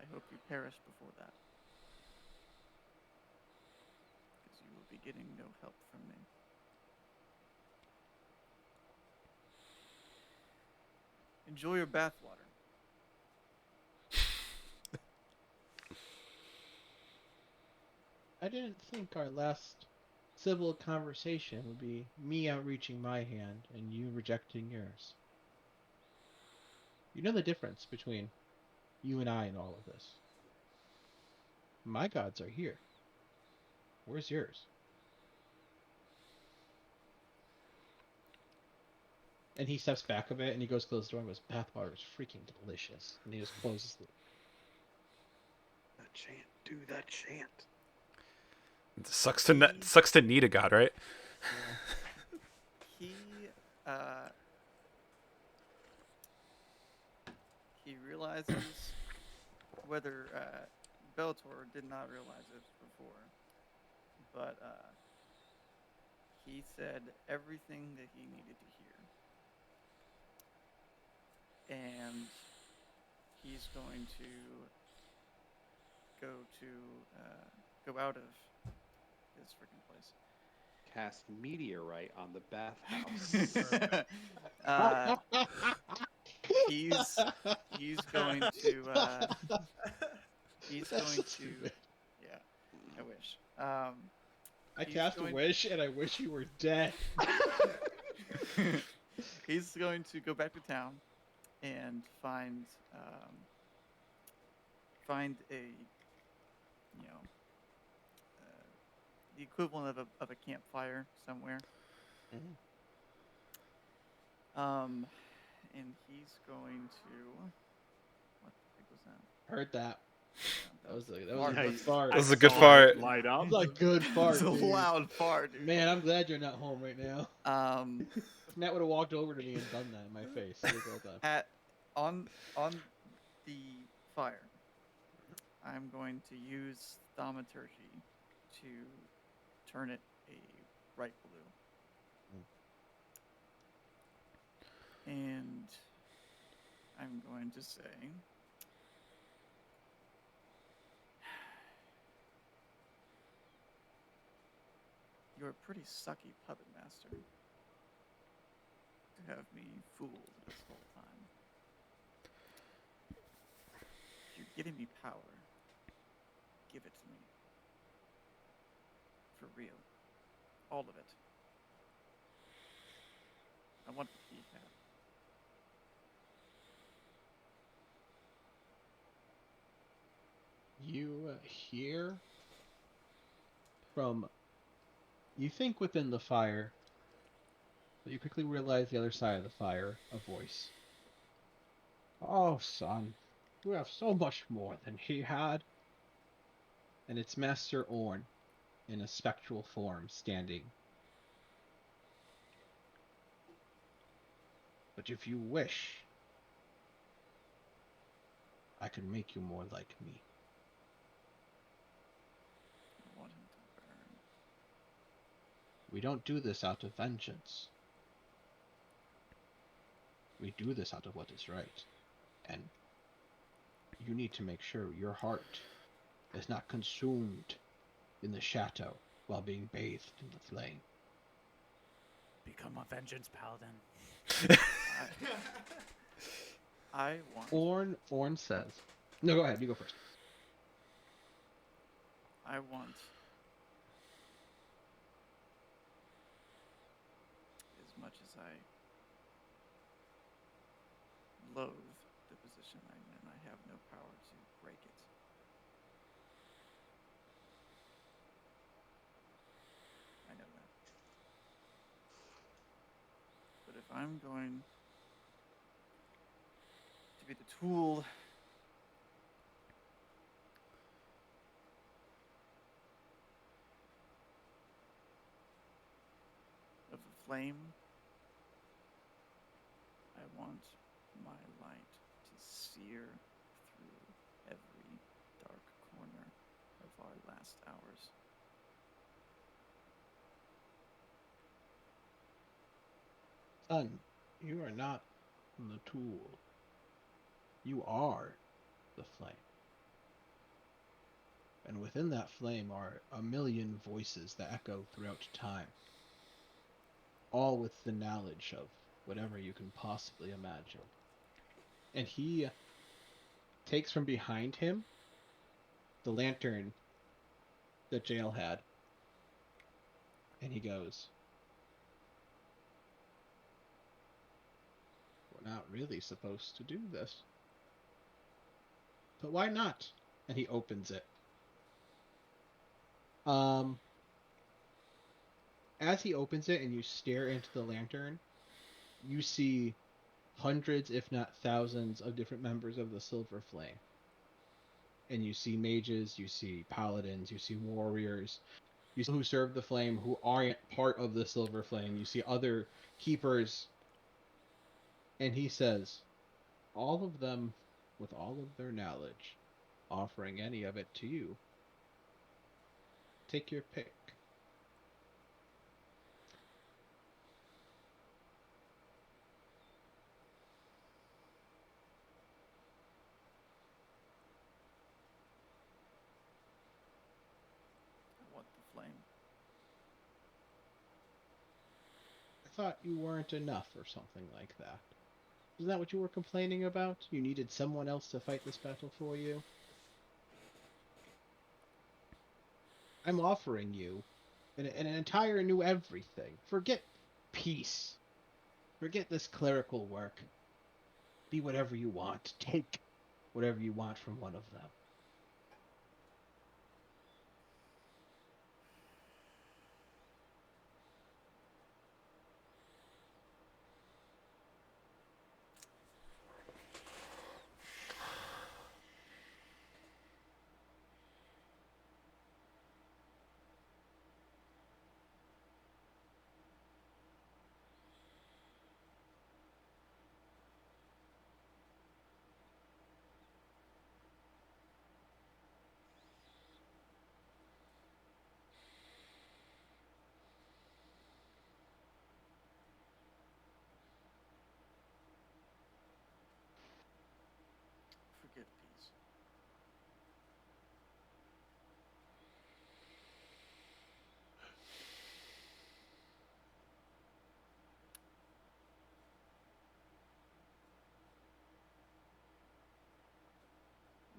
I hope you perish before that. Because you will be getting no help from me. Enjoy your bathwater. I didn't think our last civil conversation would be me outreaching my hand and you rejecting yours. You know the difference between you and I in all of this. My gods are here. Where's yours? And he steps back a bit and he goes to close the door and goes, bathwater is freaking delicious. And he just closes the That chant. Do that chant. Sucks to need a god, right? He realizes whether Bellator did not realize it before, but he said everything that he needed to hear, and he's going to go out of this freaking place. Cast meteorite on the bathhouse. He's going to yeah, I wish. I He's cast a going- wish and I wish you were dead. He's going to go back to town and find find a, the equivalent of a campfire somewhere. And he's going to. What the heck was that? Heard that. Yeah, That was a fart. good Nice. fart. That was a I good saw fart. it light up. It's a good fart, It's a dude. loud fart, dude. Man, I'm glad you're not home right now. Um, Matt would have walked over to me and done that in my face. Here's all that. on the fire, I'm going to use thaumaturgy to turn it a bright blue. And I'm going to say, you're a pretty sucky puppet master to have me fooled this whole time. If you're giving me power, give it to me. For real. All of it. I want the key hat. You hear from. You think within the fire, but you quickly realize the other side of the fire, a voice. Oh, son, you have so much more than he had. And it's Master Orn, in a spectral form, standing. But if you wish, I can make you more like me. I want him to burn. We don't do this out of vengeance. We do this out of what is right. And you need to make sure your heart is not consumed in the shadow while being bathed in the flame. Become a vengeance paladin. I want. Orn says. No, go ahead. You go first. I want. As much as I loathe the position I'm in, I have no power to break it. I know that. But if I'm going to be the tool of the flame, I want my light to sear through every dark corner of our last hours. Son, you are not the tool. You are the flame. And within that flame are a million voices that echo throughout time. All with the knowledge of whatever you can possibly imagine. And he takes from behind him the lantern that Jael had. And he goes, "We're not really supposed to do this. But why not?" And he opens it. As he opens it and you stare into the lantern, you see hundreds, if not thousands, of different members of the Silver Flame. And you see mages, you see paladins, you see warriors, you see who serve the flame who aren't part of the Silver Flame. You see other keepers. And he says, all of them, with all of their knowledge, offering any of it to you. Take your pick. I want the flame. I thought you weren't enough or something like that. Isn't that what you were complaining about? You needed someone else to fight this battle for you? I'm offering you an entire new everything. Forget peace. Forget this clerical work. Be whatever you want. Take whatever you want from one of them.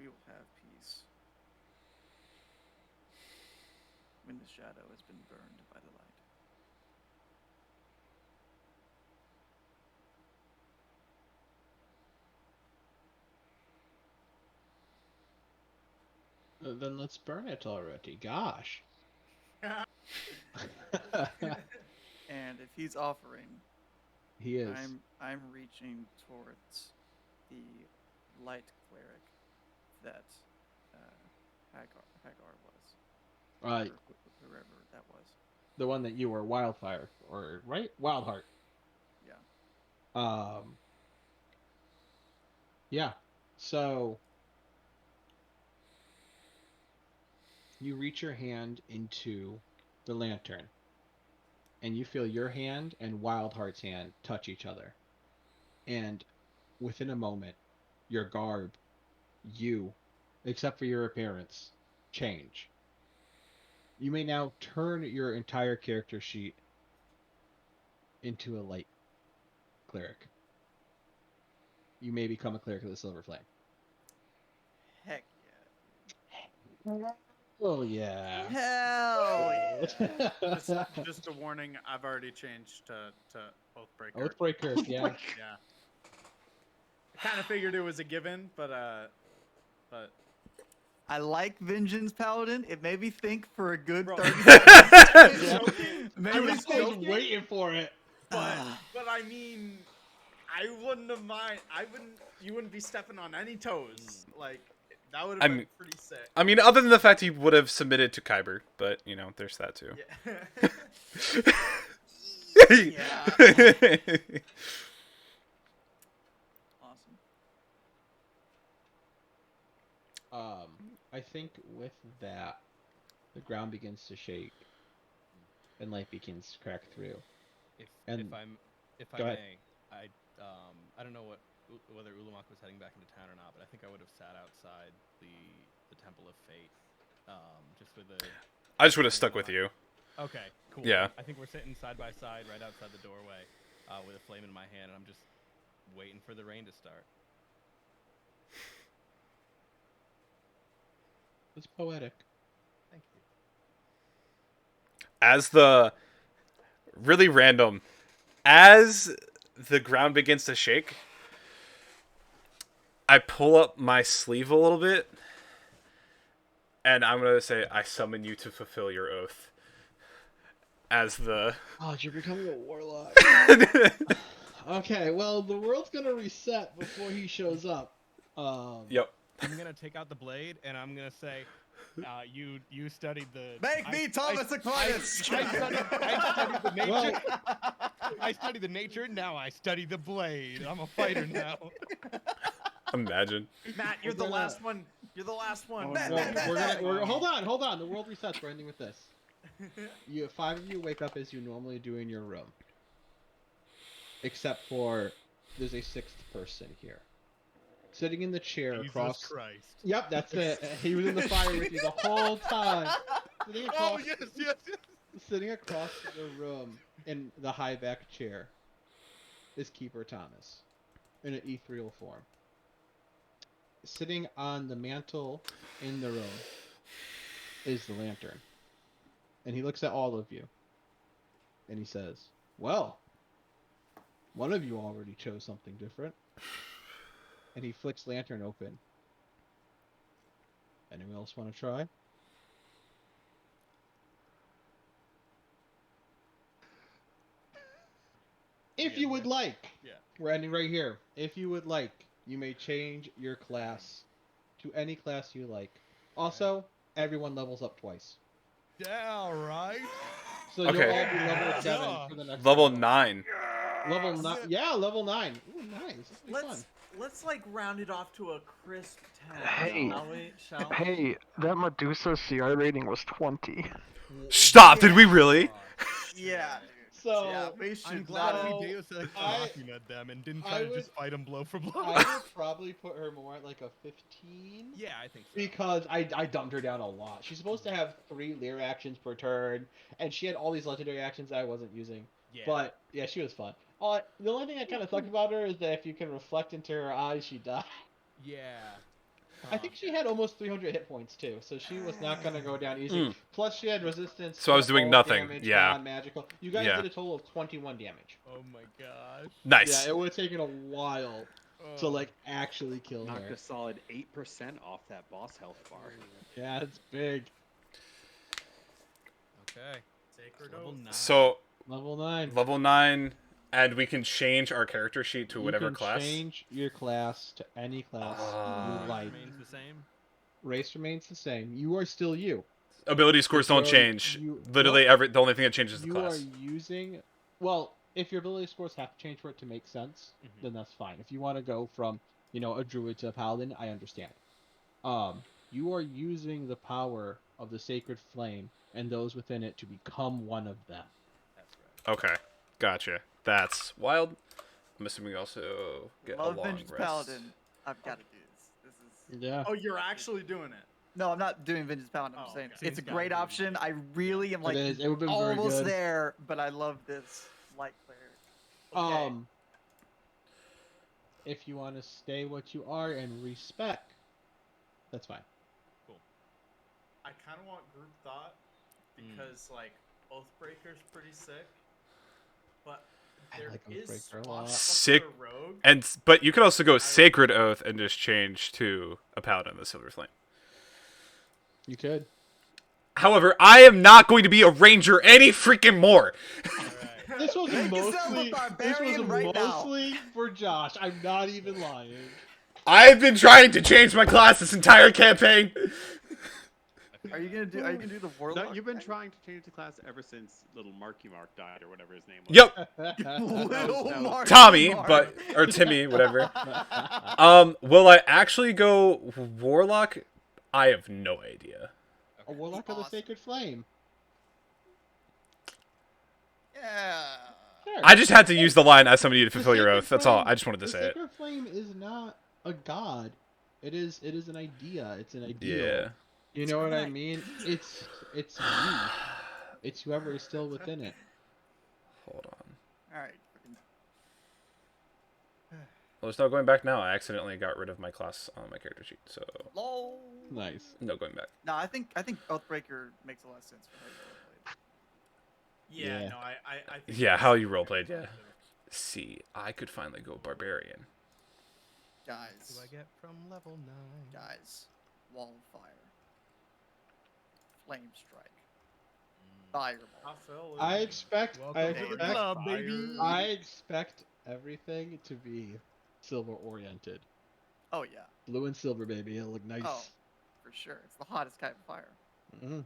will have peace when the shadow has been burned by the light. Then let's burn it already. Gosh. And if he's offering, He is. I'm reaching towards the light cleric that Hagar was, Right. or whoever that was. The one that you were Wildfire, or right? Wildheart. Yeah. Yeah. So you reach your hand into the lantern, and you feel your hand and Wildheart's hand touch each other. And within a moment, your garb, you, except for your appearance, change. You may now turn your entire character sheet into a light cleric. You may become a cleric of the Silver Flame. Heck Oh yeah. yeah. Hell yeah. Just a warning. I've already changed to Oathbreaker. Oathbreaker, yeah. Yeah. I kind of figured it was a given, but I like Vengeance Paladin. It made me think for a good Bro. 30 seconds. Yeah. Made I me was think. just waiting for it. but I mean, I wouldn't have mind. You wouldn't be stepping on any toes. Like that would have been pretty sick. I mean, other than the fact he would have submitted to Kyber, but you know, there's that too. Yeah. Awesome. I think with that, the ground begins to shake, and light begins to crack through. If And- if I go ahead. may, I don't know whether Ulamog was heading back into town or not, but I think I would have sat outside the Temple of Fate, just with the. I just would have stuck with you. Okay, cool. Yeah. I think we're sitting side by side right outside the doorway, with a flame in my hand, and I'm just waiting for the rain to start. It's poetic. Thank you. As the really random, as the ground begins to shake, I pull up my sleeve a little bit, and I'm gonna say, "I summon you to fulfill your oath." As the Oh, you're becoming a warlock. Okay, well, the world's gonna reset before he shows up. Yep. I'm gonna take out the blade, and I'm gonna say, you studied the. Make me Thomas Aquinas. I studied the nature. Well, I studied the nature. Now I study the blade. I'm a fighter now. Imagine. Matt, you're the gonna- last one. You're the last one. well, Matt. hold on. The world resets. We're ending with this. You, 5 of you wake up as you normally do in your room, except for there's a 6th person here, sitting in the chair across. Christ. Yep, that's it. He was in the fire with you the whole time. Sitting across, yes. sitting across the room in the high back chair is Keeper Thomas in an ethereal form. Sitting on the mantle in the room is the lantern. And he looks at all of you. And he says, "Well, one of you already chose something different." And he flicks lantern open. Anyone else want to try? If you would like. Yeah. We're ending right here. If you would like, you may change your class to any class you like. Also, everyone levels up twice. Yeah, all right. So you'll all Okay. be level 7 Yeah. for the next Level round. 9. Level 9. Yeah, level 9. Ooh, nice. This will be fun. Let's like round it off to a crisp 10. Hey. Shall we? Hey, that Medusa CR rating was 20. Stop! Did we really? Yeah. So, Yeah, we I'm should glad not. we Deus Ex I- Machina them and didn't I try to would- just fight them blow for blow. I would probably put her more at like a 15. Yeah, I think so. Because I dumbed her down a lot. She's supposed to have 3 leer actions per turn, and she had all these legendary actions that I wasn't using. Yeah. But, yeah, she was fun. The only thing that kind of sucked about her is that if you can reflect into her eyes, she dies. Yeah. I think she had almost 300 hit points too, so she was not gonna go down easy. Mm. Plus, she had resistance. So I was to doing all nothing, damage, yeah. Non-magical. You guys Yeah. did a total of 21 damage. Oh my gosh. Nice. Yeah, it would have taken a while to Oh. like actually kill Knocked her. a solid 8% off that boss health bar. Yeah, it's big. Okay. Sacred Level Oath. 9. Level 9. Level 9, and we can change our character sheet to You whatever can class. change your class to any class Ah. you like. Remains the same. Race remains the same. You are still you. Ability scores don't You're- change. you- Literally, nope. the only thing that changes is the You class. are using. Well, if your ability scores have to change for it to make sense, Mhm. then that's fine. If you want to go from, a druid to a paladin, I understand. You are using the power of the sacred flame and those within it to become one of them. That's right. Okay, gotcha. That's wild. I'm assuming we also get Love a long Vengeance rest. Paladin. I've got to do this. This is. Yeah. Oh, you're actually doing it. No, I'm not doing Vengeance Paladin. I'm Oh, saying okay. it's a Seems great kinda option. I really am like it is. It would have been very almost good. there, but I love this light player. Okay. If you want to stay what you are and respec, that's fine. I kind of want group thought because like Oathbreaker's pretty sick, but I there like is Oathbreaker a lot. Sick- Swashbuckler Rogue. But you could also go Sacred Oath and just change to a Paladin of the Silver Flame. You could. However, I am not going to be a ranger any freaking more. Alright. This was Make yourself a mostly. This was barbarian right now. mostly for Josh. I'm not even lying. I've been trying to change my class this entire campaign. Are you gonna do the warlock? No, you've been thing? trying to change the class ever since little Marky Mark died or whatever his name was. Yep, Little that was Mark Tommy, Mark. or Timmy, whatever. Will I actually go warlock? I have no idea. A warlock of the Awesome. sacred flame. Yeah. Sure. I just had to use the line as somebody to fulfill your Sacred oath. That's all. Flame- I just wanted to the say it. sacred flame is not a god. It is an idea. It's an ideal. Yeah. You know what I right. mean? It's you. It's whoever is still within it. Hold on. All right. Freaking- Well, it's not going back now. I accidentally got rid of my class on my character sheet, so Lol. Nice. no going back. No, I think Oathbreaker makes a lot of sense for how you Yeah, Yeah. no, I think. Yeah, that's how you very roleplayed, yeah. effective. See, I could finally go barbarian. played. What Guys. do I get from level 9? Guys. Wall of fire. Flame strike. Fireball. Absolutely. I expect. Welcome I to the expect. club, baby. I expect everything to be silver oriented. Oh yeah. Blue and silver, baby. It'll look nice. Oh, for sure. It's the hottest kind of fire. Mhm.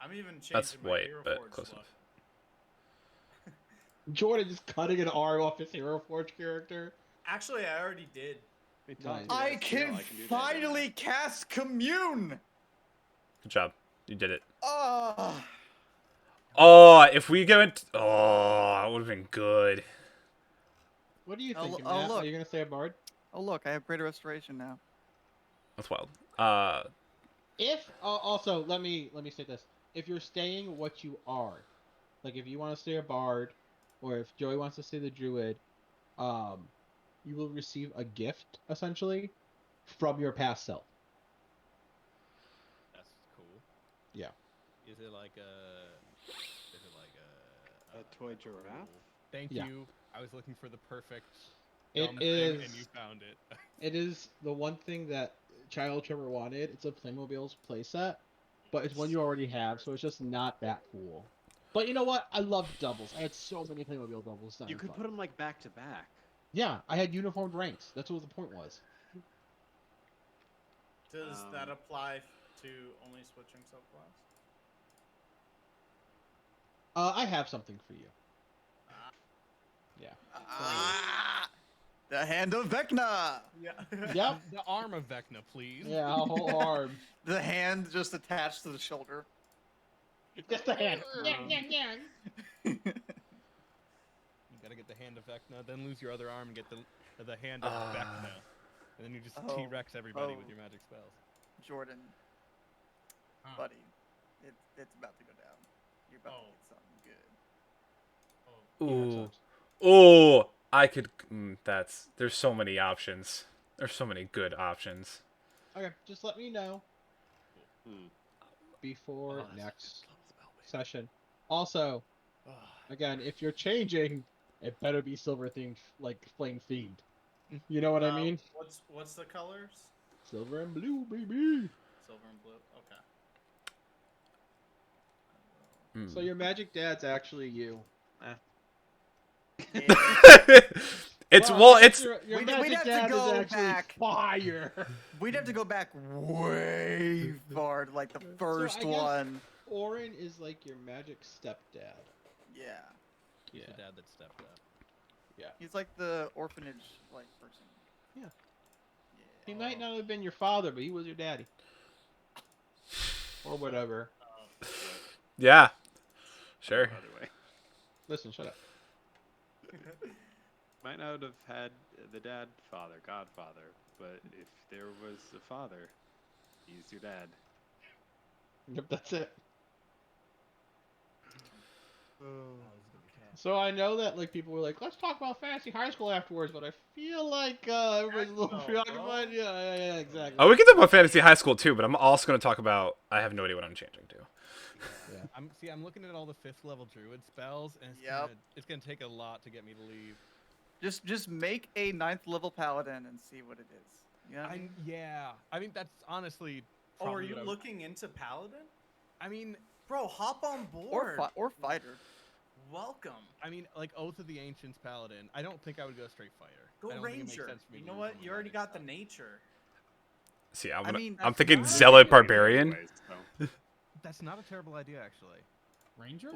I'm even changing That's my white, Hero but Forge close look. enough. Jordan just cutting an arm off his Hero Forge character. Actually, I already did. They taught Nice. me I that can skill, do that. finally cast Commune. Good job. You did it. Oh. Oh, if we go into... Oh, that would have been good. What are you Oh, thinking, oh, Matt? look. Are you gonna say a bard? Oh look, I have greater restoration now. That's wild. If also let me say this: if you're staying what you are, like if you want to stay a bard, or if Joey wants to stay the druid, you will receive a gift essentially from your past self. That's cool. Yeah. Is it like a A toy giraffe? Thank Yeah. you. I was looking for the perfect It dumb thing, is. and you found it. It is the one thing that Child Trevor wanted. It's a Playmobil's playset, but it's one you already have, so it's just not that cool. But you know what? I love doubles. I had so many Playmobil doubles. You could put them like back to back. Yeah, I had uniformed ranks. That's what the point was. Does that apply to only switching subclass? I have something for you. Yeah. Ah, the hand of Vecna. Yeah. Yep. The arm of Vecna, please. Yeah, a whole arm. The hand just attached to the shoulder. Just a hand. You gotta get the hand of Vecna, then lose your other arm and get the hand of Vecna. And then you just Oh, T-Rex everybody with oh. your magic spells. Jordan, Huh. buddy, it's about to go down. You're about Oh. to get something good. Ooh. Oh, I could... there's so many options. There's so many good options. Okay, just let me know Hmm. before Oh, that's next fifth level spell, baby. session. Also, again, if you're changing, it better be silver themed, like flame themed. You know what I mean? What's the colors? Silver and blue, baby. Silver and blue. Okay. So your magic dad's actually you. It's Well, I guess it's your We'd magic have to dad go is actually back. fire. We'd have to go back way far, to, like the first I guess- one. Orin is like your magic stepdad. Yeah. He's the dad that stepped up. He's like the orphanage like person. Yeah. Yeah. He might not have been your father, but he was your daddy. Or whatever. yeah, sure. By the way, Listen, shut up. might not have had the dad, father, godfather, but if there was a father, he's your dad. Yep, that's it. So I know that like people were like, let's talk about fantasy high school afterwards, but I feel like everybody's a little No, preoccupied. Yeah, exactly. Oh, we can talk about fantasy high school too, but I'm also going to talk about. I have no idea what I'm changing to. I'm looking at all the 5th level druid spells, and it's gonna take a lot to get me to leave. Just make a 9th level paladin and see what it is. You know what I mean? I mean that's honestly. Oh, are probably you what looking into paladin? I mean, Bro, hop on board. Or fighter. Welcome. I mean, like Oath of the Ancients paladin. I don't think I would go straight fighter. Go I don't think it makes ranger. sense for me You to know use what? one You already magic got the spell. nature. See, I mean, I'm that's thinking not- zealot barbarian. Anyways, so. That's not a terrible idea, actually. Ranger?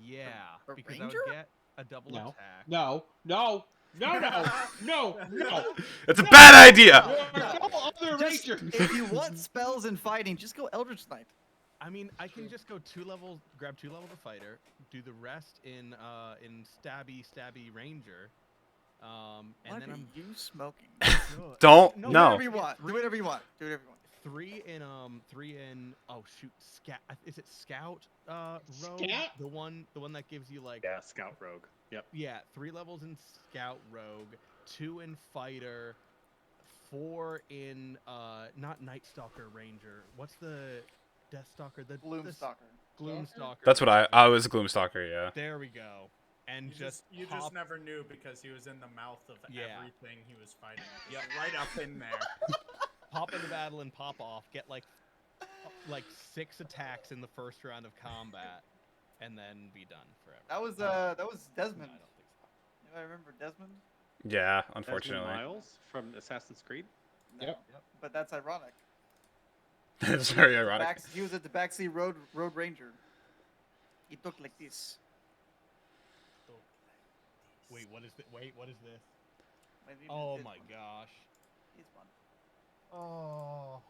Yeah, A because ranger? I would get a double No. attack. No. It's a bad idea. There are no other Just, rangers. if you want spells and fighting, just go Eldritch Knight. I mean, I can just go 2 levels, grab 2 levels of fighter, do the rest in stabby ranger, and What then are I'm you smoking? Don't No, Do no. whatever you want. Do whatever you want. Do whatever you want. 3 in oh shoot, scout. Is it scout? Rogue. Scout? The one that gives you like Yeah, scout rogue. Yep. yeah, 3 levels in scout rogue, 2 in fighter, 4 in not night stalker ranger. What's the death stalker? The Gloomstalker. Gloomstalker. That's what I was a Gloomstalker. Yeah. There we go. And You hop- just never knew because he was in the mouth of Yeah. everything he was fighting. Yep. Right up in there. pop into battle and pop off. Get like 6 attacks in the first round of combat, and then be done forever. That was No, Desmond. I don't think so. I remember Desmond. Yeah. Desmond Unfortunately. Miles from Assassin's Creed. No, Yep. But that's ironic. It's very ironic. He was at the backseat road ranger. He looked like this. Wait, what is this? Wait, what is this? Maybe Oh this my one. gosh. This one. Oh.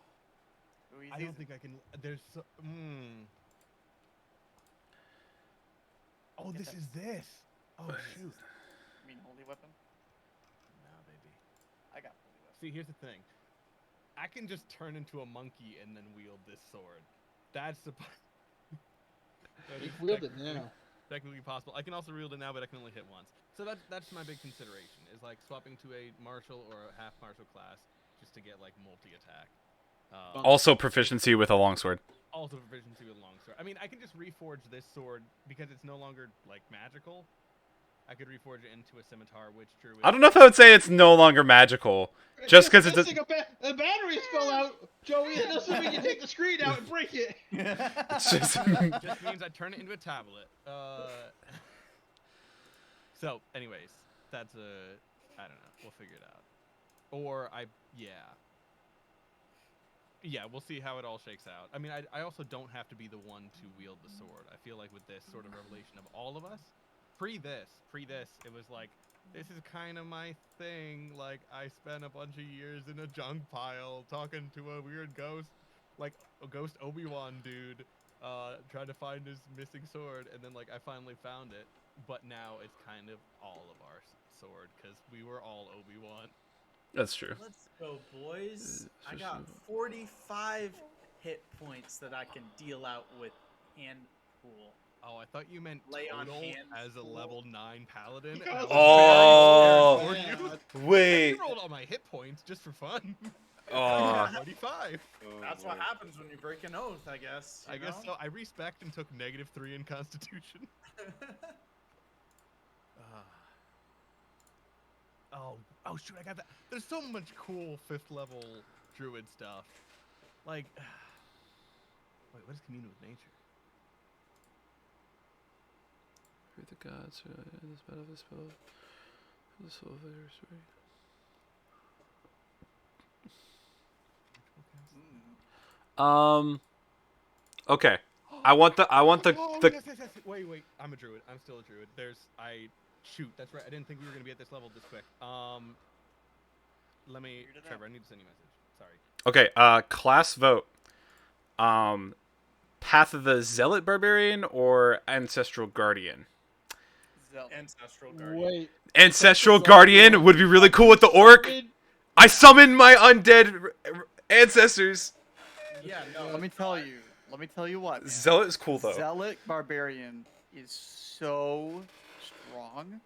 Who he's I don't using. think I can. There's. Oh, Get this that. is this. Oh shoot. You mean holy weapon? No, baby. I got holy weapon. See, here's the thing. I can just turn into a monkey and then wield this sword. That's the. That You is wield it technically- now. Technically possible. I can also wield it now, but I can only hit once. So that's my big consideration is like swapping to a martial or a half martial class just to get like multi attack. Also proficiency with a longsword. Also proficiency with longsword. I mean, I can just reforge this sword because it's no longer like magical. I could reforge it into a scimitar, which druid. I don't know if I would say it's no longer magical. Just 'cause it's a- the batteries fell out, Joey. That doesn't mean you take the screen out and break it. It's just. just means I turn it into a tablet. So, anyways, that's I don't know. We'll figure it out. Or yeah, we'll see how it all shakes out. I mean, I also don't have to be the one to wield the sword. I feel like with this sort of revelation of all of us, pre this, it was like, this is kind of my thing. Like, I spent a bunch of years in a junk pile talking to a weird ghost, like a ghost Obi-Wan dude, trying to find his missing sword, and then like I finally found it. But now it's kind of all of our sword because we were all Obi-Wan. That's true. Let's go, boys. I got 45 hit points that I can deal out with hand pool. Oh, I thought you meant Lay on total hands, as a cool. level 9 paladin. Because- and I was Oh, very scared for you. wait. I rolled all my hit points just for fun. Oh, 45. That's what happens when you break an oath, I guess. I guess so. I respect and took -3 in Constitution. Oh shoot! I got that. There's so much cool 5th level druid stuff. Like, wait, what is commune with nature? Hear the gods. This battle, this spell. The soul of their story. Okay. I want the Oh, the yes. Wait. I'm a druid. I'm still a druid. Shoot, that's right. I didn't think we were gonna be at this level this quick. Let me, Trevor. I need to send you a message. Sorry. Okay. Class vote. Path of the Zealot Barbarian or Ancestral Guardian? Ancestral Guardian. Wait. Ancestral Guardian would be really cool with the orc. I summon my undead ancestors. Yeah, no. Let me tell you what. Man. Zealot is cool though. Zealot Barbarian is so strong.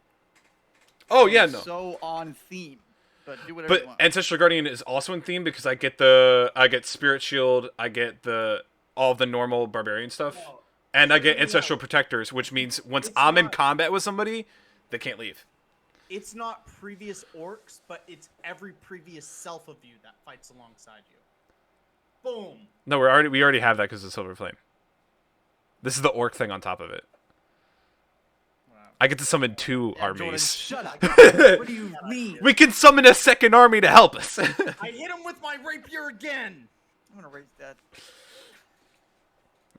Oh yeah, and no. So on theme. But do whatever you But want. Ancestral Guardian is also in theme because I get Spirit Shield, I get all the normal barbarian stuff, and I get Ancestral Protectors, which means once I'm in combat with somebody, they can't leave. It's not previous orcs, but it's every previous self of you that fights alongside you. Boom. No, we already have that because of Silver Flame. This is the orc thing on top of it. Wow. I get to summon 2 Yeah, Jordan, armies. shut up. What do you mean? We can summon a second army to help us. I hit him with my rapier again. I'm gonna raise that.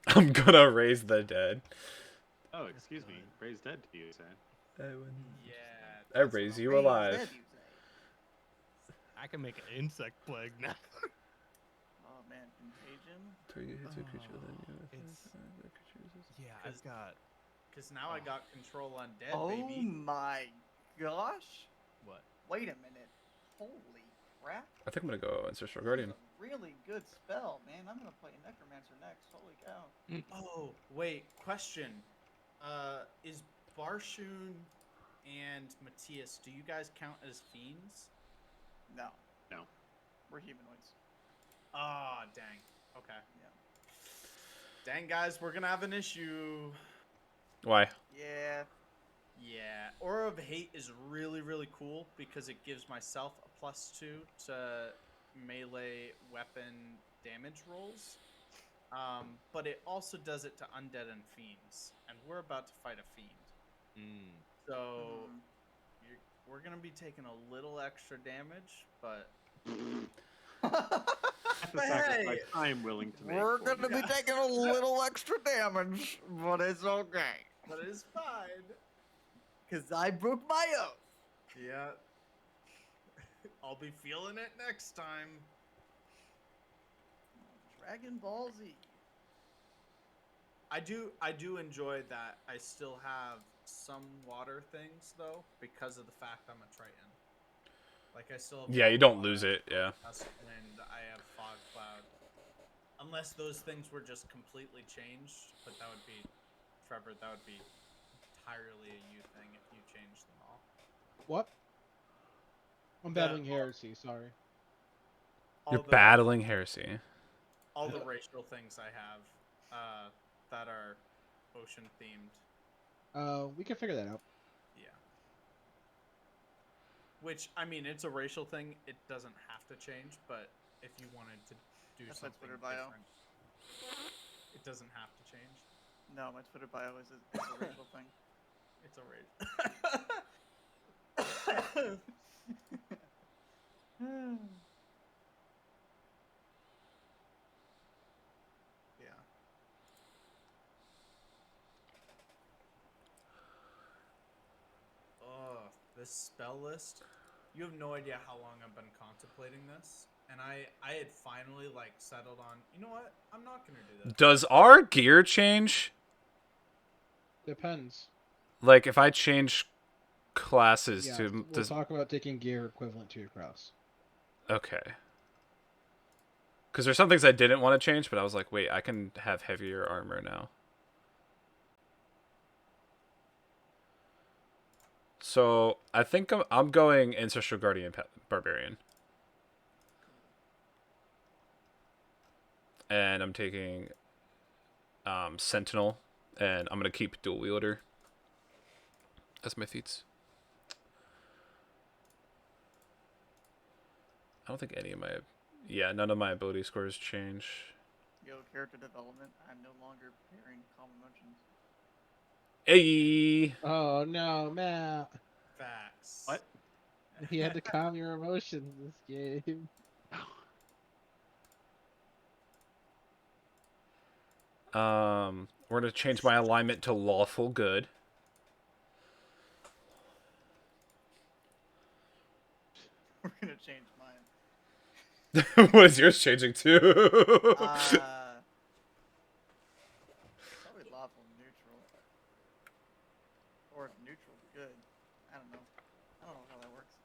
I'm gonna raise the dead. Oh, excuse me. Raise dead to you, sir. Yeah. I raise you alive. I can make an insect plague now. Oh man, contagion. Yeah, I've got. Because now I got control on dead, Oh baby. my gosh. What? Wait a minute. Holy crap. I think I'm gonna go Ancestral Guardian. That's a really good spell, man. I'm gonna play Necromancer next. Holy cow. Oh, wait. Question. Is Barshoon and Matthias, do you guys count as fiends? No. No. We're humanoids. Ah, dang. Okay. Yeah. Dang, guys, we're gonna have an issue. Why? Yeah. Yeah, Aura of Hate is really, really cool because it gives myself a +2 to melee weapon damage rolls. But it also does it to undead and fiends, and we're about to fight a fiend. So we're gonna be taking a little extra damage, but That's a sacrifice I am willing to make. We're for gonna you. be taking a little extra damage, but it's okay. but it's fine. Because I broke my oath. Yeah. I'll be feeling it next time. Dragon Ball Z. I do enjoy that I still have some water things though because of the fact I'm a Triton. Like I still have Yeah, you don't lose it. Yeah. Gust of Wind, I have Fog Cloud. Unless those things were just completely changed, but that would be Trevor, that would be entirely a you thing if you changed them all. What? I'm battling heresy. Sorry. All You're the- battling heresy. all the racial things I have that are ocean themed. We can figure that out. Yeah. Which, I mean, it's a racial thing. It doesn't have to change, but if you wanted to do That's my something Twitter bio. different, it doesn't have to change. No, my Twitter bio is it's a racial thing. It's a racial. Yeah. Oh, this spell list. You have no idea how long I've been contemplating this. And I had finally like settled on, you know what? I'm not gonna do this. Does our gear change? Depends. Like if I change classes Yeah, to we'll talk about taking gear equivalent to your cross. Okay. Because there's some things I didn't want to change, but I was like, wait, I can have heavier armor now. So I think I'm going Ancestral Guardian Barbarian. and I'm taking Sentinel, and I'm gonna keep Dual Wielder as my feats. I don't think any of my, none of my ability scores change. Yo, character development. I'm no longer pairing common emotions. Hey. Oh no, Matt. Facts. What? You had to calm your emotions this game. We're gonna change my alignment to lawful good. We're gonna change mine. What is yours changing to? Probably lawful neutral. Or neutral good. I don't know. I don't know how that works.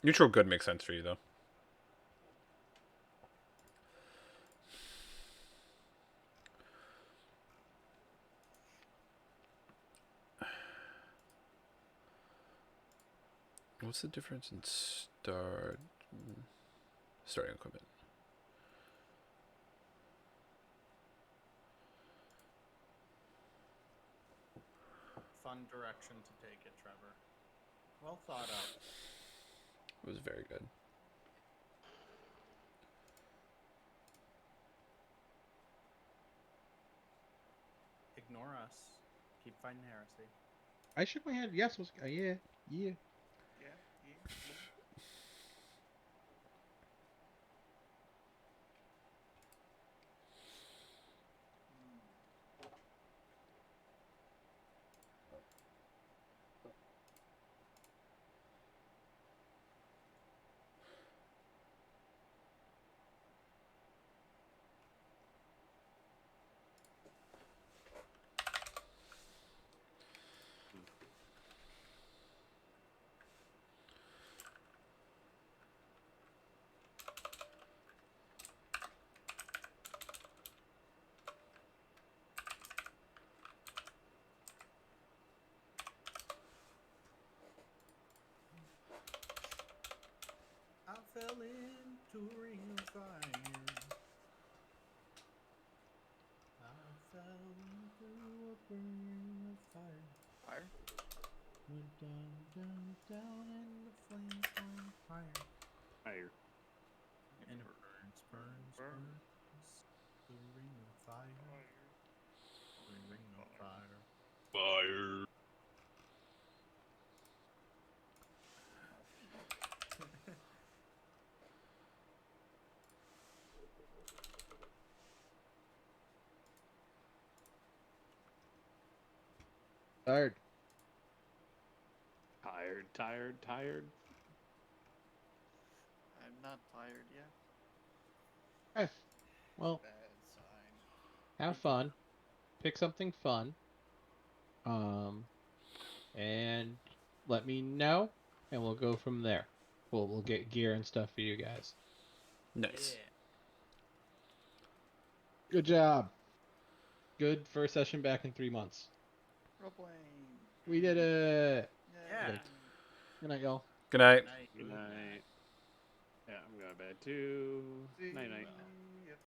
Neutral good makes sense for you though. What's the difference in starting equipment? Fun direction to take it, Trevor. Well thought out. It was very good. Ignore us. Keep fighting heresy. I shook my head. Yes, was yeah. Yeah. I fell into a ring of fire. I fell into a ring of fire. Fire? Went down, down, down, and the flames went higher. Fire. And it burns, burns, burns. The ring of fire. The ring of fire. Fire. Tired. Tired, tired, tired. I'm not tired yet. Okay. Well, Bad sign. have fun. Pick something fun. And let me know, and we'll go from there. We'll get gear and stuff for you guys. Nice. Good job. Good first session back in 3 months. Role playing. We did it. Yeah. Good night, y'all. Good night. Night. Good night. Yeah, I'm going to bed too. See Night, night. you.